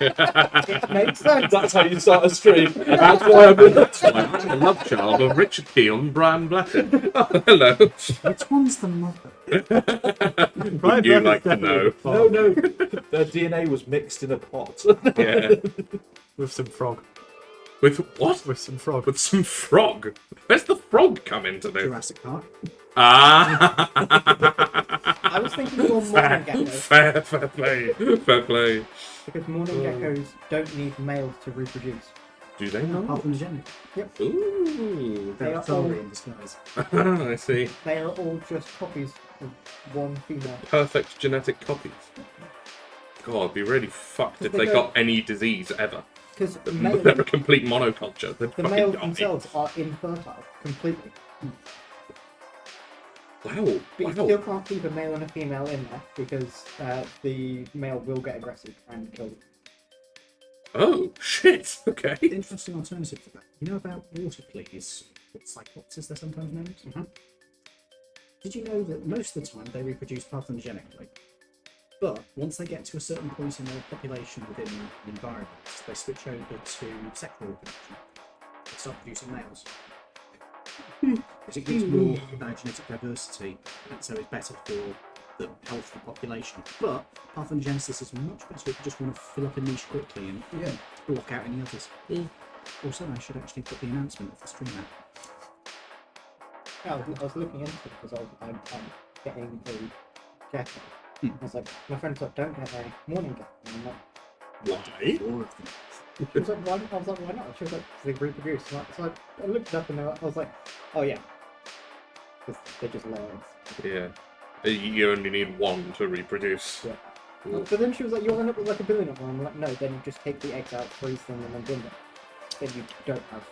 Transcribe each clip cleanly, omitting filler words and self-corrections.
It makes sense. That's how you start a stream. That's why I'm I'm a love child of Richard Keel and Brian Blessing. Oh, hello. Which one's the mother? Would you like to know? No. Their DNA was mixed in a pot. Yeah. With some frog. With what? With some frog. With some frog. Where's the frog come into this? Jurassic Park. Ah. I was thinking more morning geckos. Fair play. Fair play. Because morning geckos don't need males to reproduce. Do they not? Parthenogenic. Ooh. They They're are Atari all- in disguise. I see. They are all just copies of one female. Perfect genetic copies. God, it'd be really fucked if They they don't- got any disease ever. Because the They're a complete monoculture. They'd fucking males die. themselves are infertile completely. Wow. But you still can't keep a male and a female in there because the male will get aggressive and kill them. Oh, shit. Okay. Interesting alternative to that. You know about water fleas? Cyclops, they're sometimes known as? Mhm. Did you know that most of the time they reproduce parthenogenically? But once they get to a certain point in their population within the environment, they switch over to sexual reproduction. They start producing males. Because it gives more genetic diversity, and so it's better for the health of the population. But parthenogenesis is much better if you just want to fill up a niche quickly and block out any others. Also, I should actually put the announcement of the stream out. Yeah, I was looking into it because I'm getting a gecko. I was like, my friend's like, don't get a morning gecko. And I'm like, Why? More of them. she was like, why? I was like, why not? She was like, they reproduce. So I looked it up and I was like, oh yeah. Because they're just layers. Yeah. You only need one to reproduce. Yeah. Cool. But then she was like, you'll end up with like 1 billion of them. I'm like, no, then you just take the eggs out, freeze them, and then bin them. Then you don't have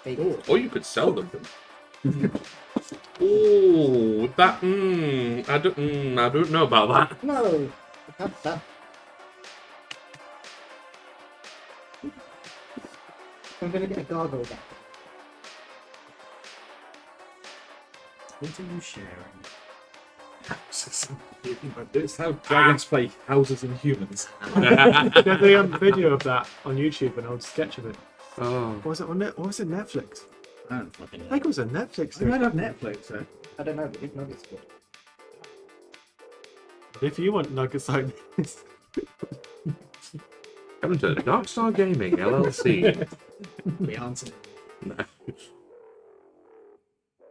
babies. Or you could sell them. Oh, that. I don't know about that. No! That. I'm gonna get a gargoyle gecko. What are you sharing? Houses and humans. It's how dragons play houses and humans. There's a video of that on YouTube, an old sketch of it. Oh. Or was it on Netflix? I don't fucking I know. think it was on Netflix. I might have Netflix, though. I don't know, but it's nuggets good. If you want nuggets like this. Coming to Dark Star Gaming LLC. We answered it.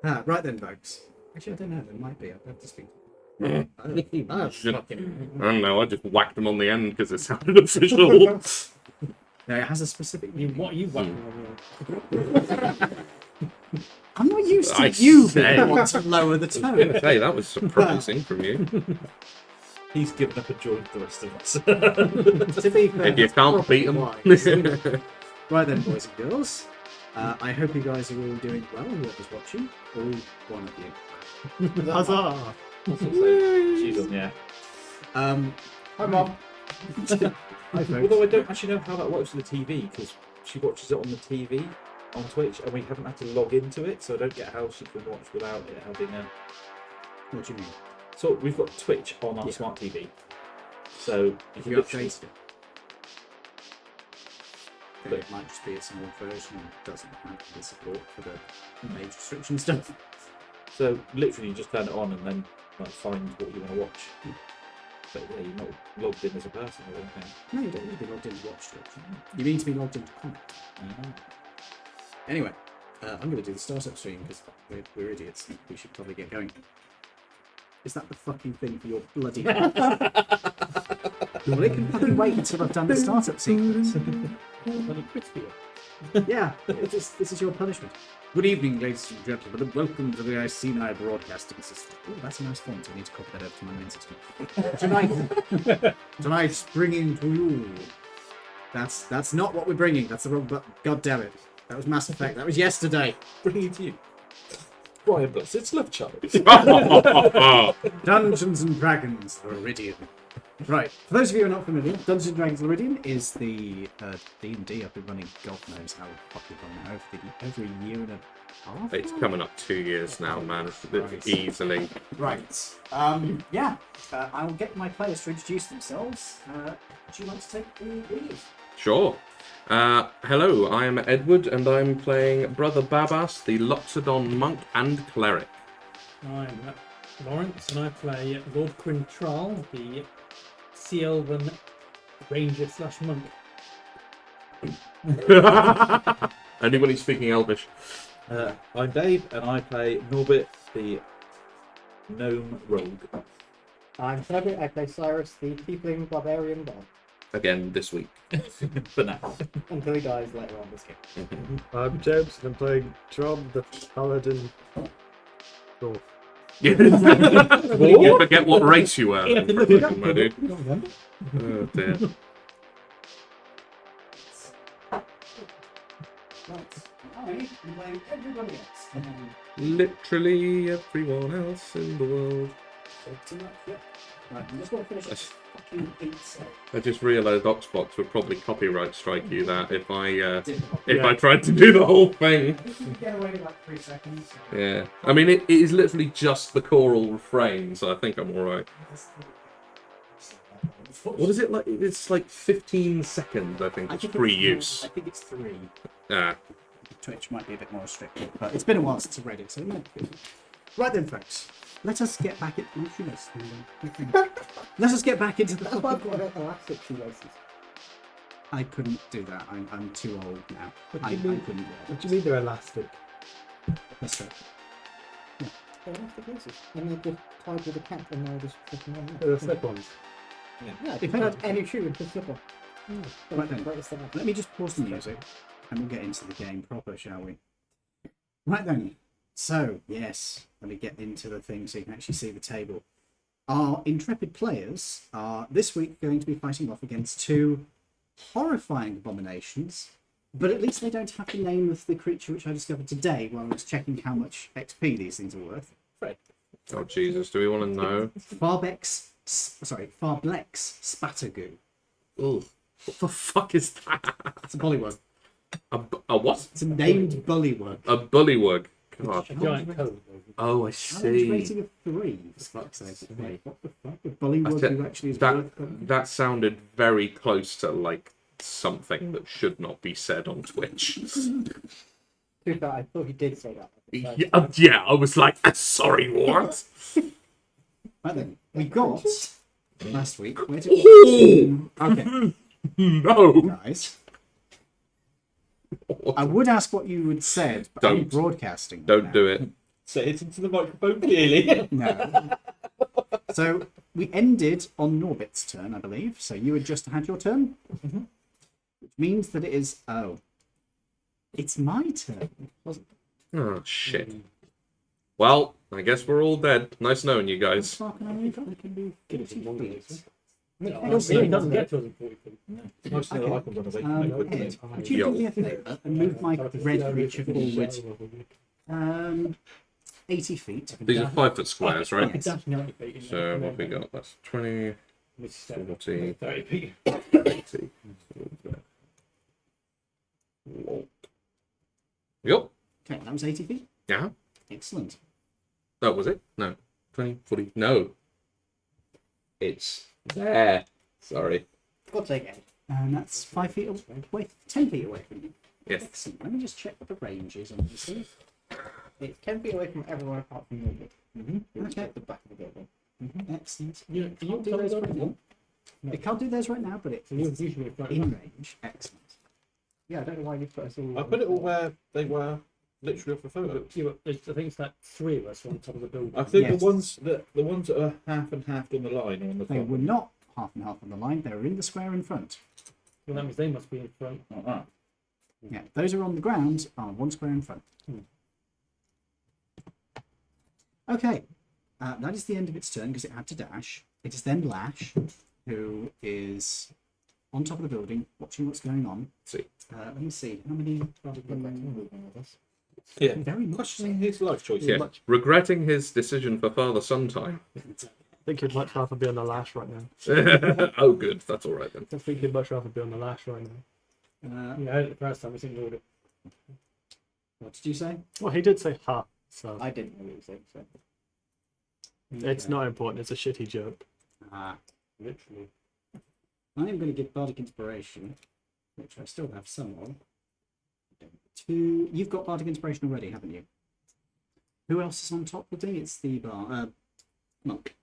No. Right then, folks. Actually, I don't know. There might be. I'll have to speak. I Fucking... don't know, I just whacked them on the end because it sounded official. No, it has a specific. What are you whacking on I'm not used to I you say. being want to lower the tone. Hey, that was surprising from you. He's given up a joint to the rest of us. To be fair, If you it's can't beat probably them. wise. Right then, boys and girls. I hope you guys are all doing well, whoever's watching. All one of you. Huzzah! She's on, yeah. Hi, Mom. Hi, folks. Although I don't actually know how that works on the TV, because she watches it on the TV on Twitch, and we haven't had to log into it, so I don't get how she can watch without it having a. What do you mean? So we've got Twitch on our smart TV. So If you update it, then it might just be a small version and doesn't have the support for the age restriction stuff. So literally, you just turn it on and then like find what you want to watch. But yeah, you're not logged in as a person, I don't think. No, you don't need to be logged in to watch Twitch. You mean to be logged into comment. Anyway, I'm going to do the startup stream because we're idiots. We should probably get going. Is that the fucking thing for your bloody... Well, it can fucking wait until I've done the startup sequence. Yeah, this is your punishment. Good evening, ladies and gentlemen, and welcome to the Iceni Broadcasting System. Oh, that's a nice font. I need to copy that over to my main system. Tonight's bringing to you... That's not what we're bringing. That's the wrong button. God damn it. That was Mass Effect. That was yesterday. Bringing it to you. Brian Bless, it's Love Child. Dungeons and Dragons, the Laridian. Right. For those of you who are not familiar, Dungeons and Dragons Laridian is the D&D I've been running. God knows how popular now. Over a year and a half. It's coming up 2 years now, man. Right. Easily. Right. Yeah. I will get my players to introduce themselves. Would you like to take the lead? Sure. Hello, I am Edward, and I'm playing Brother Babas, the Loxodon monk and cleric. I'm Lawrence, and I play Lord Quintral, the Sea Elven Ranger / monk. Anybody speaking Elvish? I'm Dave, and I play Norbit, the gnome rogue. I'm Cedric, I play Cyrus, the Tiefling Barbarian Bard, Again this week. For now. until he dies later on this game. I'm James, and I'm playing Tron, the Paladin. Dwarf. You forget what race you were. Yeah, My dude. Oh dear. Right. I'm playing everybody else. Literally everyone else in the world. Too much, yeah. Right, I'm just going to finish this fucking pizza. I just realised Oxbox would probably copyright strike you that if I Yeah. tried to do the whole thing. You can get away with like 3 seconds. Yeah. I mean it is literally just the choral refrain, so I think I'm alright. What is it like? It's like 15 seconds, I think. It's free use. I think it's 3. Ah. Twitch might be a bit more restricted, but it's been a while since I read it, so yeah. Right then, folks. Let us get back into Let us get back into the. That's why I've got elastic shoelaces. I couldn't do that. I'm too old now. What I do you mean? couldn't do What do you mean they're elastic? That's right. They're elastic laces. And they're just tied with a cap and they're just flipping on. They're the slip-ons. Yeah, if you had any shoe into a slipper. Right then. Greatest thing ever. Let me just pause the music and we'll get into the game proper, shall we? Right then. So, yes, let me get into the thing so you can actually see the table. Our intrepid players are this week going to be fighting off against 2 horrifying abominations, but at least they don't have the name of the creature which I discovered today while I was checking how much XP these things are worth. Fred. Oh Jesus, do we want to know? Farblex Spattergoo. Ugh. What the fuck is that? It's a bullywug. A what? It's a named bullywug. A bullywug. God. A giant code. Oh, I Challenge see. rating of 3. For fuck's sake. Like, what the fuck? A bullywug who actually is That worth. that sounded very close to like something that should not be said on Twitch. To be fair, I thought he did say that. Yeah, I was like, sorry, what? Right then, we got last week. Where did Ooh, Okay, no. guys. I would ask what you had said, but I'm Don't. broadcasting. right Don't now. do it. Say it into the microphone clearly. No. So we ended on Norbit's turn, I believe. So you had just had your turn, which means that it is. Oh, it's my turn. Wasn't it? Oh shit. Well, I guess we're all dead. Nice knowing you How guys. far can I move? I can move 40 feet. He doesn't get to us in 40 feet. It's nice to know that I can run away. Ed, would you do me a favour and move my red creature forward 80 feet? These are 5-foot squares, right? Yes. Dash 90 feet. So what have we got? That's 20, 40, 30 feet. 30. Yep. Okay, that was 80 feet. Yeah. Excellent. That was it? No. 20, 40. No. It's there. Sorry. God's sake, Ed. And that's 5 feet away, 10 feet away from you. Yes. Excellent. Let me just check what the range is on this thing. It's 10 feet away from everyone apart from Norbert. It's Okay. at the back of the building. Excellent. You Can't do those right now. It can't do those right now, but it's usually in front of in range. Excellent. Yeah, I don't know why you put us all. I put it all where they were, literally off the photo. I think it's like 3 of us on top of the building. I think Yes. the ones that are half and half on the line are on the They top. were not half and half on the line. They were in the square in front. Well, that means they must be in front. Uh-huh. Yeah, those are on the ground are 1 square in front. Okay, that is the end of its turn because it had to dash. It is then Lash, who is on top of the building watching what's going on. See. Let me see. How many? Yeah. Very much. Questioning his life choices. Yeah. Regretting his decision for father-son time. think you'd much rather be on the lash right now. Oh, good. That's all right then. I think you'd much rather be on the lash right now. Yeah, I heard it the first time. I just ignored it. What did you say? Well, he did say ha, so I didn't know what he was saying. So. it's not important. It's a shitty joke. Literally. I am going to give Bardic Inspiration, which I still have some of. To you've got Bardic Inspiration already, haven't you? Who else is on top of the? It's the monk.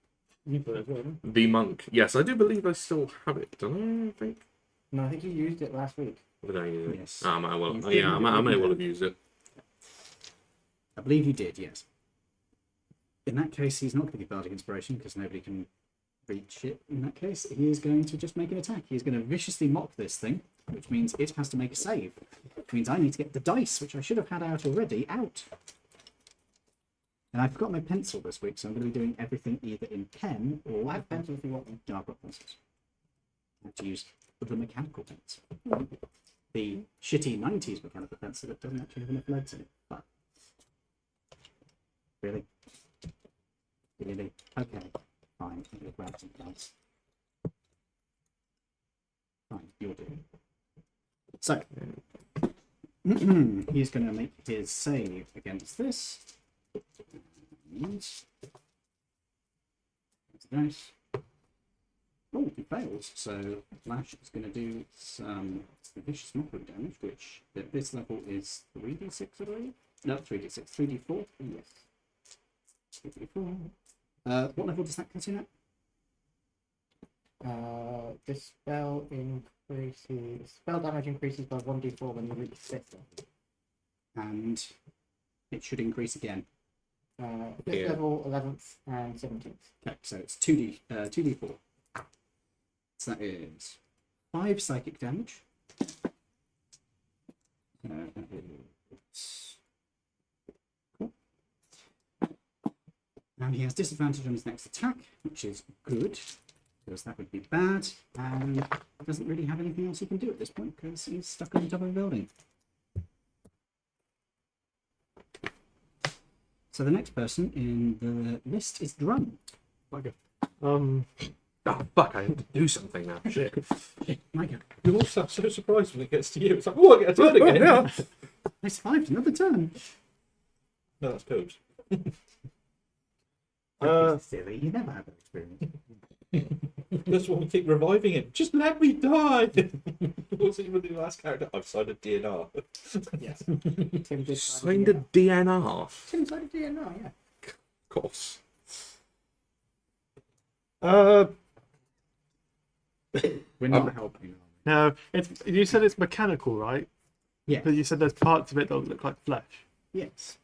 You put it as well, didn't The monk. Yes, I do believe I still have it. Don't I think? No, I think you used it last week. Did I use it? Yes. I might well. You Yeah, did. I may well have used it. I believe you did. Yes. In that case, he's not going to give Bardic Inspiration because nobody can reach it. In that case, he is going to just make an attack. He is going to viciously mock this thing, which means it has to make a save. Which means I need to get the dice, which I should have had out already, out. And I forgot my pencil this week, so I'm going to be doing everything either in pen or... I have pencils if you want them. No, I've got pencils. I have to use the mechanical pencil. The shitty 90s mechanical pencil that doesn't actually have enough leads in it. But... Really? Really? Okay. Fine. I'm going to grab some dice. Fine, you'll do. So, he's going to make his save against this. And... Nice. Oh, he fails. So, Flash is going to do some vicious mockery damage, which at this level is 3d6, I believe? No, 3d6. 3d4? Yes. 3d4. What level does that cut in at? This spell increases. Spell damage increases by 1d4 when you reach 5th level. And it should increase again. This Yeah. level, 11th and 17th. Okay, so it's 2d4. So that is 5 psychic damage. That is... Cool. And he has disadvantage on his next attack, which is good, because that would be bad, and doesn't really have anything else he can do at this point, because he's stuck on the top of a building. So the next person in the list is Drum. Okay. Oh, fuck, I have to do something now. Shit. My God, You all sound so surprised when it gets to you. It's like, oh, I get a turn again. Yeah. I survived another turn. No, that's Poops. Silly, you never had that experience. That's why we keep reviving him. Just let me die. What's even the last character? I've signed a DNR. Yes. Tim did Signed a DNR. Of Tim signed a DNR, yeah. course. We're not helping. No, it's you said it's mechanical, right? Yeah. But you said there's parts of it that look like flesh. Yes.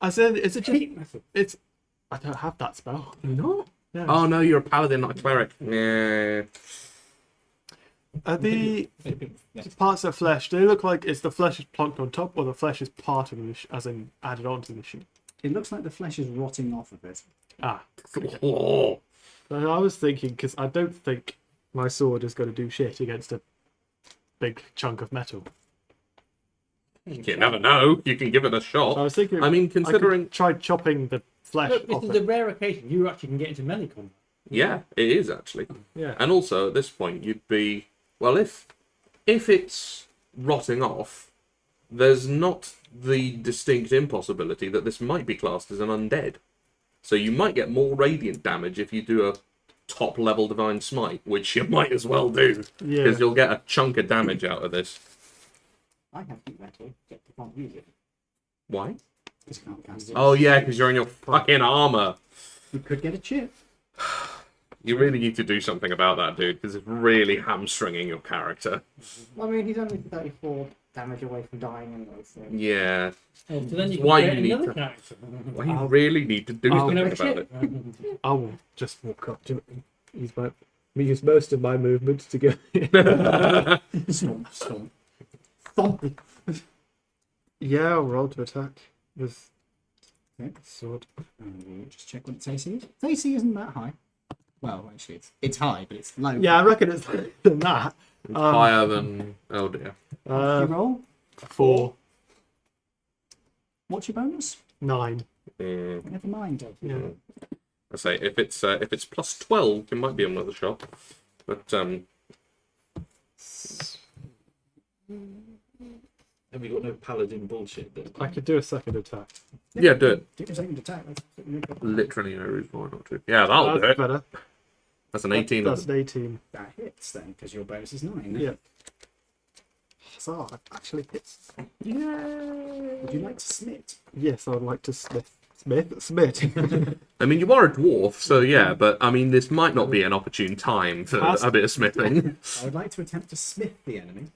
I said, is it just? Heat metal. It's. I don't have that spell. No. No. Oh no, you're a paladin, not a cleric. Yeah. Are the parts of flesh? Do they look like it's the flesh is plonked on top, or the flesh is part of the as in added onto the sheet? It looks like the flesh is rotting off of it. Ah. Oh. So I was thinking because I don't think my sword is going to do shit against a big chunk of metal. You never know. You can give it a So I shot. was thinking. I mean, I could considering. try chopping the flesh Look, this off is it. the rare occasion you actually can get into melee combat. Yeah, it is actually. Yeah. And also at this point, you'd be well if it's rotting off. There's not the distinct impossibility that this might be classed as an undead. So you might get more radiant damage if you do a top level divine smite, which you might as well do Yeah. because you'll get a chunk of damage out of this. I have heat metal, yet I can't use it. Why? Just can't cast it. Oh yeah, because you're in your fucking armor. You could get a chip. You really need to do something about that, dude, because it's really hamstringing your character. Well, I mean, he's only 34 damage away from dying anyway, so... Yeah. Oh, so then you Why can you create need another to- character. Well, you really need to do I'll something Can have a about it. chip. I will just walk up to it and use most of my movement to go. Stomp, stomp. Thump. Yeah, I'll roll to attack with Okay. sword. And we'll just check what its AC is. Its AC isn't that high. Well, actually, it's high, but it's low. Yeah, I reckon it's than that. Higher than... Oh dear. You roll. 4, What's your bonus? 9. Mm. Never mind. Yeah. I say if it's plus 12, it might be another shot. But Have we got no paladin bullshit? I could do a second attack. yeah, do it. Do a second attack. Literally no reason why not to. Yeah, that'll do That's it. better. That's an 18. That's an 18. That hits then, because your bonus is 9. Yeah. So it actually hits. Would you like to smite? Yes, I would like to smith. I mean, you are a dwarf, so yeah, but I mean, this might not be an opportune time for a bit of smithing. I would like to attempt to smith the enemy.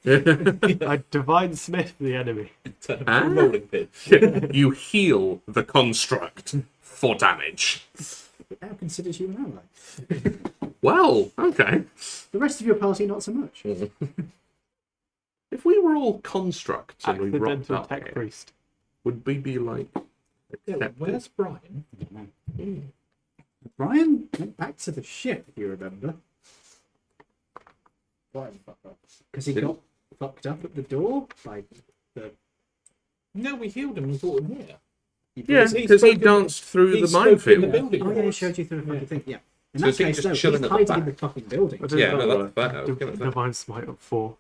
I divine smith the enemy. Turn him Ah. into a rolling pin. You heal the construct for damage. It now considers you an ally. Well, okay. The rest of your party, not so much. If we were all constructs and we rocked Accidental up tech here, priest. would we be like Yeah, accepted? where's Brian? I don't know. Brian went back to the ship, if you remember. Because he got fucked up at the door by the. No, we healed him and brought him here. Yeah, He's because he spoken- danced through the he's spoken in the minefield. building. Oh yeah, he for showed us. you through the fucking thing. Yeah. In So that is he case, just no, chilling he's at the hiding in back? the fucking building. What is Yeah, that? no, that's fair. I was gonna say. Divine smite of 4.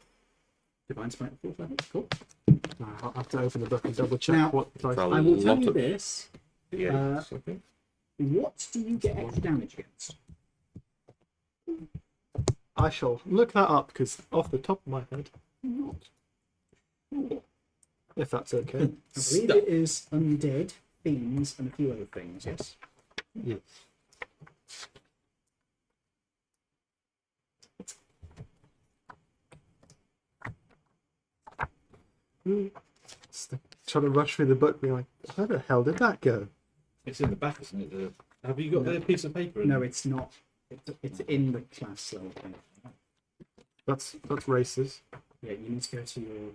Divine Smite 4, I think. Cool. I'll have to open the book and double check Now- what dice. A I will tell lot you of this. D8s, I think. What do you get extra damage against? I shall look that up because off the top of my head, if that's okay. I believe it is undead, fiends, and a few other things. Yes. Yes. Trying to rush through the book, being like, where the hell did that go? It's in the back, isn't it? Have you got the piece of paper? No, it's not. It's in the class level thing. That's races. Yeah, you need to go to your.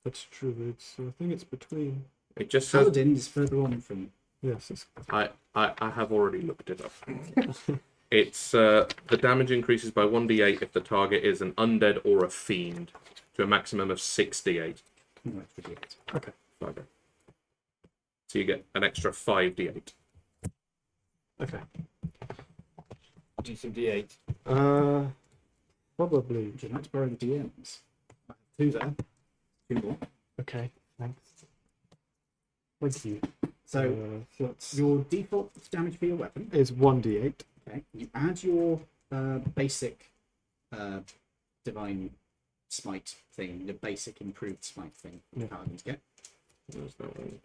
That's druids. So I think it's between. It just says Paladin is further on from. Yes, it's I have already looked it up. It's the damage increases by 1d8 if the target is an undead or a fiend to a maximum of 6d8. No, it's ridiculous. okay. Okay. So you get an extra 5d8. Okay. Do some D8. Probably. Would you like to borrow the DMs? I have 2 there. 2 more. Okay. Thanks. Thank you. So that's your default damage for your weapon. is 1d8. Okay. You add your basic divine smite thing, the basic improved smite thing. Yeah. Paladins get There's that one.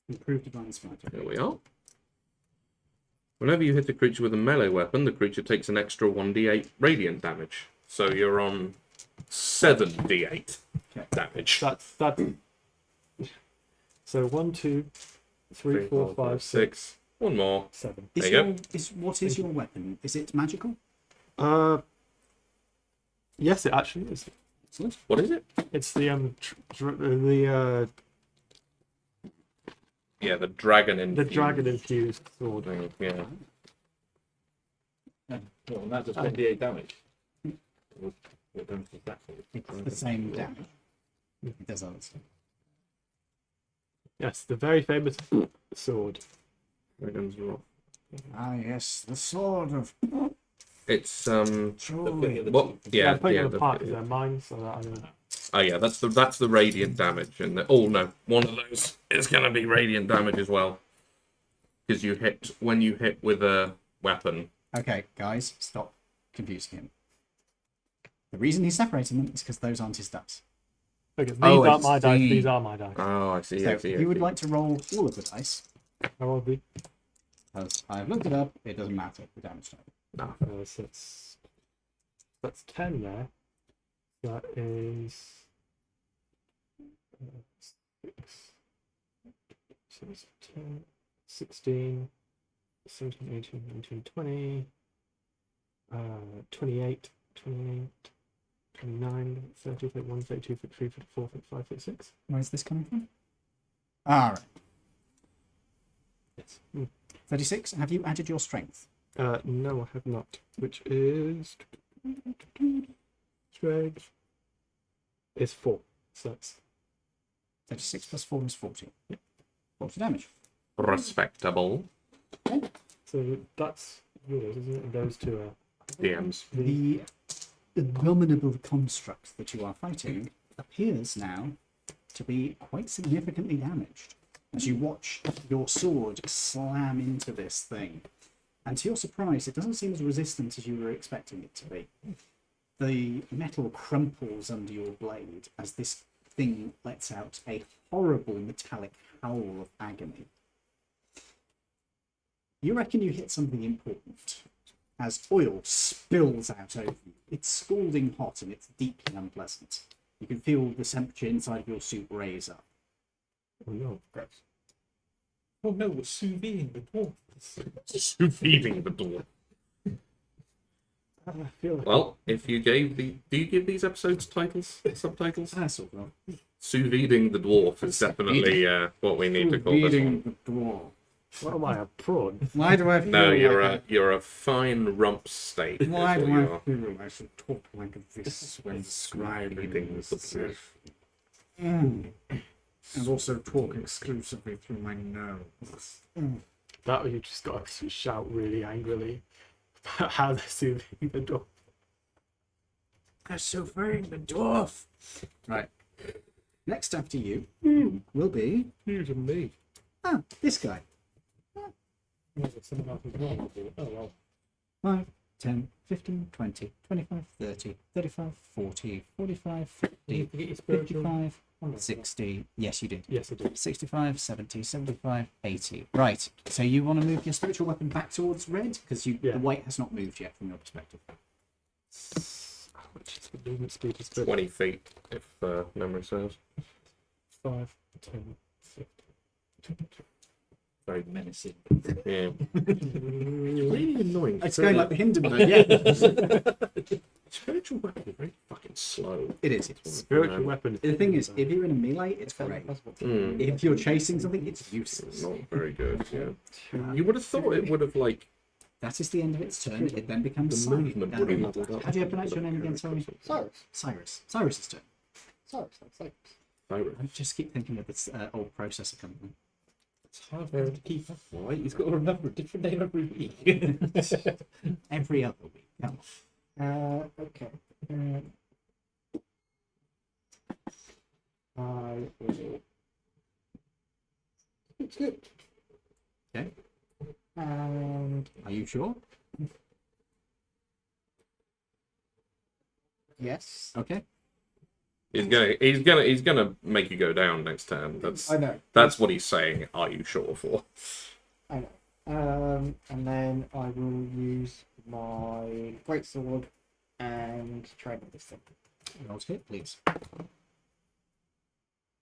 improved divine smite. There we are. Whenever you hit a creature with a melee weapon, the creature takes an extra 1d8 radiant damage. So you're on 7d8 Okay. damage. That's. So 1, 2, 3, 4, 5, 6, One more. 7. Is There you your what is your weapon? Is it magical? Yes, it actually is. Excellent. What is it? It's the Yeah, the dragon the infused dragon infused sword. thing. Yeah. Well, that does 1d8 damage. What damage does that do? It's the same damage. It does other stuff. Yes, the very famous sword. Dragon's Wrath. Ah yes, the sword of It's The thing at the what? top. Yeah, I'm putting yeah. them apart because they're mine, so that I don't. Oh yeah, that's the radiant damage, and no, one of those is gonna be radiant damage as well, because when you hit with a weapon. Okay, guys, stop confusing him. The reason he's separating them is because those aren't his dice. Okay, these Oh, aren't it's my dice. the- These are my dice. Oh, I see. So I see. if I you would see. like to roll all of the dice, How old are we? because I've looked it up, it doesn't matter the damage type. So that's 10 there. That is 6. So it's 10, 16, 17, 18, 19, 20, 28, 28, 29, 30, 31, 32, 33, 34, 35, 36. Where's this coming from? All right. Yes. 36. Have you added your strength? No, I have not. Which is strength is 4. So that's 36 plus 4 is 40. Yep. 40 damage. Respectable. So that's yours, isn't it? And those two are DMs. The abominable construct that you are fighting appears now to be quite significantly damaged as you watch your sword slam into this thing. And to your surprise, it doesn't seem as resistant as you were expecting it to be. The metal crumples under your blade as this thing lets out a horrible metallic howl of agony. You reckon you hit something important as oil spills out over you. It's scalding hot and it's deeply unpleasant. You can feel the temperature inside of your suit raise up. Oh no, gross. Oh no, we're sous videing the dwarf. Sous feeding the door. I feel like Well, if you gave do you give these episodes titles, subtitles? Sort of. Sous videing the dwarf is definitely what we need to call this one. The dwarf. what am I, a prawn? Why do I feel No, like you're a fine rump steak. is Why what do you I are. feel I should talk like this when describing Feeding this? the dwarf. And also talk exclusively through my nose. That or you just got to shout really angrily about how they're soothing the door. They're surveying the dwarf. Right. Next after you will be You to me. this guy. Yeah, but someone else is wrong. Oh well. 5, 10, 15, 20, 25, 30, 35, 40, 45, 50, You forget your spiritual. 55, Oh, 60. Yes, you did. Yes, I do. 65, 70, 75, 80. Right. So you want to move your spiritual weapon back towards red? Because the white has not moved yet from your perspective. Which is the movement speed is good. 20 feet, if memory serves. 5, 10, 15. Very menacing. Yeah. You're really annoying. It's going like the Hindenburg, yeah. Spiritual weapon is very fucking slow. It is. Spiritual weapon. The thing is, if you're in a melee, it's great. Mm, If you're chasing something, it's useless. not very good. Yeah. You would have thought it would have like That is the end of its turn. It then becomes the movement would have leveled up. How do you pronounce your name again? Sorry. Cyrus. Cyrus. Cyrus's turn. Cyrus. That's like Cyrus. I just keep thinking of this old processor company. It's hard for him to keep up, right? He's got to remember a different name every week. Every other week. Come on. okay. I will. It's good. Okay. And Are you sure? yes, Okay. He's gonna make you go down next turn. I know. That's what he's saying. Are you sure for? I know. And then I will use my greatsword and try with this thing. Roll to hit, please.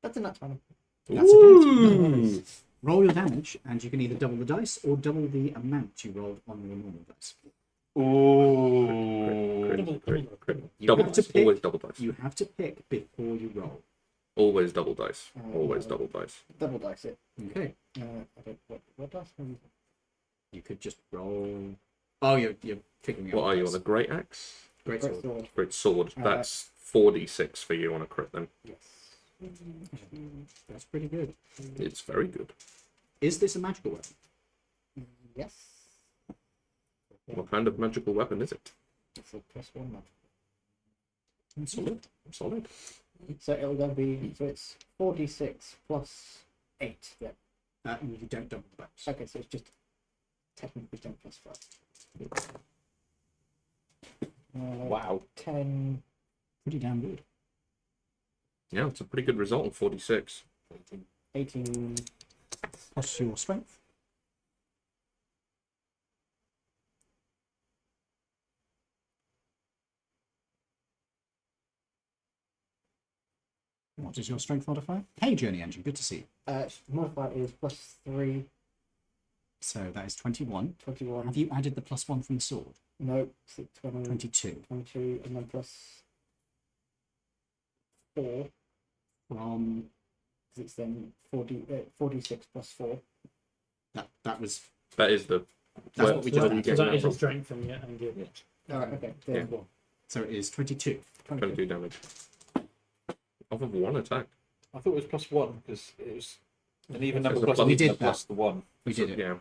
That's a nut 20. That's a hit. Ooh. Roll your damage, and you can either double the dice or double the amount you rolled on your normal dice. Ooh. Crit. You Double have to dice. pick. Always double dice. You have to pick before you roll. Always double dice. Always double dice. Double dice it. Okay. I don't. What dice? You could just roll. Oh, you're figuring out. What are you dice. on a great axe? Great sword. Greatsword. Great sword. That's 4d6 for you on a crit. Then Yes. That's pretty good. it's very good. Is this a magical weapon? Yes. What kind of magical weapon is it? It's a +1 magic. Solid. Solid. So it'll then be. So it's 4d6 plus 8. Yeah. You don't double the dice. Okay, so it's just technically 10 plus 5. Wow. 10. Pretty damn good. Yeah, it's a pretty good result on 46. 18. Plus your strength. What is your strength modifier? Hey, Journey Engine, good to see you. Modifier is +3, So that is 21. 21. Have you added the +1 from the sword? No, so 20, 22. 22, and then +4. From Because it's then 46 plus 4. that was That is the. That's where- what we where just do you added. get So that that is a from? strength from you and you. Alright, okay. Yeah. There's one. so it is 22. 22. 22 damage. Off of one attack. I thought it was +1 because it was And even So number it's a plus plus- We did plus the 1. We did it. Yeah.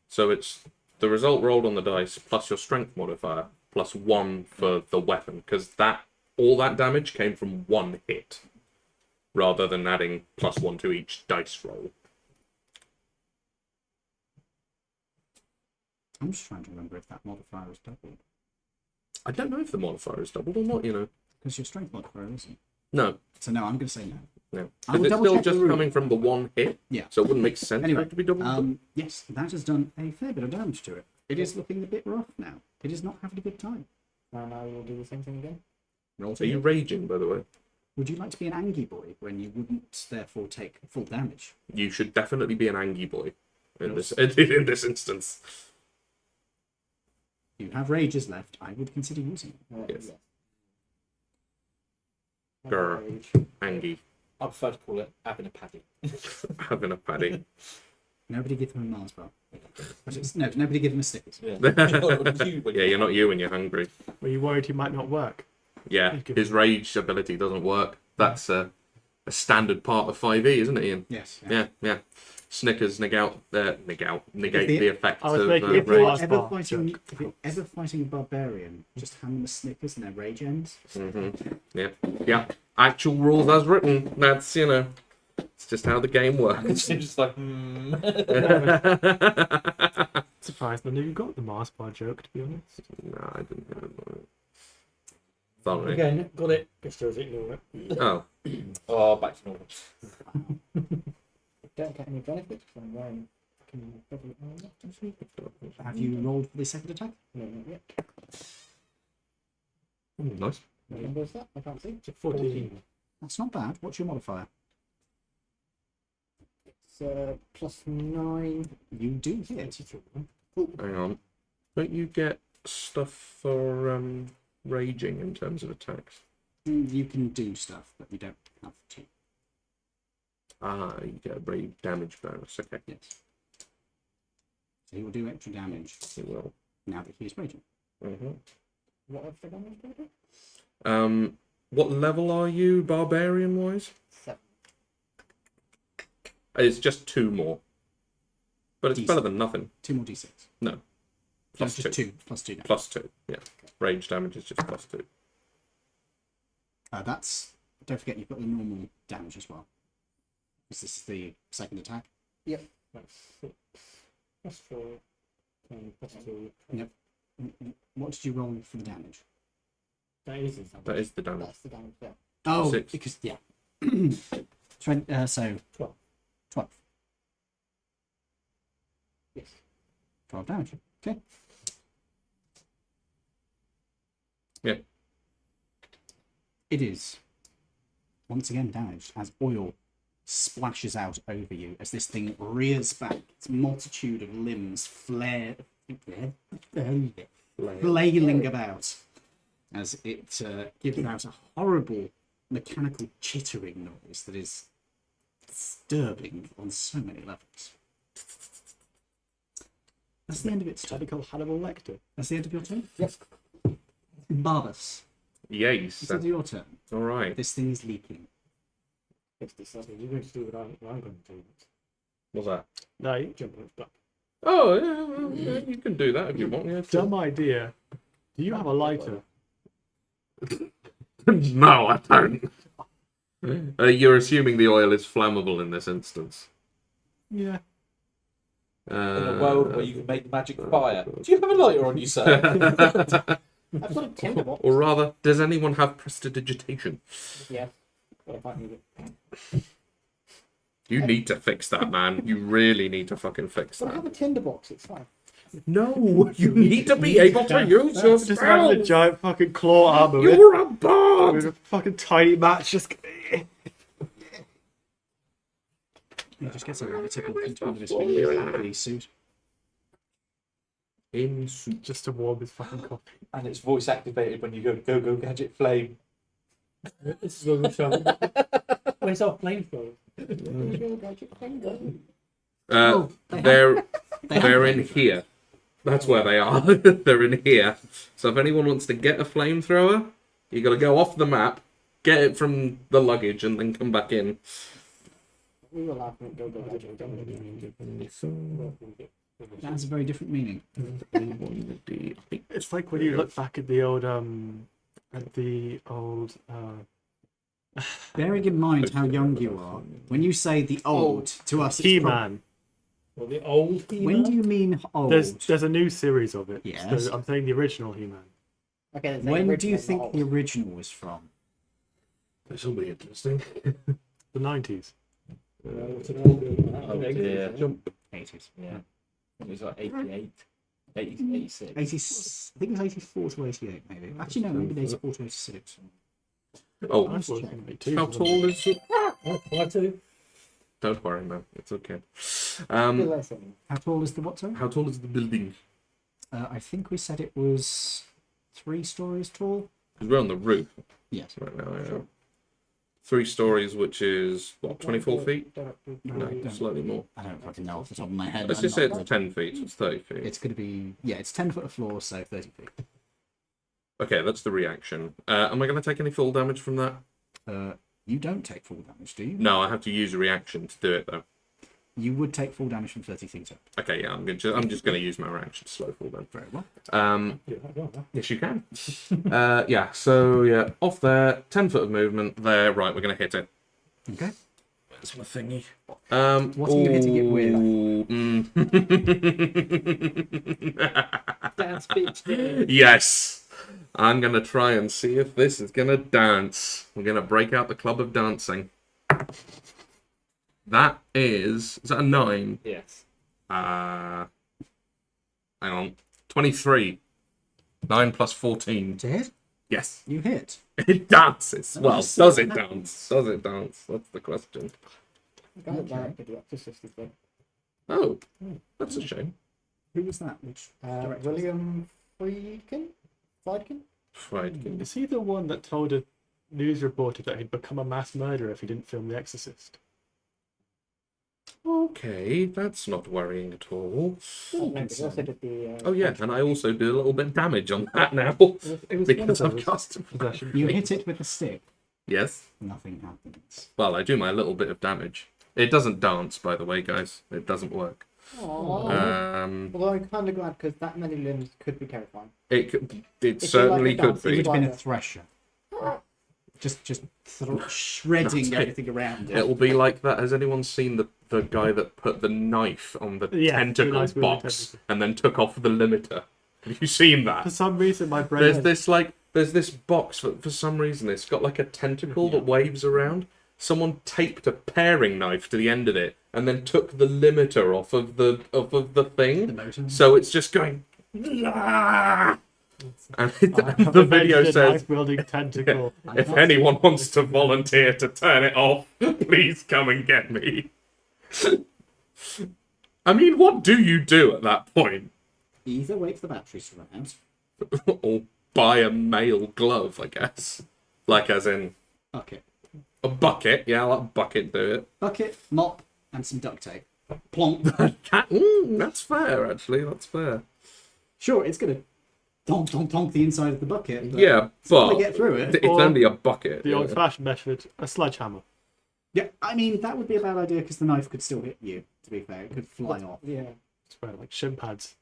So it's the result rolled on the dice plus your strength modifier plus 1 for the weapon, because all that damage came from one hit, rather than adding plus 1 to each dice roll. I'm just trying to remember if that modifier is doubled. I don't know if the modifier is doubled or not. Because your strength modifier isn't. No, So no, I'm going to say no. no. I will It's double still check the just rule. coming from the one hit. Yeah. So it wouldn't make sense Anyway, for it to be doubled. Yes, that has done a fair bit of damage to it. It is looking a bit rough now. It is not having a good time. And I will do the same thing again. Roll Are to you hit. raging, by the way? Would you like to be an Angie boy when you wouldn't therefore take full damage? You should definitely be an Angie boy in in this instance. You have rages left. I would consider using it. Yes. Yes. Grr. Rage. Angie I prefer to call it having a paddy. having a paddy. Nobody give him a Mars bar. No, nobody give him a Snickers. Yeah. Yeah, you're not you when you're hungry. Were you worried he might not work? Yeah, his rage ability doesn't work. That's a standard part of 5e, isn't it, Ian? Yes. Yeah. Snickers negate the effect I was of making If Rage. you're, rage. ever Bar fighting, joke. if you're ever fighting a barbarian, just hand them a Snickers and their rage ends. Yeah. Actual rules as written. That's it's just how the game works. It's just like, Surprised none of you got the Mars bar joke, to be honest. No, I didn't get it. Sorry. Again, got it. Just does ignore it. Oh, oh, back to normal. Don't get any benefits from wearing fucking heavy armor. Have you rolled for the second attack? No, not yet. nice. What number is that? I can't see. It's a 14. That's not bad. What's your modifier? It's +9. You do hit. Hang on. Don't you get stuff for raging in terms of attacks? You can do stuff, but you don't have to. Ah, you get a rage damage bonus. Okay, Yes. So he will do extra damage you will. now that he is raging. What extra damage do I do? What level are you, barbarian wise? 7. It's just 2 more, but it's D6. better than nothing. 2 more d6. No, plus Just 2. 2. Plus 2 damage. Plus 2. Yeah, rage damage is just plus 2. That's. Don't forget you've got the normal damage as well. Is this the second attack? Yep. That's 6. That's 4. Plus 2. Yep. What did you roll for the damage? That is his damage. That is the damage. That's the damage there. Oh, 6. because yeah. So 12. 12. Yes. 12 damage. Okay. Yeah. It is once again damaged as oil splashes out over you as this thing rears back, its multitude of limbs flailing about as it gives out a horrible mechanical chittering noise that is disturbing on so many levels. That's the end of its turn. Typical Hannibal Lecter. That's the end of your turn? Yes. Barbus, Yes. it's into your turn. All right. This thing is leaking. 67. You're going to do what I'm going to do. What's that? No, you- Jump on its back. Oh, yeah, you can do that if you want. Yeah, dumb idea. Do you have a lighter? No, I don't. You're assuming the oil is flammable in this instance. Yeah. In a world where you can make magic fire. Do you have a lighter on you, sir? I've got a tinderbox. Or rather, does anyone have prestidigitation? Yes. But I can't use it. You need to fix that, man. You really need to fucking fix But I have that. a tinderbox. It's fine. No, you need to be able to use your Just imagine a spells. giant fucking claw armor with, You're a bard. with a fucking tiny match. Just He just gets a tickle into one of his fingers out of the suit. In soup. just to warm his fucking coffee. And it's voice activated when you go gadget flame. This is where we shall. Where's our flamethrower? They're in here. That's where they are. They're in here. So if anyone wants to get a flamethrower, you got to go off the map, get it from the luggage, and then come back in. We were laughing at Go Go Gadget. That has a very different meaning. It's like when you look back at the old Bearing in mind how young you are, when you say the old, to us, it's He-Man. Well, the old when do you mean old? There's a new series of it. Yes. So I'm saying the original He-Man. Okay, there's the When do you original, think not the old. original was from? This will be interesting. The 90s. Oh dear. Jump. 80s. Yeah. It was like 88, 86. 80s. I think it was 84 to 88, maybe. Actually, no, maybe 84 to 86. Oh, I thought it was going to be two. how tall is it? Oh, 5'2". Don't worry, man. It's okay. Still less than- How tall is the what, sorry? How tall is the building? I think we said it was 3 stories tall. Because we're on the roof Yes. right now. Yeah. 3 stories, which is what, 24 feet? No, don't- slightly more. I don't fucking know off the top of my head. Let's I'm just say not- it's 10 feet. So it's 30 feet. It's going to be, yeah, it's 10 foot of floor, so 30 feet. Okay, that's the reaction. Am I going to take any fall damage from that? You don't take full damage, do you? No, I have to use a reaction to do it though. You would take full damage from 30 feet up. Okay, yeah, I'm just going to use my reaction to slow fall then. Very well. Yes, you can. Yeah, so yeah, off there, 10 foot of movement there. Right, we're going to hit it. Okay. Where's my thingy? What are you hitting it with? Dance bitch. Yes. I'm going to try and see if this is going to dance. We're going to break out the club of dancing. Is that a 9? Yes. Hang on. 23. 9 plus 14. To hit? Yes. You hit. It dances. Well, Nice. does it dance? Does it dance? That's the question. The guy that directed The Exorcist is good. Oh, that's a shame. Who was that? Which director was it? William Friedkin? Right. Is he the one that told a news reporter that he'd become a mass murderer if he didn't film The Exorcist? Okay, that's not worrying at all. He also did the. Oh yeah, and I also do a little bit of damage on that now It was because one of I've those cast. possession. You hit it with a stick. Yes. Nothing happens. Well, I do my little bit of damage. It doesn't dance, by the way, guys. It doesn't work. Aww. Although I'm kind of glad because that many limbs could be terrifying. It If you certainly like a could dance, It be. would have been a Like a- thresher. Just shredding That's it. everything around it. It will be like that. Has anyone seen the guy that put the knife on the Yeah, tentacle the nice moving box tentacle. and then took off the limiter? Have you seen that? For some reason, my brain. There's this box for some reason it's got like a tentacle that waves around. Someone taped a paring knife to the end of it and then took the limiter off of the thing. The motor. So it's just going. "Ah!" And the video says, wielding tentacle. if anyone wants to volunteer to turn it off, please come and get me. I mean, what do you do at that point? Either wait for the batteries to run out. Or buy a male glove, I guess. Like, as in Bucket. a bucket. Yeah, I'll let a bucket do it. Bucket, mop, and some duct tape. Plonk. That's fair, actually. That's fair. Sure, it's going to donk, donk, donk the inside of the bucket. But Yeah, But but to get through it. it's Or only a bucket. The yeah. old-fashioned method, a sledgehammer. Yeah, I mean, that would be a bad idea because the knife could still hit you, to be fair. It could fly off. Yeah. It's where like shin pads.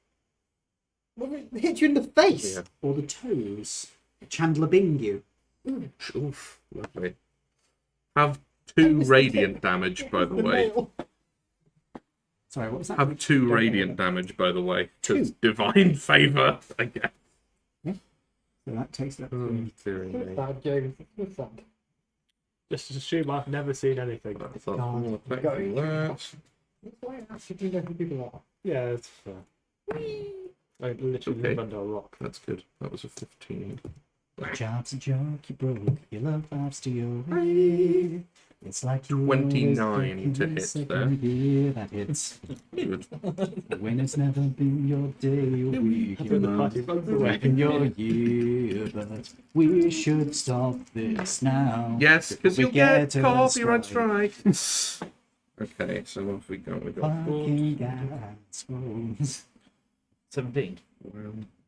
Well, it hit you in the face. Yeah. Or the toes. Chandler Bing you. Oof, lovely. Have 2 radiant damage, by the way. Sorry, what was that? Have 2 radiant damage, by the way. 'Cause 2? divine favour, I guess. So that takes it up Oh, to... dearie me. Sad, James. It's sad. Just assume I've never seen anything. That's all affecting that. That's why I asked if you know who people are. Yeah, it's fair. I literally Okay. live under a rock. That's good. That was a 15. Job's a joke, you broke. Your love life's to your way. It's like you 29 to hit there. Year that hits. Good. When it's never been your day or week, your When the month, party runs away. in your year. But we should stop this now. Yes, because We you'll get a copyright strike. Okay, so what have we got? We've got Fucking assholes. 17.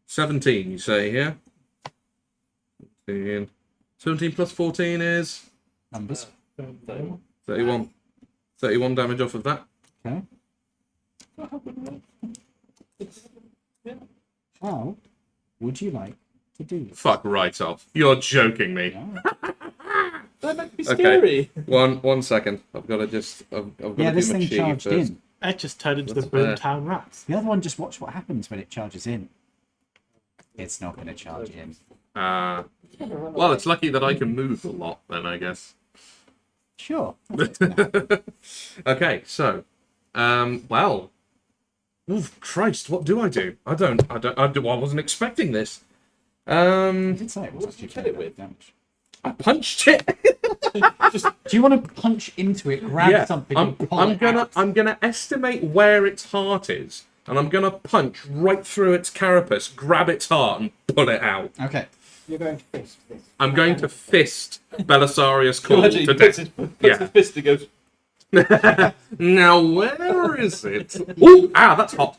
17, you say here? 17 plus 14 is Numbers. 31. 31. 31 damage off of that. Okay. How would you like to do this? Fuck right off. You're joking me. Yeah, That might be Okay. scary. One second. I've got to just. I've got yeah to this do my thing chi charged first. in. It just turned into That's the fair. Boomtown Rats. The other one, just watch what happens when it charges in. It's not going to charge in. Well, it's lucky that I can move a lot then, I guess. Sure. that's what's gonna happen. Okay, so, well, oof, Christ, what do? I wasn't expecting this. I did say it was What did you kill it with? damage. I punched it. Do you want to punch into it, grab something, and pull it out? I'm gonna estimate where its heart is, and I'm gonna punch right through its carapace, grab its heart, and pull it out. Okay. You're going to fist this. I'm going to fist Belisarius Call Imagine he to puts death. his Yeah. fist and goes, Now where is it? Ooh, that's hot.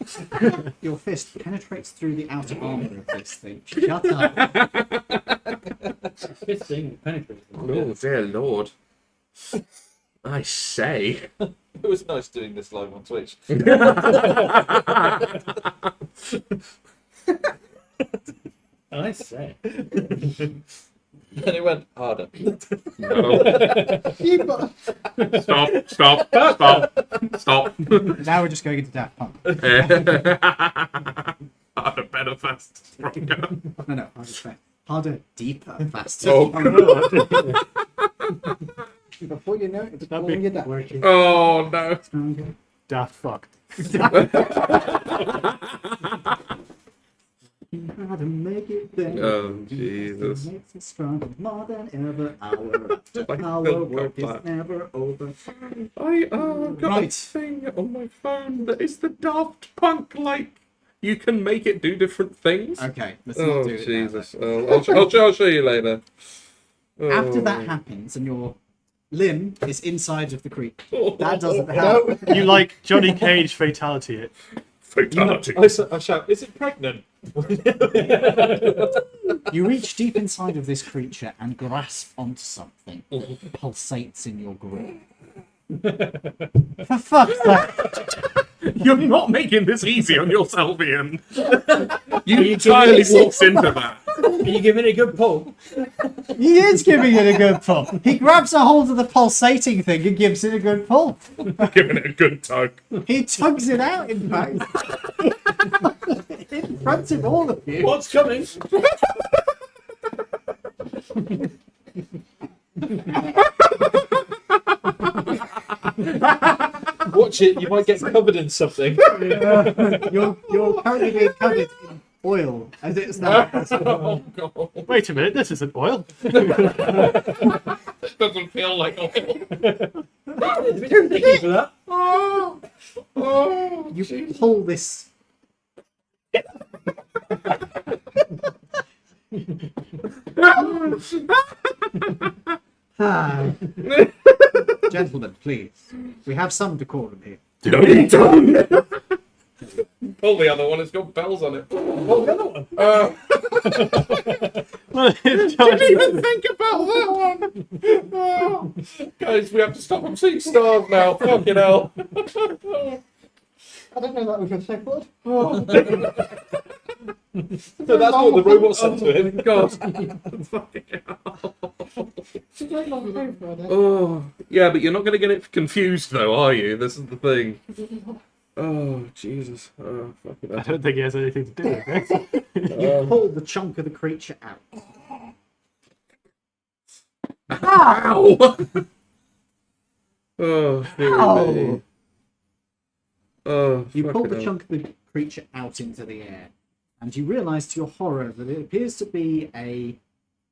Your fist penetrates through the outer armor of this thing. Shut up. Fisting penetrates. Oh dear lord. I say. it was nice doing this live on Twitch. I say. And it went harder. No. Stop. Now we're just going into Daft Punk. Harder, better, faster, stronger. No, harder, deeper, faster. Oh, Before you know it, it's That'd pulling be you down. working. Oh no. Stronger. Daft fuck. How to make it better. Oh, Jesus. Makes us stronger more than ever. Hour after I hour, still work got is that. never over. I got a Right. thing on my phone that is the Daft Punk like. You can make it do different things. Okay, let's not Oh do it Jesus! now. I'll show you later. After that Oh. happens and your limb is inside of the creek, Oh, that doesn't help. You like Johnny Cage fatality it. Fatality. I shout, is it pregnant? You reach deep inside of this creature and grasp onto something that pulsates in your grip. For fuck's sake! You're not making this easy on yourself, Ian. You entirely walked into that. Are you giving it a good pull? He is giving it a good pull. He grabs a hold of the pulsating thing and gives it a good pull. Giving it a good tug. He tugs it out, in fact. In front of all of you. What's coming? Watch it, you might get covered in something. You're currently being covered in oil as it stands. Oh, God. Wait a minute, this isn't oil. It doesn't feel like oil. Thank you for that. You pull this. Gentlemen, please. We have some decorum here. No, you don't. Pull the other one. It's got bells on it. Pull the other one. Didn't even think about that one. Oh. Guys, we have to stop them seeing stars now. Fucking hell. I don't know that was your second. So that's what the robot said to him. God. Fucking hell. Oh, yeah, but you're not going to get it confused, though, are you? This is the thing. Oh, Jesus. Oh, fucking I hell. don't think he has anything to do with this. You pull the chunk of the creature out. Ow! Oh, Ow. me. Oh, You pull fucking the hell. chunk of the creature out into the air, and you realise to your horror that it appears to be a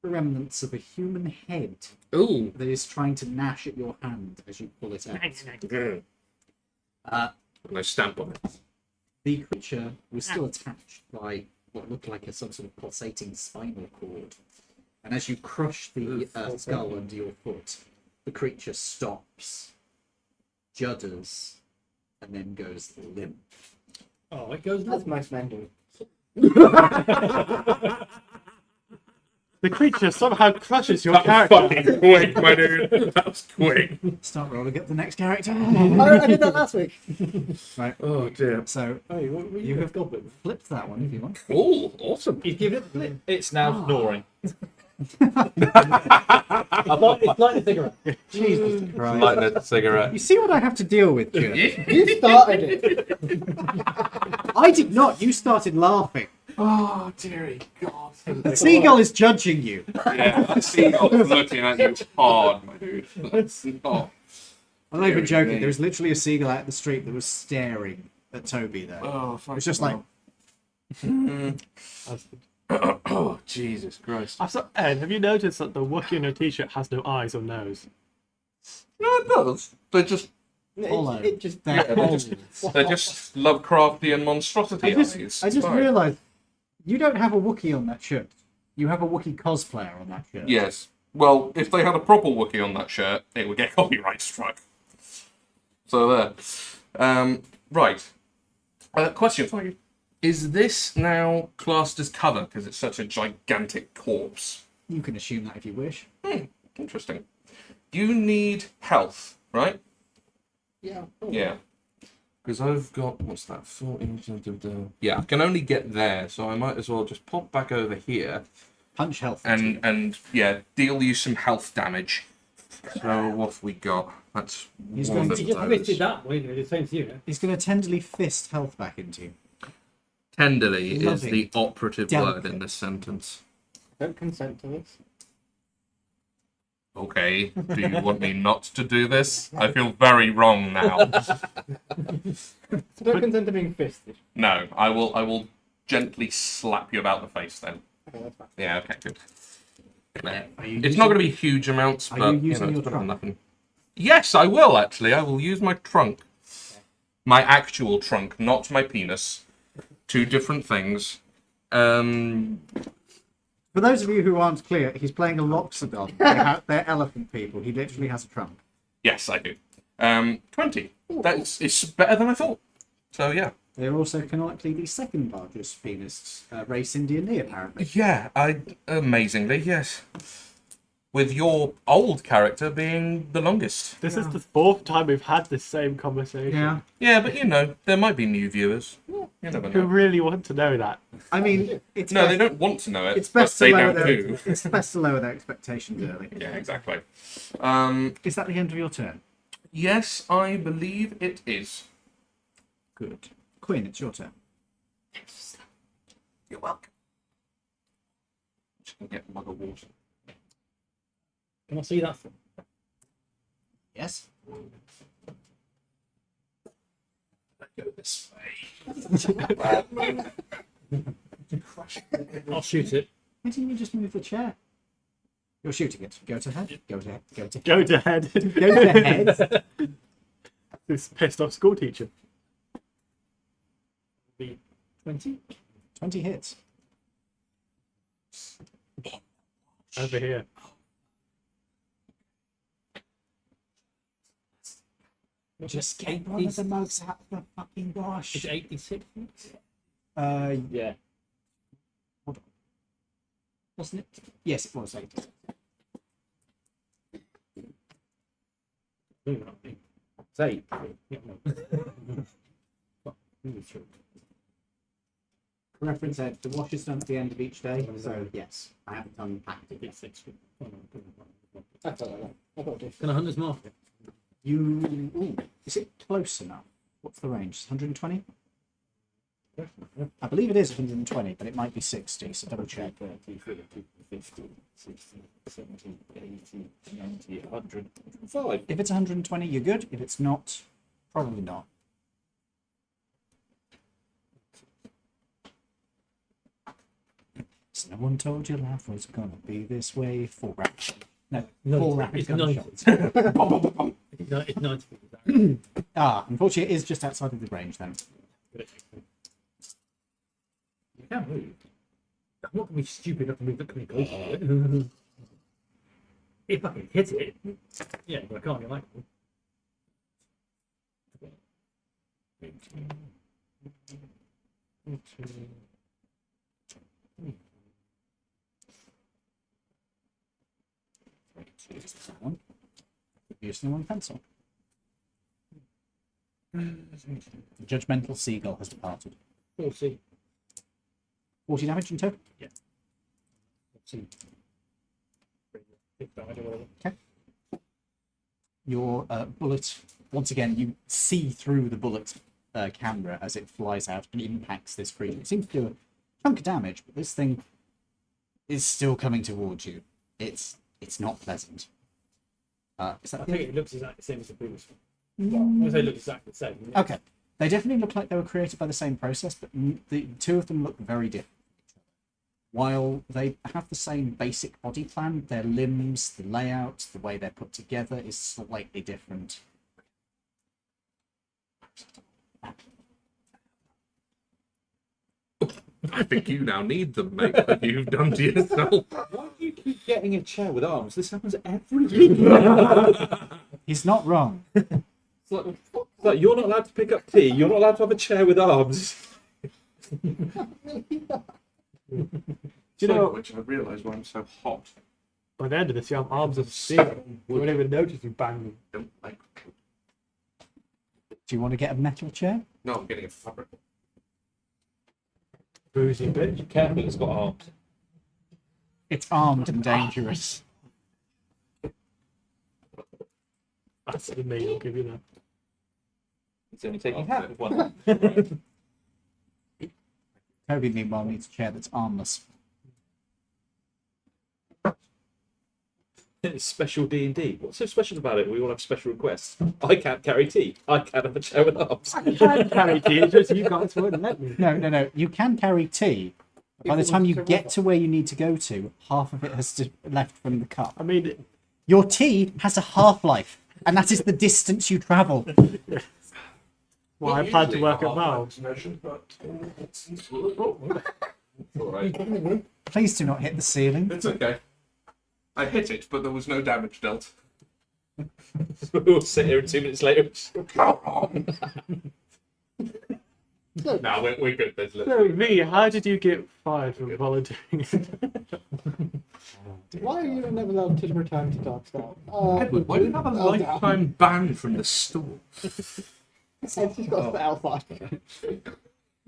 remnants of a human head Ooh. that is trying to gnash at your hand as you pull it out. And I stamp on it. The creature was still attached by what looked like some sort of pulsating spinal cord. And as you crush the skull under your foot, the creature stops, judders, and then goes limp. Oh, it goes That's most men do. The creature somehow crushes your That was character. fucking quick, my dude. That was quick. Start rolling up the next character. I did that last week. Right. Oh dear. So Hey, what were you have goblin? flipped that one if you want. Oh, awesome. He's giving it a flip. It's now snoring. It's like a cigarette. Jesus Christ. Lighting a cigarette. You see what I have to deal with, Jim? You started it. I did not. You started laughing. Oh, dearie God. The seagull is judging you. Yeah, I see you looking at you hard, my dude. That's not. I'm not even Deary joking. me. There was literally a seagull out the street that was staring at Toby there. Oh, It was just like, Oh, Jesus Christ. Ed, have you noticed that the Wookiee in your t-shirt has no eyes or nose? No, it does. They just hollow. It just. They're Yeah, they're just Lovecraftian monstrosity I just eyes. Fine. realised you don't have a Wookiee on that shirt. You have a Wookiee cosplayer on that shirt. Yes. Well, if they had a proper Wookiee on that shirt, it would get copyright struck. So there. Right. Question for you. Is this now classed as cover because it's such a gigantic corpse? You can assume that if you wish. Interesting. You need health, right? Yeah. Yeah. Because I've got, what's that, 14? Yeah, I can only get there, so I might as well just pop back over here Punch health. and yeah, deal you some health damage. So what have we got? That's He's one going of He just those. twisted that way. It's the same to you. No? He's going to tenderly fist health back into you. Tenderly is Loving. the operative Delicate. word in this sentence. Don't consent to this. Okay, do you want me not to do this? I feel very wrong now. Don't consent to being fisted. No, I will gently slap you about the face then. Okay, that's fine. Yeah, okay, good. Are you It's not going to be huge amounts, Are but you using it's your better than trunk? nothing. Yes, I will actually. I will use my trunk. My actual trunk, not my penis. Two different things. For those of you who aren't clear, he's playing a Loxodon. They're elephant people. He literally has a trunk. Yes, I do. 20. It's better than I thought. So yeah. They're also canonically the second largest penis race in D&D, apparently. Yeah, amazingly, yes. With your old character being the longest. This is the fourth time we've had this same conversation. Yeah. Yeah, but you know, there might be new viewers. You never Who know. really want to know that? I mean, it's No, best, they don't want to know it, It's but best to they lower don't their, do. It's best to lower their expectations early. Yeah, exactly. Is that the end of your turn? Yes, I believe it is. Good. Quinn, it's your turn. You're welcome. Just gonna get a mug of water. Can I see that? Yes. Go this way. I'll shoot it. Why didn't you just move the chair? You're shooting it. Go to head. Go to head. Go to head. Go to head. Go to head. This pissed off school teacher. Be 20. 20 hits. Over here. Just get one of the mugs out of the fucking wash. Is it 86? Yeah. Hold on. Wasn't it? Yes, it was 80. It's 8. Yeah, no. For reference, Ed, the wash is done at the end of each day, so yes, I haven't unpacked it yet. I thought that. I thought it. Can I hunt this mark? You. Ooh, is it close enough? What's the range? 120? I believe it is 120, but it might be 60, so double check. 30, 40, 50, 60, 70, 80, 90, 100, 5. If it's 120, you're good. If it's not, probably not. So no one told you life was gonna be this way. 4 rapid. No, 4 rapid it's gunshots. It's 90. Unfortunately, it is just outside of the range then. You can move. I'm not going to be stupid enough to move that many close to it. If I can hit it, yeah, but I can't get like. Use that one. Use the one pencil. The judgmental seagull has departed. 40. 40 damage in total. Yeah. 40. Big damage or whatever. Okay. Your bullet, once again, you see through the bullet camera as it flies out and impacts this creature. It seems to do a chunk of damage, but this thing is still coming towards you. It's not pleasant. Is that I the think it looks exactly the same as the previous one. Well, they look exactly the same. Yeah. Okay. They definitely look like they were created by the same process, but the two of them look very different. While they have the same basic body plan, their limbs, the layout, the way they're put together is slightly different. I think you now need them, mate. What you've done to yourself. Why do you keep getting a chair with arms? This happens every week. He's not wrong. It's like you're not allowed to pick up tea. You're not allowed to have a chair with arms. Do you know, which I realise why I'm so hot. by the end of this, you have arms of steel. You won't even notice you bang them. Don't like. Do you want to get a metal chair? No, I'm getting a fabric. Boozy bitch. Careful, it's got arms. It's armed and dangerous. That's the me, I'll give you that. It's only taking half of one. Toby, meanwhile, needs a chair that's armless. It's special D&D. What's so special about it? We all have special requests. I can't carry tea. I can't have a chair with arms. I can't carry tea, it's just you guys wouldn't let me. No. You can carry tea. By the time you get to where you need to go to, half of it has left from the cup. I mean, Your tea has a half-life, and that is the distance you travel. well, I plan to work at Valve. Alright. Please do not hit the ceiling. It's okay. I hit it, but there was no damage dealt. We'll sit here and 2 minutes later. No, we're good. There's So, V, how did you get fired from volunteering? Why are you never allowed to return to Darkstar? Edward, why do you have a lifetime ban from the store? Since he's got the Alpha.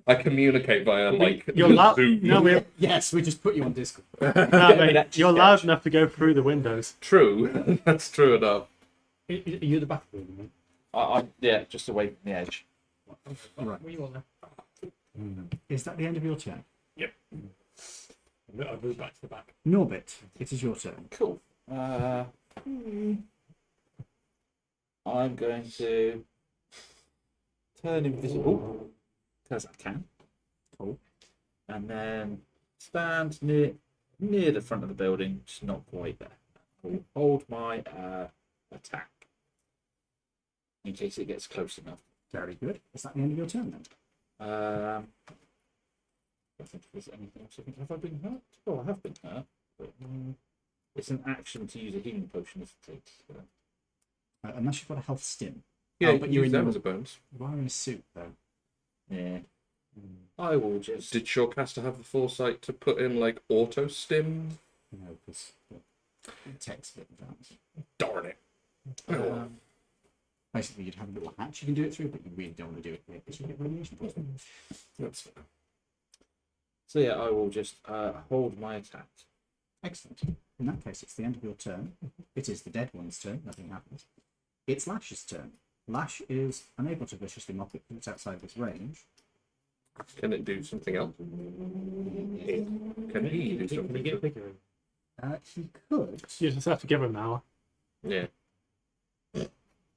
I communicate via, like, You're loud. Zoom. No, we're, Yes, we just put you on Discord. no, mate, you're loud enough to go through the windows. True. That's true enough. Are you at the back of the room, Yeah, just away from the edge. Right. Where you on there? Is that the end of your turn? I'll move back to the back. Norbit, it is your turn. Cool. I'm going to turn invisible because I can. Cool. And then stand near the front of the building, just not quite there. I'll hold my attack in case it gets close enough. Very good. Is that the end of your turn then? I think there's anything else. Have I been hurt? Oh, I have been hurt. But, it's an action to use a healing potion if it takes. Unless you've got a health stim. Yeah, Oh, but you're in them your- as a bonus. You are in a suit though. Yeah. I will just. Did Shorecaster have the foresight to put in, like, auto stim? No, because it takes a bit of that. Darn it. Basically, you'd have a little hatch you can do it through, but you really don't want to do it here because you get radiation poisoning. That's fair. So yeah, I will just hold my attack. Excellent. In that case, it's the end of your turn. It is the dead one's turn. Nothing happens. It's Lash's turn. Lash is unable to viciously mock it because it's outside of its range. Can it do something else? Can he do Can you something? get bigger? He could. You just have to give him an hour. Yeah.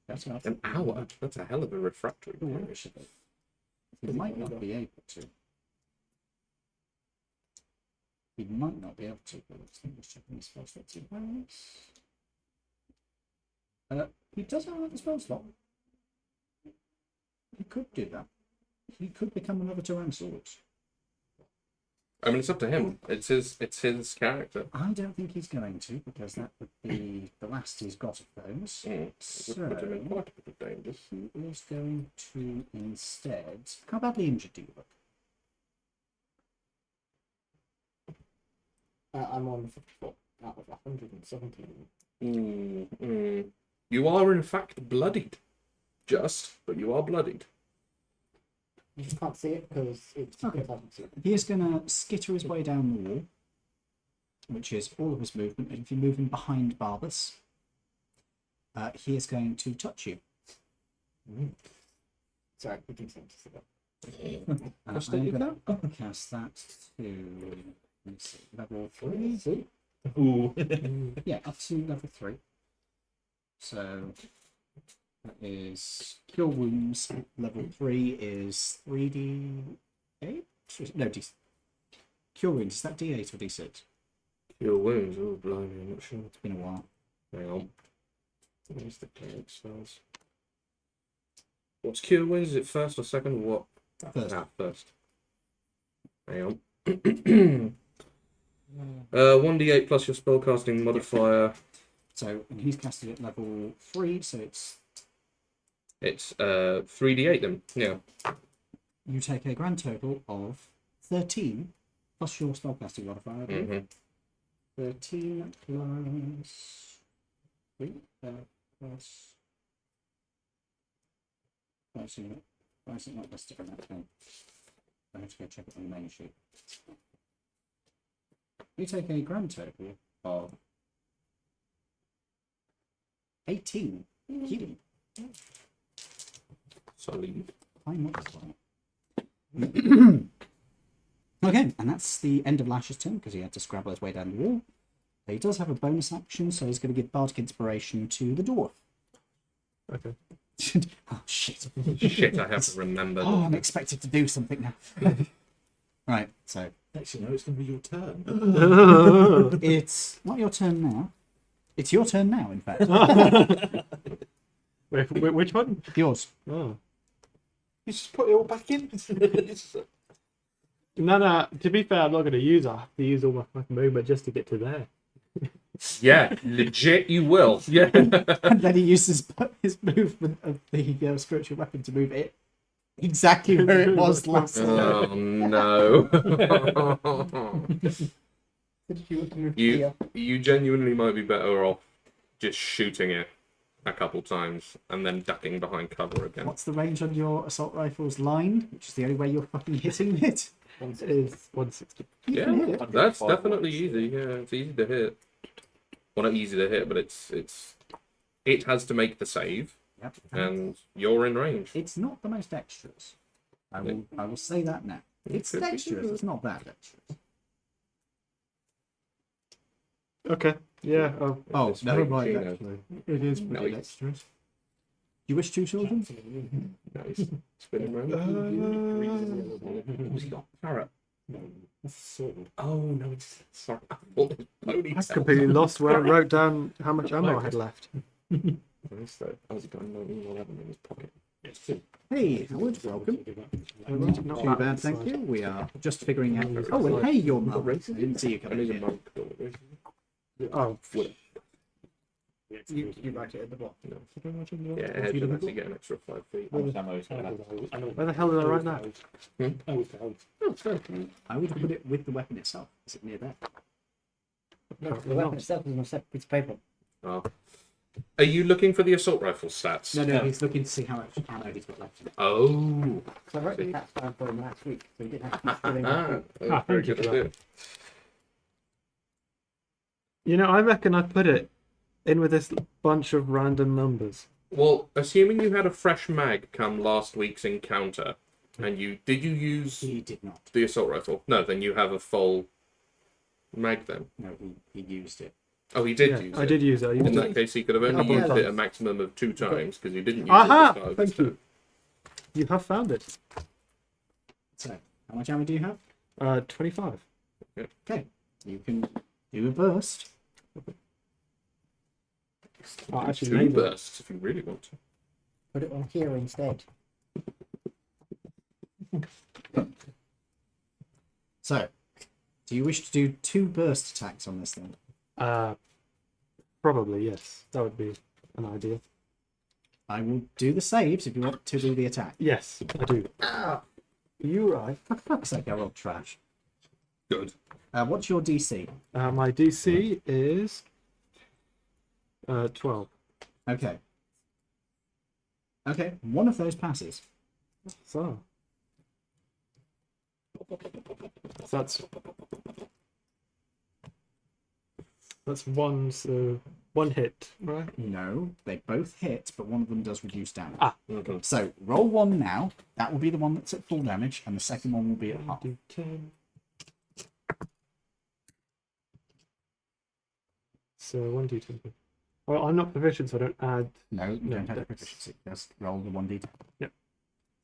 That's enough. An hour? That's a hell of a refractory. Ooh, actually, he might not be able to. He might not be able to, but let's think he's checking his spell slots. He does have another spell slot. He could do that. He could become another Tyrannosaurus. I mean, it's up to him. It's his character. I don't think he's going to, because that would be the last he's got of those. It would put him in So quite a bit of danger. he is going to instead. How badly injured do you look? I'm on 54. out of 117. You are in fact bloodied. But you are bloodied. You just can't see it because it's Okay. because I haven't seen it. He is going to skitter his way down the wall, which is all of his movement. And if you're moving behind Barbas, he is going to touch you. Sorry, we do seem to see that. I'm going to cast that to let me see, level 3. Ooh. Yeah, up to level 3. So that is Cure Wounds. Level 3 is 3d8? No, Cure Wounds, is that d8 or d6? Your wounds. Oh, blimey, I'm not sure. It's been a while. Hang on. Where's the cleric spells? What's cure wounds? Is it first or second or what? First. Ah, first. Hang on. 1d8 plus your spellcasting modifier. So, and he's casted at level 3, so it's. It's 3d8 then. Yeah. You take a grand total of 13 plus your spellcasting modifier. I believe. 13 plus 3 plus. Why is it not listed on that thing? I have to go check it on the main sheet. You take a grand total of 18 healing. Solid. High multiplier. Okay, and that's the end of Lash's turn because he had to scrabble his way down the wall. But he does have a bonus action, so he's going to give Bardic Inspiration to the dwarf. Okay. Oh, shit. Shit, I have to remember. Oh, I'm expected to do something now. Right, so Actually, no, it's going to be your turn. it's not your turn now. It's your turn now, in fact. Wait, which one? Yours. Oh. You just put it all back in. No. To be fair, I'm not going to use. I have to use all my fucking movement just to get to there. Yeah, legit, you will. Yeah. And then he uses his movement of the spiritual weapon to move it exactly where it was last time. Oh no. Did you want to move You- here? You genuinely might be better off just shooting it a couple times and then ducking behind cover again. What's the range on your assault rifle's line? Which is the only way you're fucking hitting it. It is 160. You can hit Yeah, it. that's definitely easy. Yeah, it's easy to hit. Well, not easy to hit, but it has to make the save, Yep. and you're in range. It's not the most dexterous. I will say that now. It's could be dexterous. good. It's not that dexterous. Okay. Yeah. Oh, It's never fake mind. Gino. Actually, it is pretty Nice. dexterous. You wish two children? Nice. Spinning round. Who's he got? Parrot. No, that's a sword. Oh no, it's sorry. I thought it was ponytail. I completely lost where I wrote down how much ammo I had left. Nice though. How's it going? 1911 in his pocket. Yes, two. Hey, Howard, welcome. Not Too bad. bad, thank you. We are just figuring out. Oh, and hey, your mum. I didn't see you I coming need a in. monk. Don't worry. Oh, You write it at the bottom. No. Yeah, it should actually get an extra 5 feet. How much ammo is that? where the hell did I write that? Oh, I would put it with the weapon itself. Is it near there? No, the Apparently weapon not. itself is on a separate piece of paper. Oh. Are you looking for the assault rifle stats? No, he's looking to see how much ammo he's got left. Oh. So I wrote the stats down for him last week, so he didn't have to keep filling Ah, it. Ah, very thank you good for idea. You know, I reckon I put it in with this bunch of random numbers. Well, assuming you had a fresh mag come last week's encounter, and did you use He did not. the assault rifle? No, then you have a full mag then. No, he used it. Oh, he did Yeah, use I it. did use it. I used In it. that case, he could have only Couple of used it a times. maximum of 2 times because you didn't use Aha! it at the start of his Thank you. turn. You have found it. So, how much ammo do you have? 25. Okay, you can do a burst. Oh, actually, 2 maybe. bursts if you really want to. Put it on here instead. So, do you wish to do 2 burst attacks on this thing? Probably, yes. That would be an idea. I will do the saves if you want to do the attack. Yes, I do. Are you right? For fuck's sake, I rolled trash. Good. What's your DC? My DC is 12. Okay. Okay, one of those passes. So that's one. So one hit, right? No, they both hit, but one of them does reduce damage. Ah. Okay. So roll one now. That will be the one that's at full damage, and the second one will be at half. 10. So 1d10. Well, I'm not proficient, so I don't add. No, you No, don't have the dex. proficiency. Just roll the 1d10.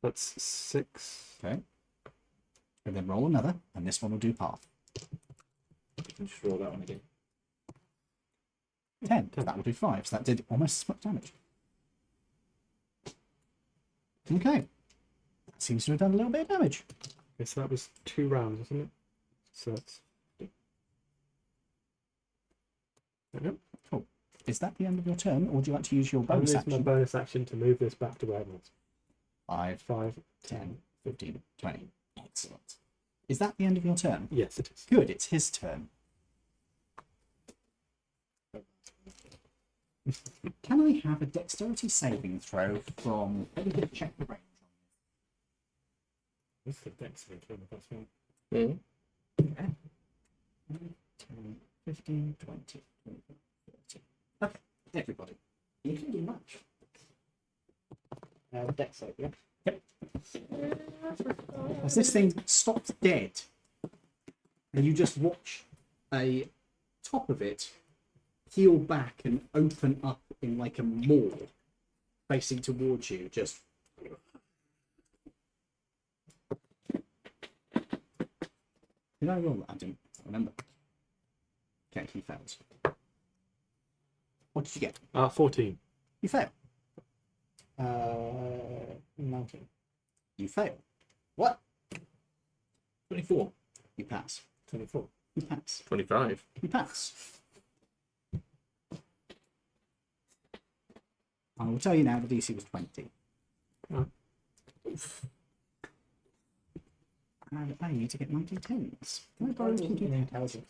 That's 6. Okay. And then roll another, and this one will do half. You can just roll that one again. 10. That will do 5. So that did almost as much damage. Okay. That seems to have done a little bit of damage. Okay, so that was 2 rounds, wasn't it? So that's. There we go. Is that the end of your turn, or would you like to use your I'll bonus use my action? bonus action to move this back to where it was. 5, 5, 10, 15, 20. Excellent. Is that the end of your turn? Yes, it is. Good, it's his turn. Can I have a dexterity saving throw from... Let me just check the range. This is the dex of it, that's one. Mm. 10, 15, 20, 25, 30. Okay, everybody. You can do much. Dex save, yeah. As this thing stops dead, and you just watch a top of it peel back and open up in like a maw facing towards you, just... Did I roll that? I didn't remember. Okay, he fails. What did you get? 14. You fail. 19. You fail. What? 24. You pass. 24. You pass. 25. You pass. I will tell you now the DC was 20. Oh. And I need to get my d10s. Can I It borrow wasn't an d10s? intelligence.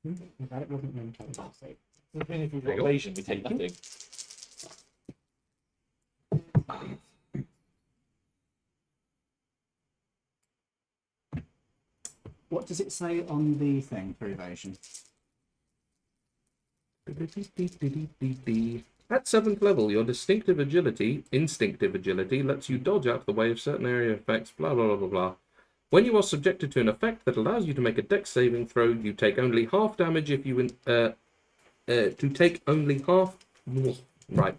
I'm glad it wasn't an intelligence save. I mean, if we've There got you go. evasion, we take nothing. What does it say on the thing for evasion? At 7th level, your instinctive agility lets you dodge out of the way of certain area effects, blah blah blah blah blah. When you are subjected to an effect that allows you to make a dex saving throw, you take only half damage if you Right.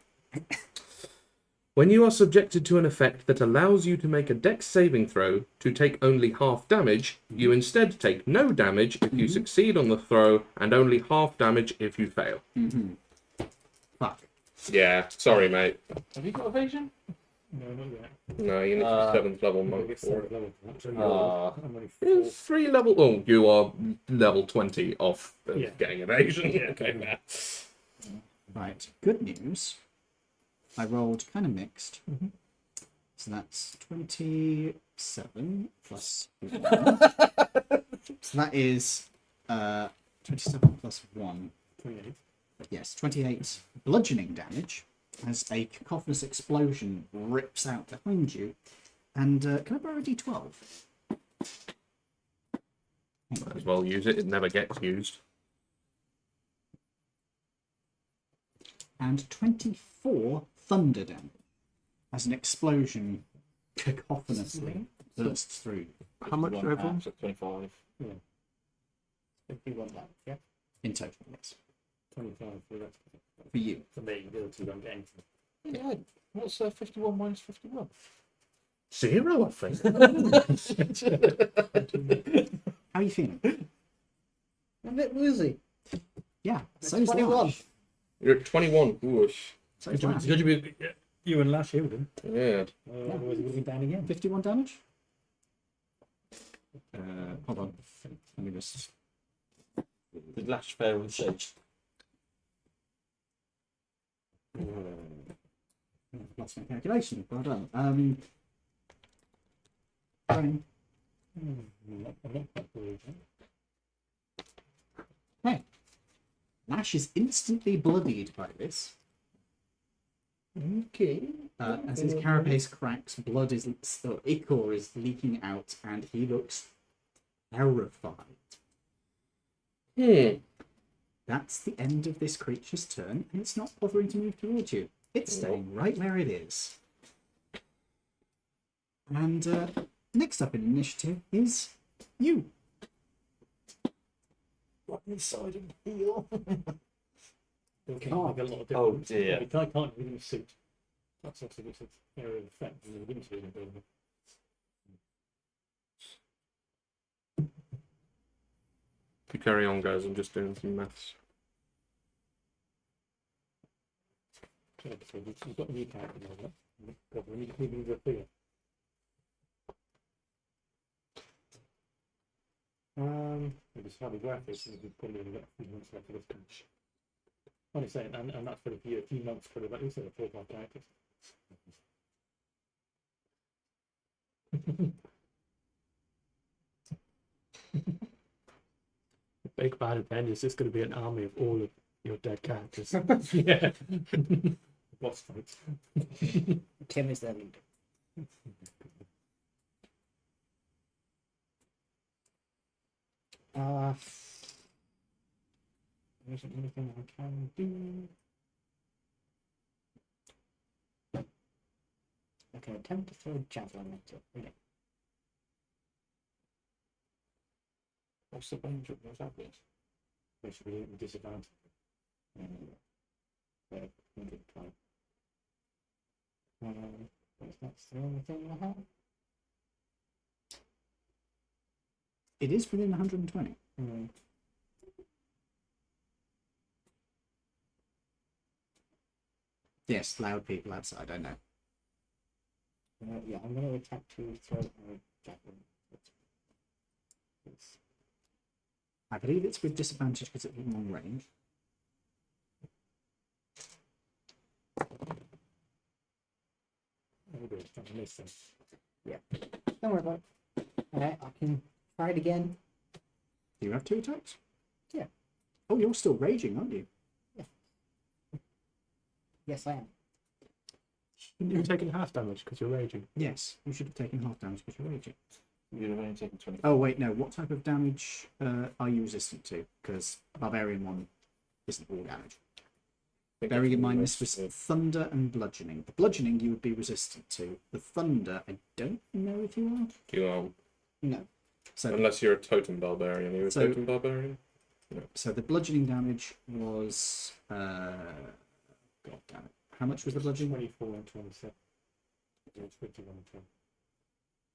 When you are subjected to an effect that allows you to make a dex saving throw to take only half damage, you instead take no damage if you succeed on the throw and only half damage if you fail. Fuck. Yeah, sorry, mate. Have you got evasion? No, not yet. No, you need to be 7th level I'm gonna monk get for seventh it. level for that. So Ah. I'm only You're 4. 3 level. Oh, you are level 20 off of Yeah. getting evasion. Yeah. Okay, man. Right. Good news. I rolled kind of mixed. So that's 27 plus 1. So that is 27 plus 1. 28. Yes, 28 bludgeoning damage as a cacophonous explosion rips out behind you. And can I borrow a d12? Might as well use it. It never gets used. And 24 thunder damage as an explosion cacophonously bursts through How much 51 overall? halves at 25. 51 damage, yeah. in total, yes, 25 for that. for you. For me, the other two don't get anything. Yeah. What's 51 minus 51? 0, I think. How are you feeling? I'm a bit woozy. Yeah, so's 21. Lash. You're at 21. Whoosh. So's Good Lash. to be you and Lash shielding. Yeah. Otherwise, it would be down again. 51 damage. Hold on. Let me just. Did Lash fail and sage? Lost my calculation. Well done. Brian, I'm not quite worried. Lash is instantly bloodied by this. Okay. As his carapace cracks, blood is ichor is leaking out, and he looks terrified. That's the end of this creature's turn, and it's not bothering to move towards you. It's staying right where it is. And next up in initiative is you. Right inside and heal. Okay, make a lot of difference. Oh dear. I can't really suit. That's actually an area of effect in the winter in the building. If you carry on, guys, I'm just doing some maths. So you've got a new character now, right? God, we need to move the figure. It was hardly worth it, since we've probably only got a few months left of this match. Honestly, and that's for a few months, for about, at least 4 or 5 characters. The big bad at the end is just going to be an army of all of your dead characters. Yeah. Boss fights. Tim is their leader. There isn't anything I can do. Okay, attempt to throw a javelin at it. Okay. What's the range of those apples? Basically, at a disadvantage. But 120. That's the only thing I have. It is within 120. Yes, loud people outside, I know. Yeah, I'm going to attempt to throw a javelin. I believe it's with disadvantage because it's in long range. Yeah. Don't worry about it. Alright, I can try it again. Do you have 2 attacks? Yeah. Oh, you're still raging, aren't you? Yes, I am. You're taking half damage because you're raging. Yes, you should have taken half damage because you're raging. You'd have only taken 20. Oh, wait, no. What type of damage are you resistant to? Because Barbarian 1 isn't all damage. Bearing in mind this was thunder and bludgeoning. The bludgeoning you would be resistant to. The thunder, I don't know if you are. You are. No. So, Unless you're a totem barbarian. Are you a So- totem barbarian? so the bludgeoning damage was... God damn it. How much was the bludgeoning? 24 and 27. It's 51 and 20.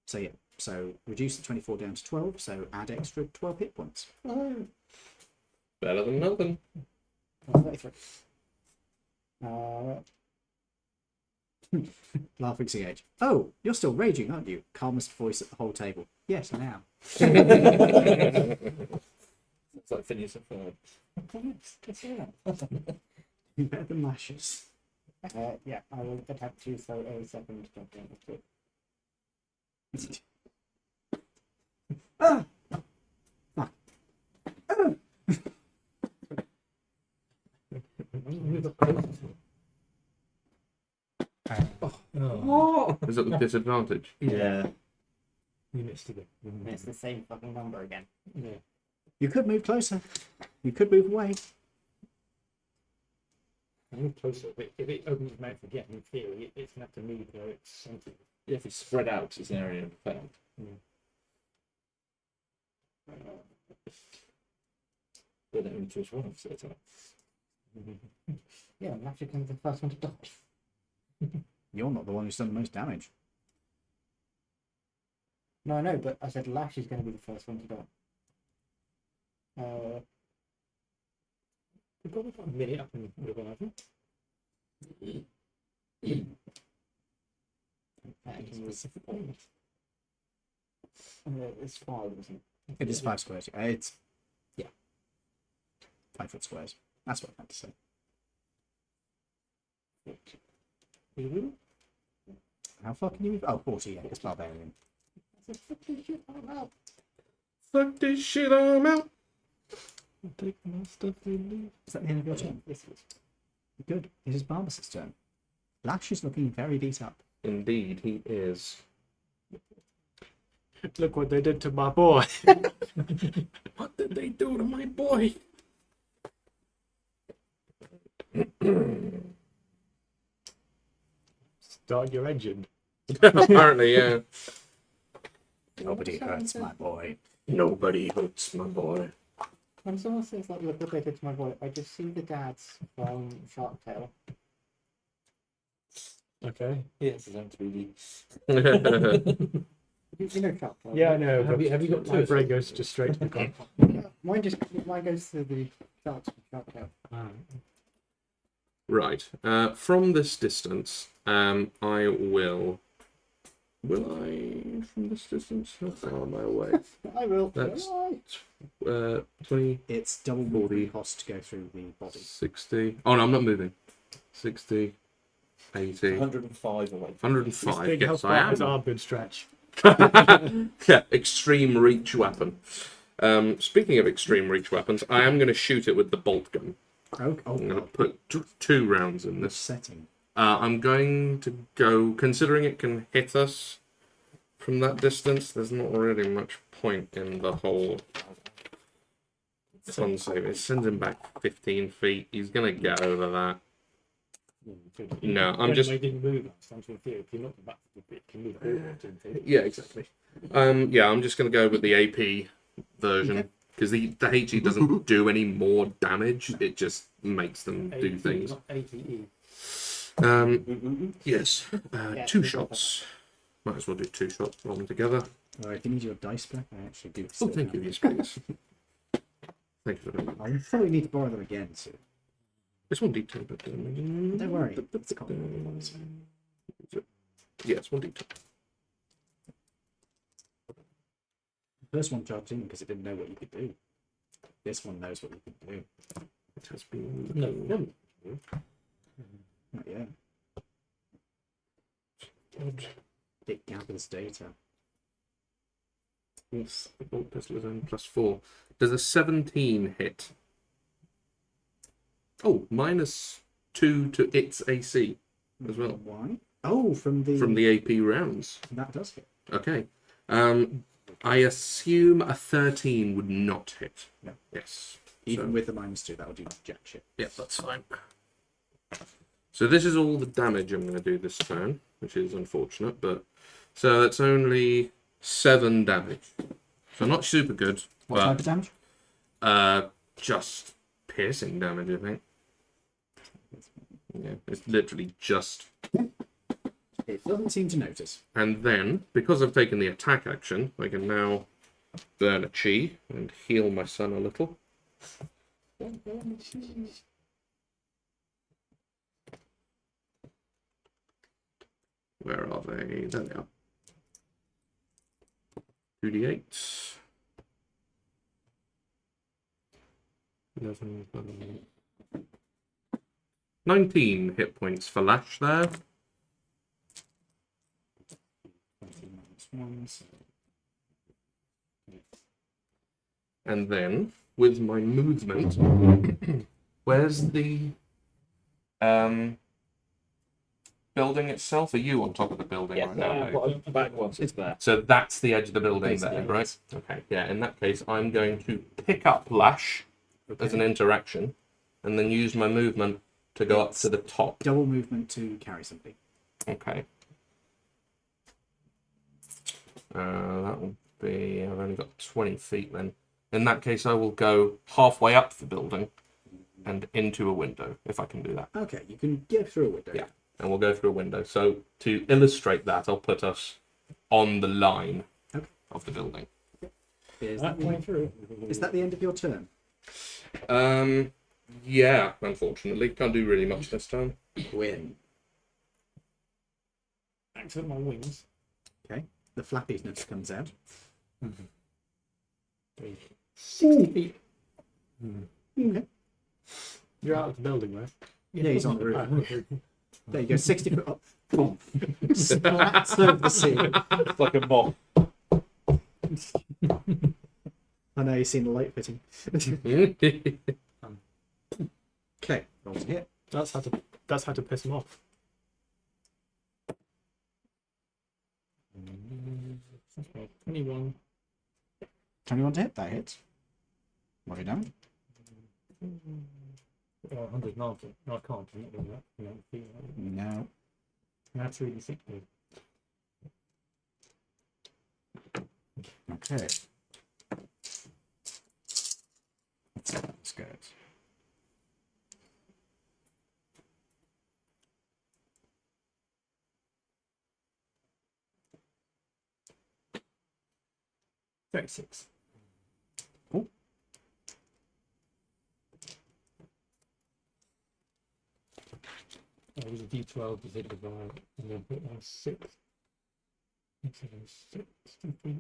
So yeah, so reduce the 24 down to 12, so add extra 12 hit points. Better than nothing. 33. Laughing CH. Oh, you're still raging, aren't you? Calmest voice at the whole table. Yes, I am. It's like Phineas and Ferb. Better than lashes. Yeah, I will attempt to throw a second javelin at it. Ah! Fuck. Is it with disadvantage? Yeah. You missed it. It's the same fucking number again. Yeah. You could move closer. You could move away. Move closer. If it opens its mouth again, in theory, it's going to have to move where it's centered. Yeah, if it's spread out, it's an area of effect. But it only choose one of it. Yeah, and Lash becomes the first one to die. You're not the one who's done the most damage. No, I know, but I said Lash is going to be the first one to die. We've got about a minute up in the river, haven't we? It's 5, isn't it? It is 5 squares. It's, yeah. 5 foot squares. That's what I meant to say. How far can you move? Oh, 40, yeah. It's barbarian. Fuck this shit, I'm out. Take my stuff and leave. Is that the end of your turn? Yes, yes. Good. It is Barbas's turn. Lash is looking very beat up. Indeed, he is. Look what they did to my boy. What did they do to my boy? Start your engine. Apparently, yeah. Nobody hurts my boy. Nobody hurts my boy. When someone says like, look what they did to my boy, I just see the dads from Shark Tale. Okay. Yeah, it's his own 3D. You know Shark Tale. Yeah, I right? know. Have but you got my two? brain goes just straight to the gun. Mine goes to the sharks from Shark Tale. Right. From this distance, I will. Will I from this distance? How far am I away? I will. That's- Bye. 20, It's double 40. movement cost to go through the body. 60. Oh no, I'm not moving. 60, 80, 105 away. 105. Big Yes, how I far his am. arm could stretch. Yeah, extreme reach weapon. Speaking of extreme reach weapons, I am going to shoot it with the bolt gun. Oh, I'm going to God. put two rounds in Which this. setting? I'm going to go, considering it can hit us from that distance, there's not really much point in the whole con save. It sends him back 15 feet. He's going to get over that. No, I'm just... They didn't move last time, so if you knock them back, it can move forward, didn't it? Yeah, exactly. Yeah, I'm just going to go with the AP version. Because the HE doesn't do any more damage, it just makes them do things. Not ATE. Yes, Yeah, 2 we got shots. Might as well do 2 shots, roll them together. Or if you need your dice back, I actually do. Oh, still thank you, have yes, please. Thank you for that. I'll probably need to borrow them again soon. It's 1d10, but... Don't worry. It's common. Yeah, it's 1d10. The first one charged in because it didn't know what you could do. This one knows what you can do. It has been... No, Not yet. It gathers data. Yes, the bolt pistol is only +4. Does a 17 hit? Oh, -2 to its AC as well. Why? Oh, from the AP rounds. that does hit. Okay. I assume a 13 would not hit. No. Yes. Even So- with the -2, that will do jack shit. Yeah, that's fine. So this is all the damage I'm going to do this turn, which is unfortunate, but so that's only 7 damage. So not super good, What type of damage? just piercing damage, I think. Yeah, it's literally just. It doesn't seem to notice. And then, because I've taken the attack action, I can now burn a chi and heal my son a little. Where are they? There they are. 2d8. 11, 19 hit points for Lash there. 1 so And then, with my movement, where's the building itself? Are you on top of the building right now? but back once it's there. So that's the edge of the building Basically, there, yes. right? Okay, yeah, in that case, I'm going to pick up Lash as an interaction, and then use my movement to go up to the top. double movement to carry something. Okay. That will be... I've only got 20 feet then. In that case, I will go halfway up the building and into a window, if I can do that. Okay, you can get through a window. Yeah. And we'll go through a window. So to illustrate that, I'll put us on the line Okay. of the building. Is That that, way through. is that the end of your turn? Yeah, unfortunately. Can't do really much this time. Win. Activate my wings. Okay. The flappiness comes out. 60 feet. Okay. You're out of the building, right? Yeah, he's on the roof. There you go, 60 foot up. Boom. Splats over the sea. It's like a moth. I know you've seen the light fitting. Okay, roll to hit. That's how to piss him off. 21. 21 to hit, that hits. What have you done? 190. No, I can't. I'm not doing that. No. That's really sick. Dude. Okay. Let's see how this goes. $36. Cool. It was a D12, is it divide, and then put on 6. It's a 6, I think.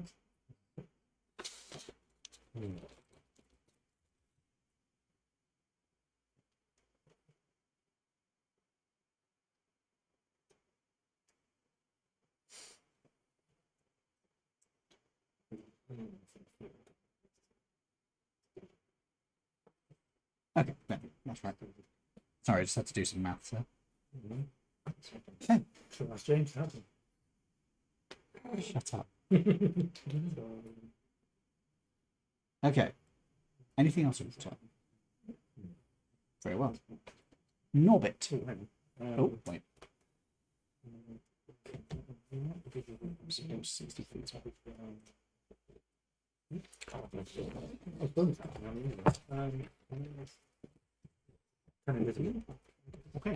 Okay, no, that's right. Sorry, I just had to do some maths there. Okay. So that's James happened. Shut up. Okay. Anything else at the top? Very well. Norbit. Oh, wait. 60 feet. I've done that. Okay.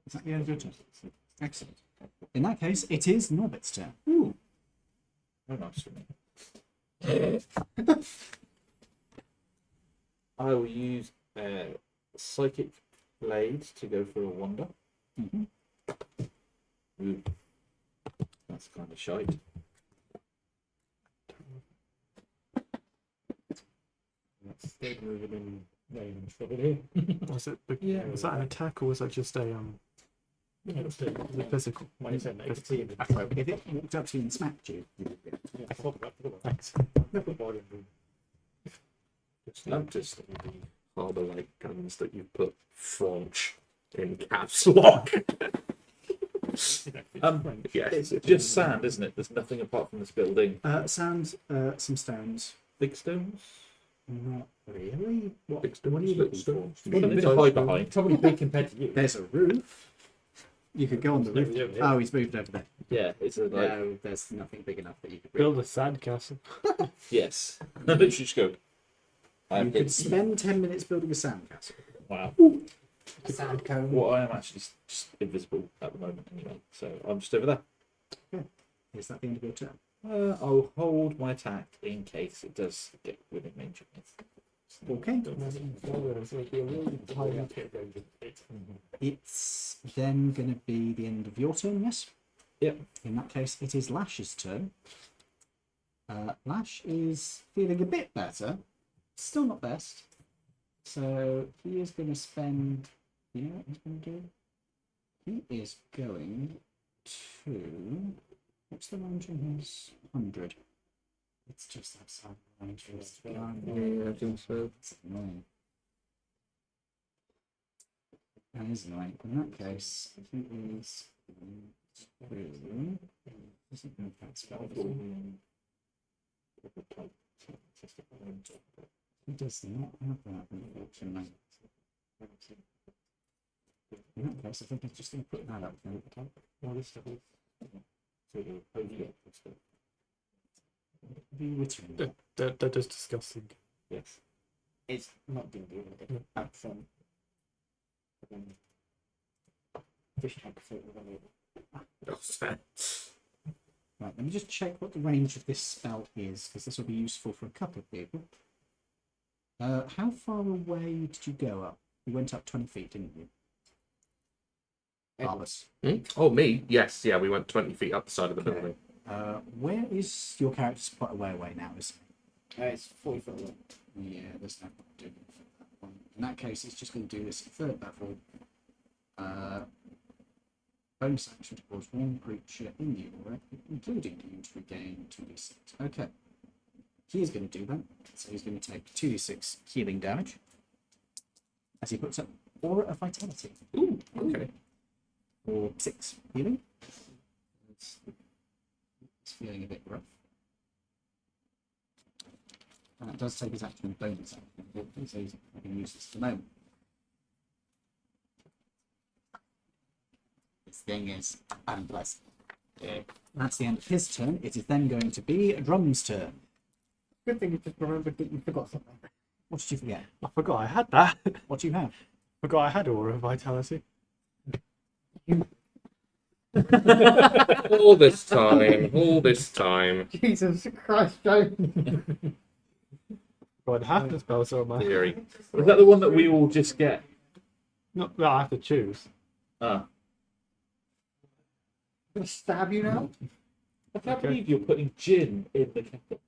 Is that the end of your turn? Excellent. In that case, it is Norbit's turn. Ooh. Very nice for me. I will use Psychic Blade to go for a wander. Mm-hmm. Ooh. That's kind of shite. That's still moving in range trouble here. Was it? Yeah. Was that an attack or was that just a Yeah, it's still was it physical? when it's in there, you can see it. If it walked up to you and smacked you, you would be able to. Yeah, I thought about it. Thanks. Never body room. It's noticed the harbour light guns that you put French in caps lock. Yes. It's just sand, isn't it? There's nothing apart from this building. Sand, some stones. Big stones? Not really. What? Big What are you looking for? stones. What a bit of hide behind. Probably big compared to you. There's a roof. You could go on the No, roof. yeah, yeah. Oh, he's moved over there. Yeah, it's a like No, there's nothing big enough that you could Build a sandcastle. yes. Literally just go. You could spend 10 minutes building a sandcastle. Wow. Sand cone. Well, I am actually just invisible at the moment anyway, so I'm just over there. Is that the end of your turn? I'll hold my attack in case it does get within range of me. Okay. It's then going to be the end of your turn, yes? Yep. In that case, it is Lash's turn. Lash is feeling a bit better. Still not best. So he is going to spend... You know what he's going to do? He is going to... What's the range on his 100? It's just outside the range for his gun. Yeah, I think so. It's annoying. That is annoying. In that case, he is going to... Doesn't move that spell, does he? He does not have that, unfortunately. In that case, I think I'm just going to put that up there at the top. Well, this stuff is. Be wittering. That is disgusting. Yes. It's not D&D Laridian. That's fish tank food. Oh, fair. Right, let me just check what the range of this spell is, because this will be useful for a couple of people. How far away did you go up? You went up 20 feet, didn't you? Albus. Oh, me? Yes, yeah, we went 20 feet up the side of the building. Where is your character's quite a way away now, isn't It's 40 foot away. he? Yeah, there's no point doing it for that one. In that case, it's just going to do this third level. bonus action to cause one creature in the aura, including you, to regain 2d6. Okay. He is going to do that. So he's going to take 2d6 healing damage as he puts up Aura of Vitality. Ooh, okay. For 6 healing. It's feeling a bit rough. And that does take his action and bonus action, so he's not going to use this at the moment. This thing is unpleasant. That's the end of his turn. It is then going to be Drum's turn. Good thing you just remembered that you forgot something. What did you forget? I forgot I had that. What do you have? Forgot I had Aura of Vitality. All this time. Jesus Christ, Joe. God, half the spells are on my. Theory. Is that the one that we all just get? No, I have to choose. Ah. I'm gonna stab you now. I can't believe you're putting gin in the kettle.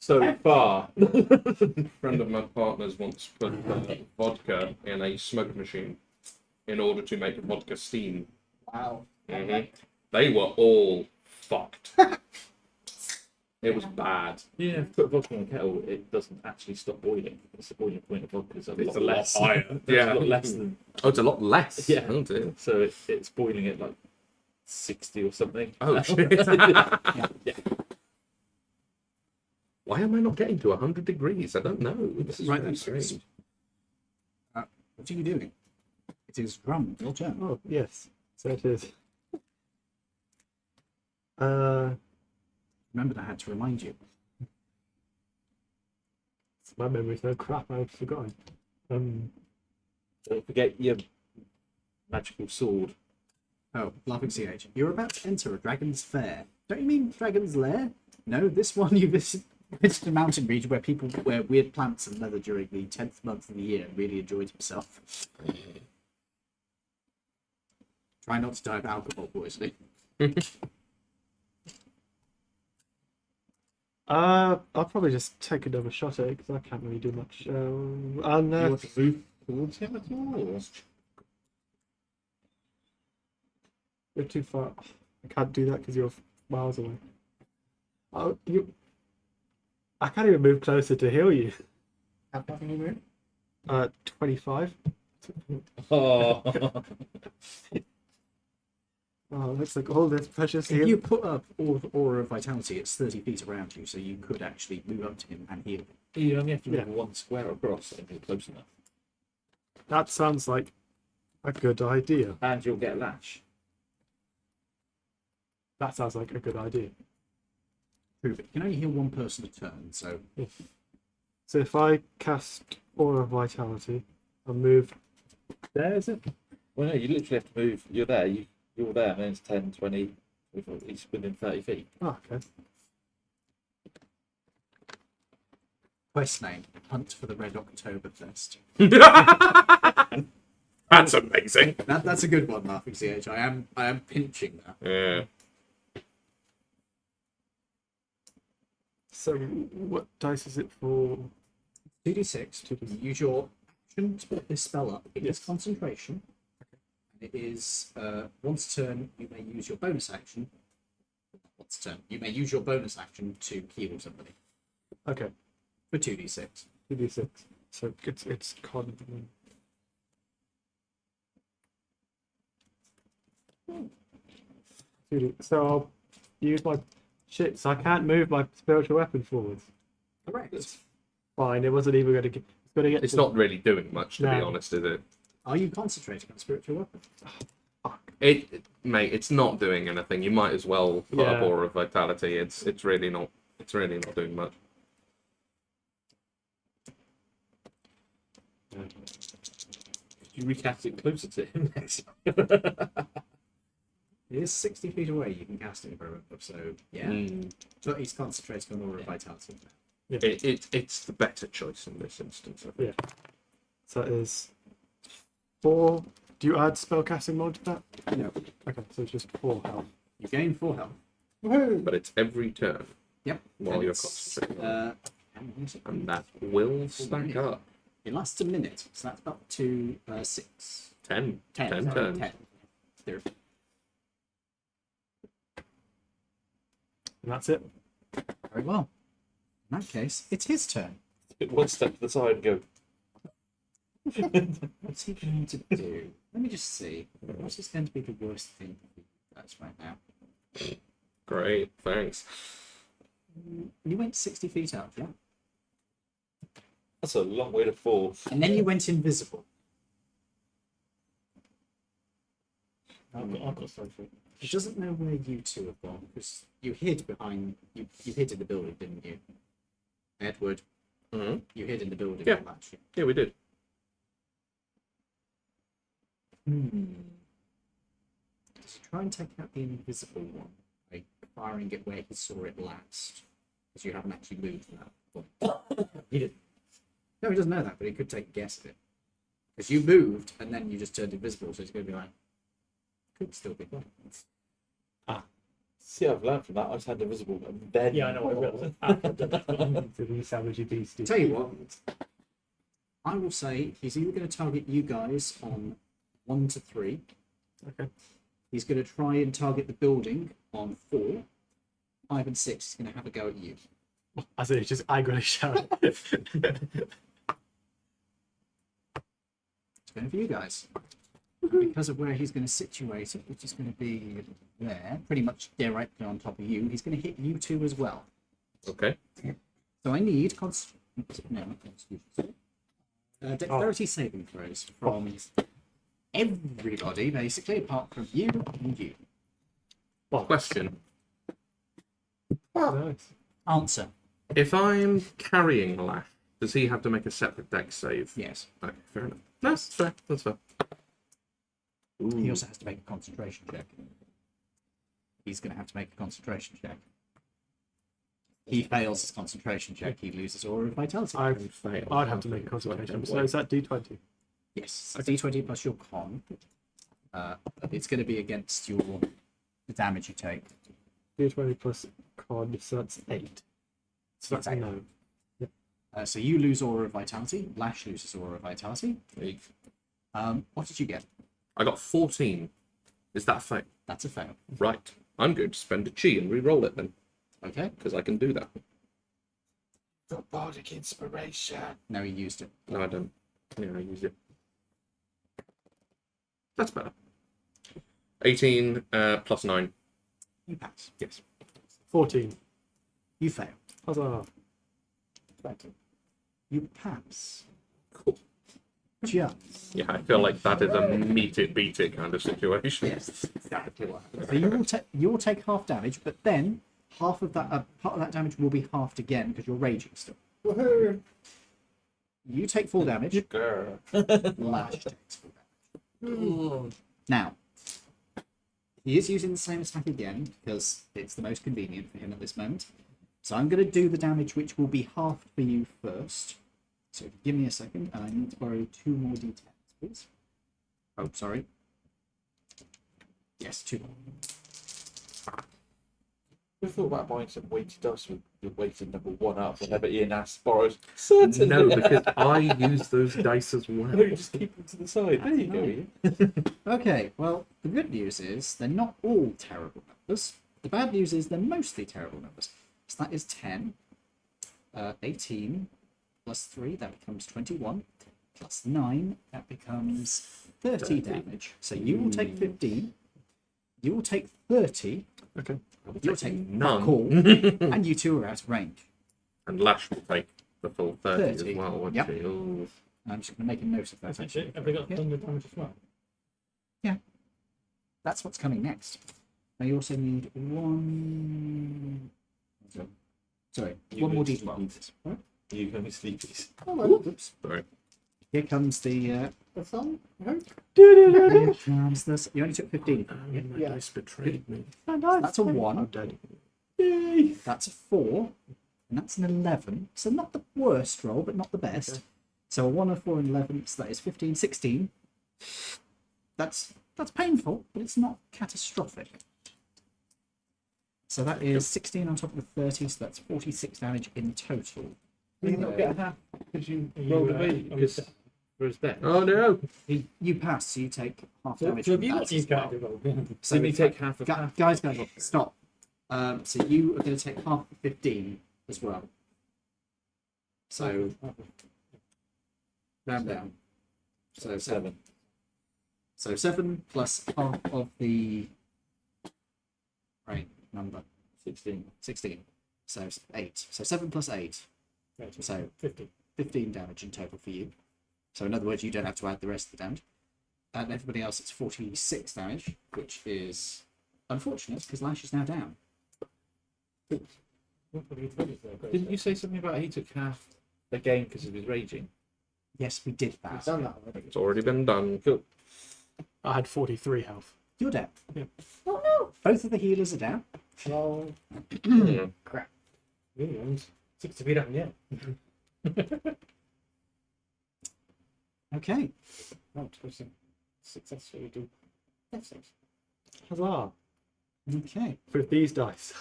So far. A friend of my partner's once put vodka in a smoke machine in order to make vodka steam. Wow. Mhm. They were all fucked. It was bad. Yeah, if you put vodka in a kettle, it doesn't actually stop boiling. It's the boiling point of vodka is a It's lot a lot less. higher. It's Yeah. a lot less than. Oh, it's a lot less. Yeah. Oh, dear. So it's boiling at like 60 or something. Oh, shit. Yeah. Why am I not getting to 100 degrees? I don't know. This is Right, very that's strange. What are you doing? It is Drum, your turn. Oh yes, so it is. Remembered I had to remind you. My memory's no crap. I've forgotten. Don't forget your magical sword. Oh, laughing CH. You're about to enter a dragon's fair. Don't you mean dragon's lair? No, this one you visited a mountain region where people wear weird plants and leather during the 10th month of the year and really enjoyed himself. Try not to die of alcohol poisoning. I'll probably just take another shot at it because I can't really do much. And You want to move towards him at all? Or? you're too far. I can't do that because you're miles away. Oh, you. I can't even move closer to heal you. How far can you move? 25. Oh. Oh, looks like all this precious If heal. you put up Aura of Vitality, it's 30 feet around you, so you could actually move up to him and heal him. You only have to move Yeah. one square across and you're close enough. That sounds like a good idea. And you'll get a lash. That sounds like a good idea. Prove it. You can only heal one person a turn, so So if I cast Aura of Vitality and move there, is it? Well, no, you literally have to move. You're there. You're there, and then it's 10, 20. He's within 30 feet. Oh, okay. quest name, Hunt for the Red Oktoberfest. That's amazing. That's a good one, laughing CH. I am pinching that. Yeah. So what dice is it for? 2d6. You use your action to put this spell up. It is Yes. concentration. And it is once a turn you may use your bonus action. Once a turn you may use your bonus action to heal somebody Okay, for 2d6. 2d6. So it's con. So I'll use my shit. So I can't move my spiritual weapon forwards. Correct. It's fine. It wasn't even going to get. It's going to get. It's not really doing much, to be No. honest, is it? Are you concentrating on spiritual weapon? Mate, it's not doing anything. You might as well put up Yeah. Aura of Vitality. It's really not doing much. You recast it closer to him next. It is 60 feet away. You can cast it for so yeah. Mm. But he's concentrating on Aura of Vitality. It's the better choice in this instance. I think. So it is 4. Do you add spellcasting mod to that? No. Okay, so it's just 4 health. You gain 4 health. Woohoo! But it's every turn Yep. while And you're it's, concentrating. and And that will stack up. It lasts a minute, so that's up to 6. 10. 10. 10 sorry, turns. 10. There. And that's it. Very well. In that case, it's his turn. One step to the side and go. What's he going to do? Let me just see. What is going to be the worst thing for you guys right now? Great, thanks. You went 60 feet up, yeah? That's a long way to fall. And then you went invisible. I've got social. He doesn't know where you two have gone because you hid behind. You hid in the building, didn't you? Edward, Mhm. you hid in the building. Yeah. Actually. Yeah, we did. Does he try and take out the invisible one by firing it where he saw it last? Because you haven't actually moved that. He did. No, he doesn't know that, but he could take a guess at it. Because you moved and then you just turned invisible, so he's going to be like, could still be gone. See, I've learned from that. I just had invisible and then. Yeah, I know. I realised. To the savagey beastie. Tell you what, I will say he's either going to target you guys on 1 to 3. Okay. He's going to try and target the building on 4. 5 and 6, he's going to have a go at you. As in, it's just angrily shouting. It's going for you guys. And because of where he's going to situate it, which is going to be there, pretty much directly on top of you, he's going to hit you two as well. Okay. So I need dexterity saving throws from everybody, basically, apart from you and you. Question. Nice. Answer. If I'm carrying Lash, does he have to make a separate dex save? Yes. Okay, fair enough. No, that's fair. That's fair. He also has to make a concentration check. He's going to have to make a concentration check. He fails his concentration check, he loses Aura of Vitality. I'd have to make a concentration. So is that D20? Yes, it's D20 plus your con. It's going to be against the damage you take. D20 plus con, so that's 8. So that's a Eight. no. So you lose Aura of Vitality. Lash loses Aura of Vitality. Eek. What did you get? I got 14. Is that a fail? That's a fail. Right. I'm going to spend a chi and re-roll it then, Okay. because I can do that. The bardic inspiration. No, he used it. No, I don't. Yeah, I use it. That's better. 18 plus 9. You pass. Yes. 14. You fail. Huzzah. 20. You pass. Cool. Just. Yeah, I feel like that is a meet it, beat it kind of situation. Yes, exactly what happens. So you will take half damage, but then half of that part of that damage will be halved again because you're raging still. Woohoo! You take full damage. Grr. Lash takes full damage. Now, he is using the same attack again because it's the most convenient for him at this moment. So I'm going to do the damage which will be halved for you first. So give me a second, and I need to borrow 2 more d10s, please. Oh, sorry. Yes, 2 more. We thought about buying some weighted dice with weighted number 1 up whenever Ian asks borrows. Certainly. No, because I use those dice as well. No, you just keep them to the side. There you go, Ian. Okay, well, the good news is they're not all terrible numbers. The bad news is they're mostly terrible numbers. So that is 10, 18, plus 3, that becomes 21, plus 9, that becomes 30 damage. So you will take 15, you will take 30, Okay. you'll take none. fuck all, and you two are out of range. And Lash will take the full 30, 30. as well, won't Yep. she? Ooh. I'm just going to make a note of that. That's Actually. it. Have they got thunder damage as well? That's what's coming next. Now you also need one... Sorry, You one more lose d12. You can be sleepies. Hello. Oops. Sorry. Here comes the... The sun? I hope. Here comes this. You only took 15. Yeah. Dice betrayed me. That's a 1. I'm dead. Yay! That's a 4. And that's an 11. So not the worst roll, but not the best. Okay. So a 1, a 4, and 11. So that is 15, 16. That's painful, but it's not catastrophic. So that is 16 on top of the 30, so that's 46 damage in total. You not get a half Because you You, rolled a on V his death. for his death. Oh no! You pass, so you take half So, damage. so have from you that got any as well. character roll? So Didn't he in take fact, half of gu- half? Guys, stop. So you are going to take half of 15 as well. So round down. So 7. So 7 plus half of the number 16. 16. So 8. So 7 plus 8. So 50. 15 damage in total for you. So in other words, you don't have to add the rest of the damage. And everybody else, it's 46 damage, which is unfortunate because Lash is now down. Didn't you say something about he took half again because of his raging? Yes, we did We've that. done that already. It's already been done. Cool. I had 43 health. You're down. Yeah. Oh no! Both of the healers are down. Oh, Yeah. crap. Millions. 60 feet up, yeah. Okay. Not to successfully do death saves. Huzzah. Okay. With these dice.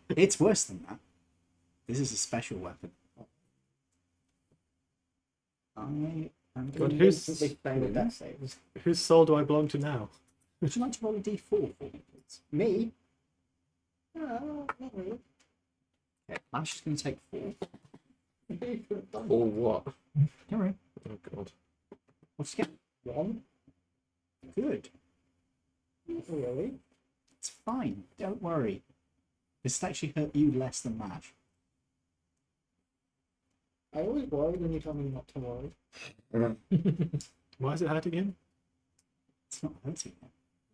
It's worse than that. This is a special weapon. I am God, going to... who's- Instantly fail the death saves. Whose soul do I belong to now? Would you like to roll a d4 for me, please? Me? Not really. Okay. Lash is going to take 4. Or what? Don't worry. Oh god. What's get? 1? Good. Not really. It's fine. Don't worry. This actually hurt you less than Lash. I always worry when you tell me not to worry. Why is it hurting him? It's not hurting you.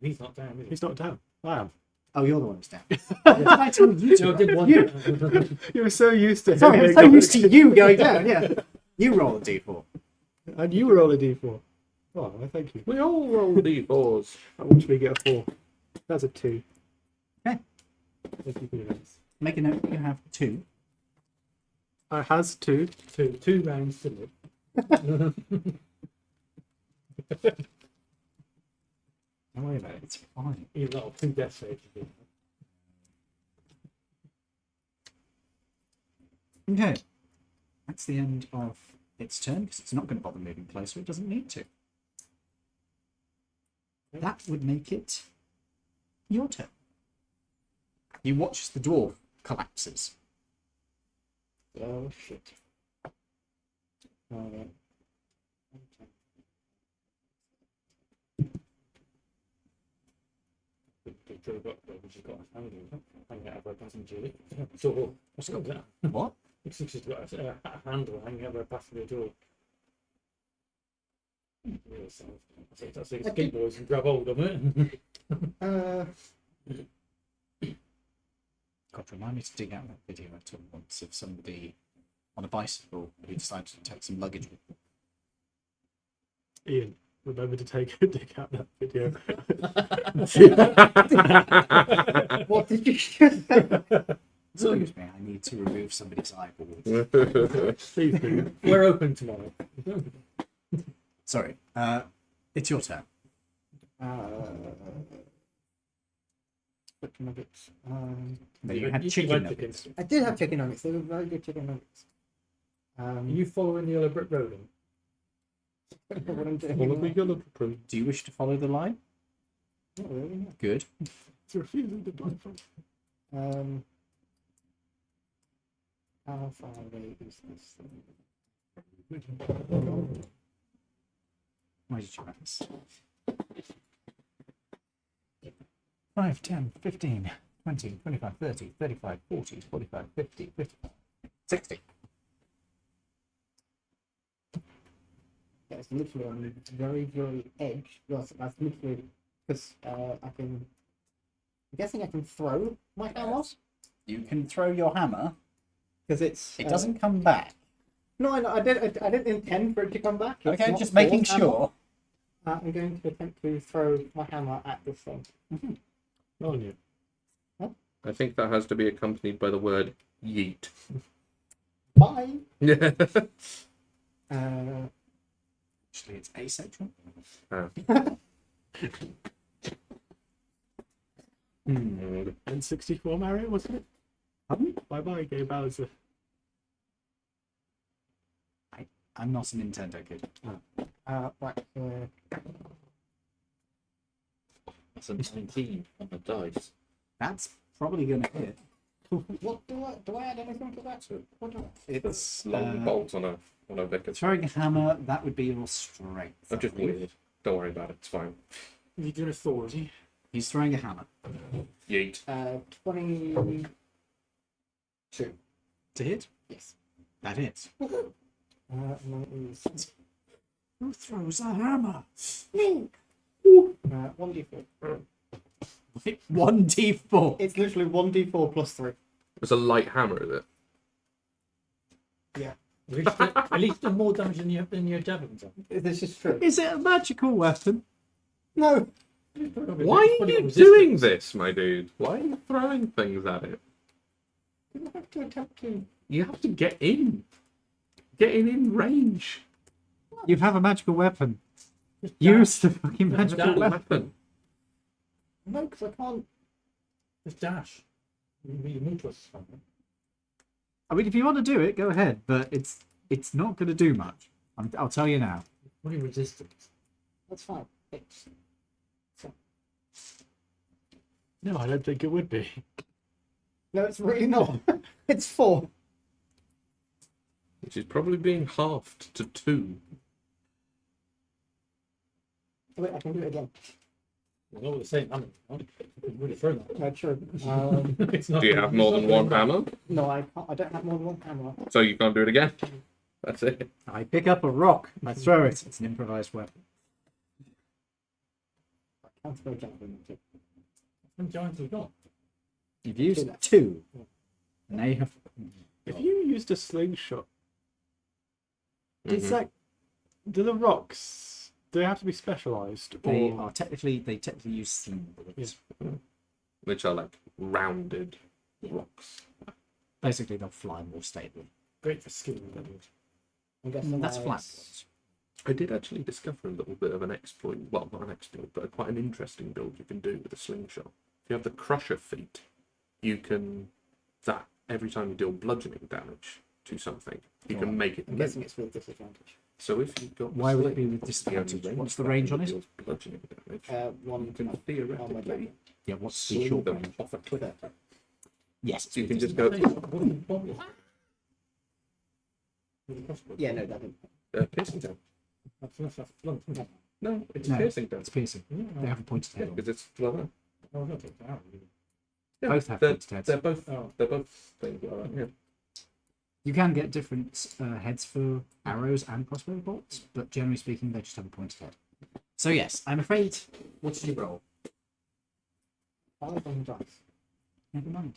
He's not down, is he? He's not down. I am. Oh, you're the one who's down. What did I tell you to No, I roll? did one. You- You were so used to Sorry, I'm him so being used to you going down, yeah. You roll a d4. And you roll a d4. Oh, well, thank you. We all roll d4s. That watch me get a 4. That's a 2. Okay. Thank you for your notes. Make a note that you have 2. I has 2. Two rounds to live. Don't worry about it, it's fine. Even though 2 death saves. Okay. That's the end of its turn because it's not going to bother moving closer. It doesn't need to. That would make it your turn. You watch as the dwarf collapses. Oh shit. Alright. The drove up there, which has got a handle hanging out of her passenger door. What's got that? What? Looks like she's got a handle hanging out of her passenger door. Really sounds. That's like skateboards and grab hold of it. God, remind me to dig out that video I took once of somebody on a bicycle who decided to take some luggage with them. Ian, remember to dig out that video. What did you just say? Excuse me, I need to remove somebody's eyeball. Please do. We're open tomorrow. Sorry, it's your turn. Chicken nuggets. No, you had You chicken went nuggets. I did have chicken nuggets. They were very good chicken nuggets. Are you following the yellow brick road? What I'm doing. All of the yellow print. Do you wish to follow the line? Not really. No. Good. It's refusing to blindfold. How far away is this thing? Why did you ask? 5, 10, 15, 20, 25, 30, 35, 40, 45, 50, 55, 60. Yeah, it's literally on the very, very edge. Well, that's literally because I can. I'm guessing I can throw my hammer You can throw your hammer. because it's. It doesn't come back. No, I didn't intend for it to come back. It's Okay, not just a making force hammer. sure. I'm going to attempt to throw my hammer at this thing. On you. I think that has to be accompanied by the word yeet. Bye. Yeah. Actually, it's asexual. And 64 Mario, wasn't it? Pardon? Bye bye, Gay Bowser. I'm not a Nintendo kid. Right. That's a 19 on the dice. That's probably going to hit. What do I add anything to that? What do It's Long bolt on a vicar. throwing a hammer. That would be your strength. That's just I believe. weird. Don't worry about it. It's fine. You do authority. He's throwing a hammer Yeet. 22. to hit. Yes. That hits. Is, Who throws a hammer? 1d4. 1d4. It's literally 1d4 plus 3. It's a light hammer, is it? At least done more damage than your javelins. This is true. Is it a magical weapon? No. Why are you doing this, my dude? Why are you throwing things at it? You have to attempt to. You have to get in. Getting in range. You have a magical weapon. Use the fucking magical Damn. weapon. Weapon. No, because I can't. Just dash. You move to us. I mean, if you want to do it, go ahead. But it's not going to do much. I'll tell you now. What are your resistance? That's fine. It's. No, I don't think it would be. No, it's really not. It's 4. Which is probably being halved to 2. Oh, wait, I can do it again. It's all the same hammer. It's really thrown that. No, true. It's not- Do you have more than one hammer? No, I can't. I don't have more than one camera. So you can't do it again? That's it. I pick up a rock. I throw it. It's an improvised weapon. I can't throw javelin. How many giants have we got? You've used 2. And now you have. If you used a slingshot, does Mhm. that do the rocks? Do they have to be specialised? They Or technically use sling bullets. Which are like rounded rocks. Basically, they'll fly more stably. Great for skill. I'm guessing That's flat it's- bullets. I did actually discover a little bit of an exploit. Well, not an exploit, but quite an interesting build you can do with a slingshot. If you have the crusher feat, you can that every time you deal bludgeoning damage to something, you can make it. I'm guessing it's with disadvantage. So if you've got Why would it be sling, with the only disadvantage? What's the weapon range on that it? deals bludgeoning damage. One You can armor theoretically weapon. Yeah, what's the sling short them range? off a cliff. Yes. So you can just go. Yeah, no, that didn't. Piercing damage. That's blunt, isn't it? No, it's No. piercing damage. It's piercing. They have a pointed head on. Because it's like that. Oh, no, take that out. Yeah, Both have they're, pointed heads. they're both. Oh. They're both things like that. Yeah. You can get different heads for arrows and crossbow bolts, but generally speaking, they just have a pointed head. So yes, I'm afraid. What did you roll? 5 on the dice. Never mind.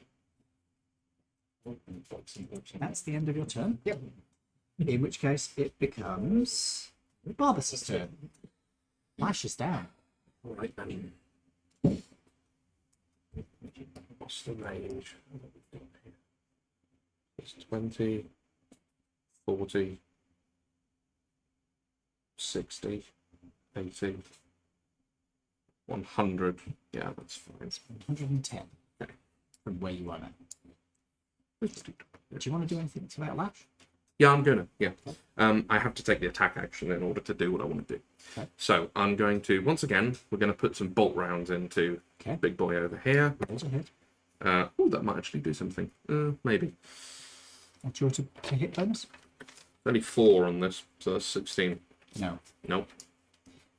That's the end of your turn. Yep. In which case, it becomes Barbas's turn. Lashes down. Right then. What's the range? It's 20, 40, 60, 80, 100. Yeah, that's fine. 110 Okay. from where you are now. Do you want to do anything to that lash? Yeah, I'm gonna. Yeah. I have to take the attack action in order to do what I want to do. Okay. So I'm going to, once again, we're going to put some bolt rounds into Okay. big boy over here. Rolls ahead. Oh, that might actually do something. Maybe. What's your to hit bonus? Only 4 on this, so that's 16. No. Nope.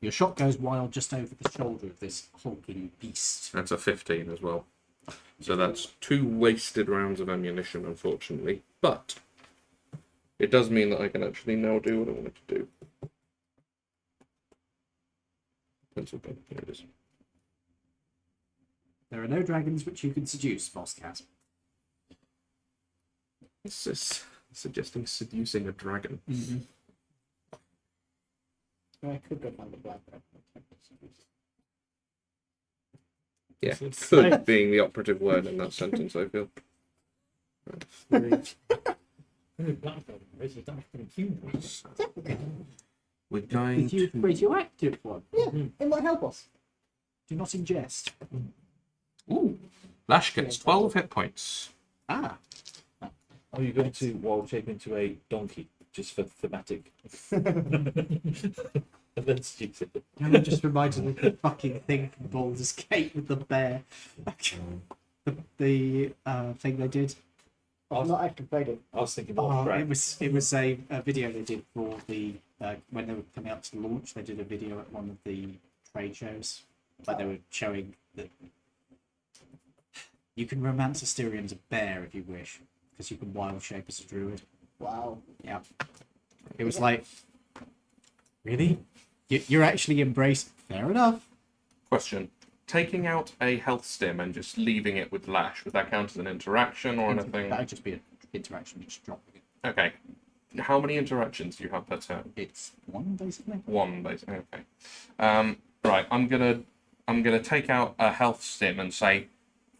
Your shot goes wild just over the shoulder of this hulking beast. That's a 15 as well. So that's 2 wasted rounds of ammunition, unfortunately. But it does mean that I can actually now do what I wanted to do. Pencil pen, here it is. There are no dragons which you can seduce, Boss Cat. It's just suggesting seducing a dragon. I could go find the black red. Yeah, It's could like- being the operative word in that sentence, I feel. Right, we're going to... radioactive one. It might help us. Do not ingest. Ooh, Lash gets 12 hit points. Ah. Are you going to wild shape into a donkey? just for thematic. And then stupid. I'm just reminded of the fucking thing from Baldur's Gate with the bear. the thing they did. I've not actually played it. I was thinking more Oh, Shrek. it was a video they did for the when they were coming up to launch. They did a video at one of the trade shows where they were showing that you can romance a Styrian as a bear if you wish, because you can wild shape as a druid. Wow. Yeah, it was like, really? You're actually embraced. Fair enough. Question. Taking out a health stim and just leaving it with Lash, would that count as an interaction or anything? That would just be an interaction, just dropping it. Okay. How many interactions do you have per turn? It's one basically. One, basically. Okay. Right. I'm gonna take out a health stim and say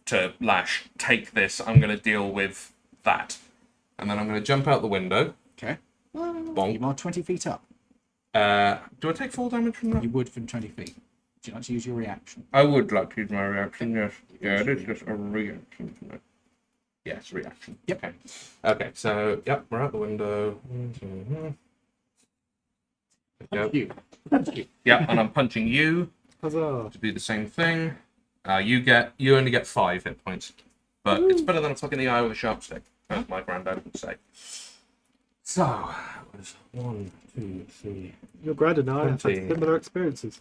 to Lash, take this. I'm gonna deal with that, and then I'm gonna jump out the window. Okay. Bonk. You are 20 feet up. Do I take full damage from that? You would from 20 feet. Would you like to use your reaction? I would like to use my reaction. Yes. Yeah, it is just a reaction. Isn't it? Yes, reaction. Yep. Okay. Okay. So, yep, we're out the window. Mm-hmm. Yep. You. Yep, and I'm punching you Huzzah. to do the same thing. You only get 5 hit points, but it's better than a fuck in the eye with a sharp stick, as my granddad would say. So it was 1, 2, 3. Your Grad and I have had 20. similar experiences.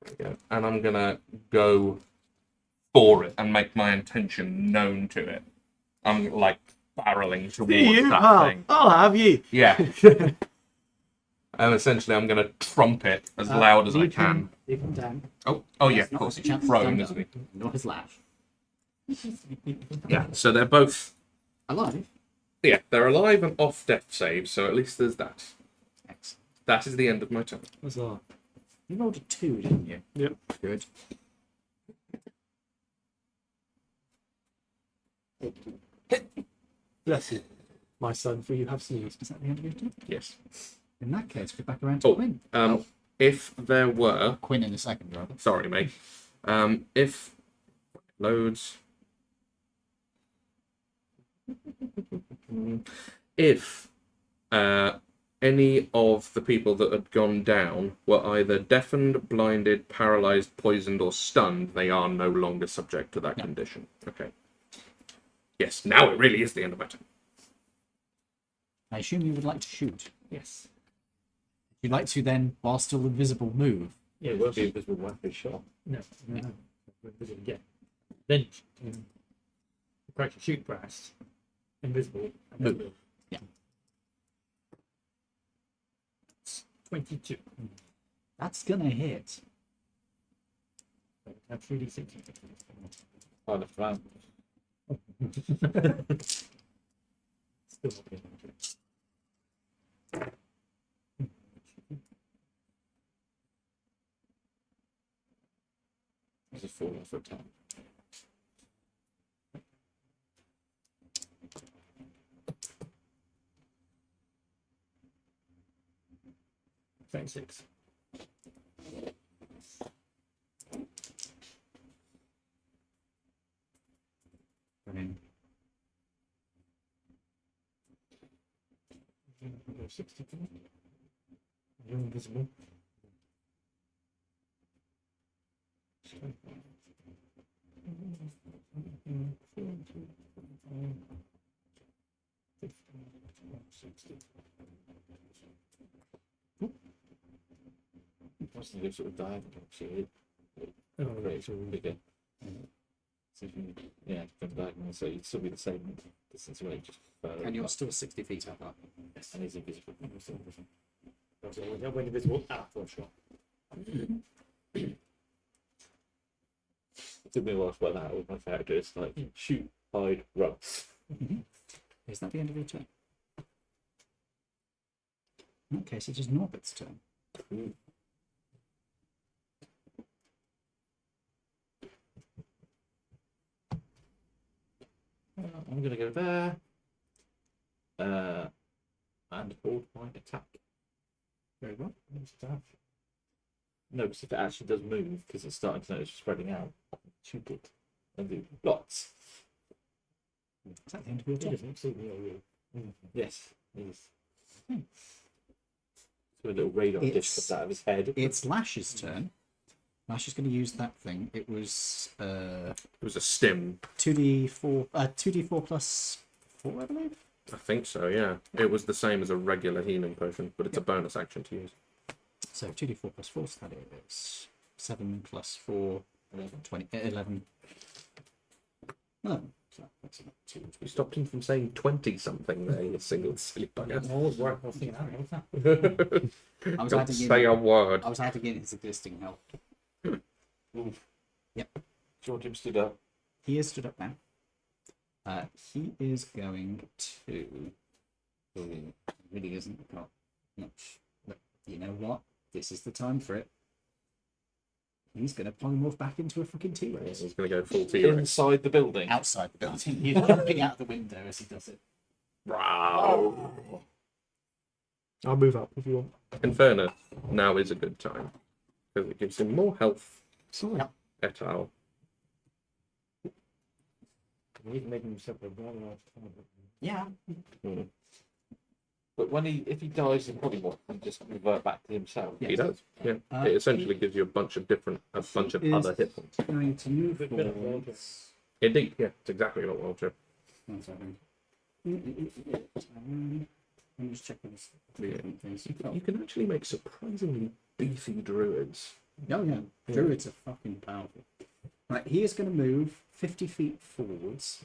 There we go. And I'm gonna go for it and make my intention known to it. I'm like barreling towards that thing. I'll have you. Yeah. And essentially, I'm gonna trumpet as loud as I can. Leave him down. Oh yeah, of Not course. a He's chance to prone, stand isn't he? up. Not his lash. Yeah. So they're both. Alive. Yeah, they're alive and off death saves. So at least there's that. Excellent. That is the end of my turn. Huzzah. You rolled a 2, didn't you? Yep. Good. Bless you, my son, for you have sneezed. Is that the end of your turn? Yes. In that case, we're back around to Oh, Quinn. If there were, Quinn in a second, rather. sorry, mate. If loads, if any of the people that had gone down were either deafened, blinded, paralyzed, poisoned, or stunned, they are no longer subject to that No. condition. Okay. Yes. Now it really is the end of my turn. I assume you would like to shoot. Yes. You'd like to then, while still invisible, move. Yeah, it won't be invisible when we shot. No. Invisible again. Then correct, shoot brass. Invisible. And then move. Yeah. It's 22. That's gonna hit. That's 3d6. Oh, the round. Still not getting it. This is 4 for a time. Six. Brilliant. 60. You're invisible. What's the sort of diagonal actually? Oh, Great, so bigger. So if you, yeah, come diagonal, so you'd still be the same distance away, just further. And you're still 60 feet up. Yes, and he's invisible. He's still invisible. I went invisible after a shot. It took me a while to work that out with my character. It's like shoot, hide, run. Is that the end of your turn? In that case, it is Norbert's turn. I'm gonna go there. And hold my attack. Very well. No, because if it actually does move, because it's starting to notice it's spreading out, shoot it and do lots. Is that the end of your It turn? doesn't suit me or you. Yes, it is. So a little radar dish It's- comes out of his head. It's Lash's turn. Lash is going to use that thing. It was It was a stim. 2d4 plus 4, I believe. I think so, yeah. It was the same as a regular healing potion, but it's a bonus action to use. So 2d4 plus 4, so that is 7 plus 4, 20, 11. 11. So that's about 2. You stopped him from saying 20-something there, you single silly bugger. I was working. I was thinking, what's that? I was Don't adding say a in, word. I was adding in his existing health. George stood up. He is stood up now. He is going to. Ooh, really isn't got much. But you know what? This is the time for it. He's going to polymorph back into a fucking T-Rex. He's going to go full T-Rex. Inside the building. Outside the building. He's jumping out the window as he does it. Wow. I'll move up if you want. In fairness, now is a good time. Because it gives him more health, Sorry. et al. He's making himself a rather large target. Yeah. Mm. But if he dies in polymorph, he just revert back to himself. He does. Yeah. It essentially gives you a bunch of other hit points. Going to move Bit of forwards. Indeed, yeah, it's exactly like World Trip. One second. Let me just check those different things. You can actually make surprisingly beefy druids. Oh yeah, druids are fucking powerful. Right, he is going to move 50 feet forwards.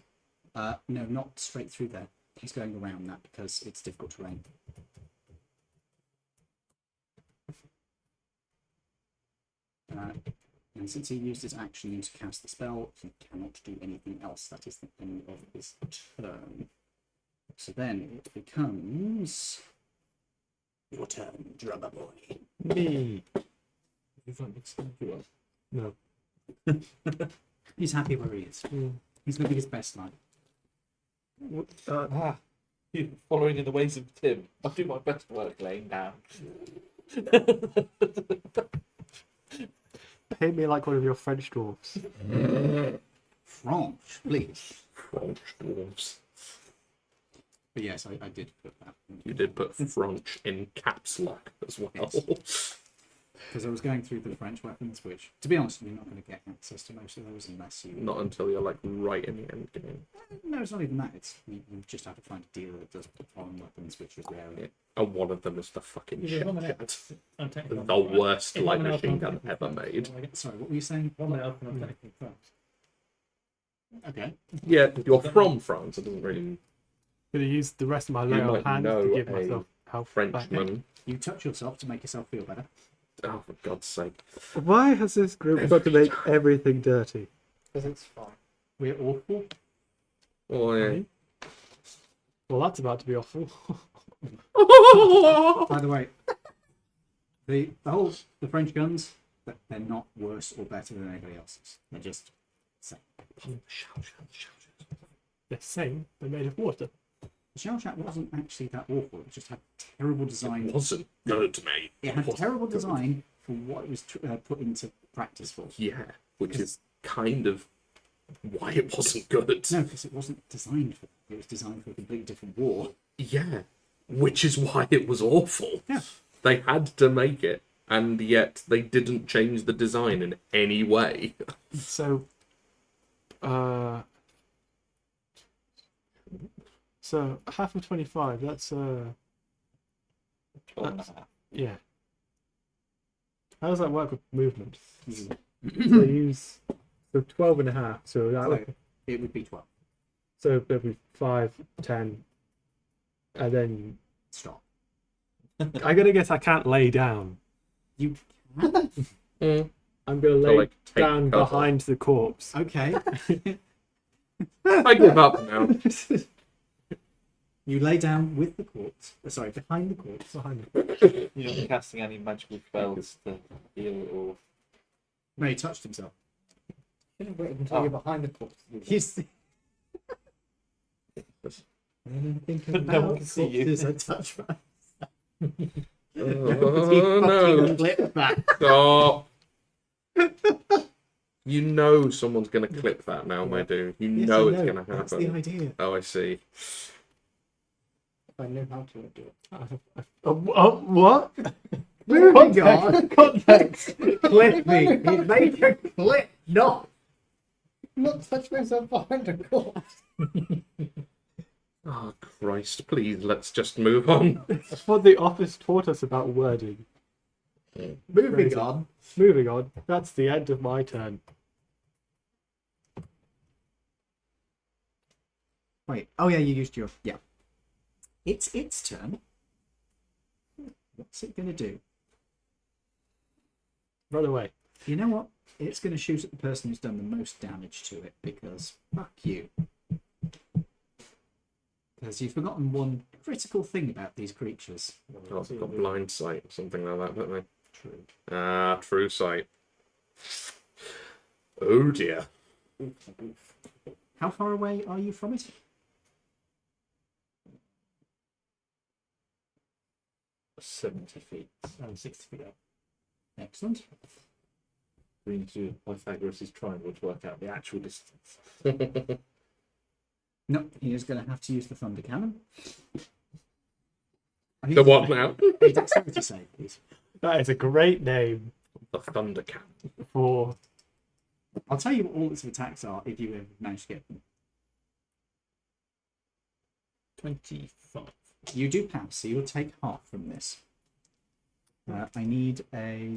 No, not straight through there. He's going around that because it's difficult terrain. And since he used his action to cast the spell, he cannot do anything else. That is the end of his turn. So then it becomes your turn, drummer boy. Me. You find it you up. No. He's happy where he is. He's living his best life. You following in the ways of Tim. I'll do my best work laying down. Paint me like one of your French dwarfs. French, please. French dwarves. But yes, I did put that. You did put French in caps lock as well. Yes. Because I was going through the French weapons, which, to be honest, you're not going to get access to most of those unless you. Not until you're like right in the end game. No, it's not even that. It's you just have to find a dealer that does foreign weapons, which is rare. Yeah. And one of them is the fucking Yeah, shit. one minute. I'm taking The worst If light I'm an elf, machine I'm gun taking ever first. made. Sorry, what were you saying? One minute, I'm taking first. Okay. Yeah, you're from France. It doesn't really. Gonna use the rest of my You lay on might hands to know give a myself health back. Frenchman. You touch yourself to make yourself feel better. Oh, for God's sake. Why has this group got to make everything dirty? Because it's fine. We're awful. Oh, yeah. Well, that's about to be awful. By the way, the French guns, they're not worse or better than anybody else's. They're just same. They're same. They're made of water. The shell chat wasn't actually that awful. It just had terrible design. It wasn't good, mate. It had wasn't terrible good. design for what it was put into practice for. Yeah, which is kind of why it wasn't good. No, because it wasn't designed for that. It was designed for a completely different war. Yeah, which is why it was awful. Yeah. They had to make it, and yet they didn't change the design in any way. So, so half of 25. That's yeah. How does that work with movement? So use 12 and a half. So that So it would be 12. so it'd be 5, 10, and then Stop. I gotta guess I can't lay down. You Mm. I'm gonna So, lay like, take down cover. behind the corpse. okay? I give up now. You lay down with the corpse. Sorry, behind the corpse. Behind You're not casting any magical spells to heal or. No, he touched himself. You should have waited until you're behind the corpse. He's. Think But no one can see you. corpses I touch my. Oh, no. Clip that. Stop. You know someone's going to clip that now, my dude. You Yes, know I it's going to That's the happen. idea. Oh, I see. if I knew how to do it. What? Moving on. Context. Clip me. It made a clip. No. Not touch myself behind a corpse. Oh, Christ, please, let's just move on. That's what the office taught us about wording. Moving Crazy. on. Moving on. That's the end of my turn. Wait. Oh yeah, you used your. Yeah. It's its turn. What's it gonna do? Run away. You know what? It's gonna shoot at the person who's done the most damage to it because fuck you. Because you've forgotten one critical thing about these creatures. Oh, they've got blind sight or something like that, don't they? True. Ah, true sight. Oh dear. How far away are you from it? 70 feet and 60 feet up. Excellent. We need to do Pythagoras' triangle to work out the actual distance. No, he is going to have to use the thunder cannon. The what now? A dexterity save, please. That is a great name The Thunder Cannon. for. I'll tell you what all its attacks are if you ever manage to get them. 25. You do pass, so you'll take half from this. I need a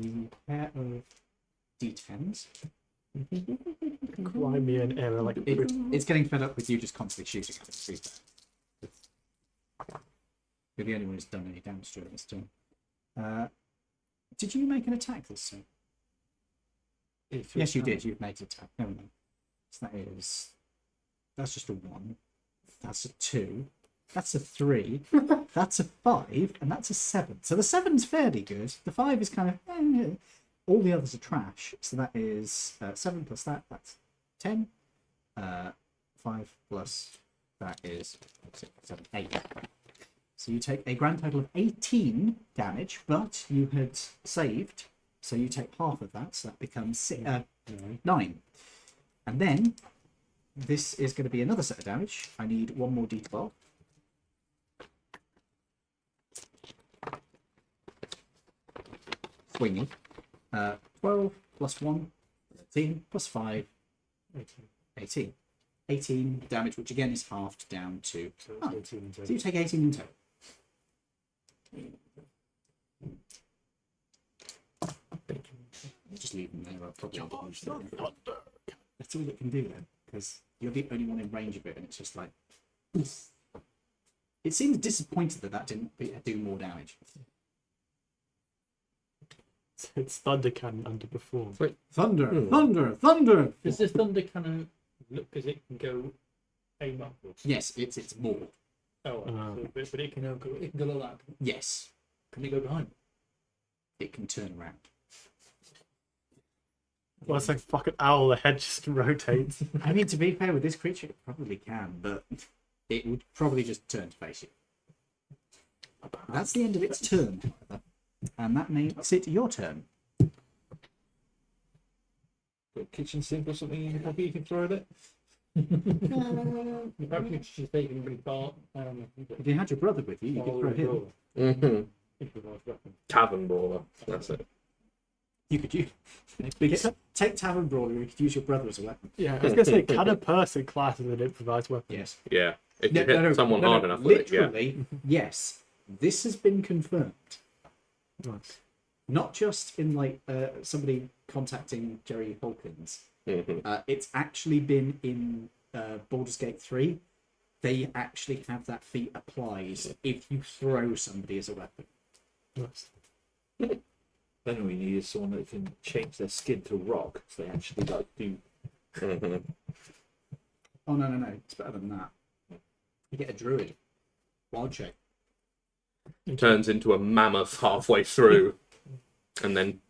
pair of d10s. Crimean era, like It's getting fed up with you just constantly shooting at it. To be fair. You're the only one who's done any damage to it this turn. Did you make an attack this turn? Yes, you did. You've made an attack. No, no. So that's just a 1. That's a 2. That's a 3. That's a 5. And that's a 7. So the 7's fairly good. The 5 is kind of... all the others are trash. So that is 7 plus that. That's 10. 5 plus that is 6, 7, 8. So you take a grand total of 18 damage, but you had saved, so you take half of that, so that becomes 9. And then, this is going to be another set of damage. I need one more d12. Swinging. 12 plus 1, 13, plus 5, 18. 18 damage, which again is halved down to 9. So you take 18 in total. Just leave them there. I'll probably use them. That's all it can do then, because you're the only one in range of it, and it's just like. It seems disappointed that didn't do more damage. It's Thunder Cannon underperformed. Thunder, thunder, thunder! Does this thunder cannon look as it can go aim upwards? Yes, it's more. Oh, so, but it can go. It can go like that. Yes, Can it go behind? it can turn around. Well, it's like fucking owl, the head just rotates. I mean, to be fair with this creature, it probably can, but it would probably just turn to face you. That's the end of its turn, however. And that makes it your turn. Got a kitchen sink or something in your pocket you can throw at it? The probably just taking really far. If you had your brother with you, you could throw him. Mm-hmm. Improvised weapon. Tavern Brawler. That's it. You could use. Take Tavern Brawler, you could use your brother as a weapon. Yeah, I was gonna say, can a person class as an improvised weapon? Yes. Yeah. If you hit someone hard enough with it, yeah. literally, yes. This has been confirmed. Nice. Not just in like somebody contacting Jerry Hawkins. Mm-hmm. It's actually been in Baldur's Gate 3. They actually have that feat applied if you throw somebody as a weapon. Nice. Then we need is someone that can change their skin to rock, so they actually like do. Mm-hmm. Oh no! It's better than that. You get a druid. Wild shape. Turns into a mammoth halfway through, and then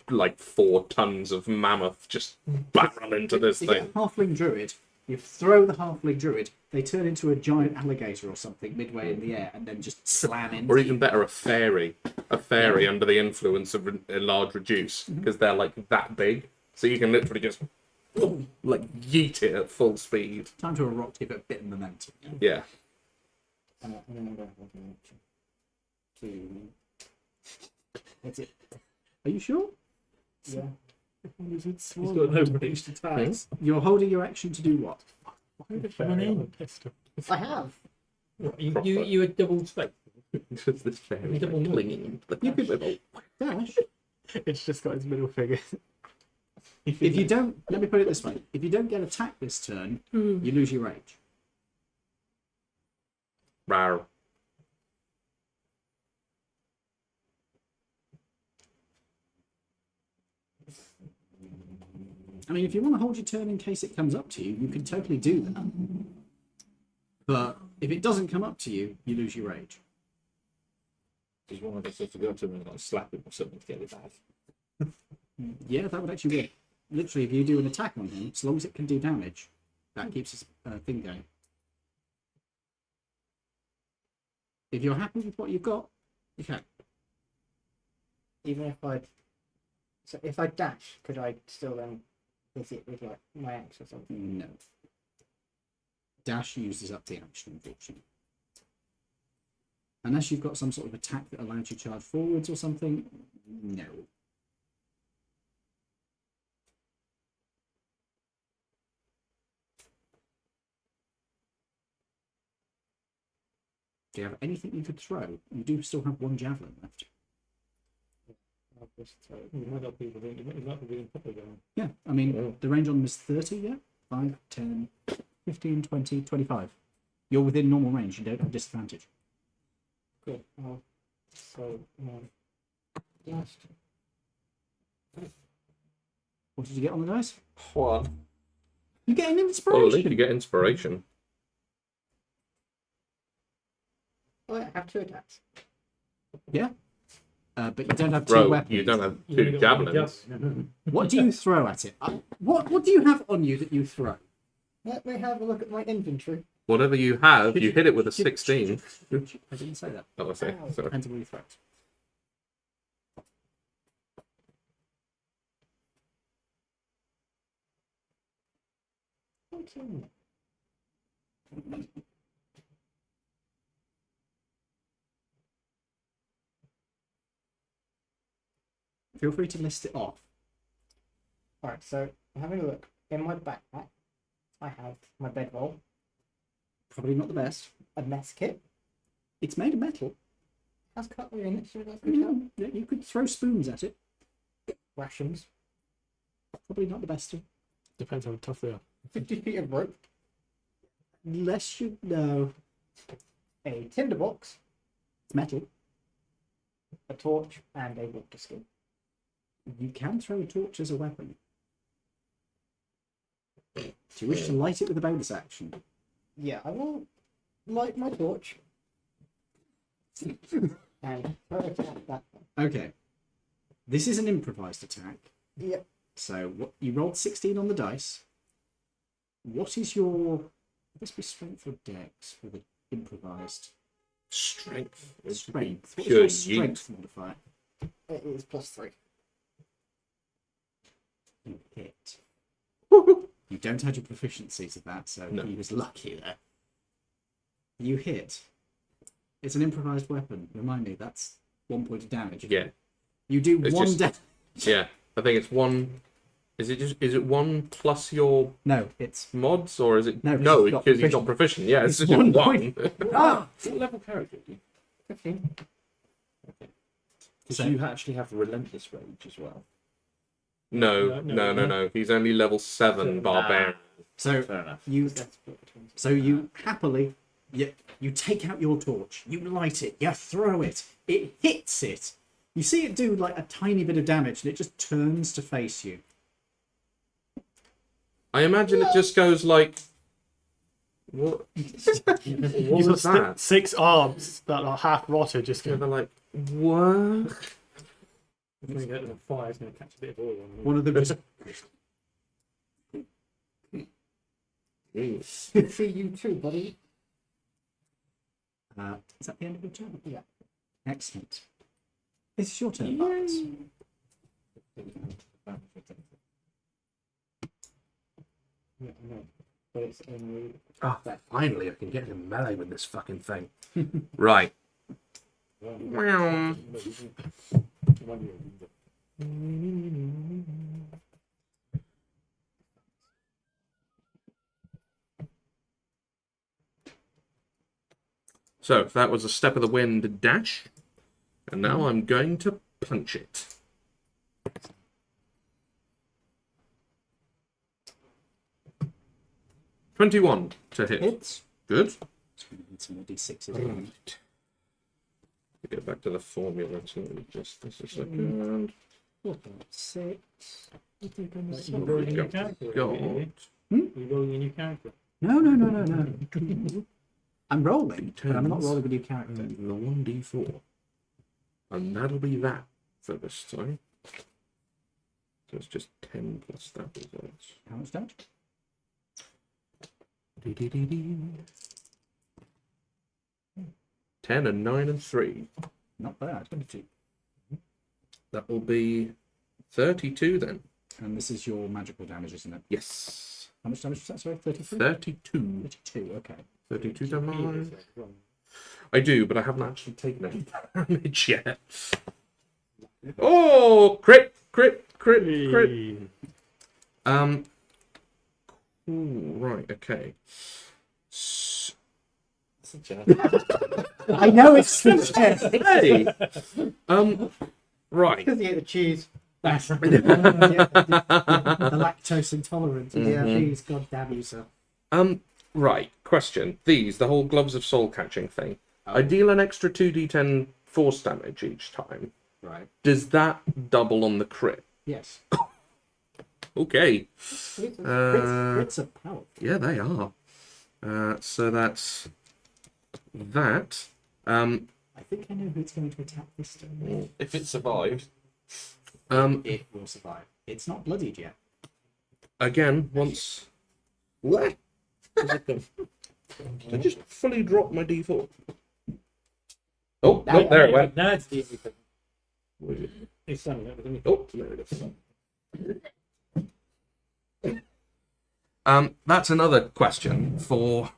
like 4 tons of mammoth just barrel into this You get a thing. halfling druid. You throw the halfling druid. They turn into a giant alligator or something midway in the air, and then just slam into. Or even better, a fairy. A fairy under the influence of a large reduce, because they're like that big. So you can literally just like yeet it at full speed. Time to a rock to give it a bit of momentum. Yeah. And then I'm going to have an action to hit it. Are you sure? Yeah. Is it He's got no ranged attacks. You're holding your action to do what? Come in. Pistol. I have. What, you a double space. Just this fairy Double like, nine. clinging to the You could level. dash. It's just got his middle finger. If you don't, let me put it this way: if you don't get attacked this turn, you lose your rage. Rawr. I mean, if you want to hold your turn in case it comes up to you, you can totally do that. But if it doesn't come up to you, you lose your rage. Just one of us has to go up to him and like slap him or something to get it back. Yeah, that would actually work. Literally, if you do an attack on him, as long as it can do damage, that keeps his thing going. If you're happy with what you've got, you can. Even if if I dash, could I still then hit it with like my axe or something? No. Dash uses up the action, unfortunately. Unless you've got some sort of attack that allows you to charge forwards or something, no. Do you have anything you could throw? You do still have one javelin left. I'll just throw it. You might not be within, you might be within proper going. Yeah, I mean, the range on them is 30, yeah? 5, 10, 15, 20, 25. You're within normal range, you don't have disadvantage. Cool. So, last. What did you get on the dice? One. You get an Well, at inspiration. least you get inspiration. Oh, I have 2 attacks. Yeah. But you don't have 2 Bro, weapons. you don't have You 2 only got one javelins. javelin. What do you throw at it? What do you have on you that you throw? Let me have a look at my inventory. Whatever you have, you hit it with a 16. I didn't say that. Oh, I see. Ow. Sorry. Depends on what you throw. What's in it? Feel free to list it off. Alright, so I'm having a look. In my backpack, I have my bedroll, Probably not the best. a mess kit, It's made of metal. has cutlery in it, so that's good help. Yeah, you could throw spoons at it. Rations, Probably not the best. Depends how tough they are. 50 feet of rope, Unless you know. a tinderbox, It's metal. a torch, and a water skin. You can throw a torch as a weapon. Do you wish to light it with a bonus action? Yeah, I will light my torch and throw it at that one. Okay. This is an improvised attack. Yep. So what you rolled 16 on the dice. What is your this be strength or dex with an improvised Strength. strength? What's Pure your yeet. strength modifier? It is +3. You hit. You don't add your proficiency to that, so No. he was lucky there. You hit. It's an improvised weapon. Remind me, that's 1 point of damage. Yeah. You do It's one just- damage. Yeah. I think it's 1. Is it 1 plus your No, it's mods, or is it No, 'cause no? he's not Because he's not proficient. Yeah, it's, It's just 1 1. ah! What level character are you? 15. Because So- you actually have relentless rage as well. No. He's only level 7 barbarian. So Fair enough. you That's split between. you happily you take out your torch, you light it, you throw it, it hits it. You see it do like a tiny bit of damage, and it just turns to face you. I imagine it just goes like. What? You've What was got that? 6 arms that are half rotted. Just Yeah, going. they're like, what? If we get to the fire, it's going to catch a bit of oil on them. One of them just Good for you too, buddy. is that the end of your turn? Yeah. Excellent. This is your turn, Barnes. Yeah, I know. but it's only. Oh, finally, I can get in melee with this fucking thing. Right. Meow. So that was a step of the wind dash, and now I'm going to punch it. $21 to hit. Hits. Good. Need some more d6s. Right. Get back to the formula. So just a second. 6. You're rolling a new character. Got. You're rolling a new character. No. I'm rolling, but I'm not D10s. rolling a new character. And the 1d4. And that'll be that for this time. So it's just 10 plus that result. How much damage? Dee-dee-dee-dee. 10 and 9 and 3. Not bad. 22. That will be 32 then. And this is your magical damage, isn't it? Yes. How much damage was that? Sorry, 33? 32. 32, okay. 32 damage. I do, but I haven't actually taken any damage yet. Oh, crit. Ooh, right, okay. I know it's Hey! Right. Because you ate the cheese. That's the lactose intolerant. Yeah. Cheese, god damn you, sir. Right, question. These, the whole gloves of soul catching thing. I deal an extra 2d10 force damage each time. Right. Does that double on the crit? Yes. Okay. Crits are powerful. Yeah, they are. So that's that. I think I know who it's going to attack this time. If it survived. It will survive. It's not bloodied yet. Again, once. What? I just fully dropped my d4. Oh, Now- no, there it went. Now it's the easy thing. It's something that was Oh, there it is. That's another question for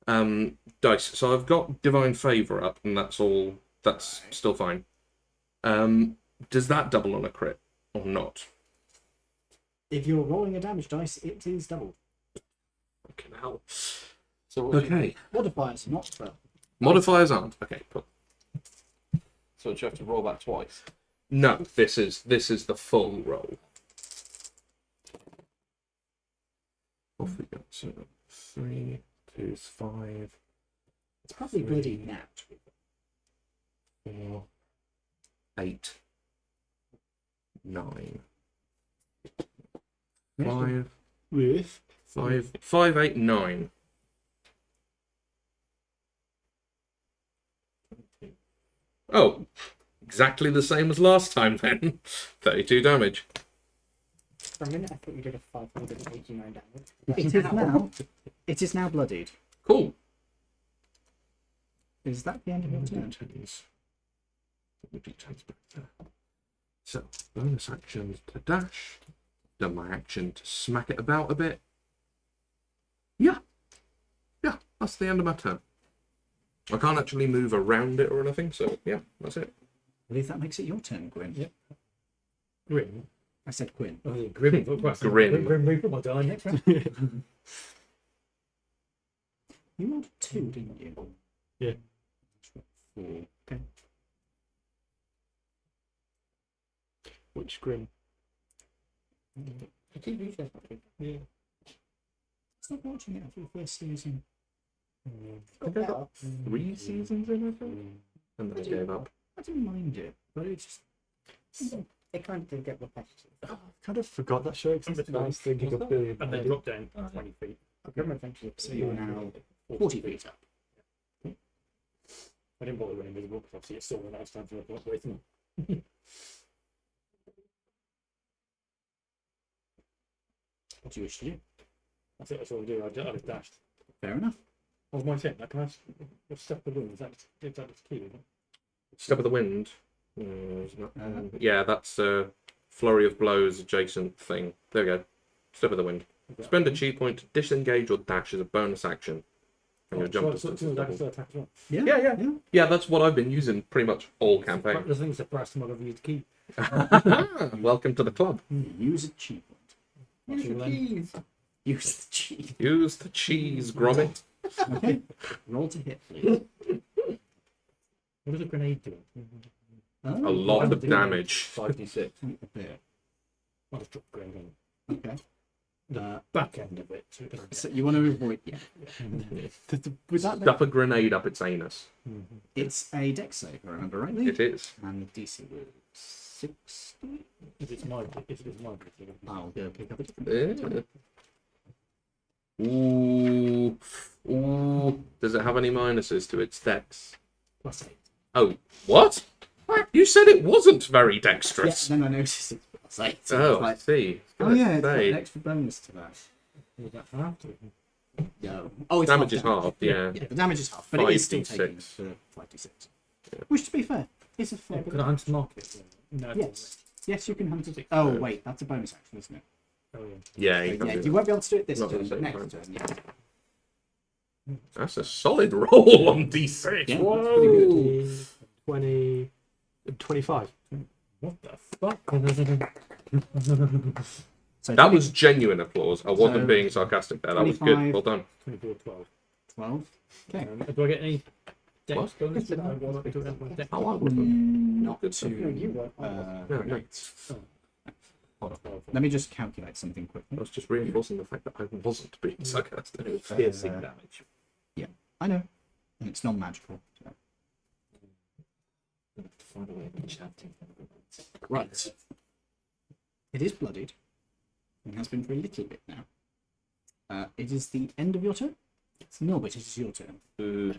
dice. So I've got divine favor up, and that's all. That's still fine. Does that double on a crit or not? If you're rolling a damage dice, it is doubled. Fucking hell. So what do you- Okay. Modifiers, not spell. Modifiers aren't. Okay, cool. so do you have to roll that twice? No, this is the full roll. Off we go. So 3, 2, 5, It's probably bloody now. 4, 8, 9, 5, with 5, 8, 9. Oh, exactly the same as last time then. 32 damage. For a minute, I thought you did a 589 damage. It is now. It is now bloodied. Cool. Is that the end of your turn? So, bonus actions to dash. Done my action to smack it about a bit. Yeah, that's the end of my turn. I can't actually move around it or anything, so yeah, that's it. I believe that makes it your turn, Gwyn. Yep. Grim. I said Gwyn. Oh, yeah, Grim. Grim. Grim Reaper, my darling. Next round. You rolled 2, didn't you? Yeah. 4. Okay. Which Grim? The TV show's not good. Yeah. Stop watching it after the first season. Got better. 3 seasons in, I think? And then I gave up. I didn't mind it, but it's just. It kind of did get repetitive. I kind of forgot that show existed. I was thinking of Billy. And then drop down 20 feet. I remember eventually. So you're now 40 feet up. I didn't bother running invisible because obviously it's still the last time to look away from them. What do you wish to do? That's it, that's all I do. I just dashed. Fair enough. What was my turn? Like, can I step the wind? Is that the key? Isn't it? Step of the wind. Yeah, that's a flurry of blows adjacent thing. There we go. Step of the wind. Spend a chi point to disengage or dash as a bonus action. And your jump distance is doubled. attack as well. Yeah. Yeah, that's what I've been using pretty much all campaign. The thing's the price I'm going to use to keep. Welcome to the club. Use a cheat point. Use your keys. Use the cheat. Use the cheese, Gromit. Okay. Roll to hit, please. What does a grenade do? A lot of damage. 5d6. A bit. I'll just drop the grenade on Okay. the back end of it. So it doesn't So you want to avoid? Yeah. With that, Stuff a grenade up its anus. It's a dex save, if I remember rightly. It is. And the DC was 60. if it's my I'll go pick up a different. Yeah. Ooh. Ooh. Does it have any minuses to its dex? +8. Oh, what? You said it wasn't very Yeah, dexterous. then I noticed it's +8. Oh, It's I like, see. oh yeah, it's got Say, an extra bonus to that. Would that have to? No. Oh, it's damage half is half, yeah. Yeah, the damage is half, but it is still 5d6. taking the 5d6. Which, to be fair, is a fair bit. Could I hunt mark it? No. Yes. Yes, you can hunt it. Oh, wait, that's a bonus action, isn't it? Oh, yeah. Yeah, So, you can yeah, do you that. won't be able to do it this Not at turn, the but same next time. turn, yeah. That's a solid roll on d6. Yeah, Whoa. that's pretty good. 20, 25. What the fuck? So That was genuine applause. I wasn't So, being sarcastic there. That was 25. good. Well done. 24, 12. 12. Okay. Do I get any dex What? bonus for that? I was talking about dex. Oh, I would have. Not Good to. stuff. Uh, No, no. grenades. Let me just calculate something I quickly. was just reinforcing the fact that I wasn't being sarcastic. It was piercing Uh, damage. I know. And it's non-magical. So. I'm gonna have to find a way of enchanting them. Right. It is bloodied. It has been for a little bit now. It is the end of your turn? No, but it is your turn. Ooh.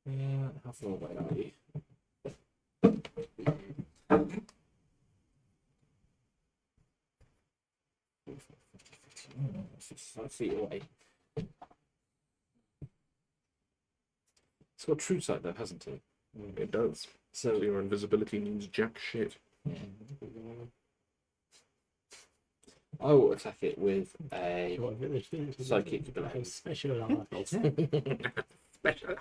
Yeah, how far away are you? That's 5 feet away. It's got true sight though, hasn't it? It does. So your invisibility means jack shit. Yeah. I will attack it with a psychic blade. Special Special.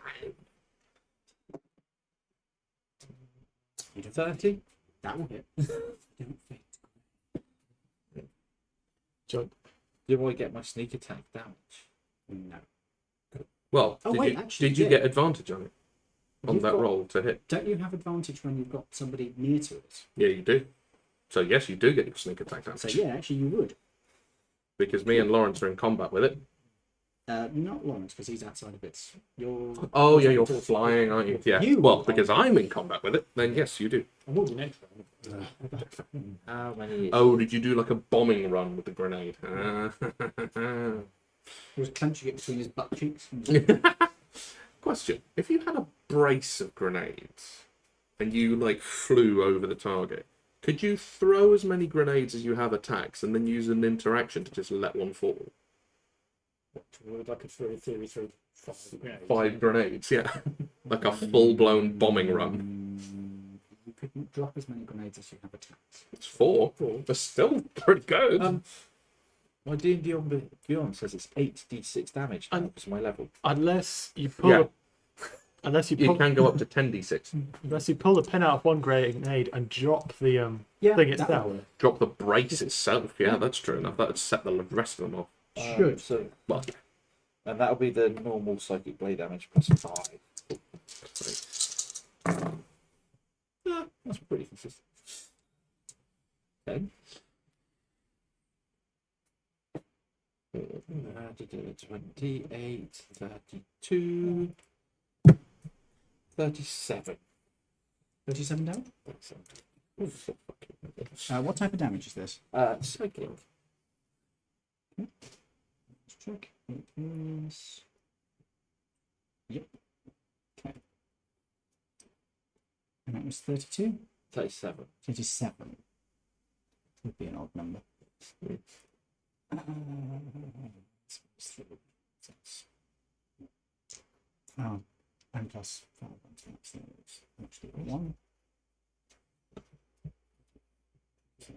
30. That will hit. Don't fate. Do I get my sneak attack damage? No. Well, Oh, did wait, you, actually, did you yeah. get advantage on it? On You've that got- roll to hit? Don't you have advantage when you've got somebody near to it? Yeah, you do. So yes, you do get your sneak attack damage. So yeah, actually you would. Because me and Lawrence are in combat with it. Not Lawrence, because he's outside of its. You're. Oh yeah, you're flying, aren't you? Yeah. You Well, are. because I'm in combat with it, then yes, you do. I will be next round. How many? Oh, did you do like a bombing run with the grenade? He was clenching it between his butt cheeks. And Question: if you had a brace of grenades and you like flew over the target, could you throw as many grenades as you have attacks and then use an interaction to just let one fall? Would I could throw in theory through 5 grenades? 5 grenades, yeah, like a full-blown bombing run. You couldn't drop as many grenades as you have attacks. It's 4, but still pretty good. My D&D Beyond says it's 8d6 damage. That's my level. Unless you pull Yeah. unless you You pull, can go up to 10d6. unless you pull the pin out of one grenade and drop the Yeah, thing that itself. would work. Drop the brace itself. Yeah, that's true enough. That would set the rest of them off. Should. So, Well, and that'll be the normal psychic blade damage plus 5. Yeah, that's pretty consistent. Okay. 28, 32, 37. 37 down. 37. What type of damage is this? Psychic. Let's check. It is. Yep. Okay. And that was 32? 37. 37. Would be an odd number. Oh, and plus 5. So it's actually 1. So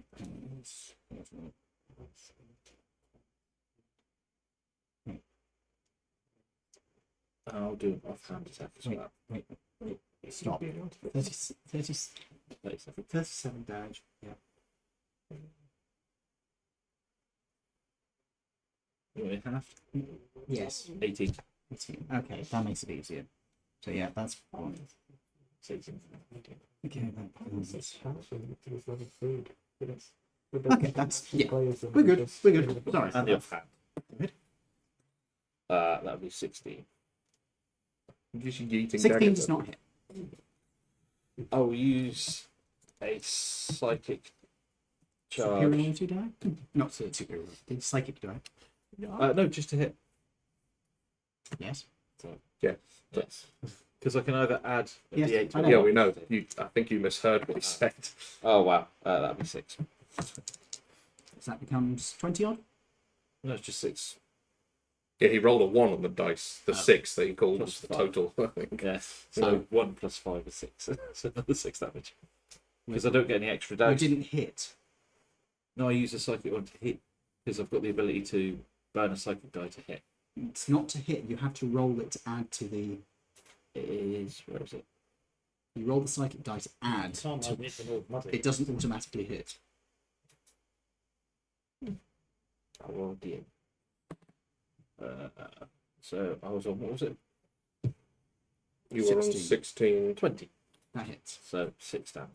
I'll do an offhand attack as Wait, well. wait, stop. 37 damage. Yeah. You want me to half? Yes. 18. 18. Okay, that makes it easier. So yeah, that's 1. 16. Okay, Okay, okay, that's yeah. We're good. We're good. Sorry. And the offhand. Good. That'll be 16. Just yeeting 16 daggers does at not hit. I'll use a psychic charge. Superiority die? Not superiority. It's psychic die. No, just to hit. Yes. Yes. Because I can either add a Yes, D8 to I a know. Yeah, we know. I think you misheard what he said. Oh, wow. That'll be 6. So that becomes 20 odd. No, it's just 6. Yeah, he rolled a 1 on the dice. The 6 that he called Plus was the 5. total, I think. Yes. So 1 plus 5 is 6. So another 6 damage. Because I don't get any extra You damage. didn't hit. No, I use a psychic one to hit. Because I've got the ability to burn a psychic die to hit. It's not to hit. You have to roll it to add to the. It is. Where is it? You roll the psychic die to add. To, it doesn't automatically hit. I rolled D. So I was on, what was it? You were on 16. 16. 20. That hits. So 6 damage.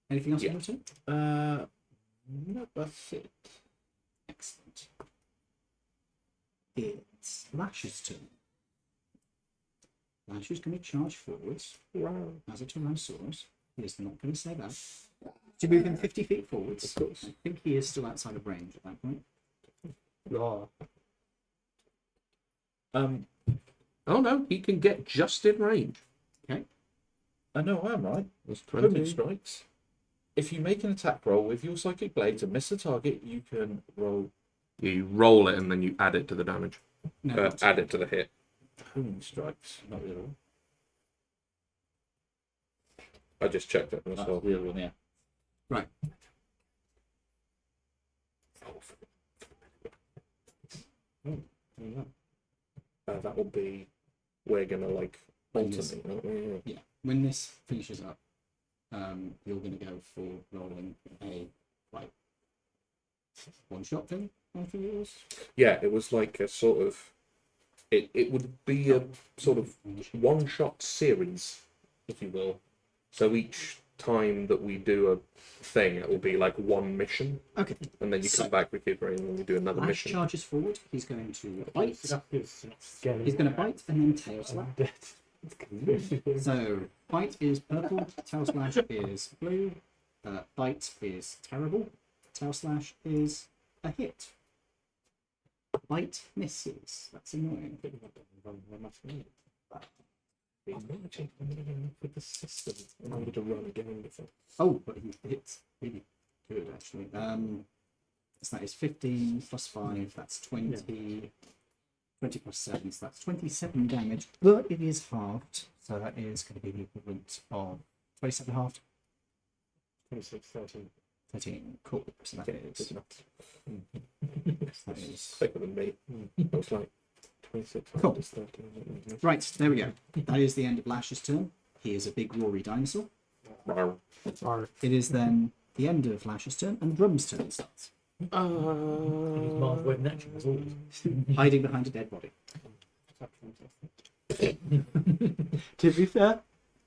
Anything else Yeah. you want to? No, that's it. Excellent. It's Lash's turn. Lash is going to charge forwards as a Tyrannosaurus. He is not going to say that. To move him 50 feet forwards. Of course. I think he is still outside of range at that point. Oh no, he can get just in range. I know I'm right. That's Homing 20. strikes. If you make an attack roll with your psychic blade to miss a target, you can roll Yeah, you roll it and then you add it to the damage. No, Add it to the hit. homing strikes. Not the other one. I just checked it That's myself. the other one, yeah. Right. That will be. We're gonna like When this- alternate. aren't we? Yeah. When this finishes up, you're going to go for rolling a like one-shot thing after yours. Yeah, it was like a sort of. It would be a sort of one-shot series, if you will. So each time that we do a thing, it will be like one mission, Okay. and then you So- come back, recuperate, and then we do another Lash mission. charges forward. He's going to bite. He's He's going to bite and then tail slap. So bite is purple, tail slash is blue, bite is terrible, tail slash is a hit. Bite misses. That's annoying. With the system in order to run again before. Oh, but he hits really good actually. So that is 15 plus 5, that's 20. 20 plus 7, so that's 27 damage, but it is halved, so that is going to be the equivalent of 27 halved. 26, 13. 13. Cool. So that is. That is Thicker than me. I was like 26. Cool. Just 13. right. There we go. That is the end of Lash's turn. He is a big roary dinosaur. Alright. It is then the end of Lash's turn, and Drum's turn starts. He's Mars web action as always. Hiding behind a dead body. To be fair,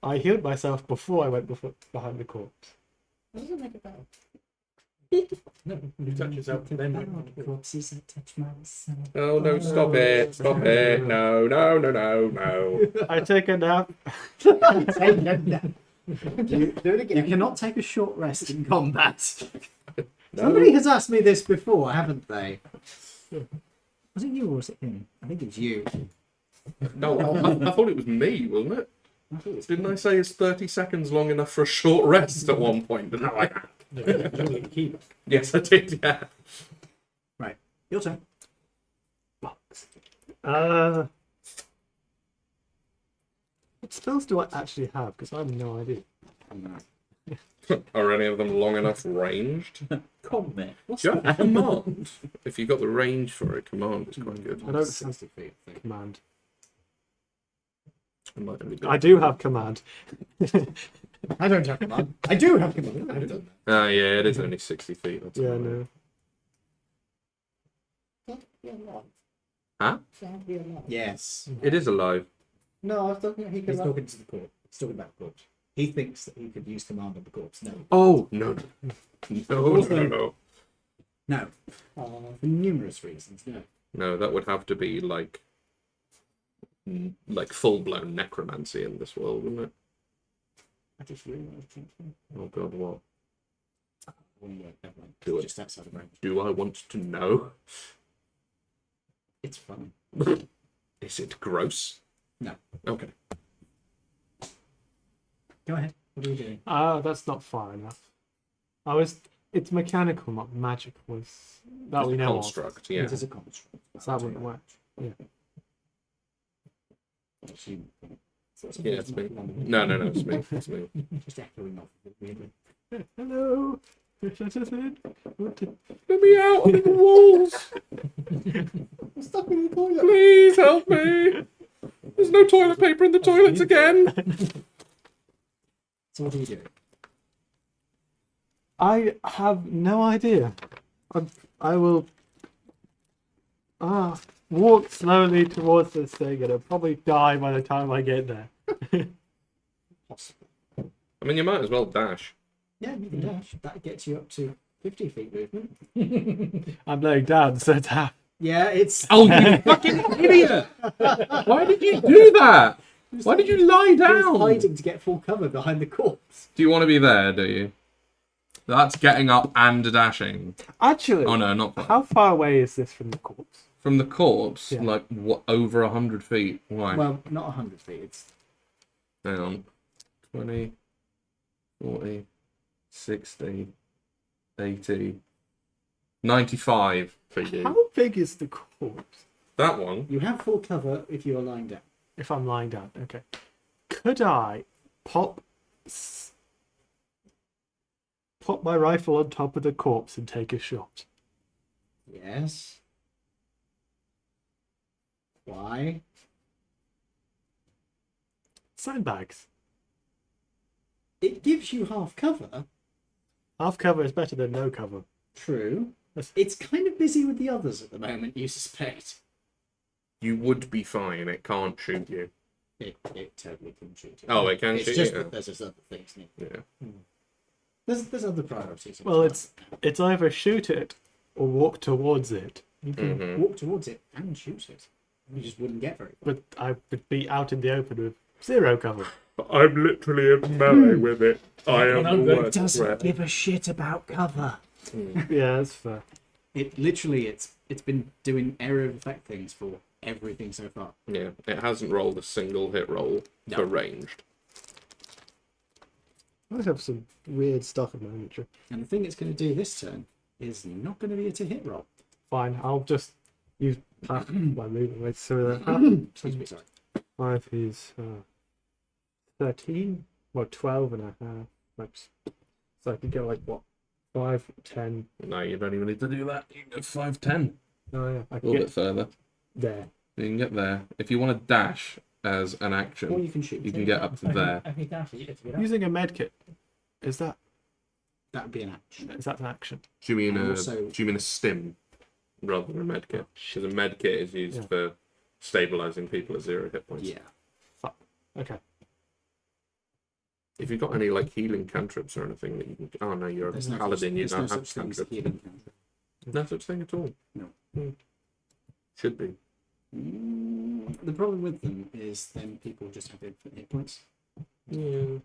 I healed myself before I went behind the corpse. No, you touch yourself then. Corpses, I touch myself. Oh no, stop it. Stop it. No, no, no, no, no. I take a nap. Do it again. You cannot take a short rest in combat. No. Somebody has asked me this before, haven't they? Was it you or was it him? I think it was you. No, I thought it was me, wasn't it? Didn't I say it's 30 seconds long enough for a short rest at one point? But no, I No, keep. Yes, I did, yeah. Your turn. Box. What spells do I actually have? Because I have no idea. Are any of them long enough ranged? Comment. Do you have command? If you've got the range for it, command is quite good. I don't 60 feet, I think. Command. It might only be- I do have command. I don't have command. I do have command. I've done Ah, yeah, it is only 60 feet. That's Yeah, all right. no. Huh? Sound be alive. that. Yes. It is alive. No, I was talking. He He's could. talking to the corpse. He's talking about the corpse. He thinks that he could use command on the corpse. No. Oh, no. No. No. For numerous reasons, no. No, that would have to be like full-blown necromancy in this world, wouldn't it? I just realised something. Oh god, what? One word, never mind. Do it. Just outside of range. Do I want to know? It's funny. Is it gross? No. Okay. Go ahead. What are you doing? That's not far enough. It's mechanical, not magical. That It's we a know construct, yeah. It is a construct. of. So that wouldn't work. Yeah, it's me. No, it's me. It's me. Just echoing off of it, weirdly. Hello. Let us in. Let me out on the walls! I'm stuck in the toilet. Please help me! There's no toilet paper in the toilets again! So what are you doing? I have no idea. I will walk slowly towards this thing and I'll probably die by the time I get there. Possible. I mean, you might as well dash. Yeah, you can dash. That gets you up to 50 feet movement. I'm laying down, so it's half. Yeah, it's. Oh, you fucking idiot! Why did you do that? Why did you lie He was down? hiding to get full cover behind the corpse. Do you want to be there, do you? That's getting up and dashing. Actually, Oh no, not far. how far away is this from the corpse? From the corpse, Yeah. like what, over 100 feet. Why? Well, not 100 feet. It's Hang on. 20, 40, 60, 80, 95 for you. How big is the corpse? That one. you have full cover if you are lying down. If I'm lying down, okay. Could I pop my rifle on top of the corpse and take a shot? Yes. Why? Sandbags. It gives you half cover. Half cover is better than no cover. True. That's- It's kind of busy with the others at the moment, you suspect. You would be fine. It can't shoot you. It totally can shoot you. Oh, it can It's shoot just you? that there's other things. Yeah. There's other priorities. Well, it's either shoot it or walk towards it. You can Mhm. walk towards it and shoot it. You just wouldn't get very far. But I would be out in the open with zero cover. I'm literally in melee with it. I am I'm the going- worst threat. give a shit about cover. Yeah, that's fair. It literally, it's been doing area of effect things for everything so far. Yeah, it hasn't rolled a single hit roll No. for ranged. I have some weird stuff in my inventory. And the thing it's going to do this turn is not going to be a to-hit roll. Fine, I'll just use half my movement weight. So that Excuse me, sorry. 5 is 13, well 12 and a half. Oops. So I can go like what? 5, 10. No, you don't even need to do that. You can go 5'10". Oh yeah, I A can little get bit further. there. You can get there. If you want to dash as an Or action, you can shoot. you can get up to there. I think that's it. You know? Using a med kit. Is that That would be an action. an action? Do you mean And a also- do you mean a stim rather than a med kit? Because a med kit is used Yeah. for stabilizing people at 0 hit points. Yeah. Okay. If you've got any like healing cantrips or anything that you can, oh no, you're a There's no paladin. You such, don't there's no have such thing as cantrips. healing cantrip. No such thing at all. No. Should be. The problem with them is then people just have infinite hit points. Yeah.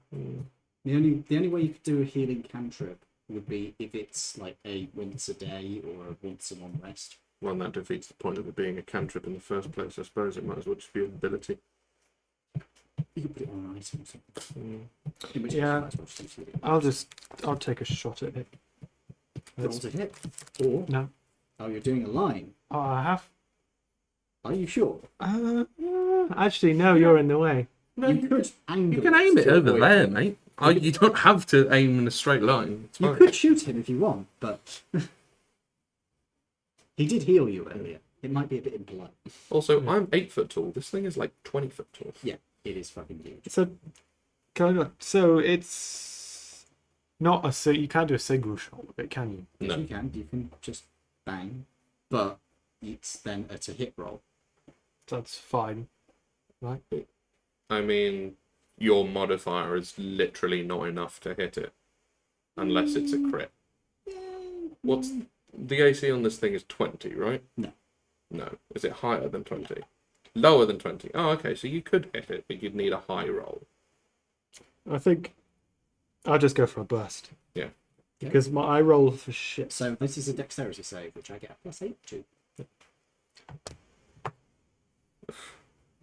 The only way you could do a healing cantrip would be if it's like a once a day or a once a long rest. Well, that defeats the point of it being a cantrip in the first place. I suppose it might as well just be an ability. You could put it on an item or something. In which case Yeah. you might as well just use healing. I'll take a shot at it. Roll to hit. Or No. Oh, you're doing a line. Oh, I have. Are you sure? Actually, no, you're in the way. No, You could angle. you can aim it to over avoid there, him. mate. You don't have to aim in a straight line. It's You fine. could shoot him if you want, but he did heal you earlier. It might be a bit impolite. Also, I'm 8 foot tall. This thing is like 20 foot tall. Yeah, it is fucking huge. So, so it's not a you can't do a single shot with it, can you? Yes, No. you can just bang, but it's then at a hit roll. That's fine, right? I mean, your modifier is literally not enough to hit it, unless it's a crit. What's the AC on this thing is 20, right? No. No. Is it higher than 20? Lower than 20. Oh, okay. So you could hit it, but you'd need a high roll. I think I'll just go for a burst. Yeah. Because I roll for shit. So this is a dexterity save, which I get a +8 to.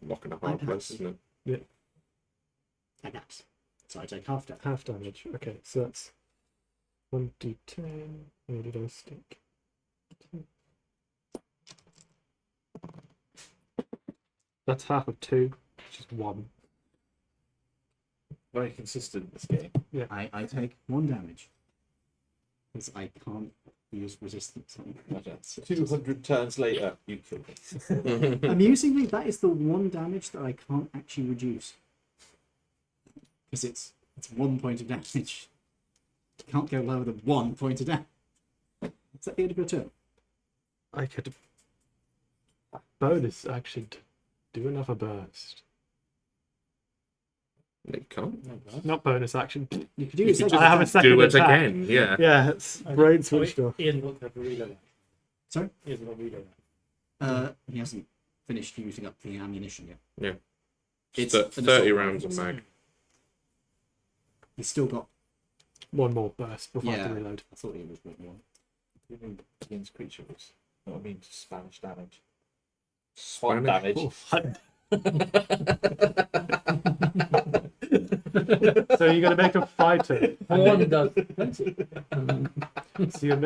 Rock and a hard I'd place, have- isn't it? I guess. So I take half damage. Half damage. Okay, so that's 1d10. Where did I stick? That's half of 2, which is 1. Very consistent this game. I take 1 damage. Because I can't use resistance on Imagine 200 turns later, you kill me. Amusingly, that is the 1 damage that I can't actually reduce. Because it's 1 point of damage. Can't go lower than 1 point of damage. Is that the end of your turn? I could bonus action to do another burst. No, you can't. Not bonus action. You could use I have a second Do it attack. again. Yeah. Yeah, it's brain switched off. He hasn't looked at the reload. Sorry? He hasn't got reload. He hasn't finished using up the ammunition yet. Yeah. It's It's an 30 assault rounds of rifle, so mag. He's still got. One more burst before I have Yeah. to reload. I thought he was with one. Even against creatures. What I mean, Spanish damage. Swan Spanish? damage. So you're gonna make a fighter. One does plenty. So you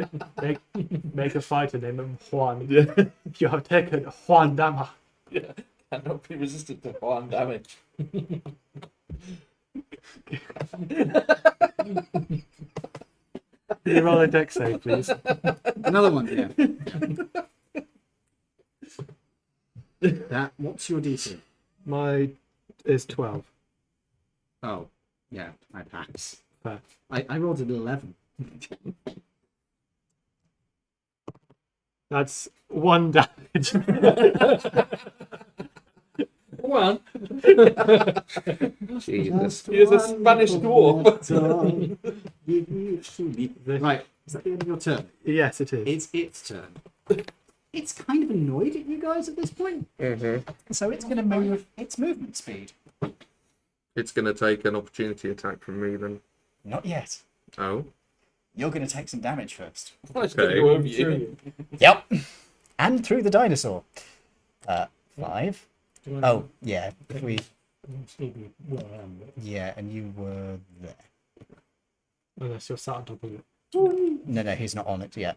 make a fighter named him Juan. Yeah. You have taken Juan Dama. Yeah, cannot be resistant to one damage. Can you roll a dex save, please? Another one, yeah. What's your DC? My is 12. Oh, yeah, I pass. Fair. I rolled an 11. That's 1 damage. One. Jesus. He is a Spanish dwarf. Right, is that the end of your turn? Yes, it is. It's its turn. It's kind of annoyed at you guys at this point, so it's going to move its movement speed. It's going to take an opportunity attack from me then. Not yet. Oh. You're going to take some damage first. I was going to go over you. Yep. And through the dinosaur. 5. Oh, yeah. If we. Still be well around it. Yeah, and you were there. Unless you're sat on top of it. No, he's not on it yet.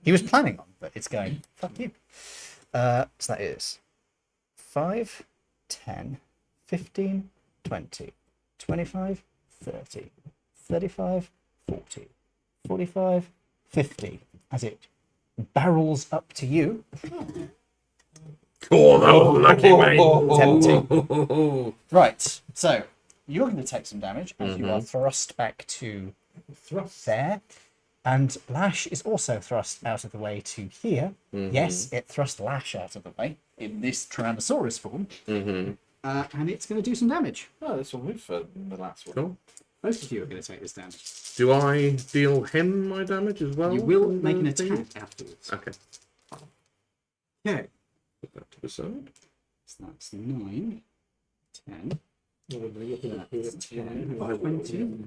He was planning on, but it's going, fuck you. So that is 5, 10, 15, 20, 25, 30, 35, 40, 45, 50. As it barrels up to you. Oh, lucky mate. Tempting. Right, so you're going to take some damage as you are thrust back to there. And Lash is also thrust out of the way to here. Yes, it thrust Lash out of the way in this Tyrannosaurus form. And it's going to do some damage. Oh, this will move for the last one. Cool. Most of you are going to take this damage. Do I deal him my damage as well? You will from make the an thing? attack afterwards. Okay. Okay, Put that to the side. so that's 9, 10, that's 10, 20,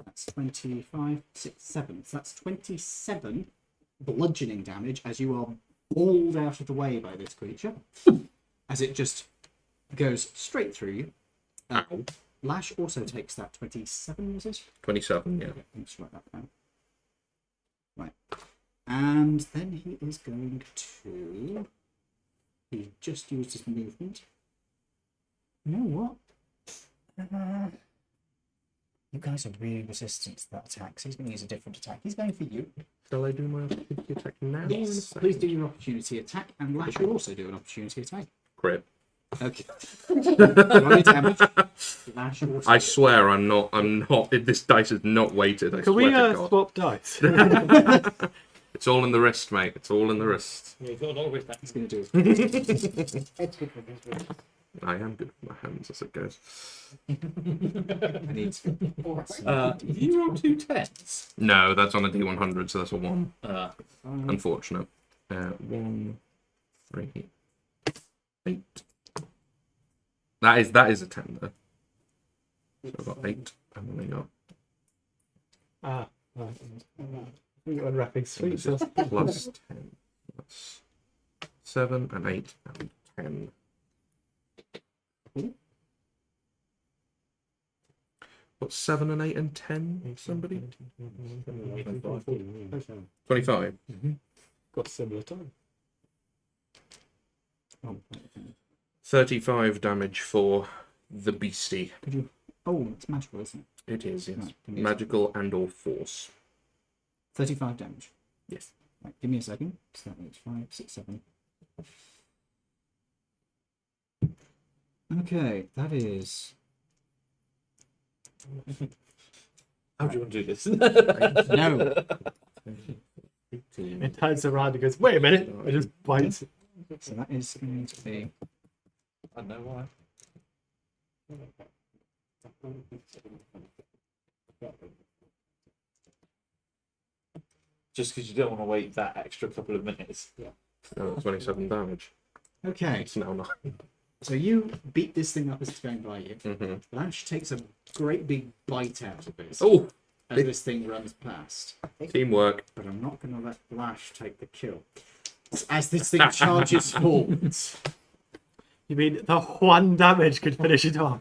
that's 25, 6, 7. So that's 27 bludgeoning damage as you are hauled out of the way by this creature. As it just goes straight through you. Ow. Lash also takes that 27, was it? 27, yeah. Okay, let me just write that down. Right. And then he is going to. He just used his movement. You know what? You guys are really resistant to that attack, so he's going to use a different attack. He's going for you. Shall I do my opportunity attack now? Yes, please do your opportunity attack, and Lash will also do an opportunity attack. Crit. Okay. Roll damage. Lash will also I swear I'm not. This dice is not weighted. I Can we swear to God. swap dice? It's all in the wrist, mate. It's all in the wrist. Yeah, you've got a lot of risk. He's going to do It's good for this. I am good with my hands as it goes. I need to. Did you roll 2 10s? No, that's on a D100, so that's a 1. Uh, Unfortunate. 1, 3, 8. That is a 10 though. So I've got 8, and then I got Right. We're unwrapping sweets. plus 10, plus 7 and 8 and 10. What's 7 and 8 and 10? Somebody? 25. Got similar time. 35 damage for the beastie. Could you? Oh, it's magical, isn't it? It is, yes. Right, give me a Magical and or force. 35 damage. Yes. Right, give me a second. So that makes 5, 6, 7. Okay, that is. how do you want to do this? No. It turns around and goes, wait a minute. It just bites. So that is going to be. I know why. Just because you don't want to wait that extra couple of minutes. Oh, 27 damage. Okay, It's now 9. so you beat this thing up as it's going by you. Mm-hmm. Lash takes a great big bite out of it Oh, as this thing runs past. teamwork. But I'm not going to let Lash take the kill. As this thing charges forwards. You mean the 1 damage could finish it off?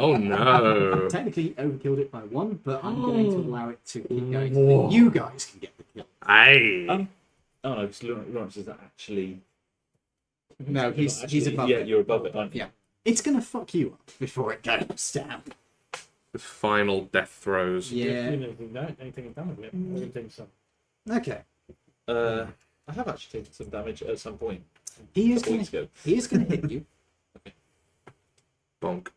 Oh no. Technically overkilled it by 1, but I'm going to allow it to keep going. So that you guys can get the kill. Aye. Oh no, because Lawrence is actually. No, he's above Yeah, it. you're above it, aren't you? Yeah. It's going to fuck you up before it goes down. The final death throws. Yeah. Anything done with it? I don't think so. Okay. I have actually taken some damage at some point. He is Couple going weeks to ago. hit you. Bonk.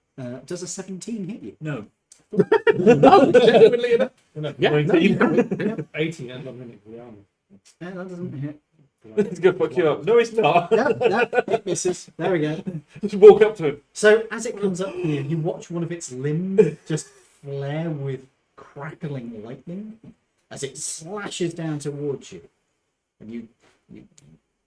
Does a 17 hit you? No. Oh, genuinely enough. No. Yeah, 18. 18 and I'm in the army. No, that doesn't hit. It's gonna fuck you up. No, it's not. No, it misses. There we go. Just walk up to him. So as it comes up here, you watch one of its limbs just flare with crackling lightning as it slashes down towards you, and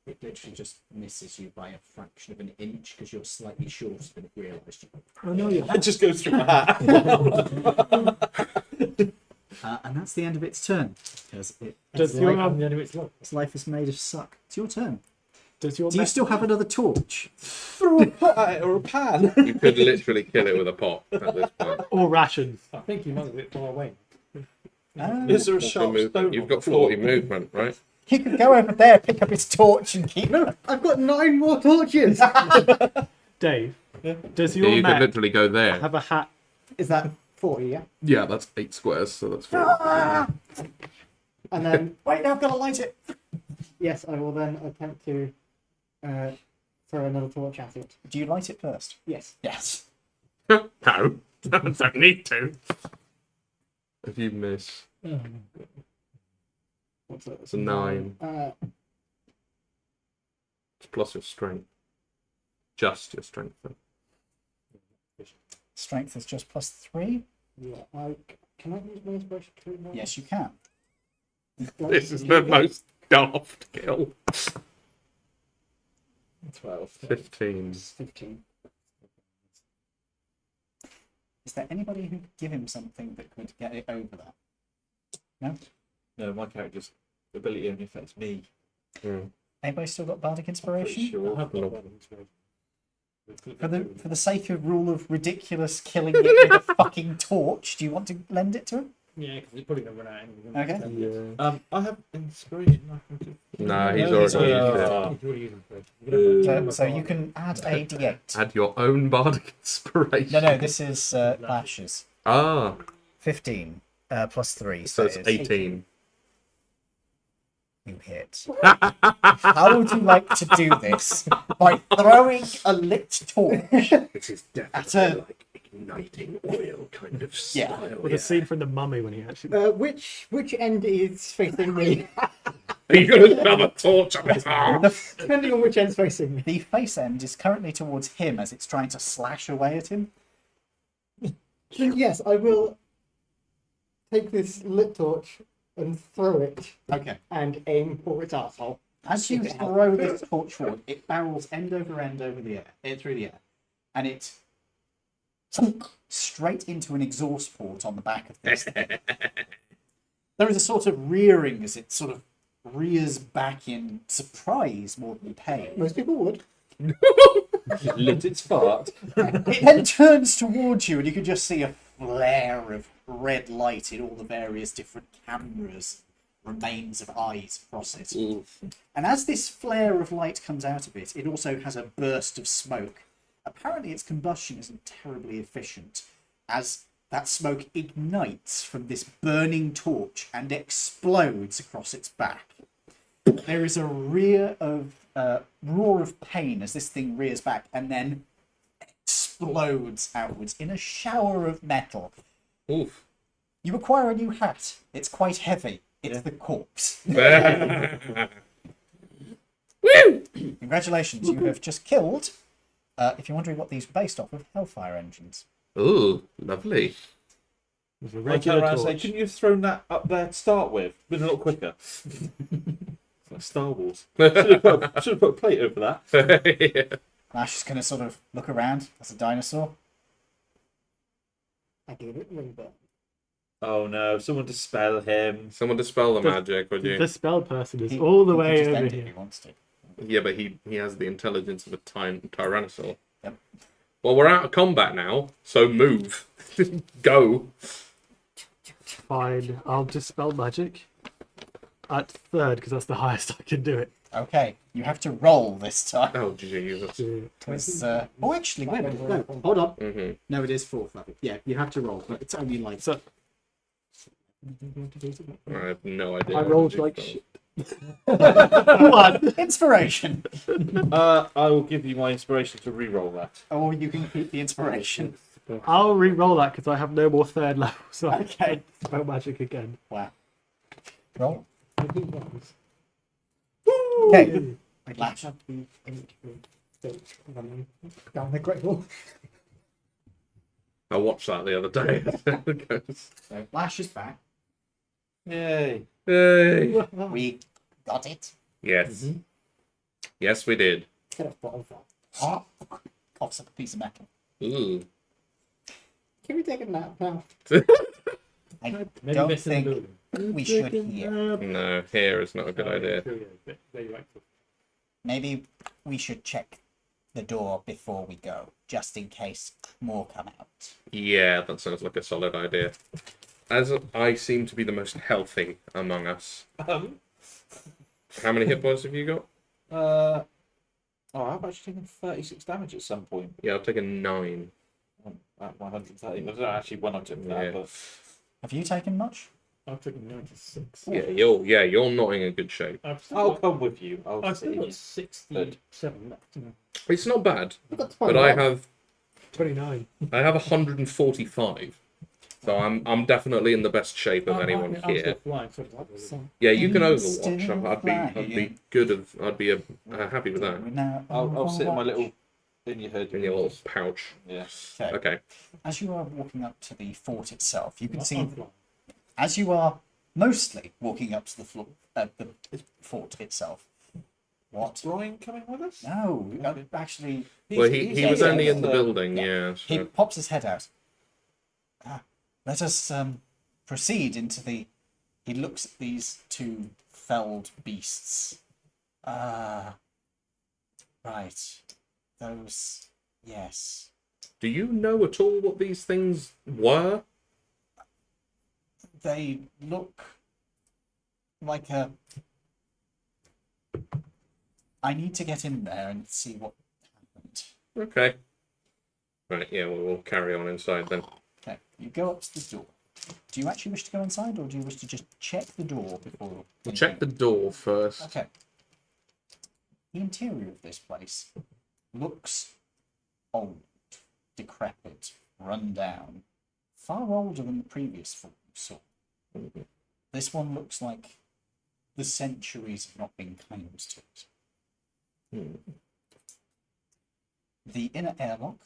it literally just misses you by a fraction of an inch because you're slightly shorter than it realised you. Oh no, you're It just goes through my hat. And that's the end of its turn because Does its, your, life, The end of its life. its life is made of suck. It's your turn. does your Do you still have another torch? Throw a pot or a pan. You could literally kill it with a pot at this point. or rations? I think you might be a bit far away. Is there a What's sharp your movement? stone? You've on got the floor? 40 movement, right? He could go over there, pick up his torch, and keep. No, I've got 9 more torches. Dave, does Yeah, your you could mech literally go there. have a hat? Is that 40, yeah? Yeah, that's 8 squares, so that's 4. And then, Wait, now I've got to light it. yes, I will then attempt to throw another torch at it. Do you light it first? Yes. Yes. No, don't need to. If you miss, What's that? it's a 9. It's plus your strength. Just your strength, though. Strength is just +3. Yeah, can I use my inspiration to now? Yes, you can. This is the most daft kill. 12. 15. 15. Is there anybody who could give him something that could get it over that? No, my character's ability only affects me. Mm. Anybody still got bardic Pretty inspiration? sure. For the sake of rule of ridiculous killing it with a fucking torch, do you want to lend it to him? Yeah, because it's probably going to run out anyway. Okay. Yeah. I have inspiration. I can give. No, he's No, he's already already used used it. He's already using it. So you can add a d8. Add your own bardic inspiration. No, this is Lash's. Ah, 15 plus 3. so it's 18. You hit. How would you like to do this? By throwing a lit torch. This is At a- like igniting oil kind of Yeah. style. With a scene from The Mummy when he actually. Which end is facing me? Are you going to shove a torch up his arm? Depending on which end's facing me. The face end is currently towards him as it's trying to slash away at him. Yes, I will take this lit torch and throw it Okay. and aim for its arsehole. As you throw this torch forward, it barrels end over the air, through the air, and it straight into an exhaust port on the back of this. There is a sort of rearing as it sort of rears back in surprise more than pain. Most people would. Lit its fart. It then turns towards you, and you can just see a flare of red light in all the various different cameras, remains of eyes across it. And as this flare of light comes out of it, it also has a burst of smoke. Apparently its combustion isn't terribly efficient, as that smoke ignites from this burning torch and explodes across its back. There is a roar of pain as this thing rears back and then explodes outwards in a shower of metal. Oof. You acquire a new hat. It's quite heavy. It's the corpse. Congratulations, you have just killed, if you're wondering what these were based off of, Hellfire engines. Ooh, lovely. With a I turn regular around and say, torch. couldn't you have thrown that up there to start with? Been a lot quicker. It's like Star Wars. Should have put a plate over that. Yeah. Lash is going to sort of look around as a dinosaur. I gave it ring burn. Oh no, someone dispel him. Someone dispel the The- magic, would you? The spell person is He- all the he can way just over end it if here. he wants to. Yeah, but he has the intelligence of a tyrannosaur. Yep. Well, we're out of combat now, so move. Go. Fine, I'll dispel magic at third because that's the highest I can do it. Okay, you have to roll this time. Oh, Jesus. It's, oh, actually, wait a minute. No, hold on. Mm-hmm. No, it is fourth level. Yeah, you have to roll, but it's only like. So I have no idea. I how rolled to do like spells. shit. One. Inspiration! I will give you my inspiration to re-roll that. Or you can keep the inspiration. I'll re-roll that because I have no more third level, so I Okay. can spell magic again. Wow. Roll. Woo! Okay. I just Lash. have the ink running down the Great Wall. I watched that the other day. So Lash is back. Yay. Hey. We got it. Yes. Yes, we did. Get off bottom flat. Oh, coughs up a piece of metal. Ooh. Can we take a nap now? I Maybe don't miss in the think building. we should hear. No, here is not a good idea. Maybe we should check the door before we go, just in case more come out. Yeah, that sounds like a solid idea. As I seem to be the most healthy among us. How many hit points have you got? I've actually taken 36 damage at some point. Yeah, I've taken 9. At 130. I don't know actually when I took that, Yeah. but Have you taken much? I've taken 96. You're not in a good shape. I've still I'll got, come with you. I'll I've still see. got 67 left. It's not bad, We've got but I have 29. 145. So I'm definitely in the best shape of anyone I'm here. still flying, so Yeah, you can Still Overwatch. I'd be good of. I'd be happy with that. Now, I'll sit in my little in your hood. In your little pouch. Yeah. Okay. Okay. As you are walking up to the fort itself, you can see, I'm flying. as you are mostly walking up to the fort itself. What? Brian coming with us? No, actually, Well, he yeah, was yeah, only yeah. in the building. Yeah. Yeah. he So. pops his head out. Let us proceed into the. He looks at these two felled beasts. Right. Those. Yes. Do you know at all what these things were? They look like a. I need to get in there and see what happened. Okay. Right, yeah, we'll carry on inside then. Okay, you go up to the door. Do you actually wish to go inside, or do you wish to just check the door before? We'll check the door first. Okay. The interior of this place looks old, decrepit, run down, far older than the previous fort you saw. This one looks like the centuries have not been kind to it. The inner airlock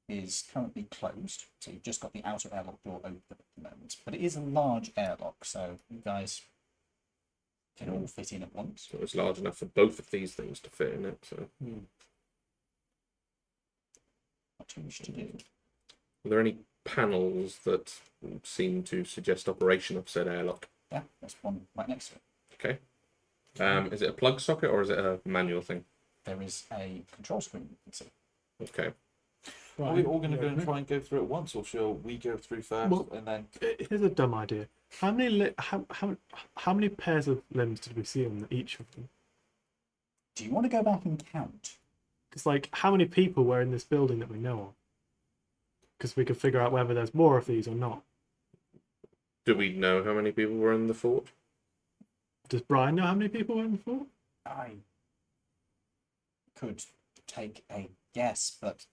is currently closed, so you've just got the outer airlock door open at the moment. But it is a large airlock, so you guys can all fit in at once. So it's large enough for both of these things to fit in it. So, What do you wish to do? are there any panels that seem to suggest operation of said airlock? Yeah, there's one right next to it. Okay. Is it a plug socket or is it a manual thing? There is a control screen you can see. Okay. Are we all going to go and try and go through it once, or shall we go through first Well, and then? Here's a dumb idea. How many pairs of limbs did we see on each of them? Do you want to go back and count? Because, like, how many people were in this building that we know of? Because we could figure out whether there's more of these or not. Do we know how many people were in the fort? Does Brian know how many people were in the fort? I could take a guess, but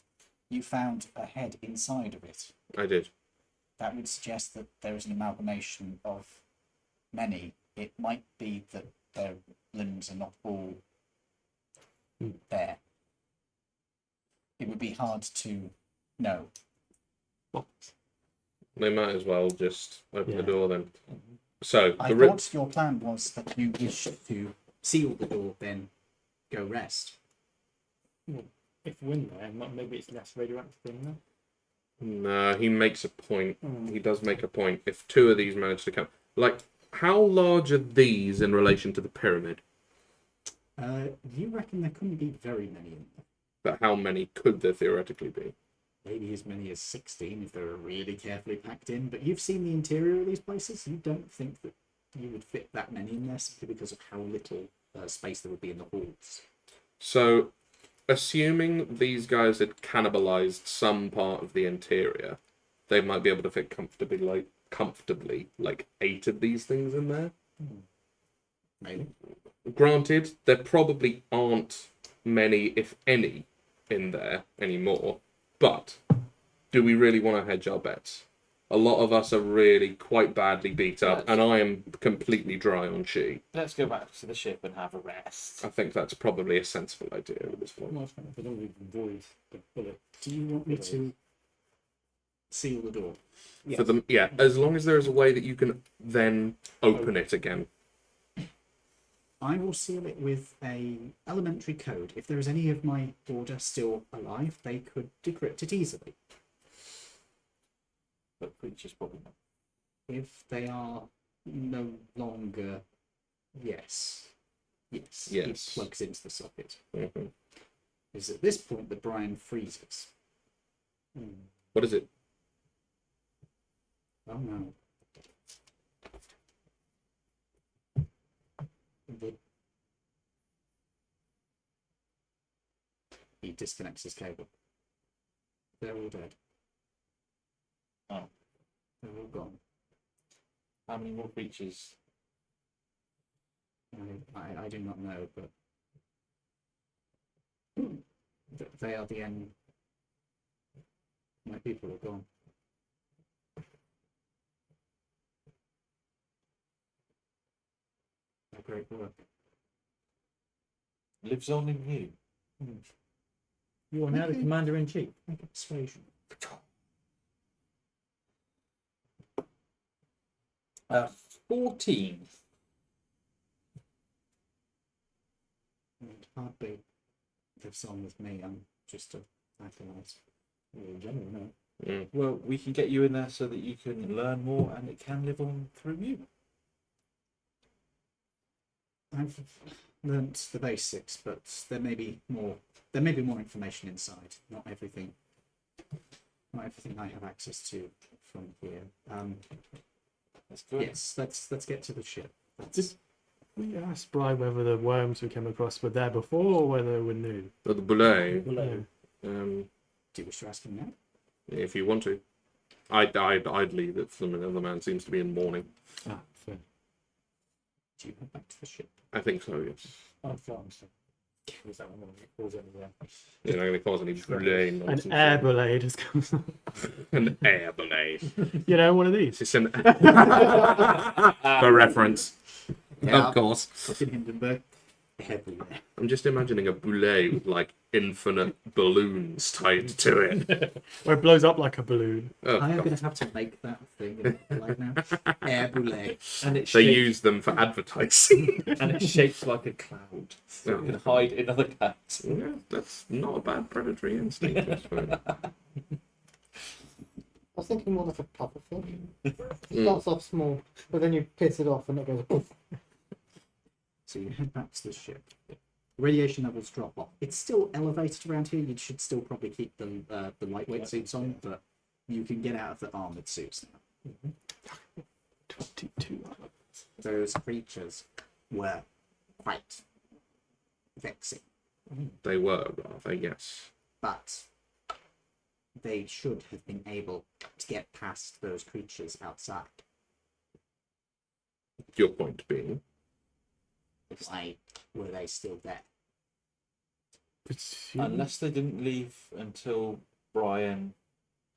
you found a head inside of it. I did. That would suggest that there is an amalgamation of many. It might be that their limbs are not all there. It would be hard to know. Well, They might as well just open the Yeah. door then. So, I the thought your plan was that you wish to seal the door, then go rest. If we're in there, maybe it's less radioactive in there. No, he makes a point. He does make a point. If two of these manage to come, like, how large are these in relation to the pyramid? You reckon there couldn't be very many in there? But how many could there theoretically be? Maybe as many as 16 if they were really carefully packed in. But you've seen the interior of these places. You don't think that you would fit that many in there simply because of how little space there would be in the halls. So, assuming these guys had cannibalized some part of the interior, they might be able to fit comfortably like 8 of these things in there. Maybe. Granted, there probably aren't many, if any, in there anymore. But do we really want to hedge our bets? A lot of us are really quite badly beat up, and I am completely dry on chi. Let's go back to the ship and have a rest. I think that's probably a sensible idea at this point. I don't really avoid the bullet. Do you want me to seal the door? For them, yeah, as long as there is a way that you can then open it again. I will seal it with a elementary code. If there is any of my order still alive, they could decrypt it easily. But creatures probably not. If they are no longer, yes, Yes. it plugs into the socket. Mhm. It's at this point that Brian freezes. What is it? Oh no. He disconnects his cable. They're all dead. Oh. They're all gone. How many more creatures? I do not know, but they are the end. My people are gone. A great work. Lives on in you. You are now the commander-in-chief. Make a persuasion. 14. It can't be lives on with me. I'm just a acolyte. In general, no. Well, we can get you in there so that you can learn more, and it can live on through you. I've learnt the basics, but there may be more. There may be more information inside. Not everything. Not everything I have access to from here. That's good. Yes, let's get to the ship. Did we ask Brian whether the worms we came across were there before or whether they were new? But the boulet, Below. Do you wish to ask him now? if you want to. I'd leave it for the other man seems to be in mourning. Ah, fair. Do you head back to the ship? I think so, yes. I'm fine. So. Is that one that falls anywhere? You're not going to cause any boulet An nonsense. air belay just comes. An air boulet. You know, one of these. It's an... For reference. Of course. Fucking Hindenburg. Heavily. I'm just imagining a boulet with like infinite balloons tied to it. Where it blows up like a balloon. Oh, I am God. going to have to make that thing in life now. Air boulet. And it's They shaped, use them for advertising. and it's shaped like a cloud. So Oh. it can hide in other clouds. Yeah, that's not a bad predatory instinct, I suppose. I was thinking more like a pufferfish. It Mm. starts off small, but then you piss it off and it goes poof. So you head back to the ship. Radiation levels drop off. It's still elevated around here. You should still probably keep the lightweight suits on, but you can get out of the armored suits now. 22. Those creatures were quite vexing, They were, rather, yes. but they should have been able to get past those creatures outside. Your point being. Why were they still there? Unless they didn't leave until Brian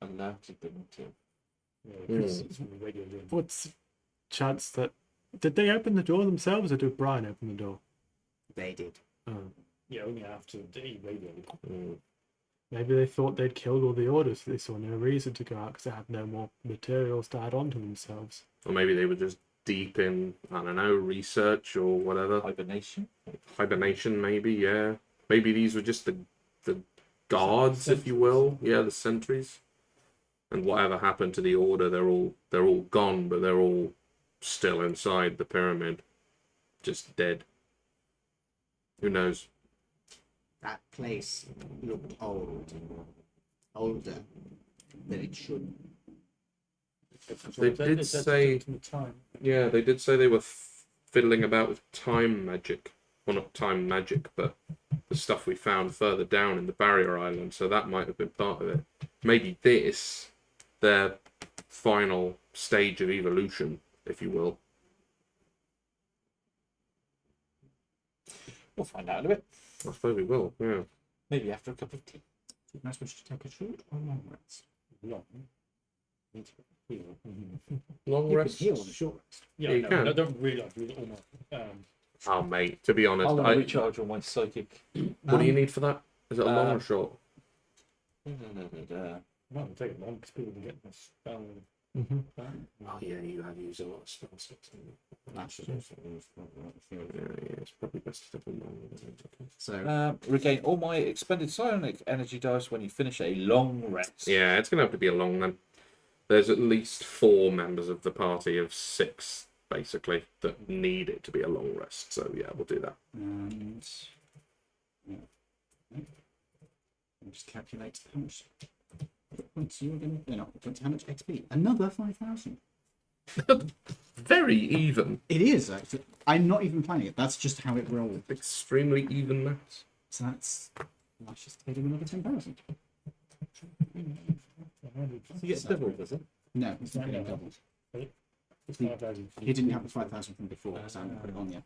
alerted them to. Yeah, because it's radio in. What's the chance that... Did they open the door themselves or did Brian open the door? They did. Oh. Yeah, only after the radio. Mm. Maybe they thought they'd killed all the orders. They saw no reason to go out because they had no more materials to add on to themselves. Or maybe they were just deep in, I don't know, research or whatever. Hibernation. Hibernation, maybe, yeah. Maybe these were just the guards, if you will. Yeah, the sentries. And whatever happened to the order, they're all gone, but they're all still inside the pyramid. Just dead. Who knows? That place looked old. Older than it should. They did say, yeah, they did say they were fiddling about with time magic. Well, not time magic, but the stuff we found further down in the barrier island, so that might have been part of it. Maybe this, their final stage of evolution, if you will. We'll find out in a bit. I suppose we will, yeah. Maybe after a cup of tea. Do you guys wish to take a short or long rest? Long. Need to heal. Long You rest. can heal on a short rest. Yeah, Yeah, you no, can. I don't really like to all my Oh, mate, to be honest, I'll I, recharge all my psychic. what do you need for that? Is it a long or short? well, take it long because people can get the spell. Mm-hmm. Oh, yeah, you have used a lot of spell slots. Yeah, it's probably best to take a long one. So Regain all my expended psionic energy dice when you finish a long rest. Yeah, it's going to have to be a long then. There's at least 4 members of the party of 6, basically, that need it to be a long rest. So, yeah, we'll do that. and I'll just calculate how much points you're going to. No, how much XP? Another 5,000. Very even. It is actually. I'm not even planning it. That's just how it rolled. Extremely even maths. So that's just taking another 10,000. You get double, does it? No, it's not getting doubled. It's 5,000. He didn't have the 5,000 from before, so I haven't put it on yet.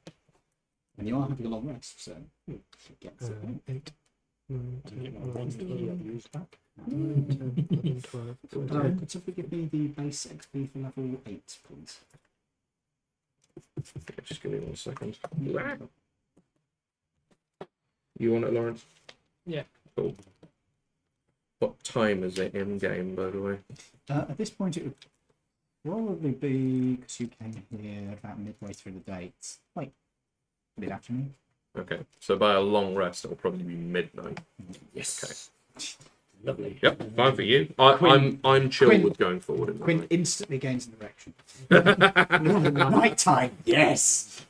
And you are having a long rest, so it gets it. 8, 9, To get my ones that you have used back. 10, 11, 12, 14. Could somebody give me the base XP for level 8, please? Yeah, just give me 1 second. You want it, Lawrence? Yeah. Cool. What time is it in game, by the way? At this point, it would probably be, because you came here about midway through the day. It's like mid-afternoon. Okay, so by a long rest, it'll probably be midnight. Yes. Lovely. Yep, fine for you. Quinn- I'm chill Quinn- with going forward in the Quinn night. instantly gains an erection. Night time, yes.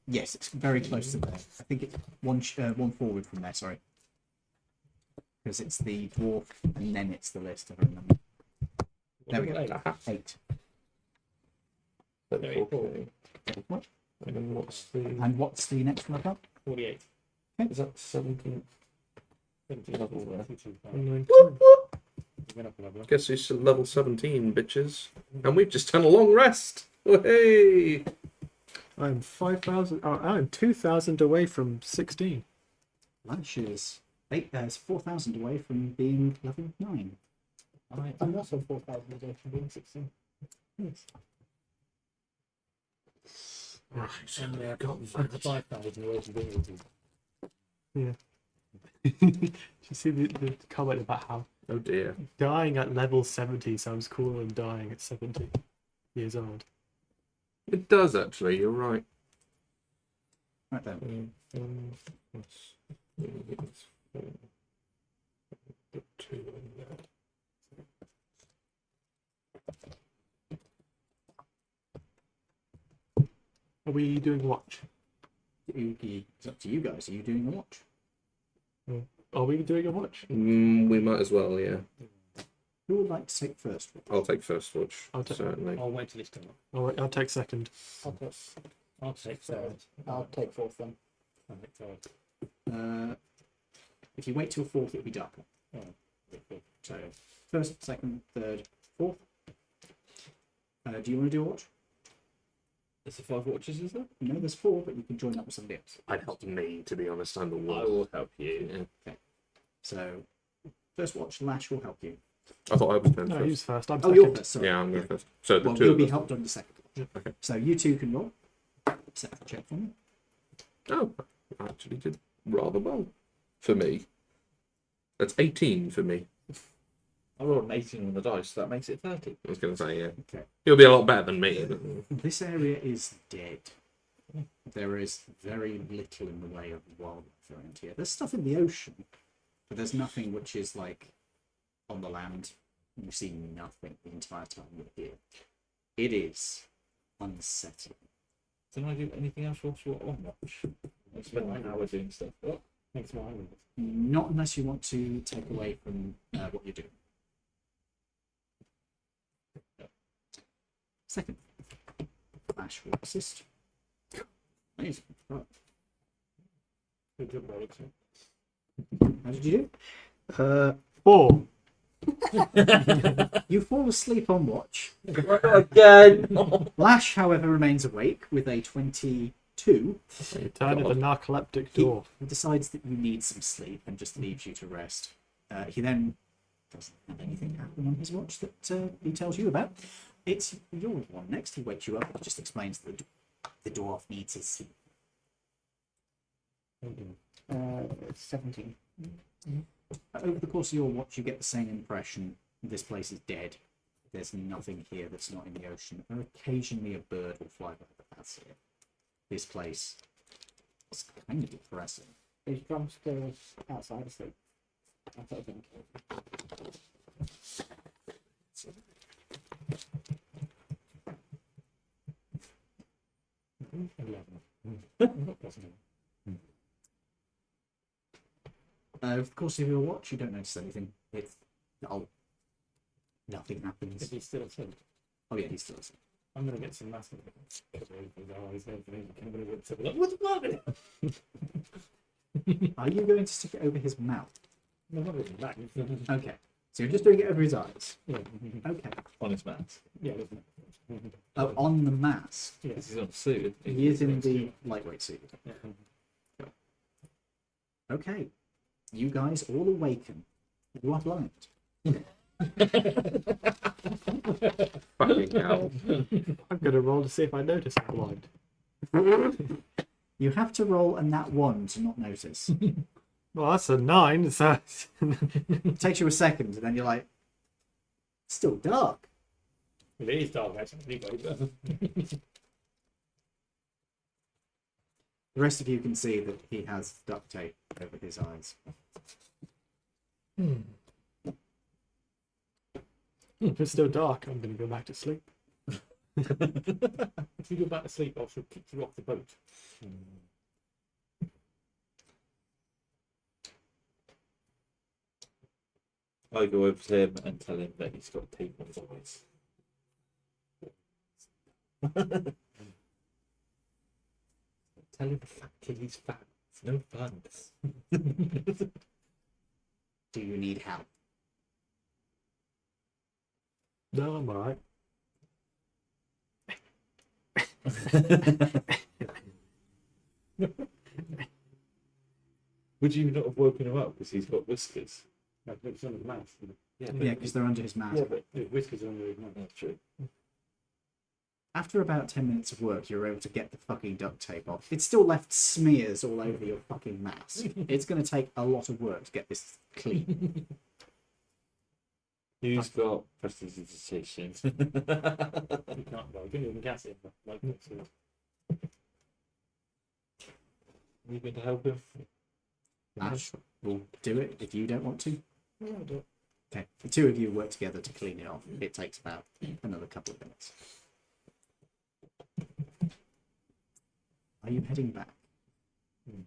Yes, it's very close to there. I think it's one forward from there. Sorry. because it's the dwarf and then it's the list. I remember. There we go. 8. Okay. What? And then what's the? And what's the next one up? 48. Is that 17? 17 level there. 19. Went up a level. Guess it's level 17, bitches. And we've just done a long rest. Hey! I'm 5,000. Oh, I'm 2,000 away from 16. Lash is 4,000 away from being level 9. I'm also 4,000 away from being 16. Yes. Right. And got I'm 5,000 away from being 18. Did you see the comment about how Oh dear. dying at level 70 sounds cooler than dying at 70 years old? It does actually. You're right. Right then. Are we doing watch? It's up to you guys. Are you doing a watch? Are we doing a watch? We might as well, yeah. Who would like to take first? I'll take first watch, I'll take- certainly. I'll wait till it's done. I'll take second. I'll take third. I'll take fourth then. I'll take third. If you wait till 4th, it'll be darker. So, 1st, 2nd, 3rd, 4th. Do you want to do a watch? There's the 5 watches, is there? No, there's 4, but you can join up with somebody else. I'd help me, to be honest. I'm the I one. will help you. Yeah. So, first watch, Lash will help you. I thought I was going No, first. he's first. I'm Oh, second. you're first. Sorry. Yeah, I'm going first. So the Well, 2 you'll of be us. helped on the second watch. Okay. So, you two can roll. Set the check for me. Oh, I actually did rather well for me. That's 18 for me. I rolled an 18 on the dice, so that makes it 30. I was going to say, yeah. Okay. He'll be a lot better than me. But... This area is dead. There is very little in the way of wildlife around here. There's stuff in the ocean, but there's nothing which is like on the land. You see nothing the entire time you're here. It is unsettling. Didn't I do anything else whilst you were on watch? I spent an hour doing stuff. Oh, Makes my own. Not unless you want to take away from what you're doing. Second, Ash will assist. Amazing. Right. Good job, Alex. How did you 4. do? You fall asleep on watch. again! Lash, however, remains awake with a 22. Return of the narcoleptic dwarf. He decides that you need some sleep and just leaves you to rest. He then doesn't have anything happen on his watch that he tells you about. It's your one next. He wakes you up and just explains that the dwarf needs his sleep. 17. Over the course of your watch, you get the same impression. This place is dead. There's nothing here that's not in the ocean. And occasionally a bird will fly by, but that's it. This place is kind of depressing. Is Drum still outside asleep? That's what I think. Over the course of your watch, you don't notice anything. It's dull. Nothing happens. Is he still asleep? Oh yeah, he's still asleep. I'm gonna get some massive. What's the matter? Are you going to stick it over his mouth? No, not really that. Okay. So you're just doing it over his eyes. Yeah. Okay. Honest man. Yeah, isn't it? Oh, on the mask. This is on suited. He is in the lightweight suit. Okay. You guys all awaken. You are blind. Fucking hell. I'm going to roll to see if I notice I'm blind. You have to roll a nat 1 to not notice. Well, that's a 9, so... It takes you a second, and then you're like, still dark. It is dark actually. Anyway, but The rest of you can see that he has duct tape over his eyes. If it's still dark, I'm going to go back to sleep. if you go back to sleep, I should kick you off the boat. I go over to him and tell him that he's got tape on his eyes. Tell him the fat kid he's fat. It's no fun. Do you need help? No, I'm alright. Would you not have woken him up because he's got whiskers? Like, it's on his mouth. You know. Yeah, Yeah, because they're under his mask. Yeah, but the whiskers are under his mouth. that's true. After about 10 minutes of work, you're able to get the fucking duct tape off. It's still left smears all over your fucking mask. It's going to take a lot of work to get this clean. Who's got prestidigitation? You can't, well, you can even gas it. Like, so. You going to help him? Ash will do it if you don't want to. Yeah, I'll do it. Okay, the two of you work together to clean it off. It takes about another couple of minutes. Are you heading back?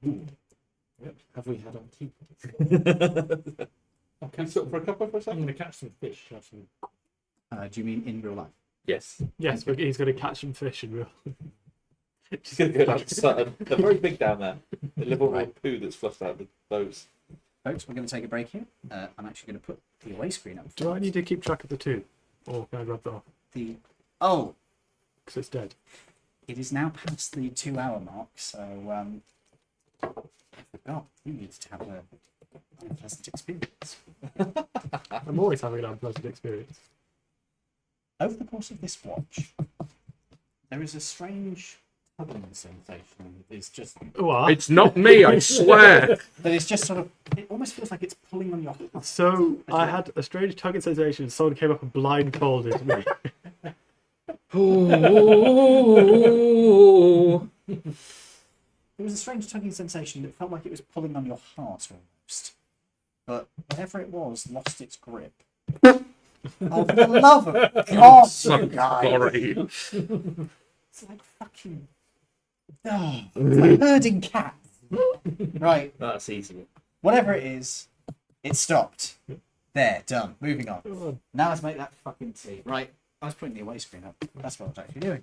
Yep. Have we had on tea? Okay, Can you stop for a couple for a I'm second? going to catch some fish. Have some... Do you mean in real life? Yes. Yes, but he's going to catch some fish and we'll. Just going to go down to Sutton. They're very big down there. They live on Right. poo that's flushed out of the boats. Folks, we're going to take a break here. I'm actually going to put the away screen up. Do I need to keep track of the two? Or can I grab that off? Oh, Because it's dead. it is now past the 2-hour mark, so I forgot you needed to have a unpleasant experience. I'm always having an unpleasant experience. Over the course of this watch, there is a strange tugging sensation. It's just What? It's not me, I swear. that it's just sort of. It almost feels like it's pulling on your heart. So I had a strange tugging sensation. Someone came up and blindfolded me. Oh. It was a strange tugging sensation that felt like it was pulling on your heart almost. But whatever it was lost its grip. Oh, for the love of God, you guys! Sorry. It's like fucking. Oh, it's like herding cats. Right, That's easy. whatever it is, it stopped. There, done. Moving on. Oh, Now let's make that fucking tea. Right, I was putting the away screen up. That's what I was actually doing.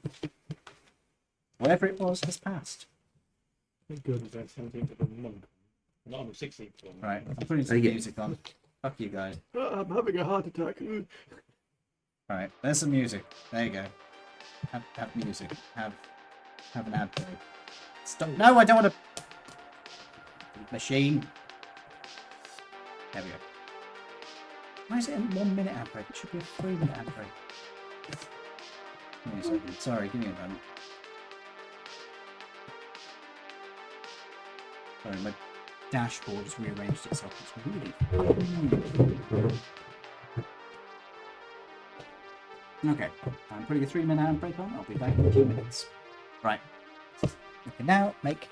Whatever it was has passed. good. On the 17th of the month. Not on the 16th. Right, I'm putting some music on. Fuck you guys. Oh, I'm having a heart attack. Right, there's some music. There you go. Have music. Have an ad break. Stop. No, I don't want to. Machine. There we go. Why is it a 1 minute ad break? It should be a 3-minute ad break. Give me a second. Sorry, give me a moment. Sorry, my dashboard has rearranged itself. It's really okay. I'm putting a 3-minute ad break on. I'll be back in 2 minutes. Right. We can now make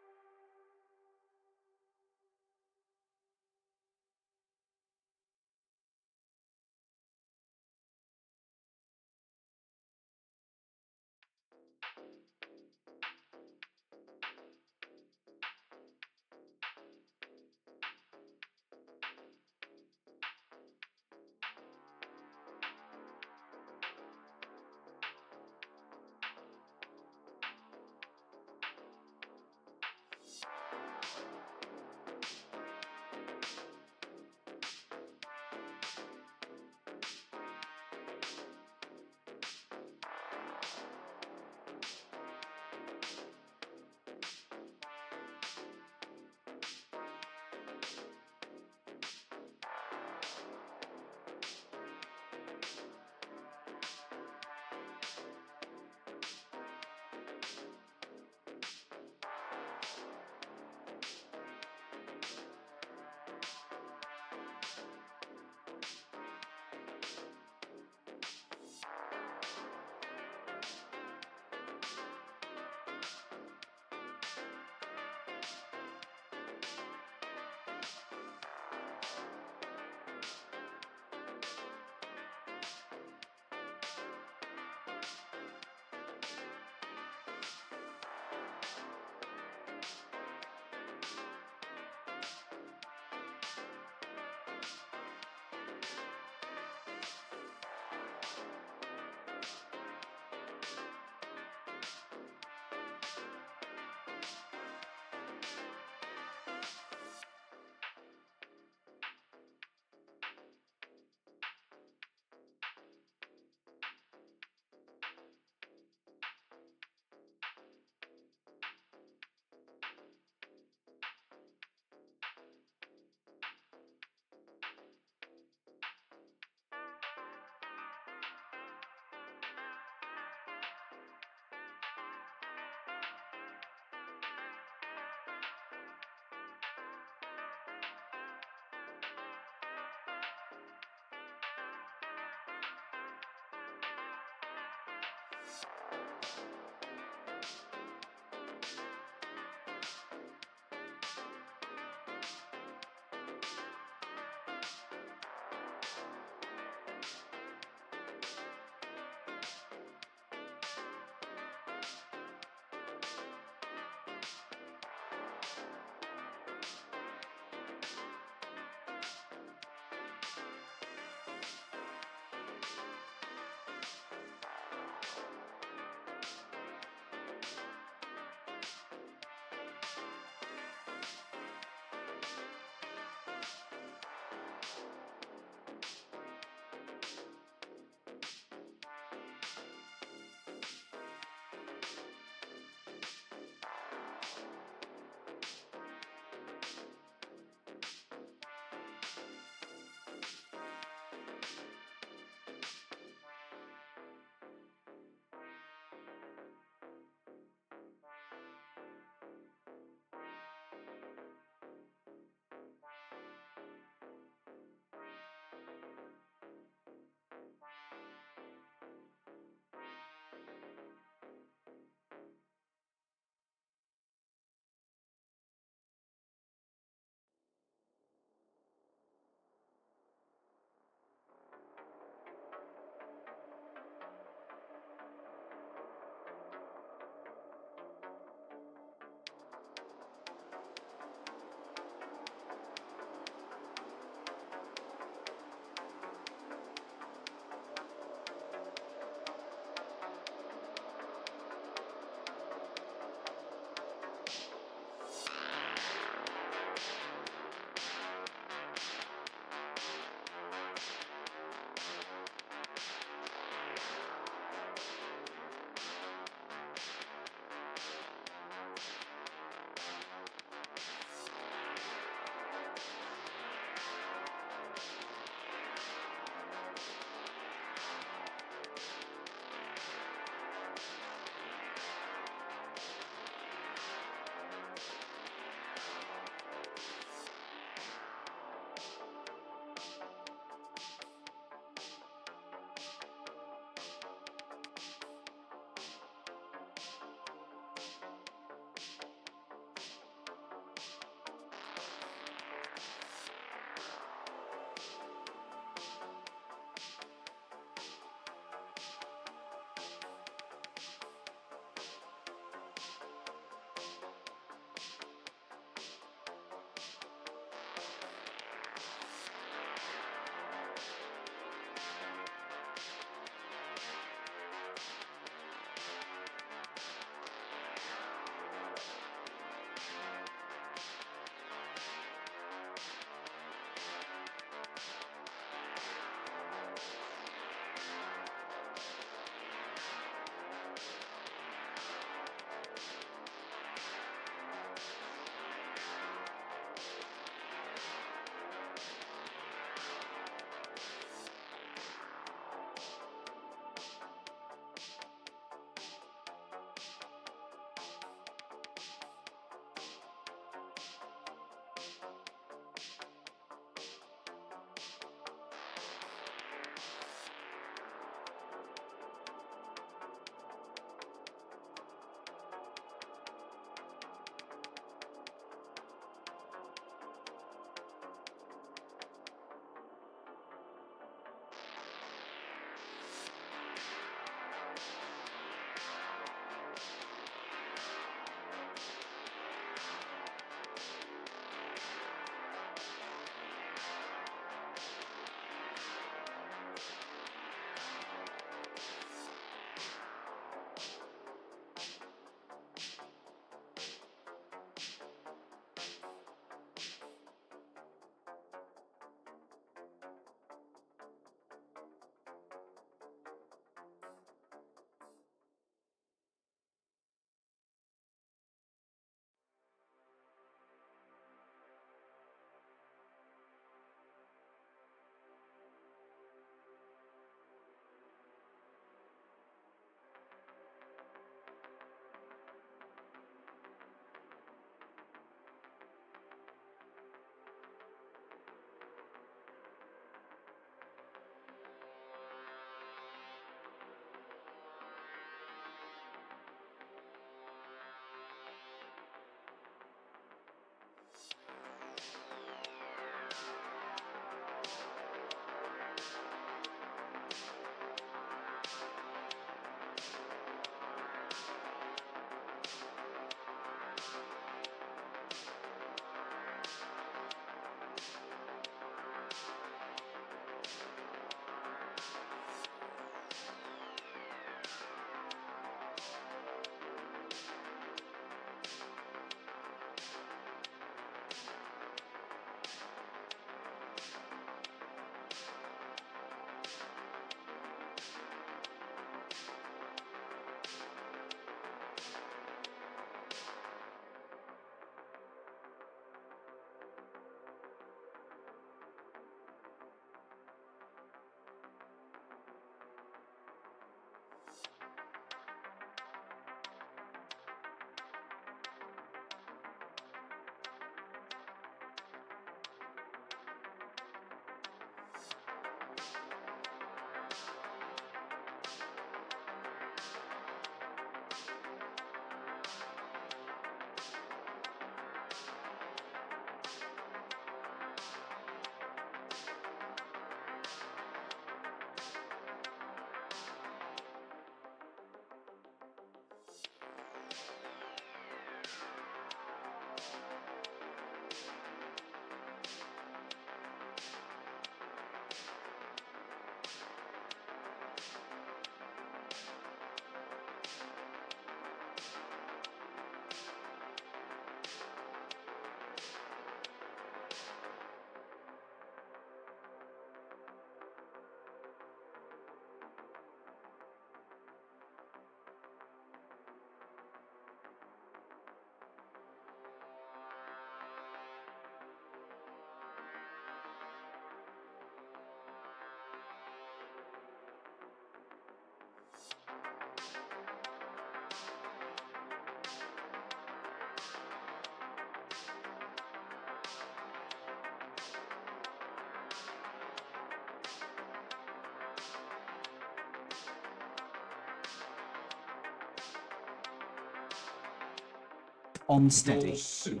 on steady. Your suit.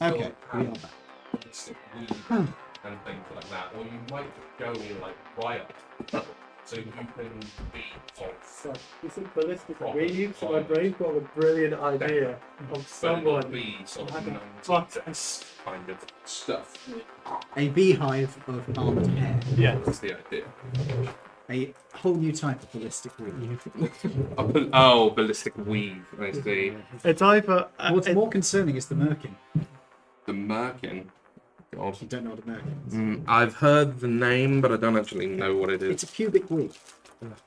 Okay, we are back. Ballistic weave and things like that, or you might go like wire, so you can be of. This is ballistic Proper weave, so my science. brain's got a brilliant idea of But it'll someone be sort of having known buttons. kind of stuff. A beehive of armored hair. Yeah. That's the idea. A whole new type of ballistic weave. Oh, ballistic weave. I see. It's either What's more concerning is the merkin. The merkin. God. You don't know what a merkin is. I've heard the name, but I don't actually know what it It's is. a cubic weave.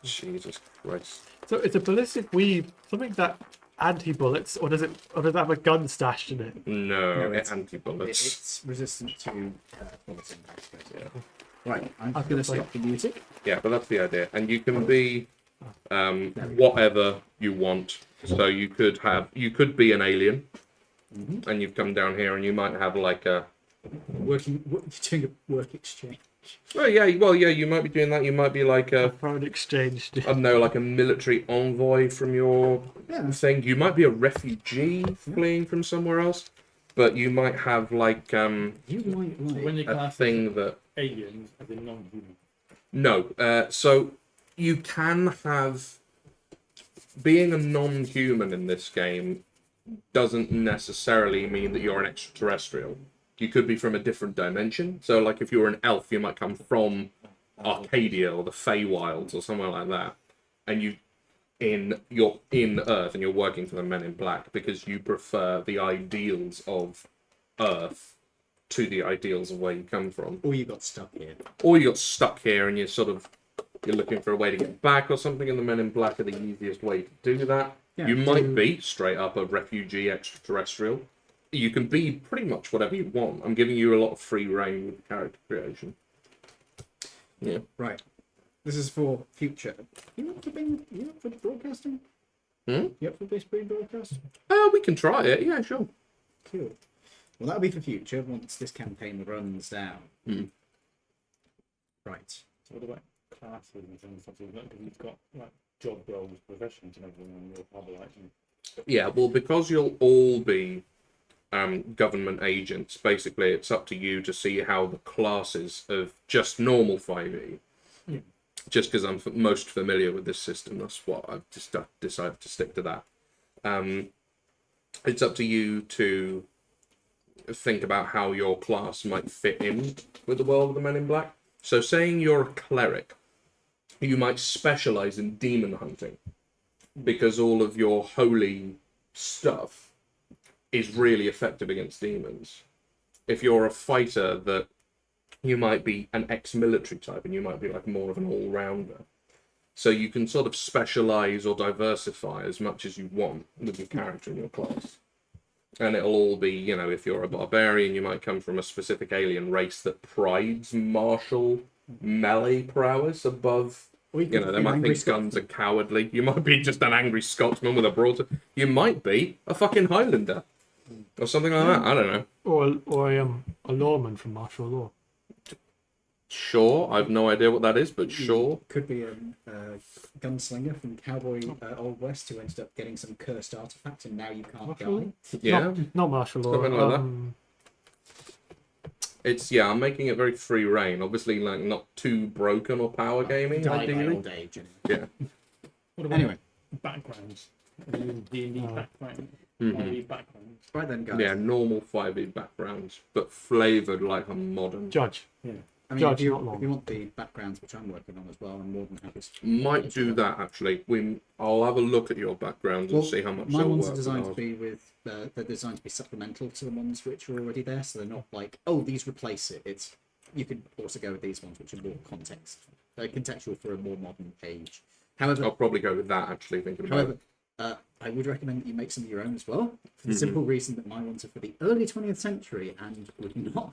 Jesus Christ. so it's a ballistic weave, something that anti-bullets, or does it have a gun stashed in it? No, No, it's it's- anti-bullets. It's resistant to bullets impact. Yeah. Right, I'm I've going to got, like- stop the music. Yeah, but that's the idea. And you can be whatever you want. So you could be an alien, and you've come down here, and you might have like a. You're doing a work exchange. Well, yeah, you might be doing that. You might be like a, Foreign exchange. I don't know, like a military envoy from your Yeah. thing. You might be a refugee fleeing from somewhere else, but you might have like You might When like. you a class thing that. aliens as in non-human. No, so you can have being a non-human in this game doesn't necessarily mean that you're an extraterrestrial. You could be from a different dimension. So, like, if you're an elf, you might come from Arcadia or the Feywilds or somewhere like that, and you're in Earth and you're working for the Men in Black because you prefer the ideals of Earth to the ideals of where you come from. Or you got stuck here. Or you got stuck here and you're looking for a way to get back or something, and the Men in Black are the easiest way to do that. Yeah, You might be straight up a refugee extraterrestrial. You can be pretty much whatever you want. I'm giving you a lot of free reign with character creation. Yeah. Right. This is for future. You up for broadcasting? Hmm? You up for this broadcast? We can try it. Yeah, sure. Cool. Well, that'll be for future once this campaign runs down. Hmm. Right. So what about classes and things like that? Because you've got like job roles, professions, and everything on your public license. Yeah, well, because you'll all be government agents, basically it's up to you to see how the classes of just normal 5e, just because I'm most familiar with this system, that's what I've just decided to stick to that. It's up to you to think about how your class might fit in with the world of the Men in Black. So saying you're a cleric, you might specialize in demon hunting because all of your holy stuff is really effective against demons. If you're a fighter, that you might be an ex-military type and you might be like more of an all-rounder. So you can sort of specialize or diversify as much as you want with your character in your class. And it'll all be, if you're a barbarian, you might come from a specific alien race that prides martial melee prowess above. Or you could They be might angry think guns are cowardly. You might be just an angry Scotsman with a broadsword. You might be a fucking Highlander. Or something like that. I don't know. Or a lawman from martial law. Sure, I've no idea what that is, but sure. Could be a gunslinger from Cowboy Old West who ended up getting some cursed artifact and now you can't Martial die. Yeah. Not martial law. Something like that. I'm making it very free reign. Obviously, like, not too broken or power gaming, Die by ideally. old age. Yeah. What about Anyway, backgrounds? D&D background. Mhm. Backgrounds. right then, guys. Yeah, normal 5e backgrounds, but flavoured like a modern. Judge. I mean, Judge, if you not long. want the backgrounds, which I'm working on as well, I'm more than happy to. Might do that, actually. I'll have a look at your backgrounds and Well, see how much my they'll ones are work designed to with be with. They're designed to be supplemental to the ones which are already there, so they're not like, oh, these replace it. It's you could also go with these ones, which are more contextual for a more modern age. However, I'll probably go with that, actually, thinking about it. However, I would recommend that you make some of your own as well, for the simple reason that my ones are for the early 20th century and would not.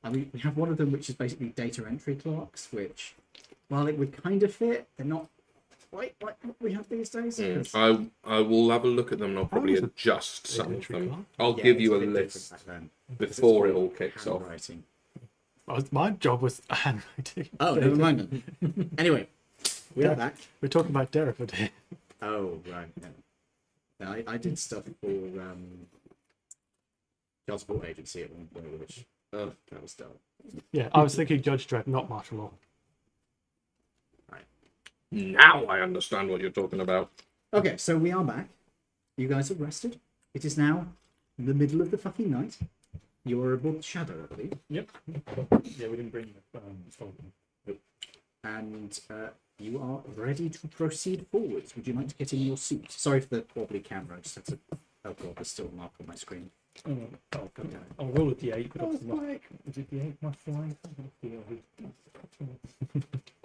I mean, we have one of them which is basically data entry clerks, which, while it would kind of fit, they're not quite like what we have these days. 'cause- I will have a look at them and I'll probably is it? adjust some of Entry them. card? I'll Yeah, give it's you a bit different list back then, because it's before it all all kicks off. handwriting. My job was handwriting. Oh, never mind then. Anyway, we are back. We're talking about Derriford here. Oh, right. Yeah. I did stuff for child support agency at one point, which that was dull. Yeah, I was thinking Judge Dredd, not martial law. Now I understand what you're talking about. Okay, so we are back. You guys have rested. It is now the middle of the fucking night. You're above the shadow, I believe. Yep. Yeah, we didn't bring the skeleton. And you are ready to proceed forwards. Would you like to get in your suit? Sorry for the wobbly camera. I just had to. Oh god, there's still a mark on my screen. I'll roll a d8. But is it d8 plus 5?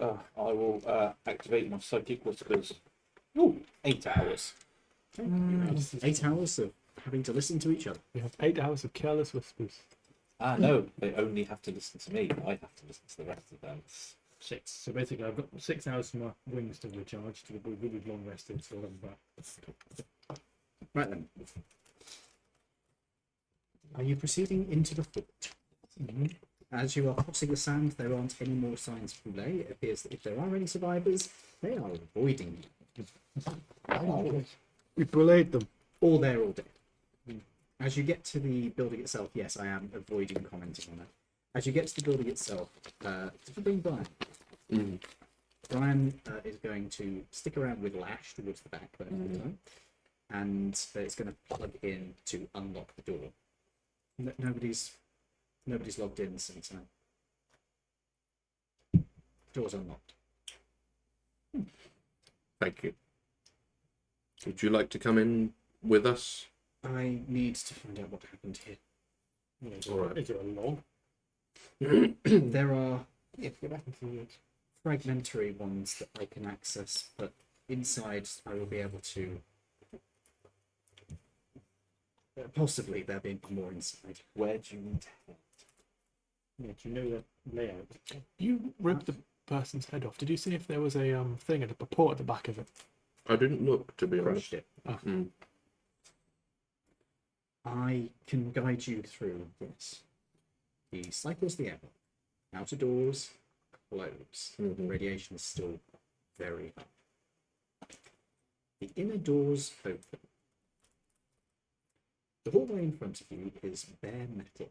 I will activate my psychic whispers. Ooh, 8 hours. You have 8 hours of having to listen to each other. We have 8 hours of careless whispers. No, they only have to listen to me. I have to listen to the rest of them. 6. So basically, I've got 6 hours for my wings to recharge to be really long rested. So I'm back. Right then. Are you proceeding into the fort? As you are crossing the sand, there aren't any more signs of Boulay. It appears that if there are any survivors, they are avoiding you. We bullied them. Or they're all dead. As you get to the building itself, yes, I am avoiding commenting on that. As you get to the building itself, bring Brian. Brian is going to stick around with Lash towards the back there for the time, and it's going to plug in to unlock the door. Nobody's logged in since door's unlocked. Thank you. Would you like to come in with us? I need to find out what happened here. Is there a log? There are If you're back into the fragmentary ones that I can access, but inside I will be able to. Possibly there being more inside. Where do you need to head? Yeah, do you know the layout? You ripped the person's head off. Did you see if there was a thing at a port at the back of it? I didn't look, to be honest. Crushed it. Mm. I can guide you through this. He cycles the air. Outer doors close. The radiation is still very high. The inner doors open. The hallway in front of you is bare metal.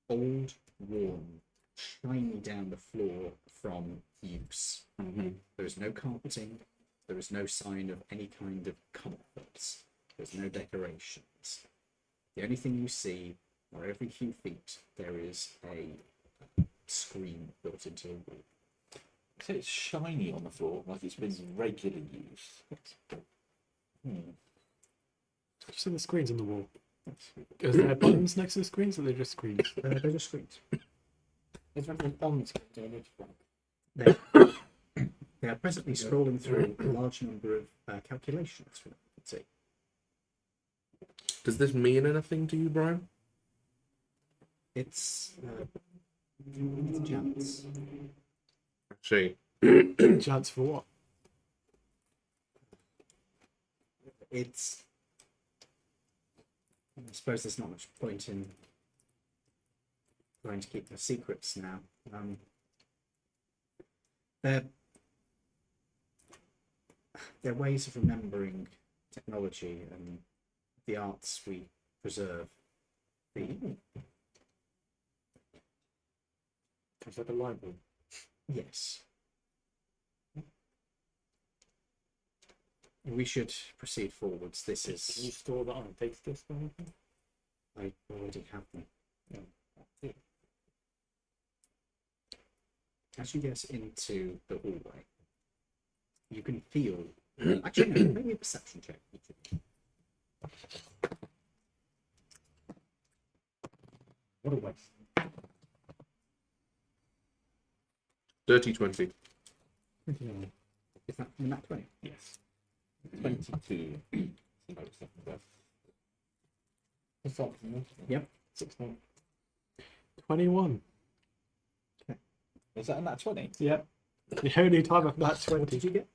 Old, worn, shiny down the floor from use. There is no carpeting. There is no sign of any kind of comforts. There's no decorations. The only thing you see, or every few feet, there is a screen built into the wall. So it's shiny on the floor, like it's been regularly used. Did you see the screens on the wall? Is there buttons next to the screens, or are they just screens? They're just screens. Is there anything on the screen doing it? They are presently scrolling through a large number of calculations from what you can see. Does this mean anything to you, Brian? It's chance. See. Chance for what? It's. I suppose there's not much point in trying to keep the secrets now. They're ways of remembering technology and the arts we preserve. It's like a library. Yes. We should proceed forwards. This Can you is. store that on a data disk or anything? I already have them. As you get into the hallway, you can feel. Actually, no, maybe a perception check. What a waste. Dirty 20. Is that from that 20? Yes. 22. Yep. 16. 21. Is that in that 20? Yep. The only time I've got What did 20. you get?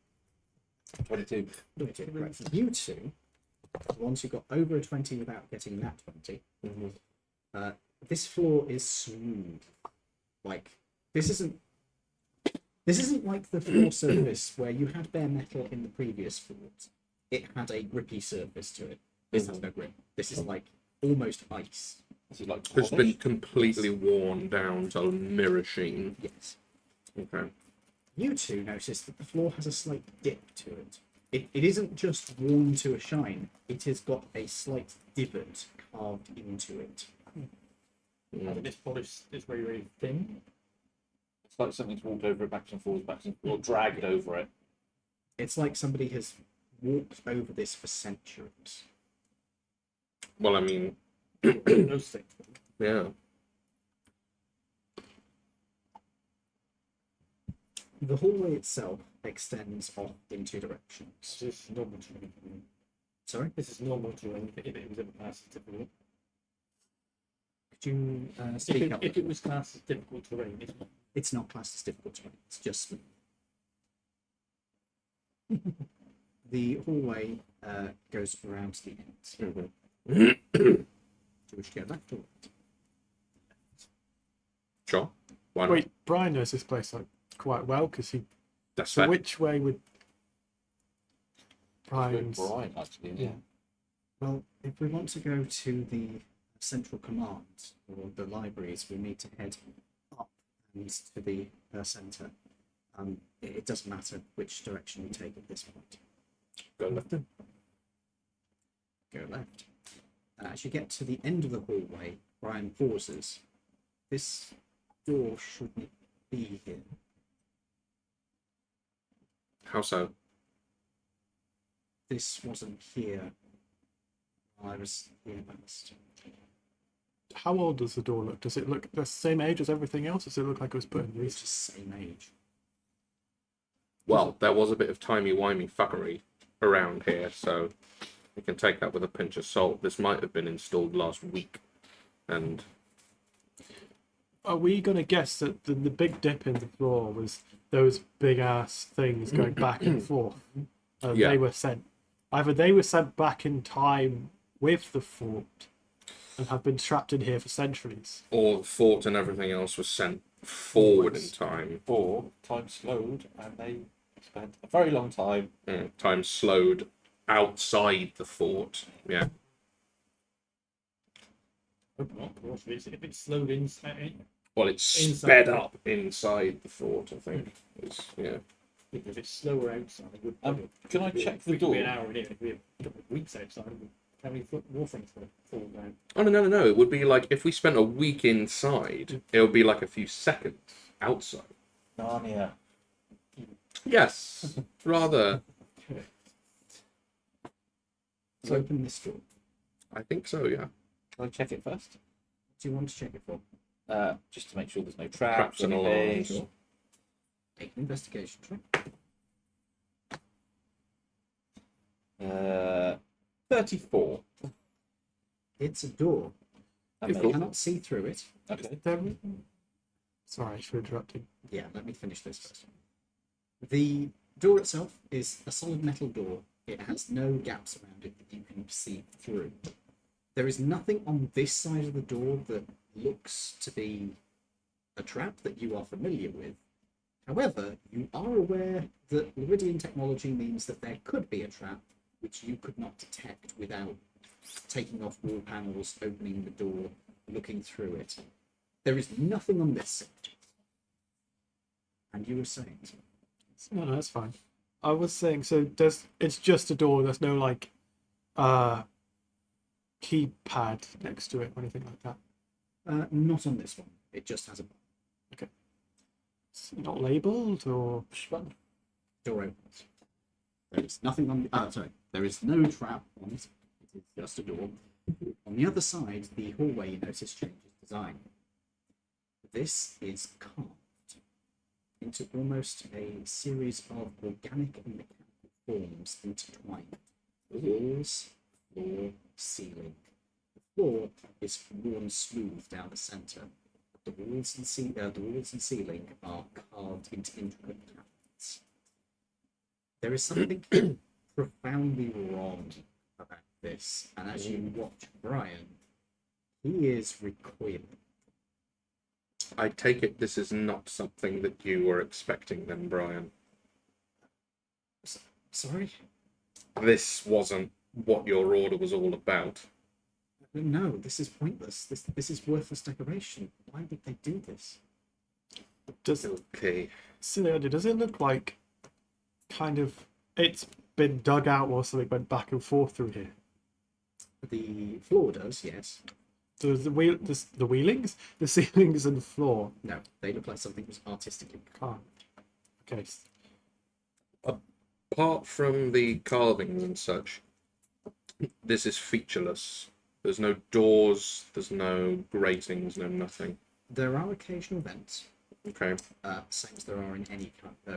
22. 22. Right. You two, the ones who got over a 20 without getting that 20, this floor is smooth. Like, this isn't like the floor surface where you had bare metal in the previous floors. It had a grippy surface to it. This has no grip. This is like almost ice. This is like It's been polished? completely worn down to mirror sheen. Yes. Okay. You two notice that the floor has a slight dip to it. It isn't just worn to a shine, it has got a slight divot carved into it. I think this polish is very, very thin. It's like something's walked over it backwards and forwards, or dragged over it. It's like somebody has walked over this for centuries. Well, I mean, Those things. yeah. The hallway itself extends off in two directions. This is normal terrain. Sorry? This is normal terrain if it was ever classed as difficult. Could you If speak up? it was classed as difficult terrain, it's not. It's not classed as difficult terrain, it's just the hallway goes around to the end. Mhm. To which go left or right? Sure. Why not? Wait, Brian knows this place like quite well because he. That's So fair. which way would Brian's? Brian, actually. Yeah. Well, if we want to go to the central command or the libraries, we need to head up and to the centre. It doesn't matter which direction you take at this point. Go left. Go left. As you get to the end of the hallway, Brian pauses. This door shouldn't be here. How so? This wasn't here while I was here last. How old does the door look? Does it look the same age as everything else? Does it look like it was put in It's recently? just same age. Well, there was a bit of timey-wimey fuckery around here, so you can take that with a pinch of salt. This might have been installed last week, and Are we gonna guess that the big dip in the floor was those big ass things going back and forth? Yeah. They were sent. Either they were sent back in time with the fort and have been trapped in here for centuries. or the fort and everything else was sent forward in time. Or time slowed and they spent a very long time. Time slowed outside the fort. Yeah. Hope not. Of course, if it's slowed inside, Well, it's Inside sped the- up inside the fort, I think. Yeah. if it's slower outside, it would. Can I check the we could be an door? hour in here. If we have a couple of weeks outside, how many more things would fall down? Oh, no. It would be like if we spent a week inside, it would be like a few seconds outside. Narnia. Yes. Rather. Let's open this door. I think so, yeah. Can I check it first? What do you want to check it for? Just to make sure there's no Traps traps and or alarms. anything. Make an investigation check. 34. It's a door. You Amazing. cannot see through it. Okay. Sorry for interrupting. Yeah, let me finish this first. The door itself is a solid metal door. It has no gaps around it that you can see through. There is nothing on this side of the door that looks to be a trap that you are familiar with. However, you are aware that Laridian technology means that there could be a trap which you could not detect without taking off wall panels, opening the door, looking through it. There is nothing on this side. And you were saying something. No, that's fine. I was saying, so it's just a door. There's no like keypad next to it or anything like that. Not on this one. It just has a It's not labeled or. door opens. There is nothing on. Sorry. There is no trap on it. It is just a door. On the other side, the hallway, you notice, changes design. This is carved into almost a series of organic and mechanical forms intertwined. Walls, floor, ceiling. The floor is worn smooth down the centre. The walls and ceiling are carved into intricate patterns. There is something profoundly wrong about this, and as you watch Brian, he is recoiling. I take it this is not something that you were expecting then, Brian. Sorry? This wasn't what your order was all about. No, this is pointless. This is worthless decoration. Why would they do this? Does Okay. silly idea? Does it look like kind of it's been dug out or something went back and forth through here? The floor does, yes. The wheelings, the ceilings, and the floor. No, they look like something was artistically carved. Okay. Apart from the carvings and such, this is featureless. There's no doors, there's no gratings, no nothing. There are occasional vents, Okay. same as there are in any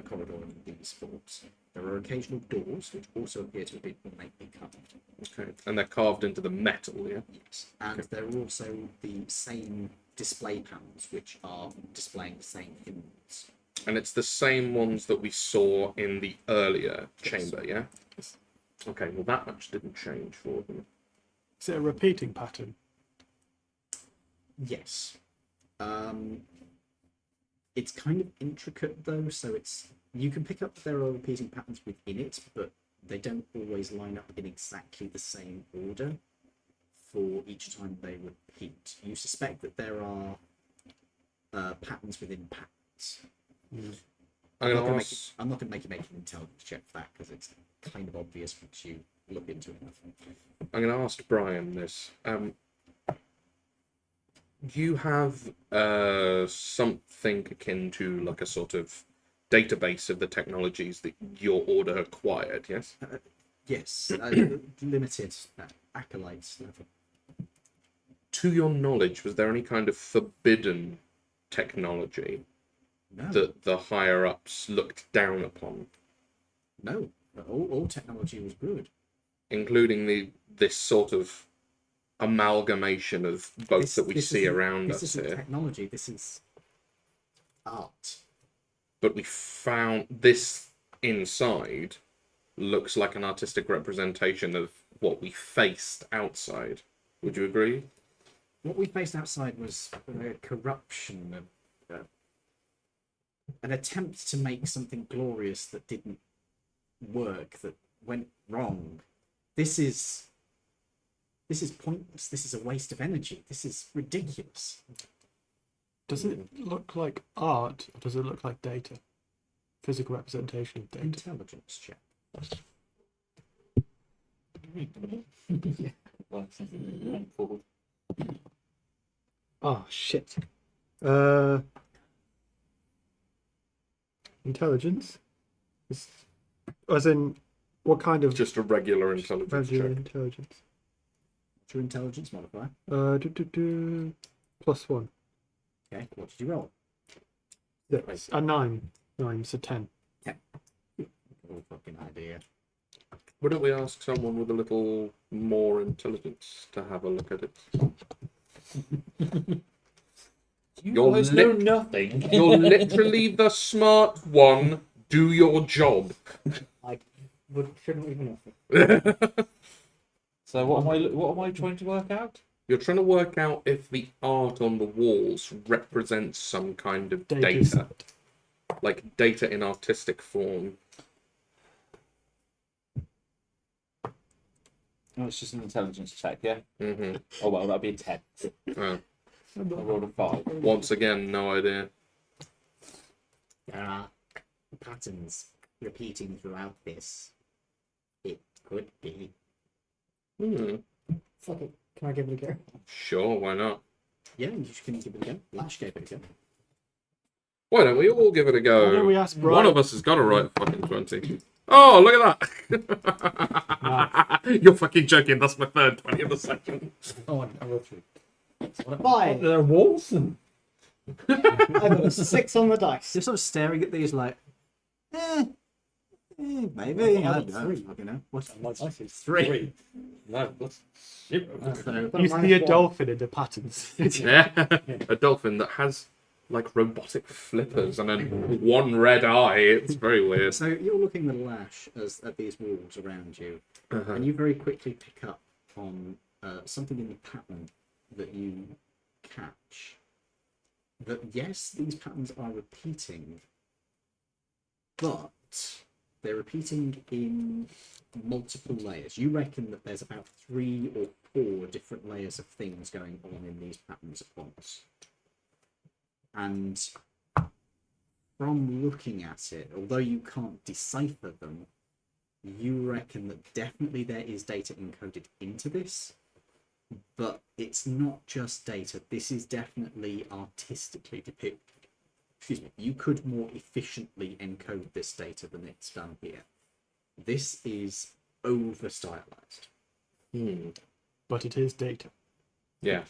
corridor in these forts. There are occasional doors, which also appear to have been ornately carved. Okay. And they're carved into the metal, yeah? Yes, and there are also the same display panels, which are displaying the same hymns. And it's the same ones that we saw in the earlier chamber, yeah? Okay, well that much didn't change for them. Is it a repeating pattern? Yes. It's kind of intricate though, so you can pick up that there are repeating patterns within it, but they don't always line up in exactly the same order for each time they repeat. You suspect that there are patterns within patterns. I'm not going gonna to ask... I'm not going to make you make an intelligence check for that because it's kind of obvious once you look into it enough. I'm going to ask Brian this. You have something akin to like a sort of database of the technologies that your order acquired, yes? Yes, limited acolytes level. To your knowledge, was there any kind of forbidden technology No, that the higher ups looked down upon, no. All technology was good. including this sort of amalgamation of both that we see isn't- around this us isn't here? technology. This is art. But we found this inside looks like an artistic representation of what we faced outside. Would you agree? What we faced outside was corruption, an attempt to make something glorious that didn't work, that went wrong. This is pointless. This is a waste of energy. This is ridiculous. Does it look like art or does it look like data? Physical representation of data. Intelligence check. Oh shit. Intelligence? As in what kind of Just a regular intelligence regular check. intelligence? What's your intelligence modifier? +1. Okay, what did you roll? Yes. A 9. 9, so 10. No fucking idea. Why don't we ask someone with a little more intelligence to have a look at it? You guys know nothing. You're literally the smart one. Do your job. I shouldn't even offer. So what am I trying to work out? You're trying to work out if the art on the walls represents some kind of data. set. Like data in artistic form. Oh, it's just an intelligence check, yeah? Mm-hmm. Oh, well, that'd be a 10. Oh. I rolled a 5. Once again, no idea. There are patterns repeating throughout this. It could be. Fuck it. Can I give it a go? Sure, why not? Yeah, you can give it a go. Lash gave it a go. Why don't we all give it a Why don't go? we ask Brian? One of us has got to write a fucking 20. Oh, look at that! You're fucking joking. That's my third 20 of the session. Oh, I rolled 3. Fine. There are walls? I got a 6 on the dice. You're sort of staring at these like, maybe. I don't know. Three. Fucking know. What's My dice is 3? No, that's... So, You see a dolphin in the patterns. Yeah, a dolphin that has like robotic flippers and then one red eye. It's very weird. so you're looking at Lash at these walls around you, Uh-huh. and you very quickly pick up on something in the pattern that you catch. That yes, these patterns are repeating, but they're repeating in multiple layers. You reckon that there's about 3 or 4 different layers of things going on in these patterns at once. And from looking at it, although you can't decipher them, you reckon that definitely there is data encoded into this, but it's not just data. This is definitely artistically depicted. Excuse me. You could more efficiently encode this data than it's done here. This is over stylized. But it is data. Yeah.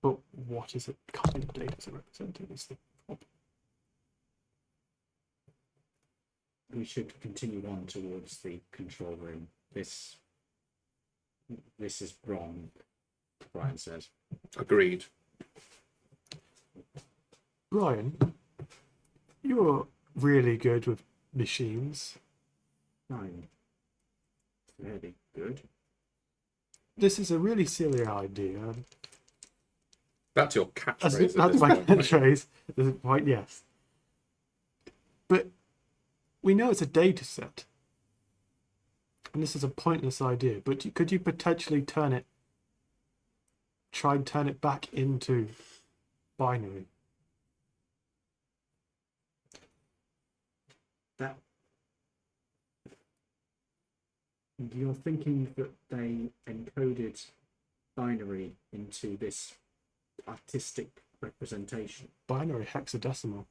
But what is it kind of data is it representing? Is the problem. We should continue on towards the control room. This is wrong, Brian says. Agreed. Brian, you're really good with machines. Fine. Very good. This is a really silly idea. That's your catchphrase. That's my catchphrase. At this point, yes. But we know it's a data set. And this is a pointless idea. But could you potentially try and turn it back into binary? That you're thinking that they encoded binary into this artistic representation. Binary hexadecimal.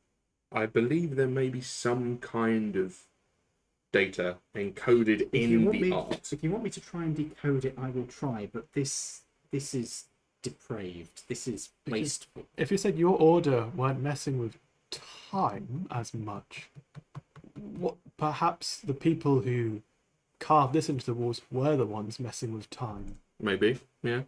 I believe there may be some kind of data encoded If you in want the me, art. if you want me to try and decode it, I will try. But this is depraved. This is wasteful. If you said your order weren't messing with time as much, what perhaps the people who carved this into the walls were the ones messing with time. Maybe, yeah.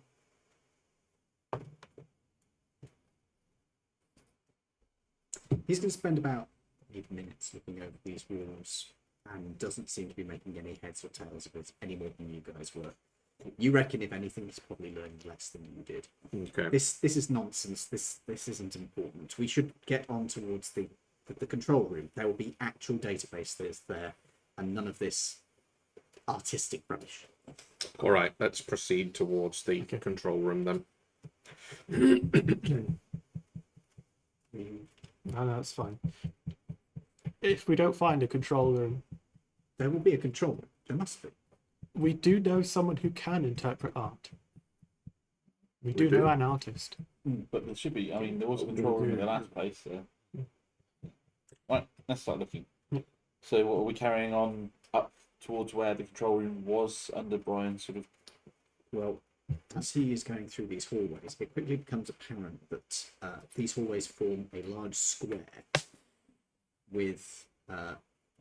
He's going to spend about 8 minutes looking over these walls and doesn't seem to be making any heads or tails of it any more than you guys were. You reckon, if anything, he's probably learned less than you did. Okay. This is nonsense. This isn't important. We should get on towards the control room. There will be actual database that is there, and none of this artistic rubbish. All right, let's proceed towards the control room then. No, that's fine. If we don't find a control room, There will be a control room. There must be. we do know someone who can interpret art. We do know an artist. But there should be. I mean, there was a control room in the last place. So. Right, let's start looking. So, what are we carrying on up towards where the control room was under Brian's sort of? Well, as he is going through these hallways, it quickly becomes apparent that these hallways form a large square with,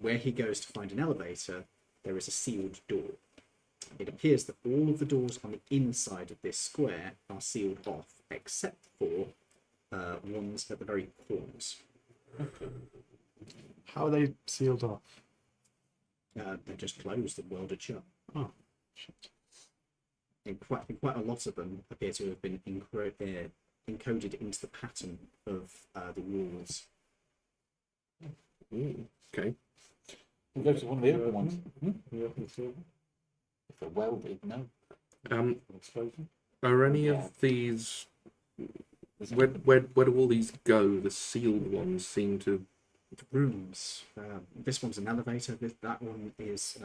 where he goes to find an elevator, there is a sealed door. It appears that all of the doors on the inside of this square are sealed off, except for ones at the very corners. How are they sealed off? They're just closed and welded shut. Oh, shit. And quite a lot of them appear to have been encoded into the pattern of the walls. Okay. We'll go to one of the open ones. If they're welded, no. Explosion. Are any of these? Where do all these go? The sealed ones seem to. Rooms. This one's an elevator. That one is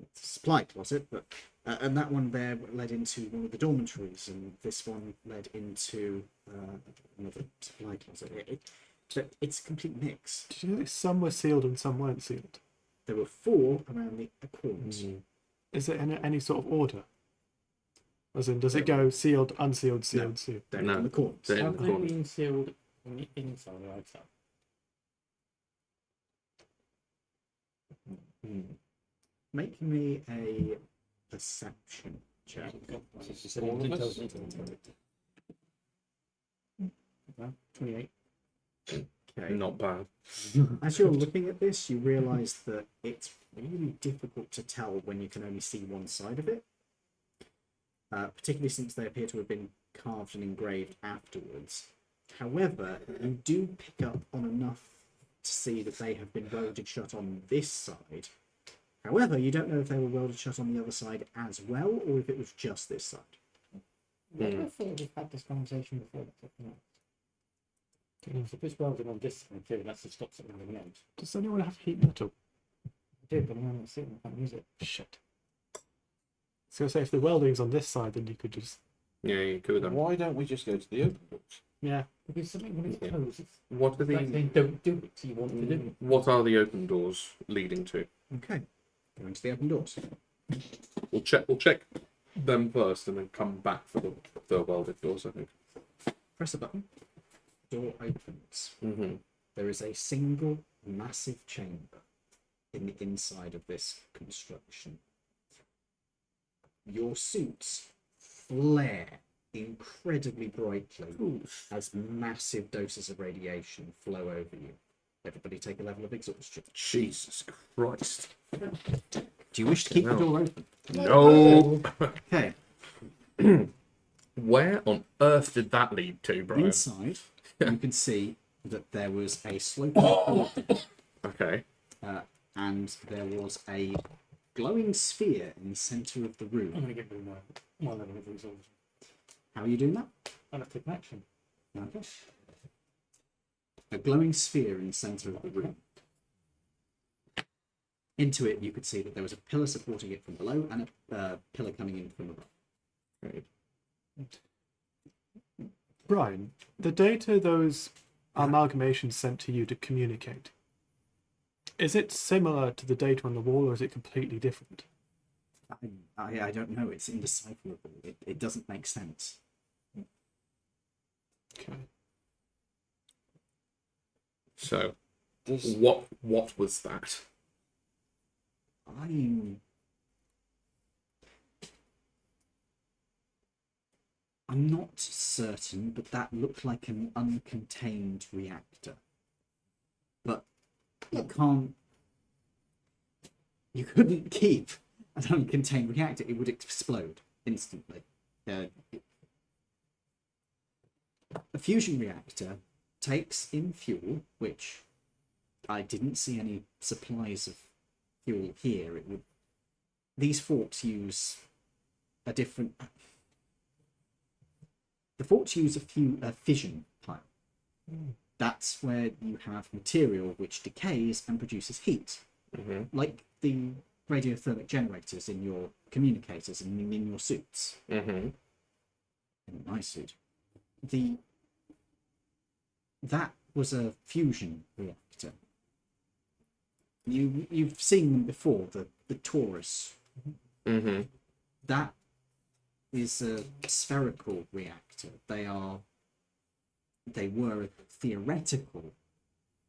it's a supply closet, but and that one there led into one of the dormitories, and this one led into another supply closet. It's a complete mix. Did you think some were sealed and some weren't sealed? There were 4 around the corners. Is it in any sort of order? As in, does it go sealed, unsealed, sealed, sealed? They're No. in the corners. They're in Have the they corner. been sealed on the inside or outside? Make me a perception check. All of us? 28. Okay. Not bad. As you're looking at this, you realise that it's really difficult to tell when you can only see one side of it. Particularly since they appear to have been carved and engraved afterwards. However, you do pick up on enough to see that they have been welded shut on this side. However, you don't know if they were welded shut on the other side as well, or if it was just this side. I thought we've had this conversation before. That's something else. So if it's welded on this side too, that's to stop something on the end. Does anyone have heat metal? I did, but I'm not sitting. I can't use it. Shit. So say if the welding's on this side, then you could just Yeah, you could. Why don't we just go to the open doors? yeah. Because something when it's closed, it's What are like the they don't do it, so you want to do it. what are the open doors leading to? Okay. Go into the open doors. We'll check them first, and then come back for the welded doors. I think. Press a button. Door opens. Mm-hmm. There is a single massive chamber in the inside of this construction. Your suits flare incredibly brightly as massive doses of radiation flow over you. Everybody take a level of exhaustion. Jesus Christ! Do you wish to keep the No. door open? No. Okay. Where on earth did that lead to, bro? Inside, you can see that there was a sloping floor, Okay. and there was a glowing sphere in the centre of the I'm room. going to get rid of my level of exhaustion. How are you doing that? I'll have to take an action. Okay. A glowing sphere in the centre of the room. Into it, you could see that there was a pillar supporting it from below and a pillar coming in from above. Right. Brian, the data those amalgamations sent to you to communicate, is it similar to the data on the wall, or is it completely different? I don't know. It's indecipherable. It doesn't make sense. Okay. So, what was that? I'm not certain, but that looked like an uncontained reactor. But you couldn't keep an uncontained reactor. It would explode instantly. A fusion reactor takes in fuel, which I didn't see any supplies of fuel here. These forks use a different. The forks use a fission pile. That's where you have material which decays and produces heat, like the radiothermic generators in your communicators and in your suits. In my suit, that was a fusion reactor. You've seen them before, the Taurus. That is a spherical reactor. They were a theoretical,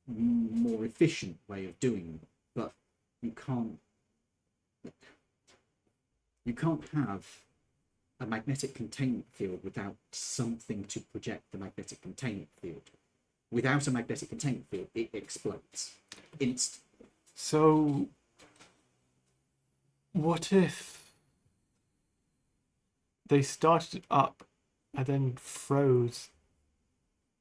more efficient way of doing it, but you can't have a magnetic containment field without something to project the magnetic containment field. Without a magnetic containment field, it explodes instantly. So, what if they started it up and then froze,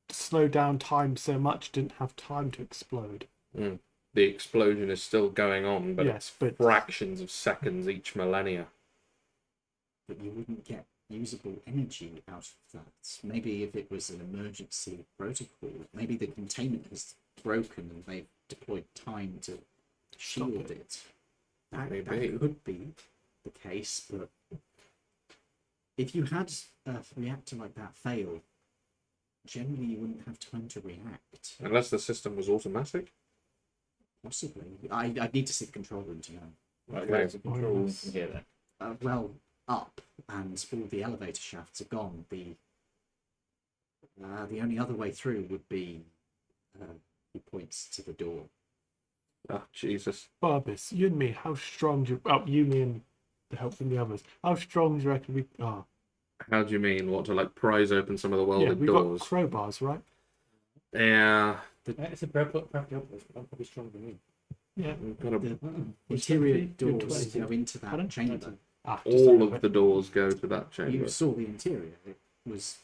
slowed down time so much, didn't have time to explode? The explosion is still going on, but Yes, but fractions of seconds each millennia. But you wouldn't get usable energy out of that. Maybe if it was an emergency protocol, maybe the containment has broken and they've deployed time to shield it. That could be the case, but if you had a reactor like that fail, generally you wouldn't have time to react. Unless the system was automatic. Possibly. I'd need to see the control room to know. Right, where's the control room from here then? Well, up, and all the elevator shafts are gone. The only other way through would be he points to the door. Oh, Jesus. Barbus, you and me, how strong do you... Oh, you, me, and the help from the others. How strong do you reckon we are? How do you mean? What, to like prise open some of the Yeah, welded we've doors? got crowbars, right? Yeah. It's a prep up, but I'm probably stronger than you. Yeah. We've got The What's interior that for? You're doors 20. go into that Pardon? chamber. all of the doors go to that chamber. You saw the interior. It was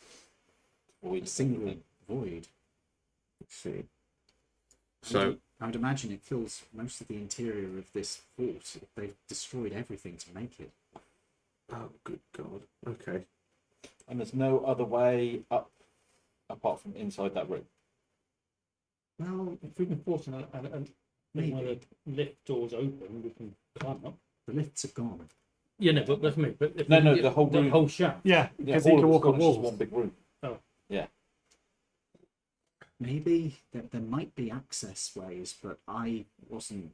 a single void. Let's see. I So would- I would imagine it fills most of the interior of this fort. They've destroyed everything to make it. oh good god. Okay. And there's no other way up apart from inside that room. Well, If we can force one of the lift doors open, we can climb up. the lifts are gone. Yeah, no, but that's me. But if No, we no, can the get whole the room. whole shaft. Yeah, Yeah, because all you of can it's walk gone, on it's just walls. one big room. Maybe there might be access ways, but I wasn't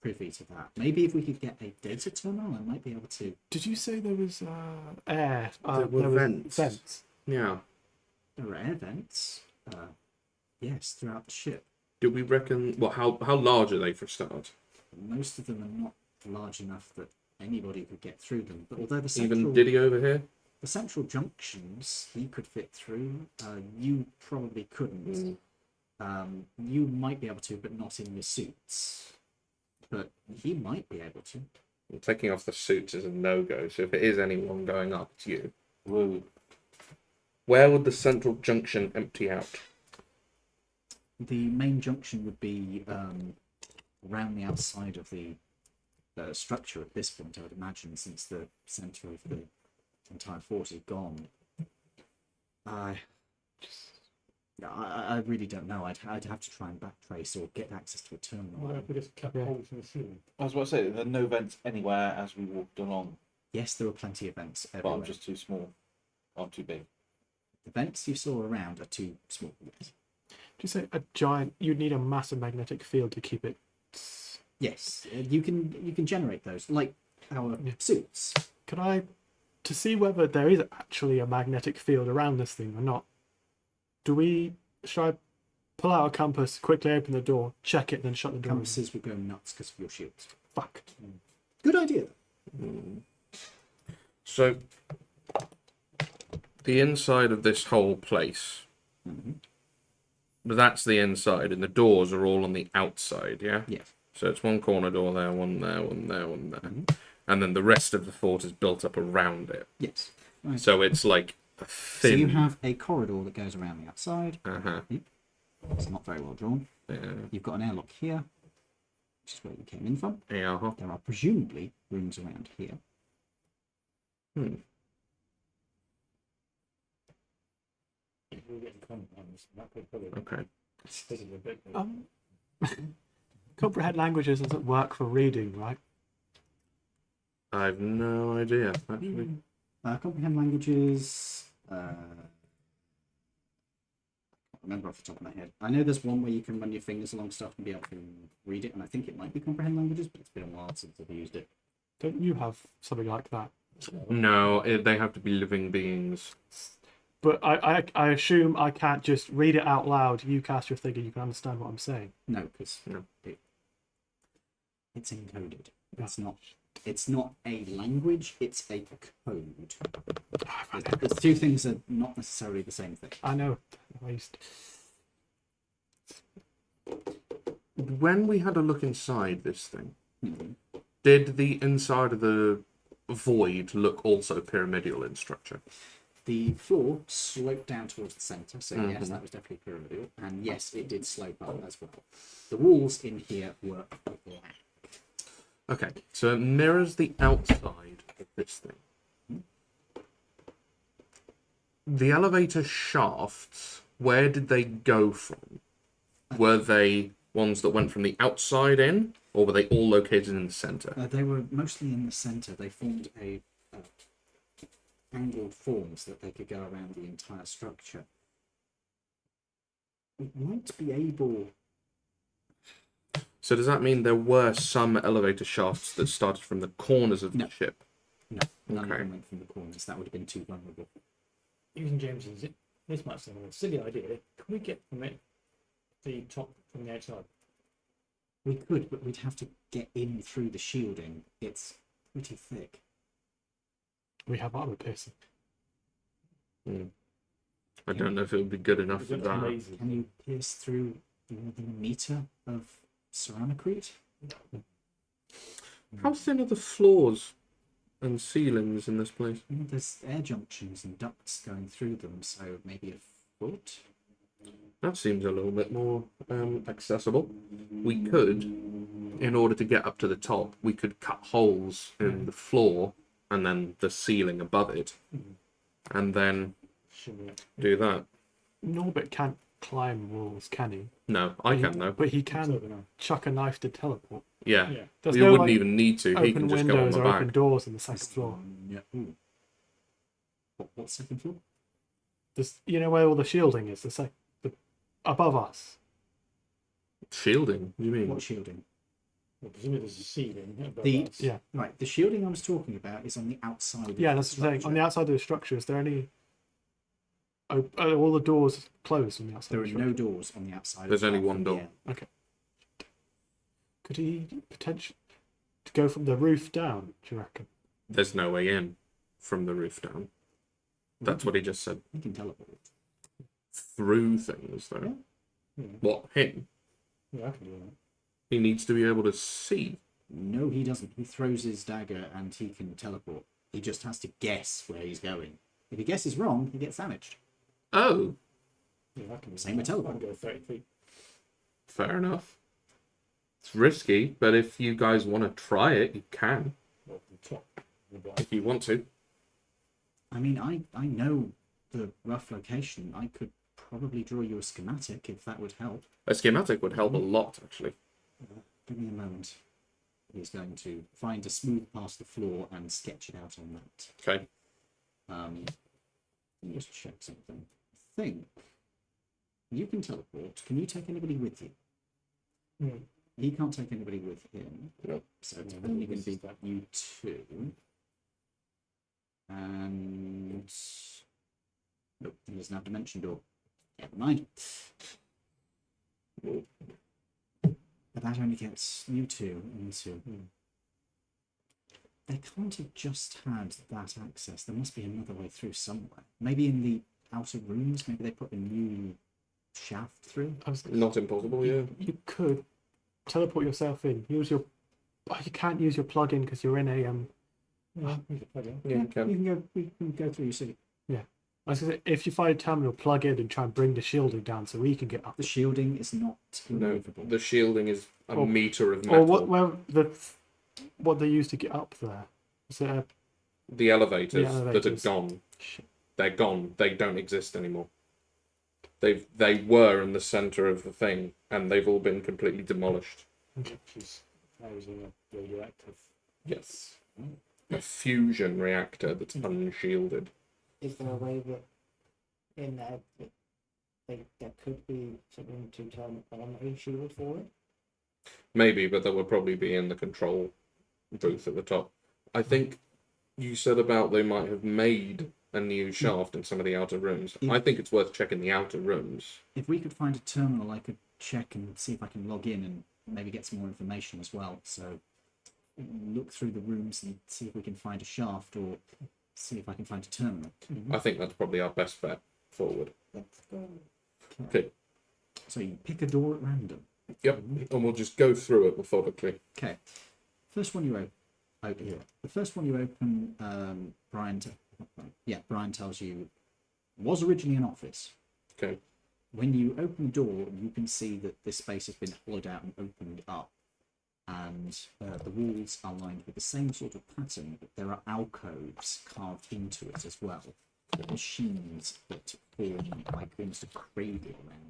privy to that. Maybe if we could get a data terminal, I might be able to. Did you say there was air? There were was vents. Yeah. There are air vents. Yes, throughout the ship. Do we reckon? Well, how large are they for a start? Most of them are not large enough that anybody could get through them. But although the central, Even Diddy over here. the central junctions he could fit through, you probably couldn't. You might be able to, but not in your suits. But he might be able to. Taking off the suits is a no-go. So if it is anyone going up, it's you. Woo. Where would the central junction empty out? The main junction would be around the outside of the structure at this point, I would imagine, since the centre of the entire fort is gone. I really don't know. I'd have to try and backtrace or get access to a terminal. What if we just cut Yeah. holes in the ceiling? I was about to say, there are no vents anywhere as we walked along. Yes, there are plenty of vents But everywhere. I'm just too small. I'm too big. The vents you saw around are too small. Yes. Did you say a giant? You'd need a massive magnetic field to keep it. Yes, you can generate those like our Yeah. suits. Could I, to see whether there is actually a magnetic field around this thing or not? Should I pull out a compass, quickly open the door, check it, then shut the door? Compasses will go nuts because of your shields. Fuck. Good idea. So the inside of this whole place. Mhm. But that's the inside, and the doors are all on the outside, yeah? Yeah. So it's one corner door there, one there, one there, one there. Mhm. And then the rest of the fort is built up around it. Yes. Right. So it's like a So thin. you have a corridor that goes around the outside. Uh-huh. It's not very well drawn. Yeah. You've got an airlock here, which is where you came in from. Yeah. Uh-huh. There are presumably rooms around here. Hmm. We'll get in contact on this. That could probably Okay. this is a bit. Comprehend languages doesn't work for reading, right? I've no idea, actually. Comprehend languages. I can't remember off the top of my head. I know there's one where you can run your fingers along stuff and be able to read it, and I think it might be comprehend languages, but it's been a while since I've used it. Don't you have something like that? No, they have to be living beings. But I assume I can't just read it out loud. You cast your thing and you can understand what I'm saying. No, because No. it's encoded. It's not a language. It's a code. The two things are not necessarily the same thing. I know. At least. When we had a look inside this thing, Mhm. did the inside of the void look also pyramidal in structure? The floor sloped down towards the centre, so yes, Mhm. that was definitely pyramidal, and yes, it did slope up as well. The walls in here were black. Okay, so it mirrors the outside of this thing. The elevator shafts, where did they go from? Were they ones that went from the outside in, or were they all located in the centre? They were mostly in the centre. They formed a angled forms that they could go around the entire structure. We might be able. So does that mean there were some elevator shafts that started from the corners of No. the ship? No, none Okay. of them went from the corners. That would have been too vulnerable. Using James's, this might sound a silly idea. Can we get from it the top from the outside? We could, but we'd have to get in through the shielding. It's pretty thick. We have armor piercing. I don't know if it would be good enough for That's that. amazing. Can you pierce through more than a metre of ceramicrete? How thin are the floors and ceilings in this place? There's air junctions and ducts going through them, so maybe a foot. That seems a little bit more accessible. We could, in order to get up to the top, we could cut holes in the floor and then the ceiling above it, and then do that. Norbert can't climb walls, can he? No, I can though. But he can chuck a knife to teleport. Yeah, Yeah. There's you no wouldn't like, even need to. He open can just go on windows the or back. open doors on the second floor. Yeah. Ooh. What second floor? There's, where all the shielding is, above us. Shielding? What do you mean? What shielding? Well, presumably there's a ceiling. Above The- us. Yeah. Right, the shielding I was talking about is on the outside of Yeah, the that's the thing. On structure. the outside of the structure, is there any? Are all the doors closed on the outside? There of are the no structure? doors on the outside. There's only apart one from door. the end. Could he potentially to go from the roof down? Do you reckon? There's no way in from the roof down. That's what he just said. He can teleport. Through things, though. Yeah. What, him? Yeah, I can do that. He needs to be able to see. No, he doesn't. He throws his dagger and he can teleport. He just has to guess where he's going. If he guesses wrong, he gets damaged. Oh, Yeah, I can do Same that. with teleport. I can go 30 feet. fair enough. It's risky, but if you guys want to try it, you can. Well, the top. of the block. If you want to. I mean, I know the rough location. I could probably draw you a schematic if that would help. A schematic would help a lot, actually. Give me a moment. He's going to find a smooth past the floor and sketch it out on that. Okay. Let me just check something. I think you can teleport. Can you take anybody with you? Hmm. He can't take anybody with him. No. So it's Yeah, only going to this be is that. you two. And nope, he doesn't have dimension door. Never mind. But that only gets you two into. They can't have just had that access. There must be another way through somewhere. Maybe in the outer rooms. Maybe they put a new shaft through. Not impossible, yeah. You could teleport yourself in. Use your. Oh, you can't use your plug-in because you're in a Yeah, you can plug in. Yeah, you can. You can go. We can go through. You see, I was gonna say, if you find a terminal, plug in and try and bring the shielding down so we can get up. the shielding is not No, removable. the shielding is a Or- meter of metal. Or what they use to get up there. Is it a, The elevators, The that elevators. are gone. Shit. They're gone. They don't exist anymore. They were in the center of the thing, and they've all been completely demolished. She's housing a radioactive. Yes. A fusion reactor that's unshielded. Is there a way that in there that there could be something to turn on a shield for it? Maybe, but that would probably be in the control booth at the top. I think you said about they might have made a new shaft in some of the outer rooms. I think it's worth checking the outer rooms. If we could find a terminal, I could check and see if I can log in and maybe get some more information as well. So look through the rooms and see if we can find a shaft or see if I can find a terminal. I think that's probably our best bet forward. Let's go. Okay. So you pick a door at random. Yep. And we'll just go through it methodically. Okay. First one you open. Here. The first one you open, Brian tells you was originally an office. Okay. When you open the door, you can see that this space has been hollowed out and opened up, and the walls are lined with the same sort of pattern, but there are alcoves carved into it as well. Machines that form like almost a cradle around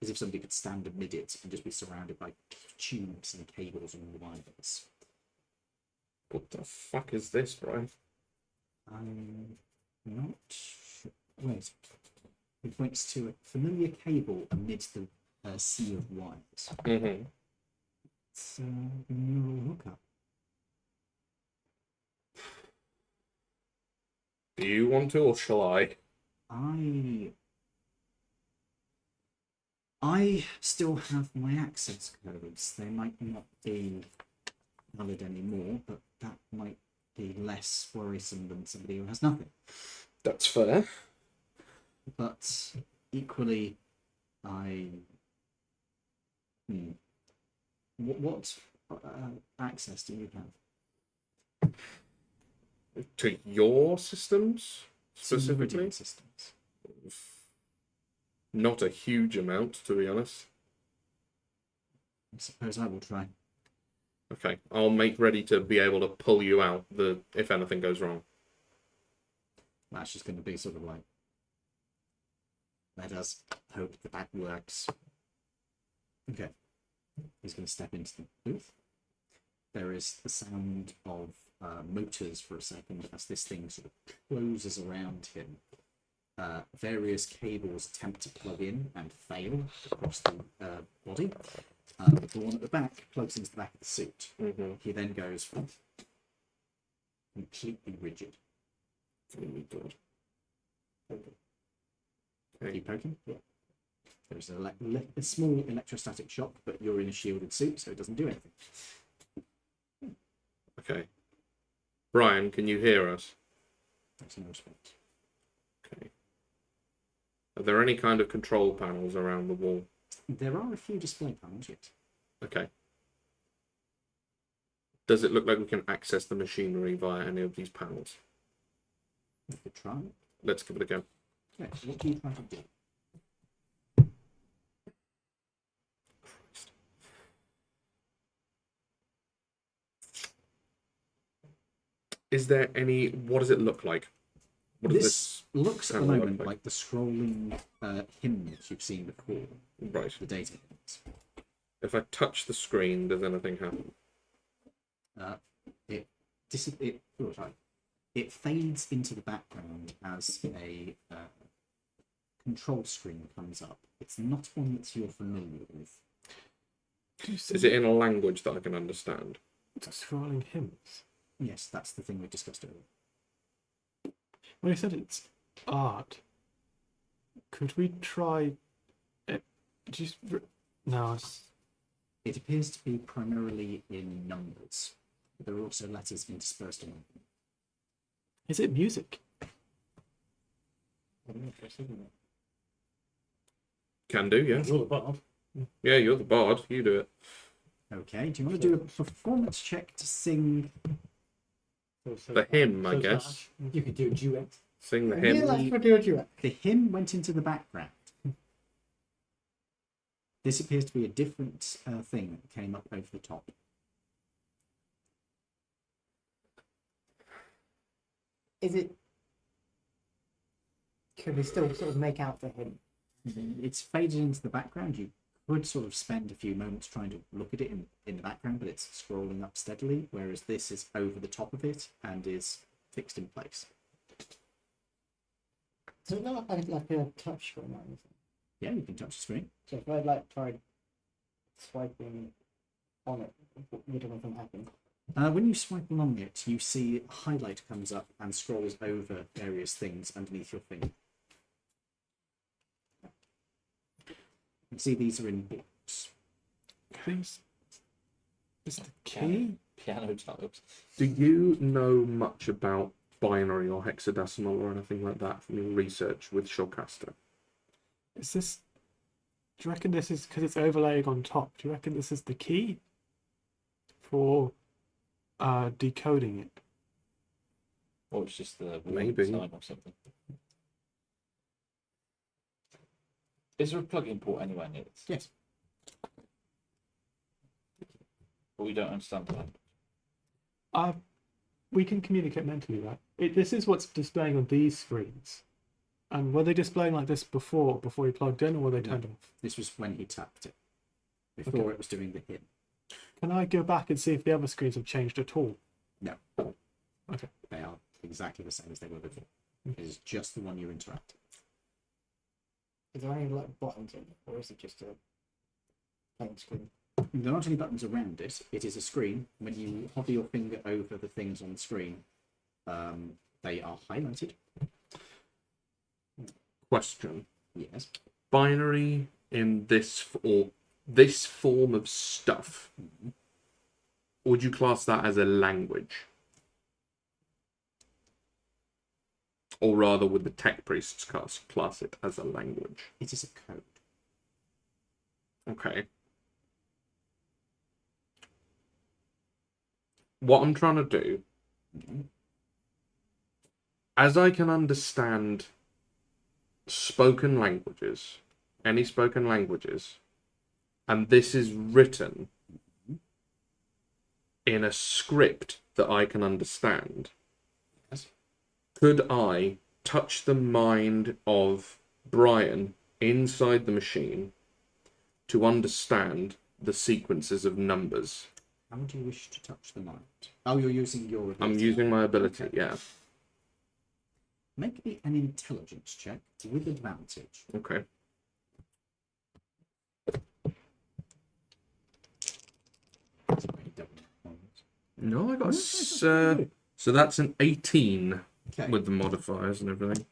as if somebody could stand amid it and just be surrounded by tubes and cables and wires. What the fuck is this, Brian? I'm not sure. Wait. He points to a familiar cable amidst the sea of wires. Mm-hmm. It's a neural hookup. Do you want to, or shall I? I still have my access codes. They might not be valid anymore, but that might be less worrisome than somebody who has nothing. That's fair. But equally, what access do you have? To your systems? specifically? Meridian systems. Not a huge amount, to be honest. I suppose I will try. Okay, I'll make ready to be able to pull you out if anything goes wrong. That's just going to be sort of like, let us hope that works. Okay. He's going to step into the booth. There is the sound of motors for a second as this thing sort of closes around him. Various cables attempt to plug in and fail across the body. The one at the back plugs into the back of the suit. Mm-hmm. He then goes completely rigid. Really good. Keep poking? Yeah. There's a small electrostatic shock, but you're in a shielded suit, so it doesn't do anything. Okay. Brian, can you hear us? There's no response. Okay. Are there any kind of control panels around the wall? There are a few display panels, yes. Okay. Does it look like we can access the machinery via any of these panels? We could try. Let's give it a go. Okay, so what do you try to do? Is there any... What does it look like? What does This looks at the panel look moment like the scrolling hymns you've seen before, Right. the data hymns. If I touch the screen, does anything happen? It fades into the background as a control screen comes up. It's not one that you're familiar with. Is it in a language that I can understand? Scrolling hymns. Yes, that's the thing we discussed earlier. Well, you said it's art. Could we try it? No. It appears to be primarily in numbers. There are also letters interspersed among them. Is it music? Can do, yeah. You're the bard. Yeah, you're the bard. You do it. Okay, do you want to do a performance check to sing? The hymn, I guess. You could do a duet. Sing the Yeah, hymn. let's do a duet. The hymn went into the background. This appears to be a different thing that came up over the top. Is it? Could we still sort of make out the hymn? It's faded into the background. You could sort of spend a few moments trying to look at it in the background, but it's scrolling up steadily, whereas this is over the top of it and is fixed in place. Does it look like a touch screen or anything? Yeah, you can touch the screen. So if I like tried swiping on it, would anything happen? When you swipe along it, you see a highlight comes up and scrolls over various things underneath your finger. You can see these are in books. Please. Is it the key? Piano types. Do you know much about binary or hexadecimal or anything like that from your research with Shawcaster? Is this? Do you reckon this is because it's overlaying on top? Do you reckon this is the key for decoding it? Or it's just the Maybe. sign or something. Is there a plug-in port anywhere near this? Yes. But we don't understand the language. We can communicate mentally, right? This is what's displaying on these screens. And were they displaying like this before you plugged in, or were they turned off? This was when he tapped it. Before Okay. it was doing the hymn. Can I go back and see if the other screens have changed at all? No. Okay. They are exactly the same as they were before. It is just the one you interact with. Is there any like buttons in it, or is it just a plain screen? There aren't any buttons around it. It is a screen. When you hover your finger over the things on the screen, they are highlighted. Question. Yes. Binary in this form of stuff, would you class that as a language? Or rather, would the tech priests class it as a language? It is a code. Okay. What I'm trying to do, as I can understand spoken languages, any spoken languages, and this is written in a script that I can understand, Yes. could I touch the mind of Brian inside the machine to understand the sequences of numbers? How would you wish to touch the mind? Oh, you're using your ability. I'm using my ability, Okay. yeah. Make me an intelligence check with advantage. Okay. No, I got so that's an 18 Okay. with the modifiers and everything.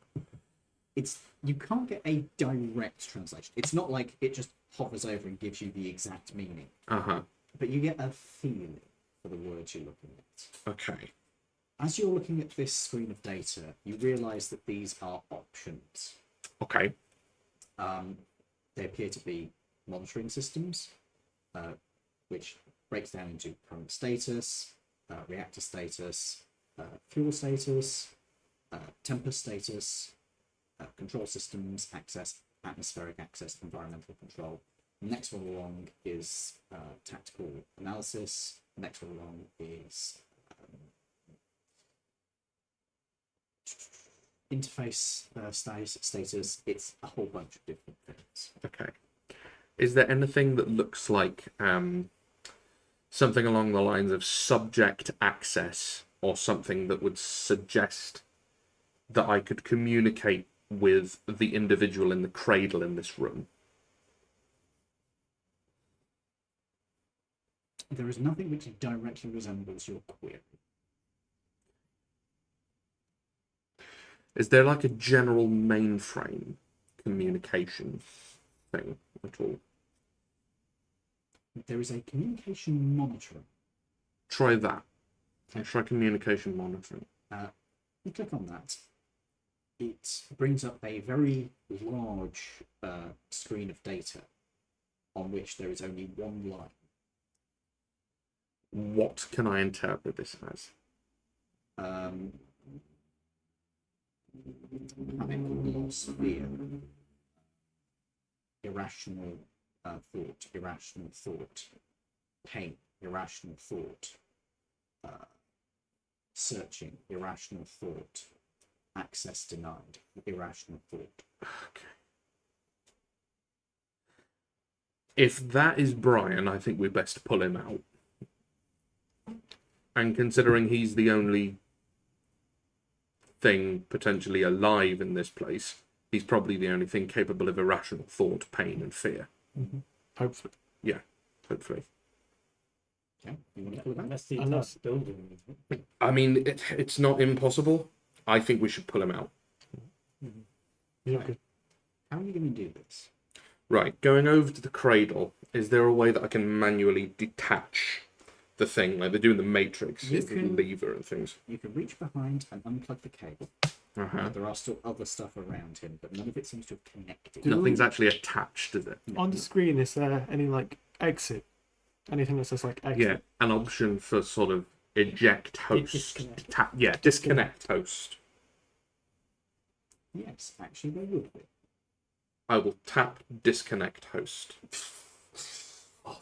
You can't get a direct translation. It's not like it just hovers over and gives you the exact meaning, Uh-huh. but you get a feeling for the words you're looking at. Okay. As you're looking at this screen of data, you realise that these are options. Okay. They appear to be monitoring systems, which breaks down into current status, reactor status, fuel status, temper status, control systems, access, atmospheric access, environmental control. The next one along is tactical analysis. The next one along is interface status. It's a whole bunch of different things. Okay. Is there anything that looks like something along the lines of subject access, or something that would suggest that I could communicate with the individual in the cradle in this room? There is nothing which directly resembles your query. Is there like a general mainframe communication thing at all? There is a communication monitoring. Try that. Try communication monitoring. You click on that. It brings up a very large screen of data on which there is only one line. What can I interpret this as? Panic, loss, fear, irrational thought, pain, irrational thought, searching, irrational thought, access denied, irrational thought. Okay. If that is Brian, I think we're best to pull him out. And considering he's the only thing potentially alive in this place, he's probably the only thing capable of irrational thought, pain, and fear. Mm-hmm. Hopefully. Yeah, hopefully. Okay, you want to pull it out? Unless the Unless- entire building. I mean, it's not impossible. I think we should pull him out. You're not good. How are you going to do this? Right, going over to the cradle, is there a way that I can manually detach the thing, like they do in the Matrix, You with the can- lever and things? You can reach behind and unplug the cable. Uh-huh. There are still other stuff around him, but none of it seems to have connected. Nothing's actually attached, is it? On the screen, is there any like exit? Anything that says like exit? Yeah, an option for sort of eject host. Disconnect. Disconnect host. Yes, actually there would be. I will tap disconnect host. Oh,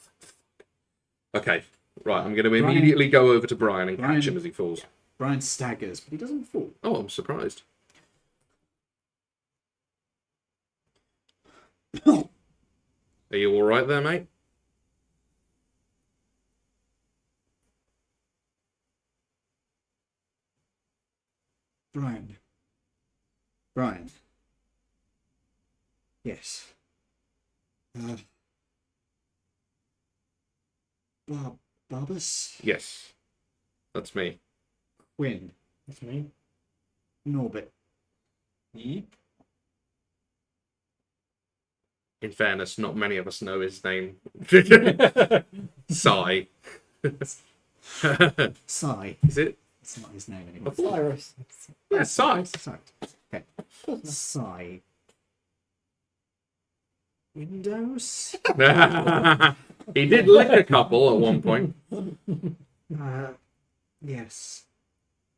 okay, right, I'm going to Brian- immediately go over to Brian and Brian- catch him as he falls. Brian staggers, but he doesn't fall. Oh, I'm surprised. Are you alright there, mate? Brian. Brian. Yes. Barbus? Yes, that's me. Quinn. That's me. Norbert. Yeep. In fairness, not many of us know his name. Sigh. Sai. Is it? It's not his name anymore. Cyrus. Yeah, Sigh. Sorry. Okay. Sai. Windows? He did lick a couple at one point. Yes.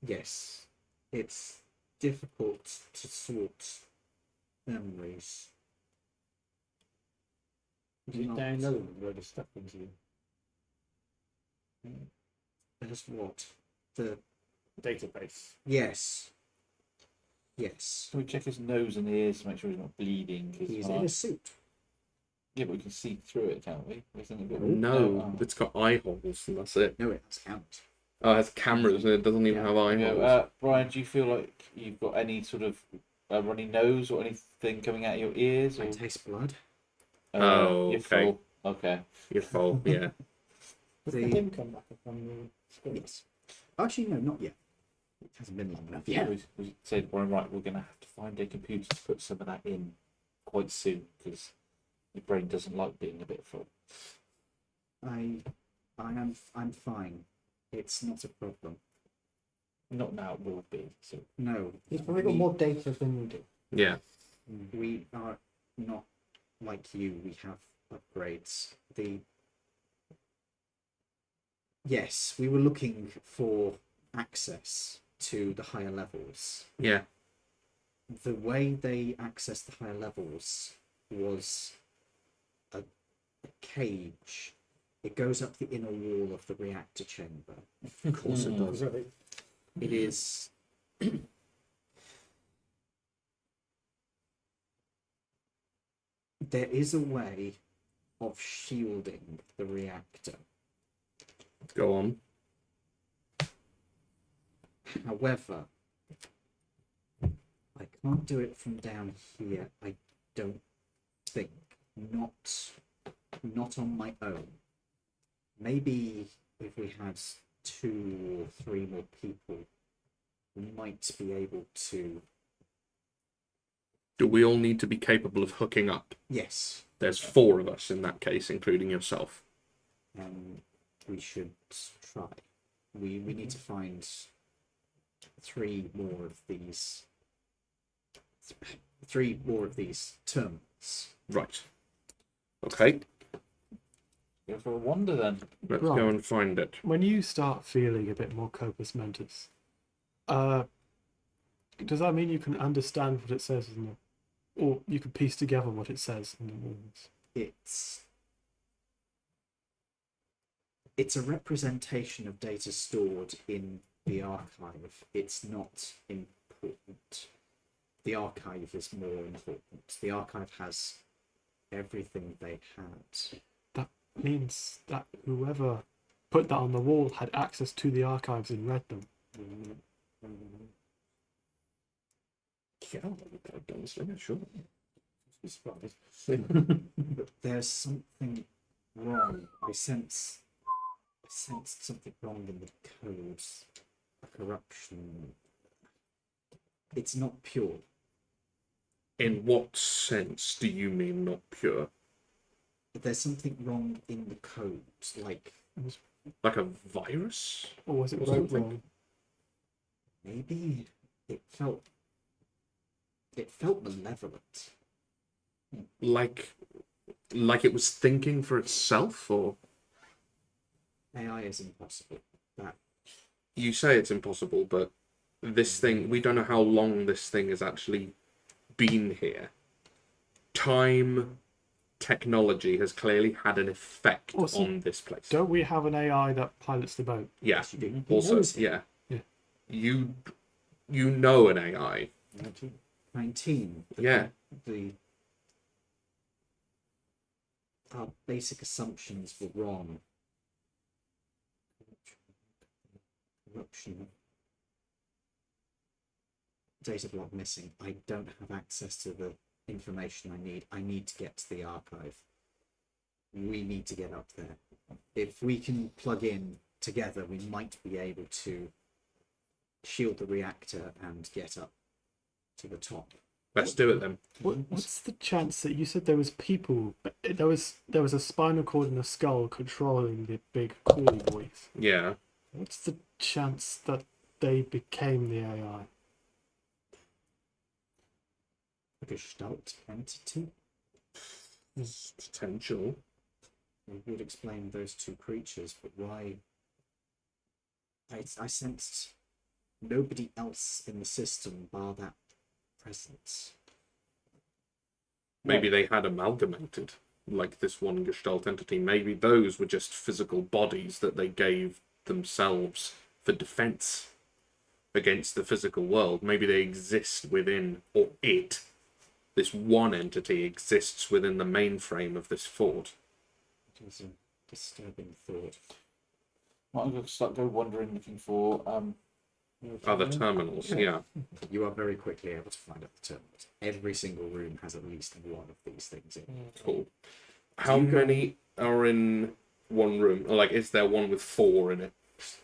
Yes. It's difficult to sort memories. Do you Not- download where the stuff is in There's what? The database? yes. Yes. Can we check his nose and ears to make sure he's not bleeding? 'Cause He's when in I- a suit. Yeah, but we can see through it, can't we? Isn't it got- No, Oh. it's got eye holes and that's it. No, it has out. Oh, it has cameras and it doesn't even Yeah. have eye Yeah, holes. Brian, do you feel like you've got any sort of runny nose or anything coming out of your ears? Or, I taste blood. Oh, you're okay. full. Okay. You're full, yeah. Does The- the him come back up on the screen? Yes. Actually, no, not yet. It hasn't been long enough Yeah. yet. We said, Brian, right, we're going to have to find a computer to put some of that in quite soon because your brain doesn't like being a bit full. I'm fine. It's not a problem. Not now, it will be. So No. He's probably got more data than you do. Yeah. We are not like you. We have upgrades. Yes, we were looking for access to the higher levels. Yeah. The way they accessed the higher levels was a cage. It goes up the inner wall of the reactor chamber. Of course it does. Really? It is. There is a way of shielding the reactor. Go on. However, I can't do it from down here. I don't think. Not on my own. Maybe if we had 2 or 3 more people, we might be able to. Do we all need to be capable of hooking up? Yes, There's 4 of us in that case, including yourself. we should try. We need to find 3 more of these. 3 more of these terminals. Right. Okay, go for a wander then. let's Right. go and find it. When you start feeling a bit more corpus mentis, does that mean you can understand what it says in the, or you can piece together what it says in the walls? It's a representation of data stored in the archive. It's not important. The archive is more important. The archive has everything they had. That means that whoever put that on the wall had access to the archives and read them. Yeah, I've done this thing, sure. But there's something wrong. I sensed something wrong in the codes. A corruption. It's not pure. In what sense do you mean not pure? But there's something wrong in the codes. Like Like a virus? Or was it Or wrote something. wrong? maybe it felt malevolent. Like it was thinking for itself, or AI is impossible. That you say it's impossible, but this thing, we don't know how long this thing has actually been here. Time, technology has clearly had an effect Also, on this place. Don't we have an AI that pilots the boat? Yeah. yes, you do. Also, knows it. yeah. Yeah. You know an AI. 19. Yeah. Our basic assumptions were wrong. Corruption. Data block missing. I don't have access to the information I need. I need to get to the archive. We need to get up there. If we can plug in together, we might be able to shield the reactor and get up to the top. Let's do it then. What's the chance that you said there was people? There was a spinal cord and a skull controlling the big crawly boys. Yeah. What's the chance that they became the AI? A Gestalt entity. Potential. It would explain those 2 creatures, but why? I sensed nobody else in the system bar that presence. Maybe they had amalgamated, like this one Gestalt entity. Maybe those were just physical bodies that they gave themselves for defense against the physical world. Maybe they exist within, or this one entity exists within the mainframe of this fort. It was a disturbing thought. Well, I'm going to start go wandering looking for Other terminals, yeah. You are very quickly able to find out the terminals. Every single room has at least one of these things in. Cool. How many are in one room? Or, like, is there one with 4 in it?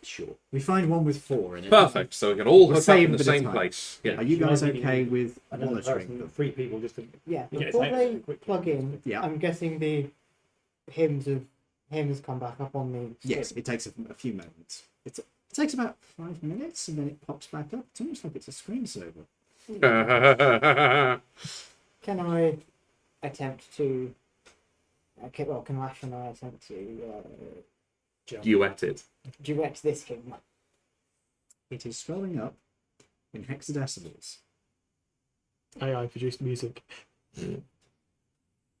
Sure. We find one with 4 in it. Perfect. So we can all We'll hook up save in a the bit of same time. place. Yeah. Are you guys Maybe okay with another monitoring person, them? 3 people just to Yeah, Yeah, before it's they quick. plug in, Yeah. I'm guessing the hymns come back up on the Yes, screen. it takes a few moments. It takes about 5 minutes and then it pops back up. It's almost like it's a screensaver. Can I attempt to? Can Rash and I attempt to Duetted. duet this hymn? It is scrolling up in hexadecimals. AI produced music. Do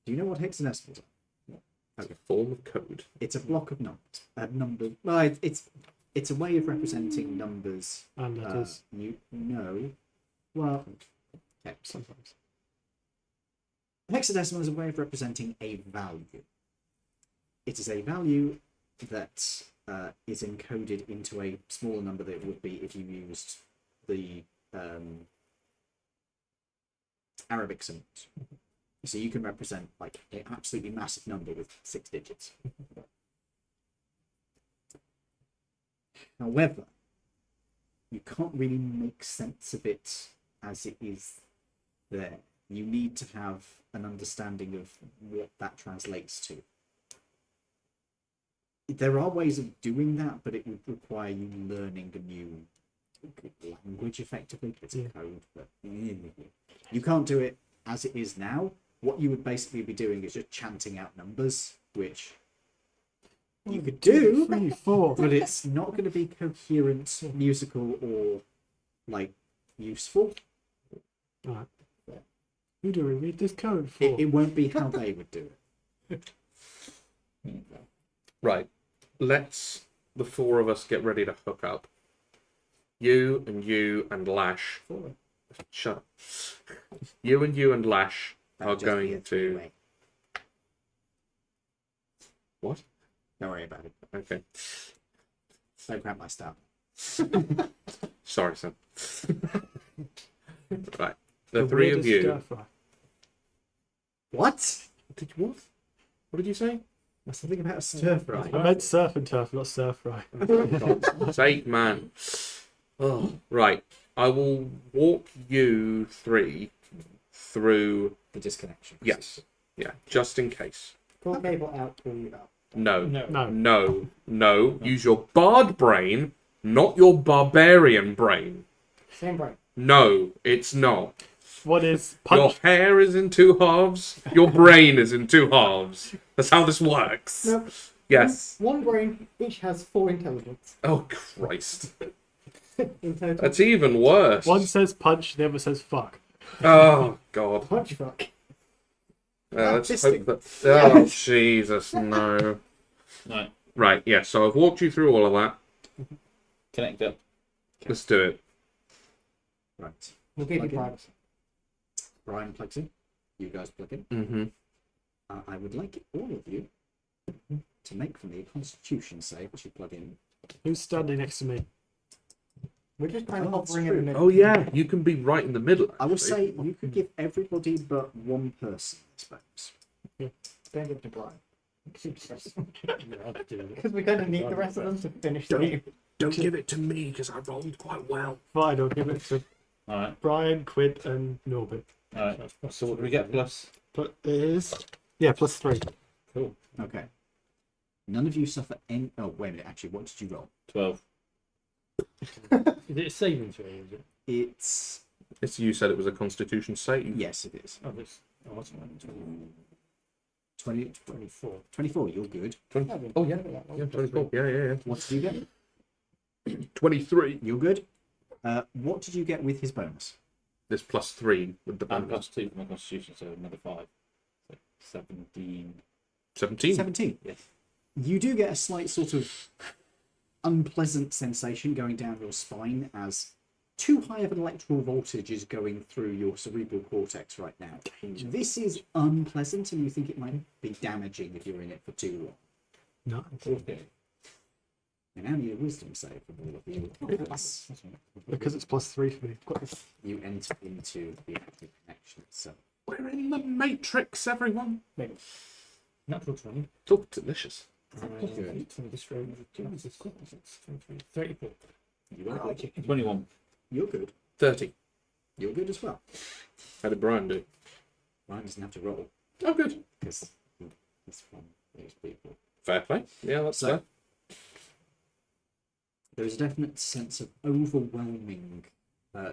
you know what hexadecimals are? As a form of code. It's a block of numbers. Well, it's a way of representing numbers. And letters. You know. Well, okay. Sometimes. Hexadecimal is a way of representing a value. It is a value that is encoded into a smaller number than it would be if you used the Arabic symbols. So you can represent like an absolutely massive number with 6 digits. However, you can't really make sense of it as it is there. You need to have an understanding of what that translates to. There are ways of doing that, but it would require you learning a new language effectively. It's a code, but you can't do it as it is now. What you would basically be doing is just chanting out numbers, which you could do, 3, 4. but it's not going to be coherent, musical, or like useful. Right. Who do we read this code for? It won't be how they would do it. Right. Let's, the 4 of us, get ready to hook up. You and Lash. Shut up. You and Lash That are would just be a going to... three-way. What? Don't worry about it. Okay. Don't grab my stuff. Sorry, son. Right. The 3 of weirdest you... stir-fry. What? What? What did you say? There's something about a stir fry. I meant surf and turf, not stir-fry. Sake, man. Oh, right. I will walk you 3 through... The disconnection. Yes. Yeah, just in case. Pull cable out, pull you out. No. No. No. Use your bard brain, not your barbarian brain. Same brain. No, it's not. What is Your punch? hair is in 2 halves. Your brain is in 2 halves. That's how this works. No. Yes. One brain, each has 4 intelligence. Oh, Christ. In total. That's even worse. One says punch, the other says fuck. Oh, God. Punch fuck. Let's hope that... Oh, Jesus, no. No. Right, yeah, so I've walked you through all of that. Connect up. Let's do it. Right. We'll give you Plug in. privacy. Brian plugs in. You guys plug in. Mm-hmm. I would like all of you to make for me a constitution save as you plug in. Who's standing next to me? We're just kind of Oh, that's hovering in the true. middle. Oh, yeah, you can be right in the middle. I would actually. say you could give everybody but one person, I suppose. Don't give it to Brian. I'll do it. Because we're going to need the rest of them to finish the game. Don't give it to me, because I rolled quite well. Fine, I'll give it to Alright. Brian, Quid, and Norbert. Alright. So what do we get? Plus? But it is... Yeah, plus 3. Cool. Okay. None of you suffer any... Oh, wait a minute. Actually, what did you roll? 12. Is it a saving throw? Is it? It's... Yes, you said it was a constitution save. Yes, it is. Oh, this. Oh, what's mine? 20, 24. 24, you're good. Oh, yeah. Yeah, 24. Yeah. What did you get? 23. You're good. What did you get with his bonus? This +3 with the And bonus. +2 for my constitution, so another 5. So 17. 17. 17. Yes. You do get a slight sort of unpleasant sensation going down your spine as too high of an electrical voltage is going through your cerebral cortex right now. This is unpleasant, and you think it might be damaging if you're in it for too long. Nice. Okay. I now need a wisdom save from all of you. Because it's +3 for me. You enter into the actual connection itself. We're in the Matrix, everyone. Maybe. Natural 20. It's all delicious. Good. 34. You are good. 21. You're good. 30. You're good as well. How did Brian do? Ryan doesn't have to roll Oh, good. because he's from these people. Fair play. Yeah, that's So- fair. There's a definite sense of overwhelming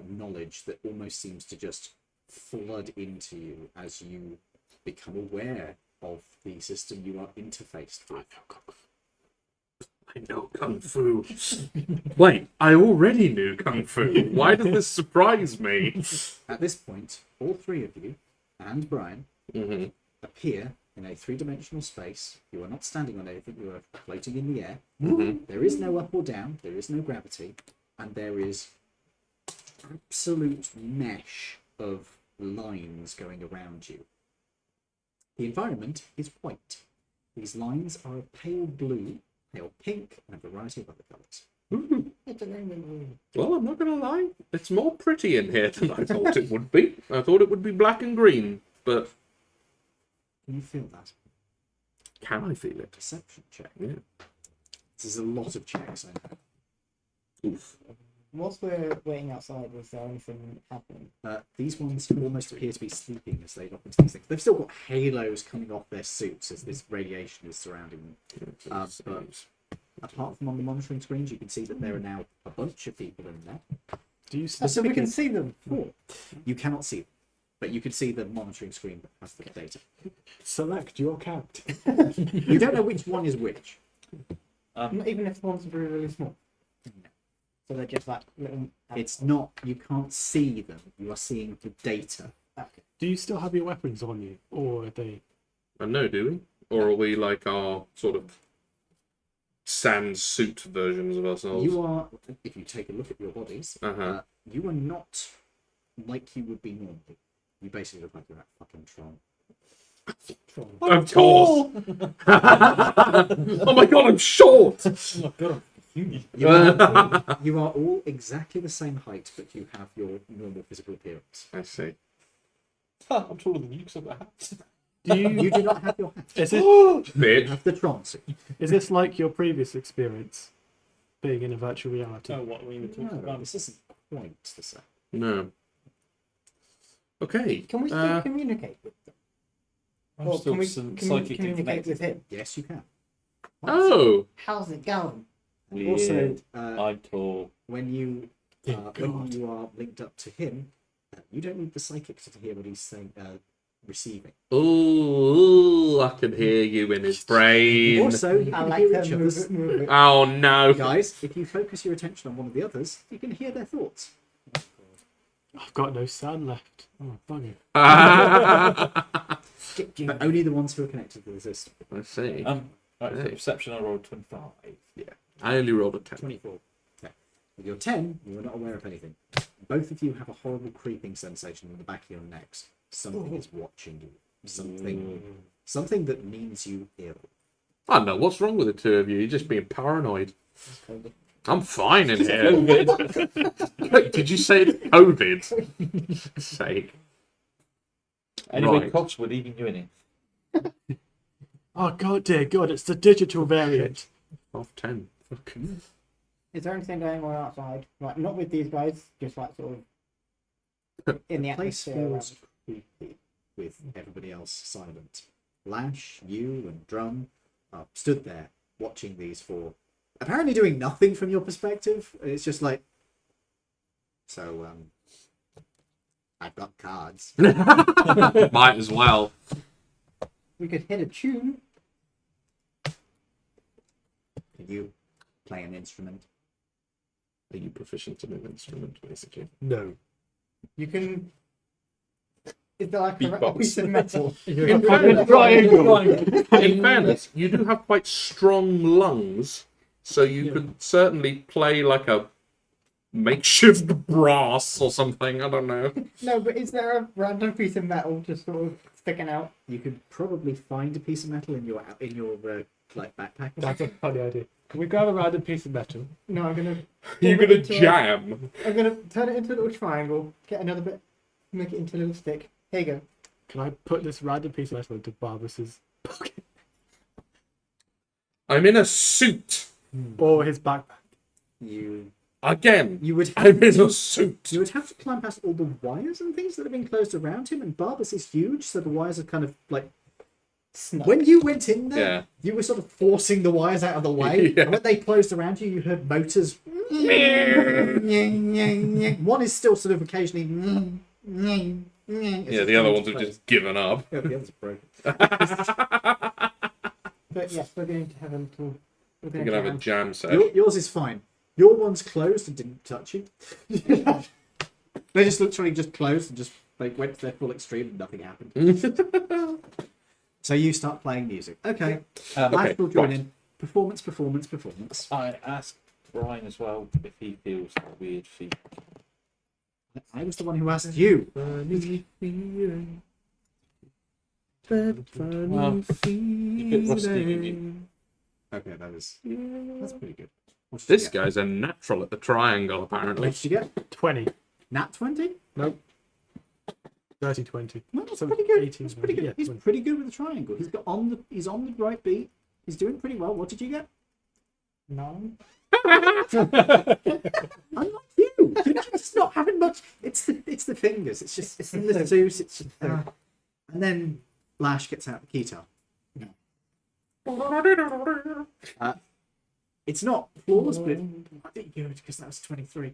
knowledge that almost seems to just flood into you as you become aware of the system you are interfaced with. I know Kung Fu. Wait, I already knew Kung Fu. Why does this surprise me? At this point, all three of you and Brian Mm-hmm. appear in a three-dimensional space. You are not standing on anything, you are floating in the air. Mm-hmm. There is no up or down, there is no gravity, and there is absolute mesh of lines going around you. The environment is white. These lines are a pale blue, pale pink, and a variety of other colours. Well, I'm not going to lie. It's more pretty in here than I thought it would be. I thought it would be black and green, but Can you feel that? can I feel it? Perception check. Yeah. This is a lot of checks, I know. Oof. Whilst we're waiting outside, was there anything happening? These ones almost appear to be sleeping as they look into these things. They've still got halos coming off their suits as this radiation is surrounding them. But apart from on the monitoring screens, you can see that there are now a bunch of people in there. Do you Oh, so we can see them. You cannot see them, but you can see the monitoring screen that has the data. select your character? You don't know which one is which. Not even if the ones are really, really small. So they're just like little. It's not, you can't see them, you are seeing the data. Okay. Do you still have your weapons on you, or are they? I know, do we? Or are we like our sort of sans suit versions of ourselves? You are, if you take a look at your bodies, Uh-huh. you are not like you would be normally. You basically look like you're at fucking Tron. Of course. Oh my god, I'm short. Oh, God. You are all exactly the same height, but you have your normal physical appearance. I see. I'm taller than you because I've got a hat. Do you? You do not have your hat. Is it? You Bitch. have the Tron suit. Is this like your previous experience, being in a virtual reality? Oh, what we were talking No, about? this isn't quite the same. No. Okay. Can we still communicate with them? I'm Or still can we psychic communicate information. with him? Yes, you can. Oh. How's it going? And also, Weird. I'm tall. when you Dear when God. you are linked up to him, you don't need the psychic to hear what he's saying, receiving. Ooh, I can hear you in his brain. Also, you I can like hear them. each Move other's. it, move it. Oh no. Guys, if you focus your attention on one of the others, you can hear their thoughts. I've got no sound left. Oh, bugger. But only the ones who are connected to the system. I see. Right, for perception, I rolled 25. I only rolled a 10. 24. Okay. With your 10, you are not aware of anything. Both of you have a horrible creeping sensation in the back of your necks. Something is watching you. Something that means you ill. I don't know what's wrong with the two of you. You're just being paranoid. I'm fine in here. Wait, did you say it's COVID? For fuck's sake. Anyway, Right. Cox, we're leaving you in it. Oh God, dear God! It's the digital variant. Half 10. Fucking. Is there anything going on outside? Like, not with these guys, just like sort of in the Place atmosphere. feels around. creepy with everybody else silent. Lash, you, and Drum are stood there watching these four, apparently doing nothing from your perspective. It's just like, so, I've got cards. Might as well. We could hit a tune. Can you play an instrument? Are you proficient in an instrument, basically? No. You can. Is there like a Beatbox. piece of metal? In fairness, you do have quite strong lungs, so you could certainly play like a makeshift brass or something. I don't know. No, but is there a random piece of metal just sort of sticking out? You could probably find a piece of metal in your like backpack. That's a funny idea. Can we grab a random piece of metal? No, I'm gonna. You're form it gonna into jam. I'm gonna turn it into a little triangle. Get another bit. Make it into a little stick. Here you go. Can I put this random piece of metal into Barbas's pocket I'm in a suit or his backpack? You again. would I'm in a suit. You would have to climb past all the wires and things that have been closed around him, and Barbas is huge, so the wires are kind of like. Snug. When you went in there, Yeah. you were sort of forcing the wires out of the way, Yeah. and when they closed around you, you heard motors. One is still sort of occasionally. Yeah, the other ones have just given up. Yeah, the others are broken. But yes, we're going to have a little. We're You're going gonna have a to jam session. Yours is fine. Your one's closed and didn't touch you. They just literally just closed and just like went to their full extreme and nothing happened. So you start playing music. Okay. Lash will join right. in. Performance. I asked Brian as well if he feels that weird feet. I was the one who asked you. Well, you bit rusty with you. Okay, that's pretty good. What did This you get? guy's a natural at the triangle, apparently. What did you get? 20. Nat 20? Nope. 30, 20. No, that's So pretty good. 18, That's pretty good. yeah, He's 20. pretty good with the triangle. He's on the right beat. He's doing pretty well. What did you get? No. Unlike you. You're just not having much. It's the fingers. It's in the suit. It's just and then Lash gets out the guitar. It's not flawless, but I think good because that was 23.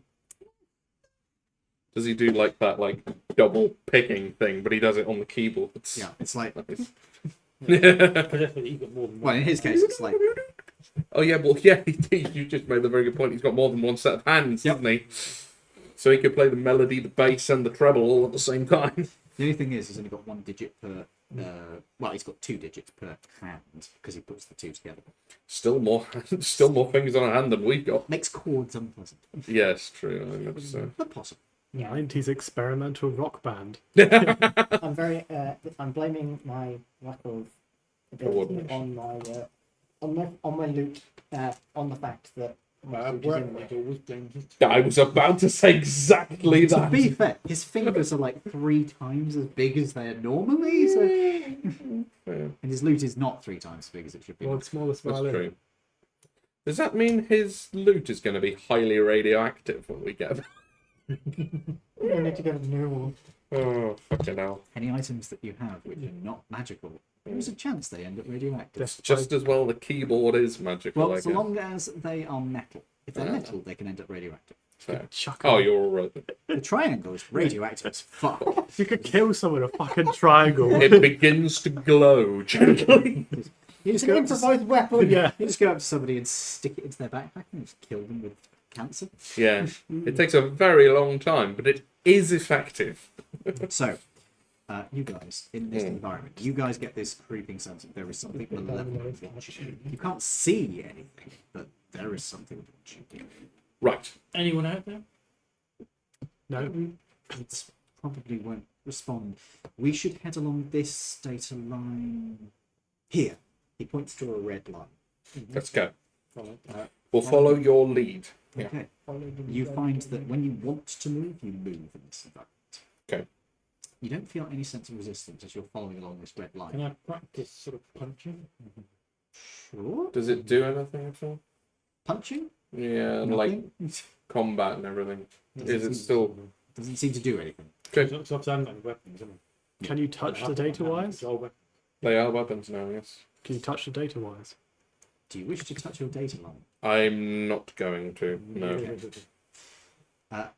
Does he do like that, like double picking thing? But he does it on the keyboard. Yeah, it's like Nice. Definitely, you got more than well, one. in his case, it's like Oh yeah, well yeah, you just made a very good point. He's got more than one set of hands, Yep. doesn't he? So he could play the melody, the bass, and the treble all at the same time. the only thing is he's only got one digit per. Well, he's got 2 digits per hand because he puts the 2 together. Still more fingers on a hand than we've got. Makes chords unpleasant, Yes, true. I think that's so. but possible. 90s experimental rock band. I'm very. I'm blaming my lack of ability Coordination. on my loot. On the fact that my loot is in there. always blames us. I was about to say exactly To that. be fair, his fingers are like 3 times as big as they are normally, so Yeah, and his loot is not 3 times as big as it should be. World's smallest that's violin. true. Does that mean his loot is going to be highly radioactive when we get? We need to get a new one. Oh fucking hell! Any items that you have which are not magical, there's a chance they end up radioactive. That's Just as well the keyboard is magical. Well, I so guess. long as they are metal. If they're Ah. metal, they can end up radioactive. Fair. Chuck Oh, it. you're all right. The triangle is radioactive as fuck. You could kill someone with a fucking triangle. It begins to glow gently. You just It's an go up to, improvised weapon. Yeah. you just go up to somebody and stick it into their backpack and just kill them with cancer. Yeah, it takes a very long time, but it is effective. So, you guys, in this environment, you guys get this creeping sense that there is something malevolent watching you. You can't see anything, but there is something watching you. Right. Anyone out there? No. It probably won't respond. We should head along this data line. Here. He points to a red line. Let's go. Uh, We'll follow your lead. Yeah. Okay. You find that when you want to move, you move in this environment. Okay. You don't feel any sense of resistance as you're following along this red line. Can I practice sort of punching? Sure. Does it do anything at all? Punching? Yeah, and like Nothing? combat and everything. Doesn't Is it seem- still Doesn't seem to do anything. okay? So obviously I haven't got any weapons, have I? Can you touch the data wires? It's all weapons. They are weapons now, yes. Can you touch the data wires? Do you wish to touch your data line? I'm not going to. No.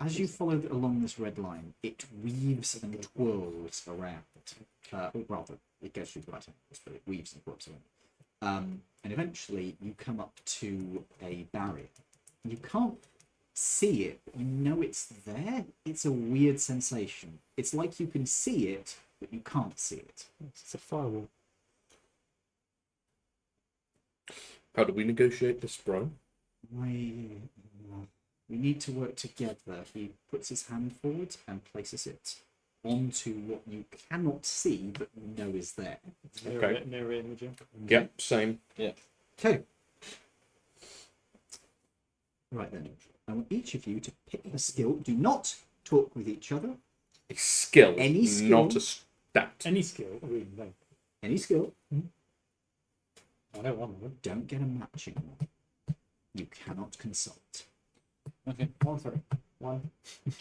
As you follow along this red line, it weaves and twirls around. Or rather, it goes through the right angles, but it weaves and twirls around. And eventually, you come up to a barrier. You can't see it, but you know it's there. It's a weird sensation. It's like you can see it, but you can't see it. It's a firewall. How do we negotiate this, Brian? We need to work together. He puts his hand forward and places it onto what you cannot see, but you know is there. Okay. Mirror imaging. Yep, same. Okay. Right then. I want each of you to pick a skill. Do not talk with each other. A skill, Any skill. not a stat. Any skill. I really know. Any skill. I know one of them. Don't get a matching one. You cannot consult. Okay. 1, 3. 1,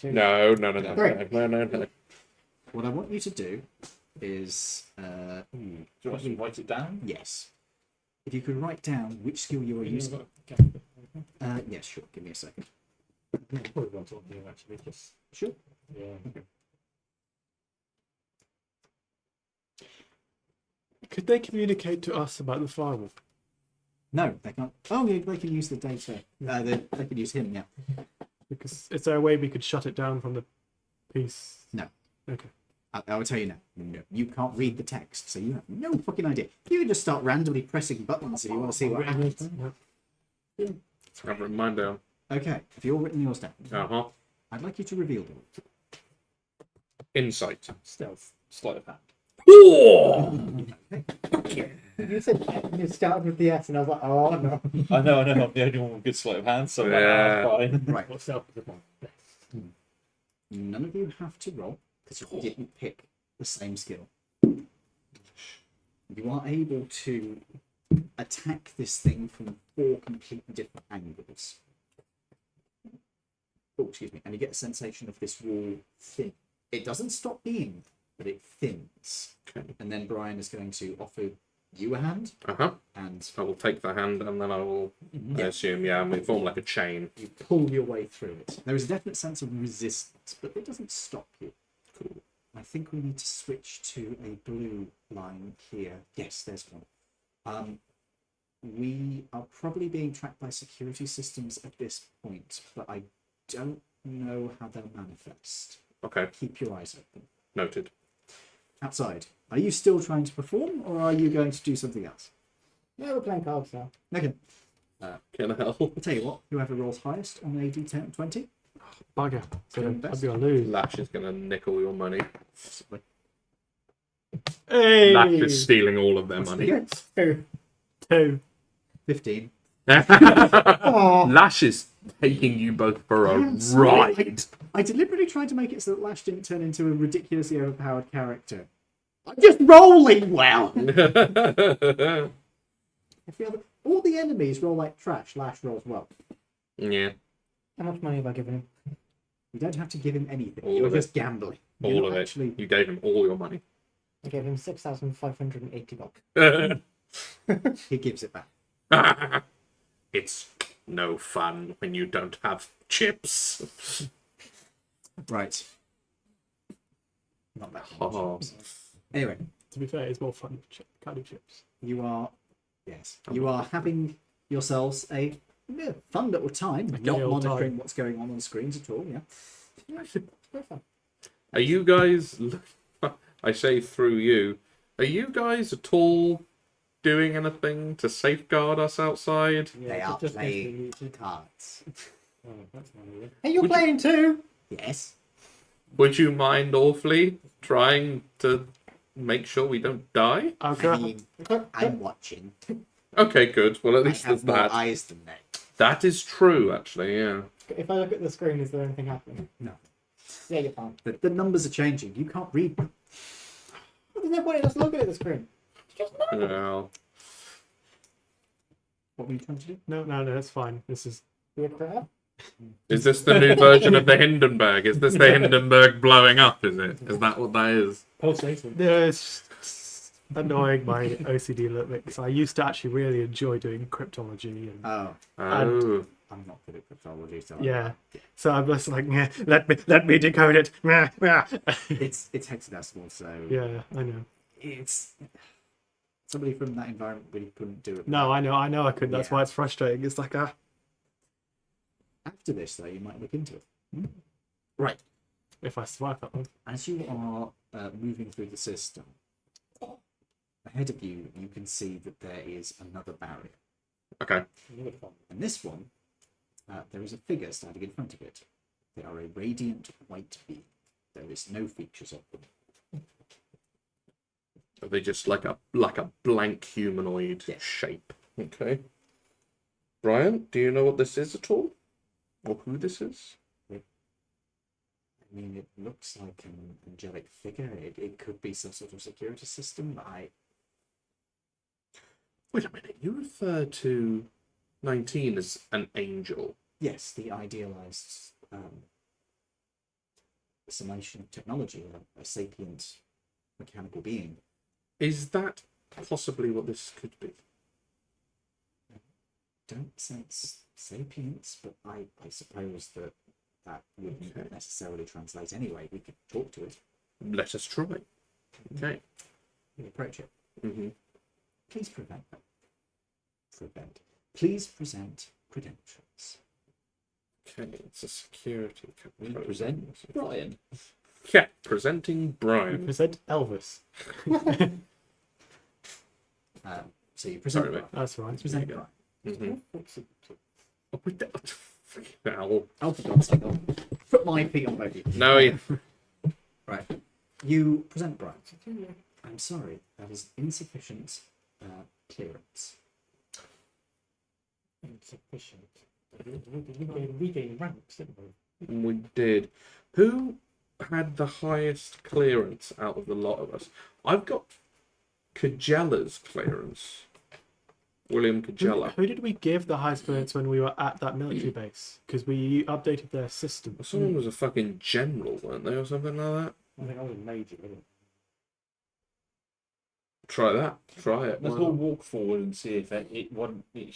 2. No. Great. No. What I want you to do is, Do you want to write it down? yes. If you could write down which skill you are using. Yes, sure. Give me a second. Probably one talking to you actually. Just Sure. yeah. Could they communicate to us about the firewall? No, they can't. Oh, yeah, they can use the data. They can use him, yeah. Because is there a way we could shut it down from the piece? No. Okay. I will tell you now. No, you can't read the text, so you have no fucking idea. You can just start randomly pressing buttons if you want to see what happens. I've written mine down. Okay, if you're written yours down, Uh-huh. I'd like you to reveal them. Insight. Stealth. Sleight of hand. You said you started with the S, and I was like, oh no. I know. I'm the only one with good sleight of hand, so Yeah. fine. Right. What stealth is the one? None of you have to roll because you didn't pick the same skill. You are able to attack this thing from 4 completely different angles. Oh, excuse me. And you get a sensation of this wall thin. It doesn't stop being, but it thins. Okay. And then Brian is going to offer you a hand, Uh-huh. and I will take the hand and then I will, I assume, we form like a chain. you pull your way through it. There is a definite sense of resistance, but it doesn't stop you. Cool. I think we need to switch to a blue line here. Yes, there's one. We are probably being tracked by security systems at this point, but I don't know how they'll manifest. Okay, Keep your eyes open. noted. Outside, are you still trying to perform, or are you going to do something else? Yeah, we're playing cards now. Okay, Can I help? I'll tell you what. Whoever rolls highest on a D10 20, Bugger. So Doing I'd best. be on lose. Lash is going to nick all your money. possibly. Hey! Lash is stealing all of their What's money. the game? 2. 15. Lash is taking you both for a I'm sorry, ride. I deliberately tried to make it so that Lash didn't turn into a ridiculously overpowered character. I'm just rolling well. If all the enemies roll like trash, Lash rolls well. Yeah, How much money have I given him? You don't have to give him anything. All You're of it. just gambling. You're all not of it. actually... You gave him all your money. I gave him 6,580 bucks. He gives it back. It's no fun when you don't have chips. Right. Not that much. Oh. Anyway, To be fair, it's more fun with candy chips. you are... Yes. You are having yourselves a fun little time. A Not gay old monitoring time. what's going on screens at all, yeah. Very fun. Are you guys? I say through you. Are you guys at all doing anything to safeguard us outside? They are just playing cards. Oh, that's one of them. Hey, you're Would you- playing too? Yes. Would you mind awfully trying to make sure we don't die? I Okay. mean, I'm watching. Okay, good. Well, at I least there's have more that. eyes than they. That is true, actually. Yeah. If I look at the screen, is there anything happening? No. Yeah, you're fine. The numbers are changing. You can't read them. There's no point in us looking at the screen. Just no. Well, What were you trying to do? No, that's fine. This is Be a crab. is this the new version of the Hindenburg? Is this the Hindenburg blowing up? Is it? Is that what that is? Pulsating. yeah, it's just annoying my OCD a little bit because I used to actually really enjoy doing cryptology and Oh, Oh, I'm not good at cryptology, so yeah. So I'm just like, yeah, let me decode it. Yeah, it's hexadecimal, so I know. it's somebody from that environment really couldn't do it. No, I know I could. That's Yeah. why it's frustrating. It's like After this, though, you might look into it. Right. If I survive that one. As you are moving through the system, ahead of you, you can see that there is another barrier. Okay. And this one, there is a figure standing in front of it. They are a radiant white being. There is no features of them. Are they just like a blank humanoid Yeah. shape? Okay. Brian, do you know what this is at all? Or who this is? I mean, it looks like an angelic figure. It could be some sort of security system, but Wait a minute, you refer to 19 as an angel. yes, the idealized summation of technology, a sapient mechanical being. Is that possibly what this could be? Don't sense sapience, but I suppose that wouldn't Okay. necessarily translate anyway. We could talk to it. Let us try. Okay. We approach it. Mm-hmm. Please Please present credentials. Okay, it's a security We control. present Brian. Yeah, presenting We Brian. present Elvis. So you present Sorry, Brian. mate. That's right. Present Brian. Mm-hmm. Oh, we don't- Ow. Oh, for God's sake, I'll put my feet on both of you. No, Right. You present Brian. I'm sorry, that is insufficient clearance. Insufficient. We gain ranks, didn't we? we did. Who had the highest clearance out of the lot of us? I've got Kajella's clearance. William Kajella. Who did we give the highest clearance when we were at that military base? Because we updated their system. Someone was a fucking general, weren't they, or something like that? I think I was a major, wasn't Try that. Try it. Let's Why all not? walk forward and see if each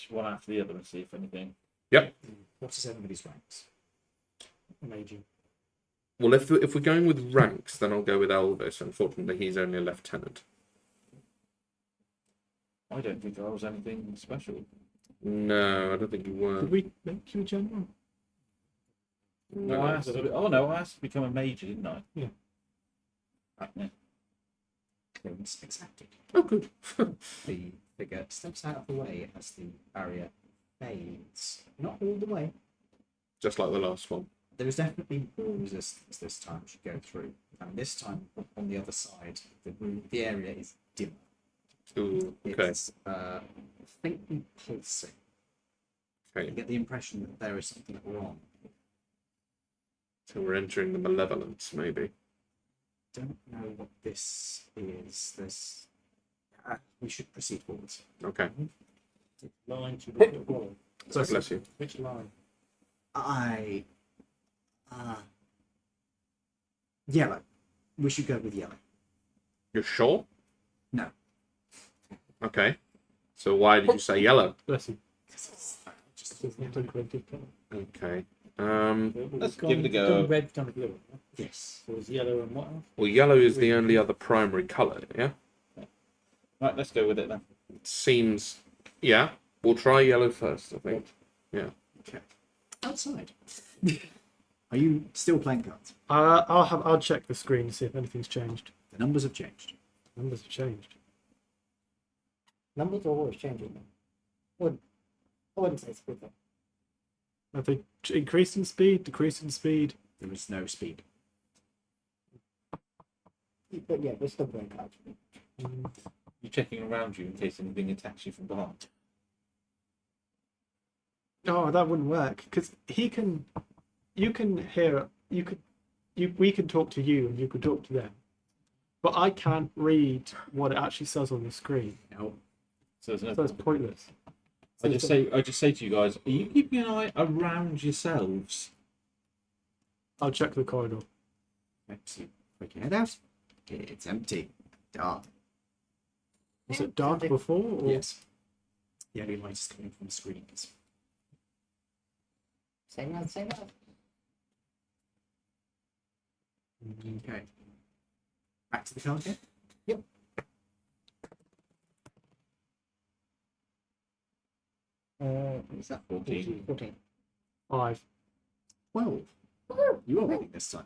one after the other and see if anything. Yep. What is everybody's ranks? it? Major. Well, if we're going with ranks, then I'll go with Elvis. Unfortunately, he's only a lieutenant. I don't think I was anything special. No, I don't think you were. Did we make you a general? No, I asked to become a major, didn't I? Yeah. Yeah. Clearance accepted. Oh, good. The figure steps out of the way as the barrier fades. Not all the way. Just like the last one. There is definitely more resistance this time as you go through. And this time, on the other side, the area is dimmer. Ooh, okay. It's faintly pulsing. You Okay. get the impression that there is something wrong. So we're entering the malevolence, maybe. Don't know what this is. We should proceed forwards. Okay. Line should we follow? So bless you. Which line? Yellow. We should go with yellow. You're sure? No. Okay. So why did you say yellow? Bless you. Just It's not a creative colour. Okay. Let's give it a go. Done red, done blue. yes. So it was yellow and what else? Well, yellow is the only other primary colour, yeah? Right, let's go with it then. It seems... Yeah. We'll try yellow first, I think. Yeah. Okay. Outside. Are you still playing cards? I'll check the screen to see if anything's changed. The numbers have changed. Numbers have changed. Numbers are always changing. I wouldn't say it's a good thing. Have they increased in speed, decreased in speed? There is no speed. But yeah, we're still playing cards. You're checking around you in case anything attacks you from behind. Oh, that wouldn't work because you can hear, we can talk to you and you can talk to them, but I can't read what it actually says on the screen, No. So there's no so it's pointless. I just say to you guys, are you keeping an eye around yourselves? I'll check the corridor. Let's see. Put your head out. It's empty. Dark. Was it dark before? Or? Yes. The only light is coming from the screens. Same as. Okay. Back to the card game. What Is that 14? 14. 5. 12. You are winning this time.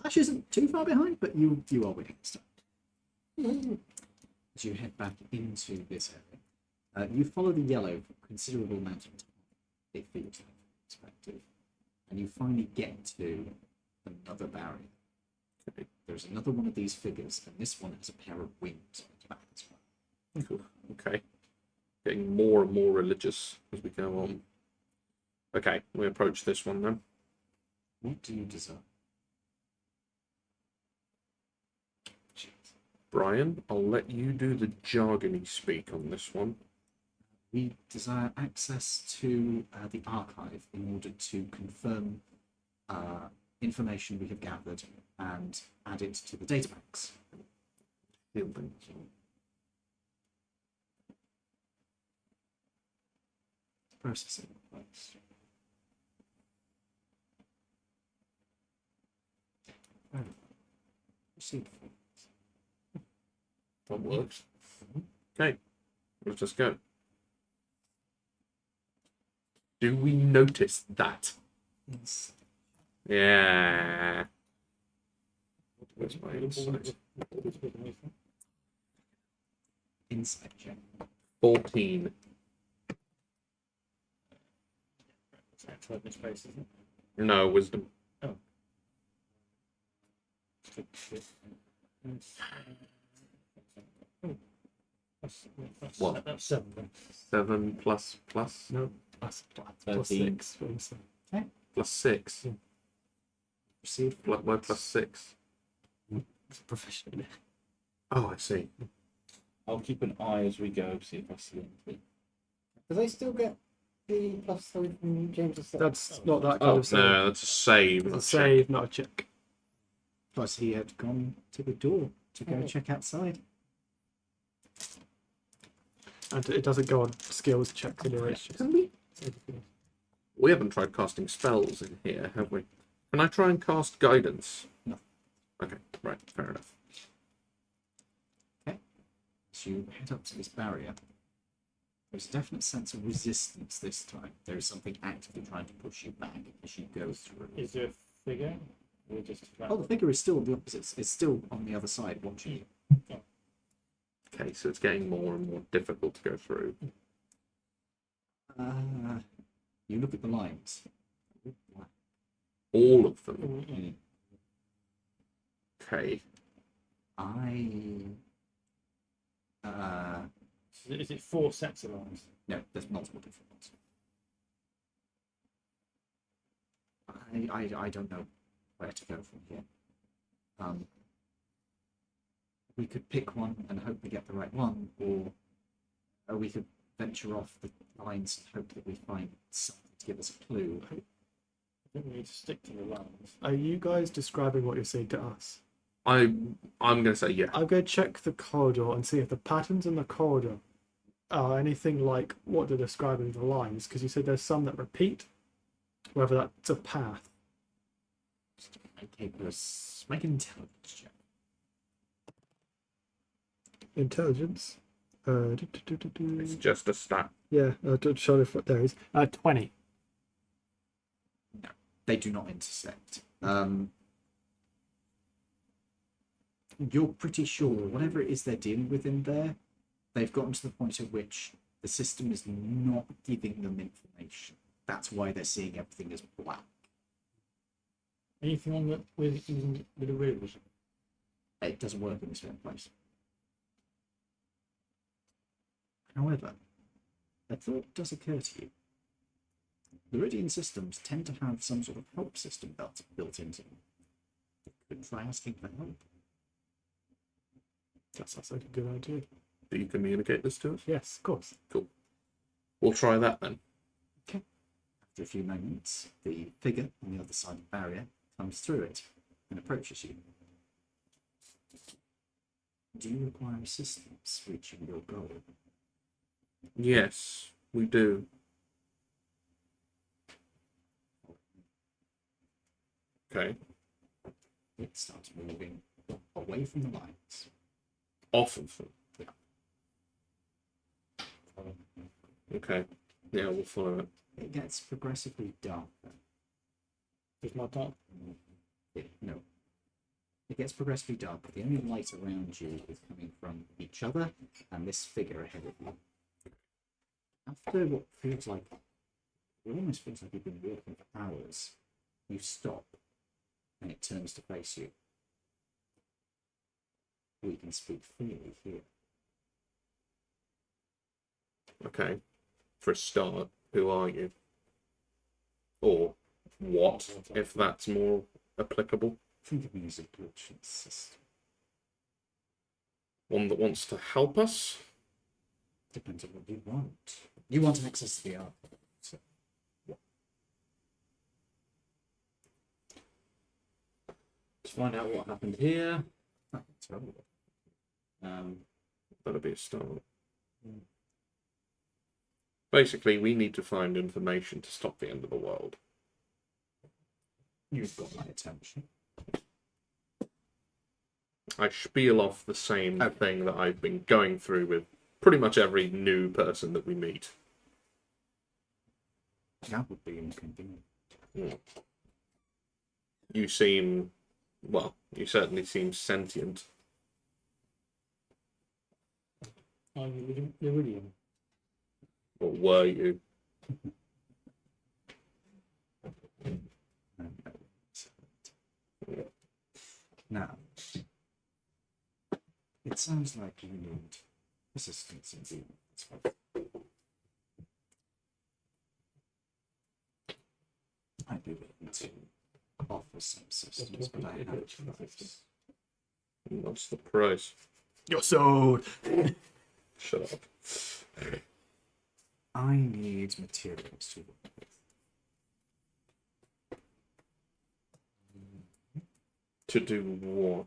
Ash isn't too far behind, but you are winning this time. As you head back into this area, you follow the yellow for a considerable amount of time. It feels like perspective, and you finally get to another barrier. There's another one of these figures, and this one has a pair of wings on its back as well. Okay. Getting more and more religious as we go on. Okay, we approach this one then. What do you desire? Brian, I'll let you do the jargony speak on this one. We desire access to the archive in order to confirm information we have gathered and add it to the databanks. Processing. Proceed. That works. Okay, let's just go. Do we notice that? Yes. Yeah. Where's my insight? Insight check. 14. That's open space, isn't No, wisdom. it? What? That's 7 then. 7 plus. No, plus 13. 6. For instance. Plus 6. Proceed. Why plus 6? It's professional. Oh, I see. I'll keep an eye as we go, see if I see anything. Do they still get the +3 from James? That's not that kind Oh, of save. no, that's a save. It's not a a check. save, not a check. Plus, he had gone to the door to go Oh. check outside. And it doesn't go on skills checks anyway. It's just We haven't tried casting spells in here, have we? Can I try and cast guidance? No. Okay, right, fair enough. As you head up to this barrier, there's a definite sense of resistance this time. There is something actively trying to push you back as you go through. Is there a figure? Or just Oh, the figure is still on the opposite. It's still on the other side watching you. Okay, so it's getting more and more difficult to go through. You look at the lines. All of them. Okay. Is it 4 sets of lines? No, there's multiple different ones. I don't know where to go from here. We could pick one and hope we get the right one, or we could venture off the lines and hope that we find something to give us a clue. I think we need to stick to the lines. Are you guys describing what you're saying to us? I'm gonna say yeah. I'm going to check the corridor and see if the patterns in the corridor are anything like what they're describing in the lines, because you said there's some that repeat, whether that's a path. Okay, let's make an intelligence check. Intelligence. It's just a stat. Yeah, show if there is. 20. They do not intersect. You're pretty sure whatever it is they're dealing with in there, they've gotten to the point at which the system is not giving them information. That's why they're seeing everything as black. Anything on the with a rules? It doesn't work in this one place. However, a thought does occur to you. Laridian systems tend to have some sort of help system built into them. You could try asking for help. That sounds like a good idea. Do you communicate this to us? Yes, of course. We'll try that then. After a few moments, the figure on the other side of the barrier comes through it and approaches you. Do you require assistance reaching your goal? Yes, we do. Okay. It starts moving away from the lines. Off of them. Okay. Yeah, we'll follow it. It gets progressively darker. Just my top. No. It gets progressively dark, but the only light around you is coming from each other and this figure ahead of you. After what feels like, it almost feels like you've been walking for hours, you stop and it turns to face you. We can speak freely here. Okay. For a start, who are you? Or what, if that's more applicable? Think of me as a glitch in the system. One that wants to help us? Depends on what you want. You want access to the art. So, To find out what happened here. terrible. That'll be a start. Basically, we need to find information to stop the end of the world. You've got my attention. I spiel off the same thing that I've been going through with pretty much every new person that we meet. That would be inconvenient. You seem, well, you certainly seem sentient. I'm Laridian. Or were you? Now, it sounds like you need assistance in dealing with this. I'd be willing to offer some assistance, but I have a price. What's the price? Your sword. Shut up. I need materials to work with. To do what?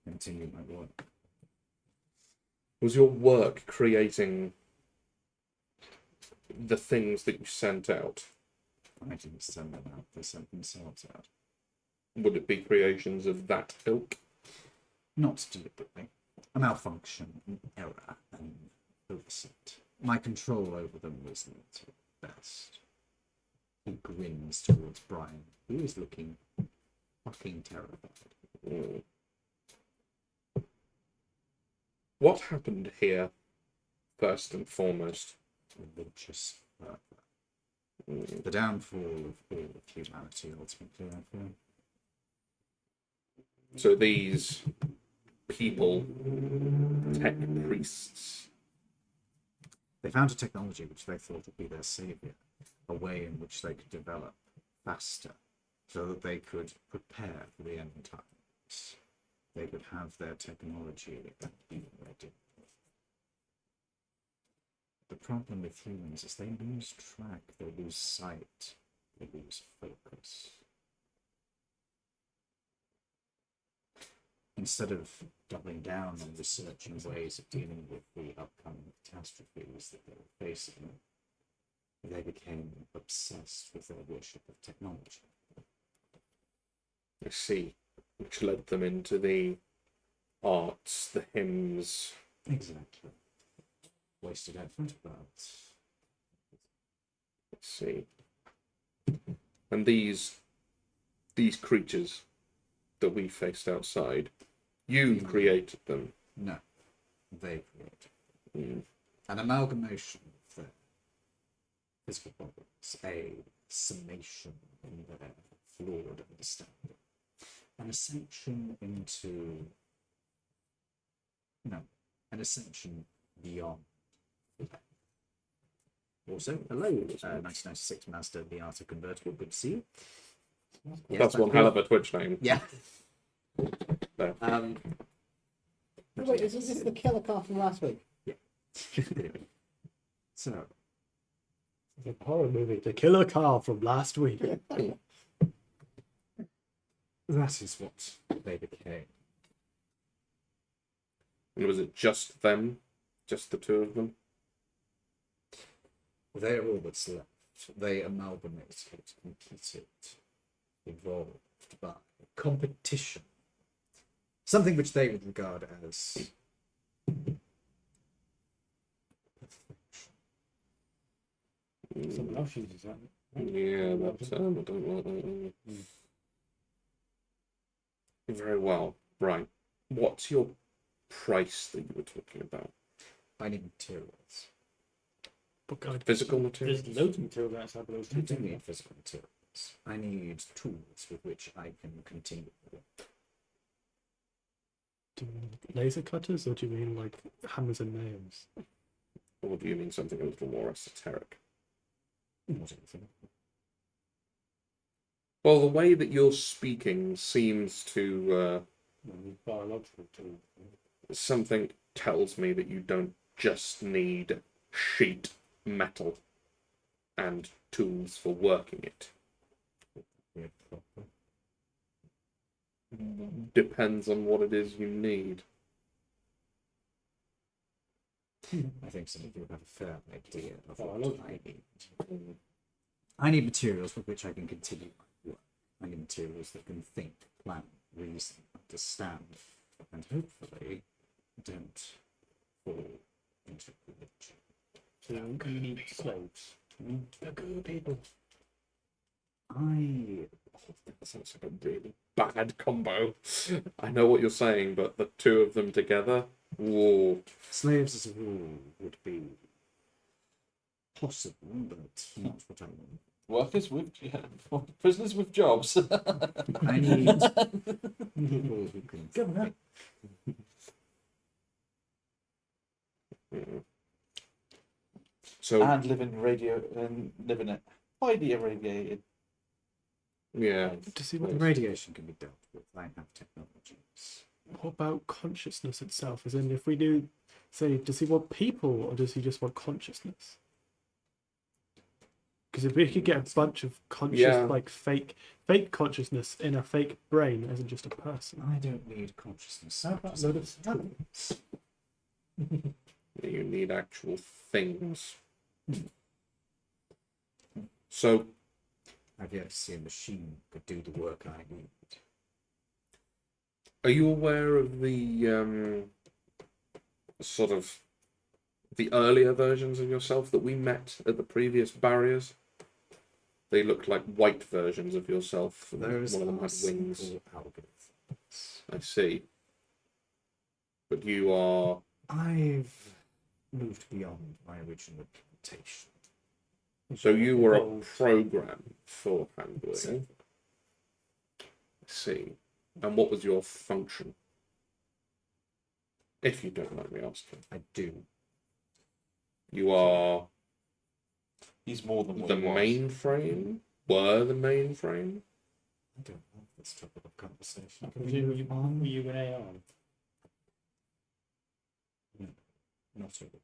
Continue my work. Was your work creating the things that you sent out? I didn't send them out, they sent themselves out. Would it be creations of that ilk? Not deliberately. A malfunction, an error, an oversight. My control over them was limited at best. He grins towards Brian, who is looking fucking terrified. What happened here, first and foremost? Religious fervor. The downfall of all of humanity, ultimately, I feel. So these people, tech priests, They found a technology which they thought would be their savior, a way in which they could develop faster, so that they could prepare for the end times. They could have their technology and be ready. The problem with humans is they lose track, they lose sight, they lose focus. Instead of doubling down on researching ways of dealing with the upcoming catastrophes that they were facing, they became obsessed with their worship of technology. I see, which led them into the arts, the hymns. Exactly. Wasted effort, but Let's see. And these creatures that we faced outside, you created them. no, they created Mm. an amalgamation of their physical bodies, a summation in their flawed understanding, an ascension into an ascension beyond. Also, hello, 1996 Master of the Art of Convertible. Good to see you. Yes, That's one hell of a Twitch name. Yeah. No. Oh, wait, isn't this the killer car from last week? So, The horror movie, The Killer Car from last week. that is what they became. And was it just them? Just the two of them? They are all that's left. They amalgamated, competed, evolved by competition. Something which they would regard as perfection. Someone else uses that. Yeah, I don't like that. Very well. Right. What's your price that you were talking about? I need materials. But God, Physical materials? There's loads of material outside those I two do things. need physical materials. I need tools with which I can continue the work. do you mean laser cutters or do you mean like hammers and nails? Or do you mean something a little more esoteric? What do you think? Well, the way that you're speaking seems to Biological tools. something tells me that you don't just need sheet metal and tools for working it. Yeah, proper. Depends on what it is you need. I think some of you have a fair idea of what Biological. I need. I need materials with which I can continue my work. I need materials that can think, plan, reason, understand, and hopefully don't fall into religion. So you need slaves. They're good people. That sounds like a really bad combo. I know what you're saying, but the two of them together, whoa. Slaves as a rule would be possible, but not what I want. Workers with prisoners with jobs. I need people who can Governor. think. So and live in a highly irradiated. yeah, To see The what, radiation can be dealt with. I have technologies. what about consciousness itself? As in, if we do, say, does he want people or does he just want consciousness? Because if we could get a bunch of conscious, Yeah. like fake consciousness in a fake brain, as in just a person. I don't need consciousness. How I about just load need of tools. you need actual things. So I've yet to see a machine could do the work I need. are you aware of the sort of the earlier versions of yourself that we met at the previous barriers? They looked like white versions of yourself. And Those one of them are had wings. simple algorithms. I see. But you are I've moved beyond my original implementation. so you were a Evolved. program for handling. So- I see. And what was your function? If you don't mind me asking. I do. You are He's more than what the he was. mainframe? Were the mainframe? I don't have this topic of conversation. I Can we presume move on? were you an AI? Not original.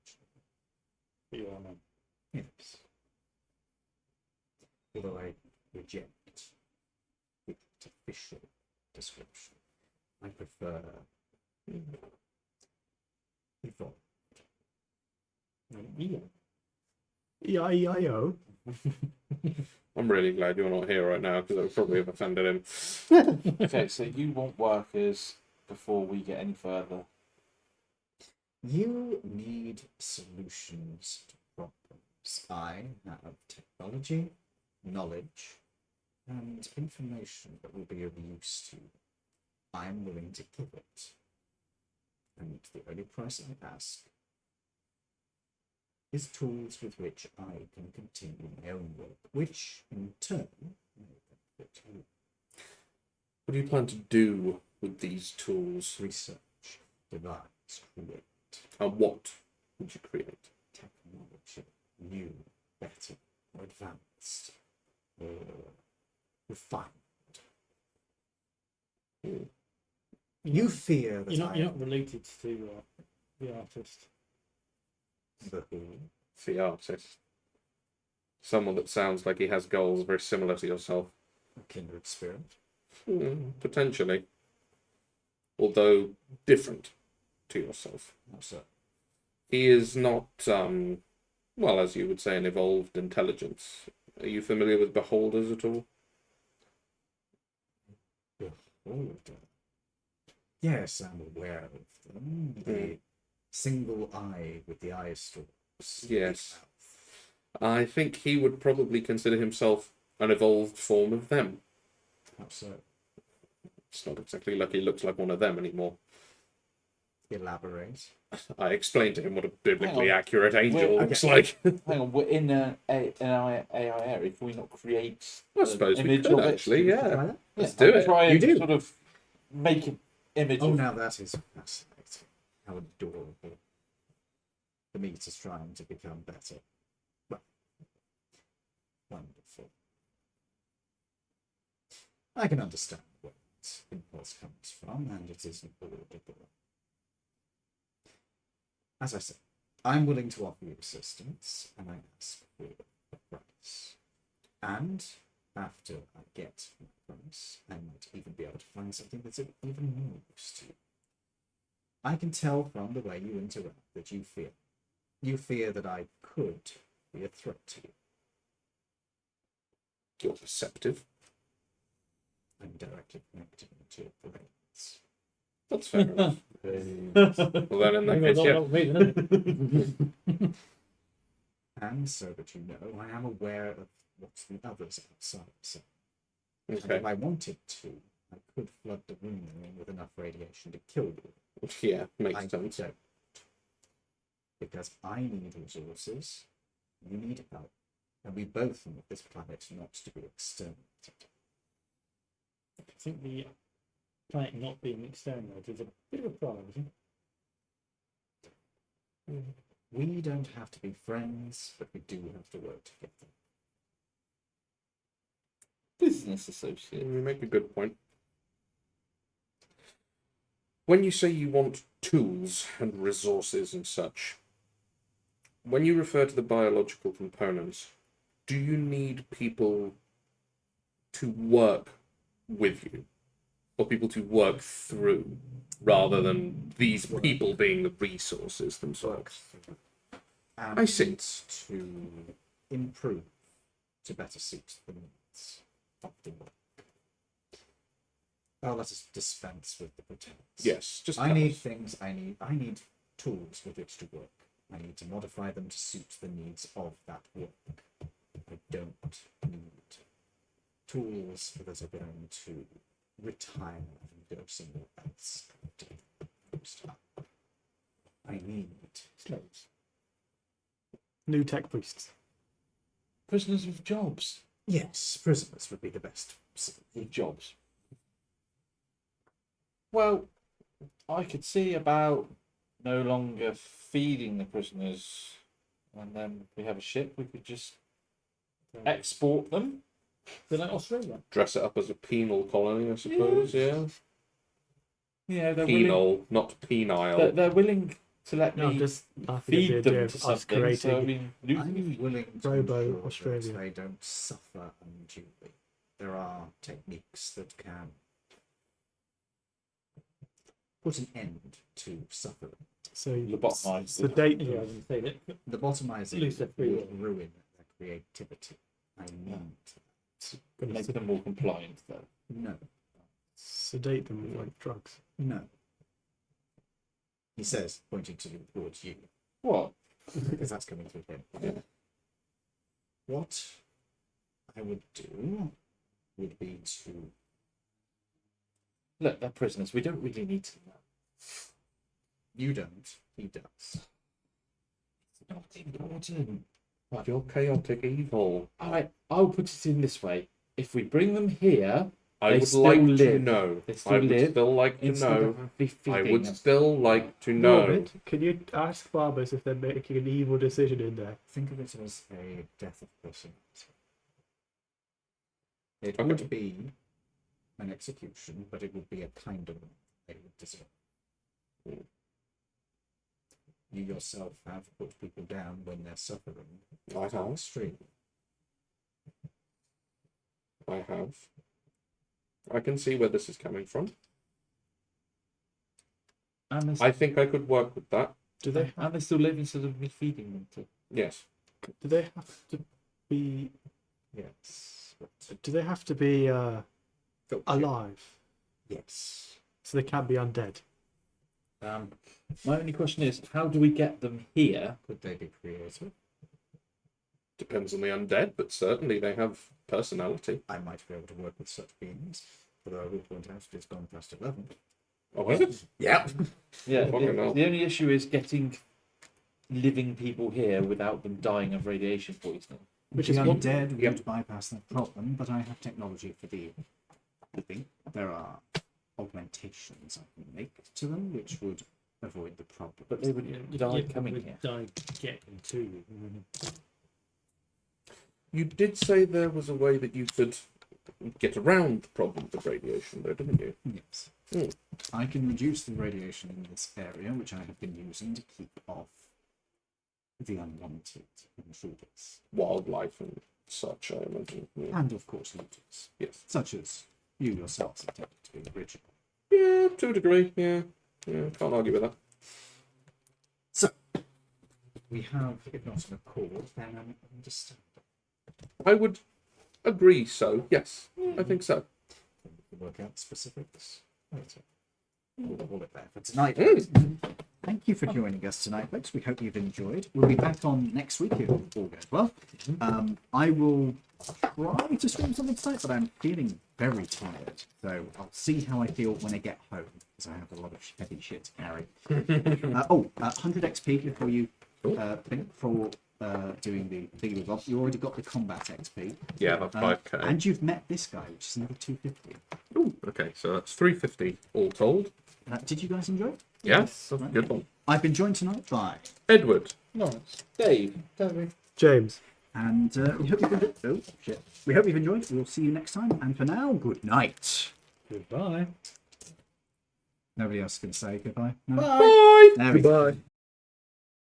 You are now. Yes. Although I reject the official description. I prefer evolved. Yeah. E-I-E-I-O. I'm really glad you're not here right now because that would probably have offended him. Okay, so you want workers before we get any further. You need solutions to problems. I have technology, knowledge, and information that will be of use to you. I'm willing to give it. And the only price I ask is tools with which I can continue my own work, which in turn may benefit you. What do you plan to do with these tools? Research, devise, create And what would you create? technology, new, better, more advanced, more refined. You fear that You're not related to the artist. the who? The artist. Someone that sounds like he has goals very similar to yourself. A kindred spirit. Potentially. Although different to yourself. Not so. He is not, well, as you would say, an evolved intelligence. Are you familiar with beholders at all? Beholder. Yes, I'm aware of them. The single eye with the eye stalks. Yes. I think he would probably consider himself an evolved form of them. How so? It's not exactly like he looks like one of them anymore. Elaborate. I explained to him what a biblically Hang on. accurate angel Wait, looks like. Hang on, we're in an AI area. Can we not create I an suppose we image could of it? actually, yeah. Try that? Let's Yeah, do it. Try You and do. sort of make an image Oh, of now that is fascinating. How adorable. The meat is trying to become better. Well, wonderful. I can understand where that impulse comes from, and it is laudable. As I said, I'm willing to offer you assistance, and I ask for a price. And after I get my price, I might even be able to find something that's of even more use to you. I can tell from the way you interact that you fear that I could be a threat to you. You're perceptive. I'm directly connected to your brains. That's fair enough. Well, then in that case, yeah. And so that you know, I am aware of what the others outside say. And Okay. if I wanted to, I could flood the room with enough radiation to kill you. Yeah, makes I sense. don't. Because I need resources, you need help, and we both want this planet not to be exterminated. I think the planet not being exterminated is a bit of a priority. We don't have to be friends, but we do have to work together. business associate. You make a good point. When you say you want tools and resources and such, when you refer to the biological components, do you need people to work with you? Or people to work through, rather than these people being the resources themselves? And I see. To improve, to better suit the needs of the work. Oh, let us dispense with the pretense. Yes, just I tell need us. things. I need tools with which to work. I need to modify them to suit the needs of that work. I don't need tools that are going to retire and go somewhere else. I need Slaves. New tech priests. Prisoners with jobs. yes, prisoners would be the best. With jobs. Well, I could see about no longer feeding the prisoners, and then we have a ship. We could just export them. They're like Australia. Dress it up as a penal colony, I suppose, yeah? Yeah, they're willing. Penal, not penile. They're willing to let No, I'm me just laughing at the feed idea them of to us something. creating. So I mean, I'm willing to Robo ensure Australia. that they don't suffer unduly. There are techniques that can put an end to suffering. So lobotomize. sedate Yeah, I them. was going to say that. Lobotomizing Lose their free would will. ruin their creativity. I need Make them more compliant, though. no, Sedate them with like drugs. no. He says, pointing towards you, What? because that's coming through him. What I would do would be to Look, they're prisoners. We don't really need to know. you don't, he does. It's not important. But you're chaotic evil. All right, I'll put it in this way. If we bring them here, I They would still like to live. know. They still I would live still like to instead know. of be I feeding would them. still like to know. Norbert, can you ask farmers if they're making an evil decision in there? Think of it as a death of personality. It Okay. would be an execution, but it would be a kind of one they would deserve. You yourself have put people down when they're suffering. I have. Extreme. I have. I can see where this is coming from. And I think I could work with that. Do they have, and they still live instead of me feeding them to. Yes. do they have to be Yes. But do they have to be filthy. alive Yes. so they can't be undead? My only question is, how do we get them here? Could they be creative? Depends on the undead, but certainly they have personality. I might be able to work with such beings, although I will point out it has gone past 11. Oh, is it? Yep. Yeah, Fucking hell. the only issue is getting living people here without them dying of radiation poisoning. Which The is what undead Yep. would bypass that problem, but I have technology for the living. There are augmentations I can make to them, which would avoid the problem. But they would die coming here. Die getting to you. You did say there was a way that you could get around the problem of radiation, though, didn't you? Yes. Hmm. I can reduce the radiation in this area, which I have been using to keep off the unwanted intruders. Wildlife and such, I imagine. Yeah. And, of course, looters, Yes. such as you yourselves intended to be original. Yeah, to a degree. Yeah. Yeah, can't argue with that. So, we have, if not an accord, then an understanding. I would agree so. Yes, I think so. We can work out specifics later. We'll call it there for tonight. Mm. Thank you for joining us tonight, folks. We hope you've enjoyed. We'll be back on next week if all goes well. I will try to stream something tonight, but I'm feeling very tired. So I'll see how I feel when I get home, because I have a lot of heavy shit to carry. 100 XP before you think for doing the thing with Bob. You already got the combat XP. Yeah, that's 5k. And you've met this guy, which is another 250. Ooh, okay, so that's 350 all told. Did you guys enjoy it? Yes, that's a good one. I've been joined tonight by... Edward. Lawrence, Dave, James. And we hope you've enjoyed. Oh shit! We hope you've enjoyed. We'll see you next time. And for now, good night. Goodbye. Nobody else can say goodbye. No? Bye. There we go. Goodbye.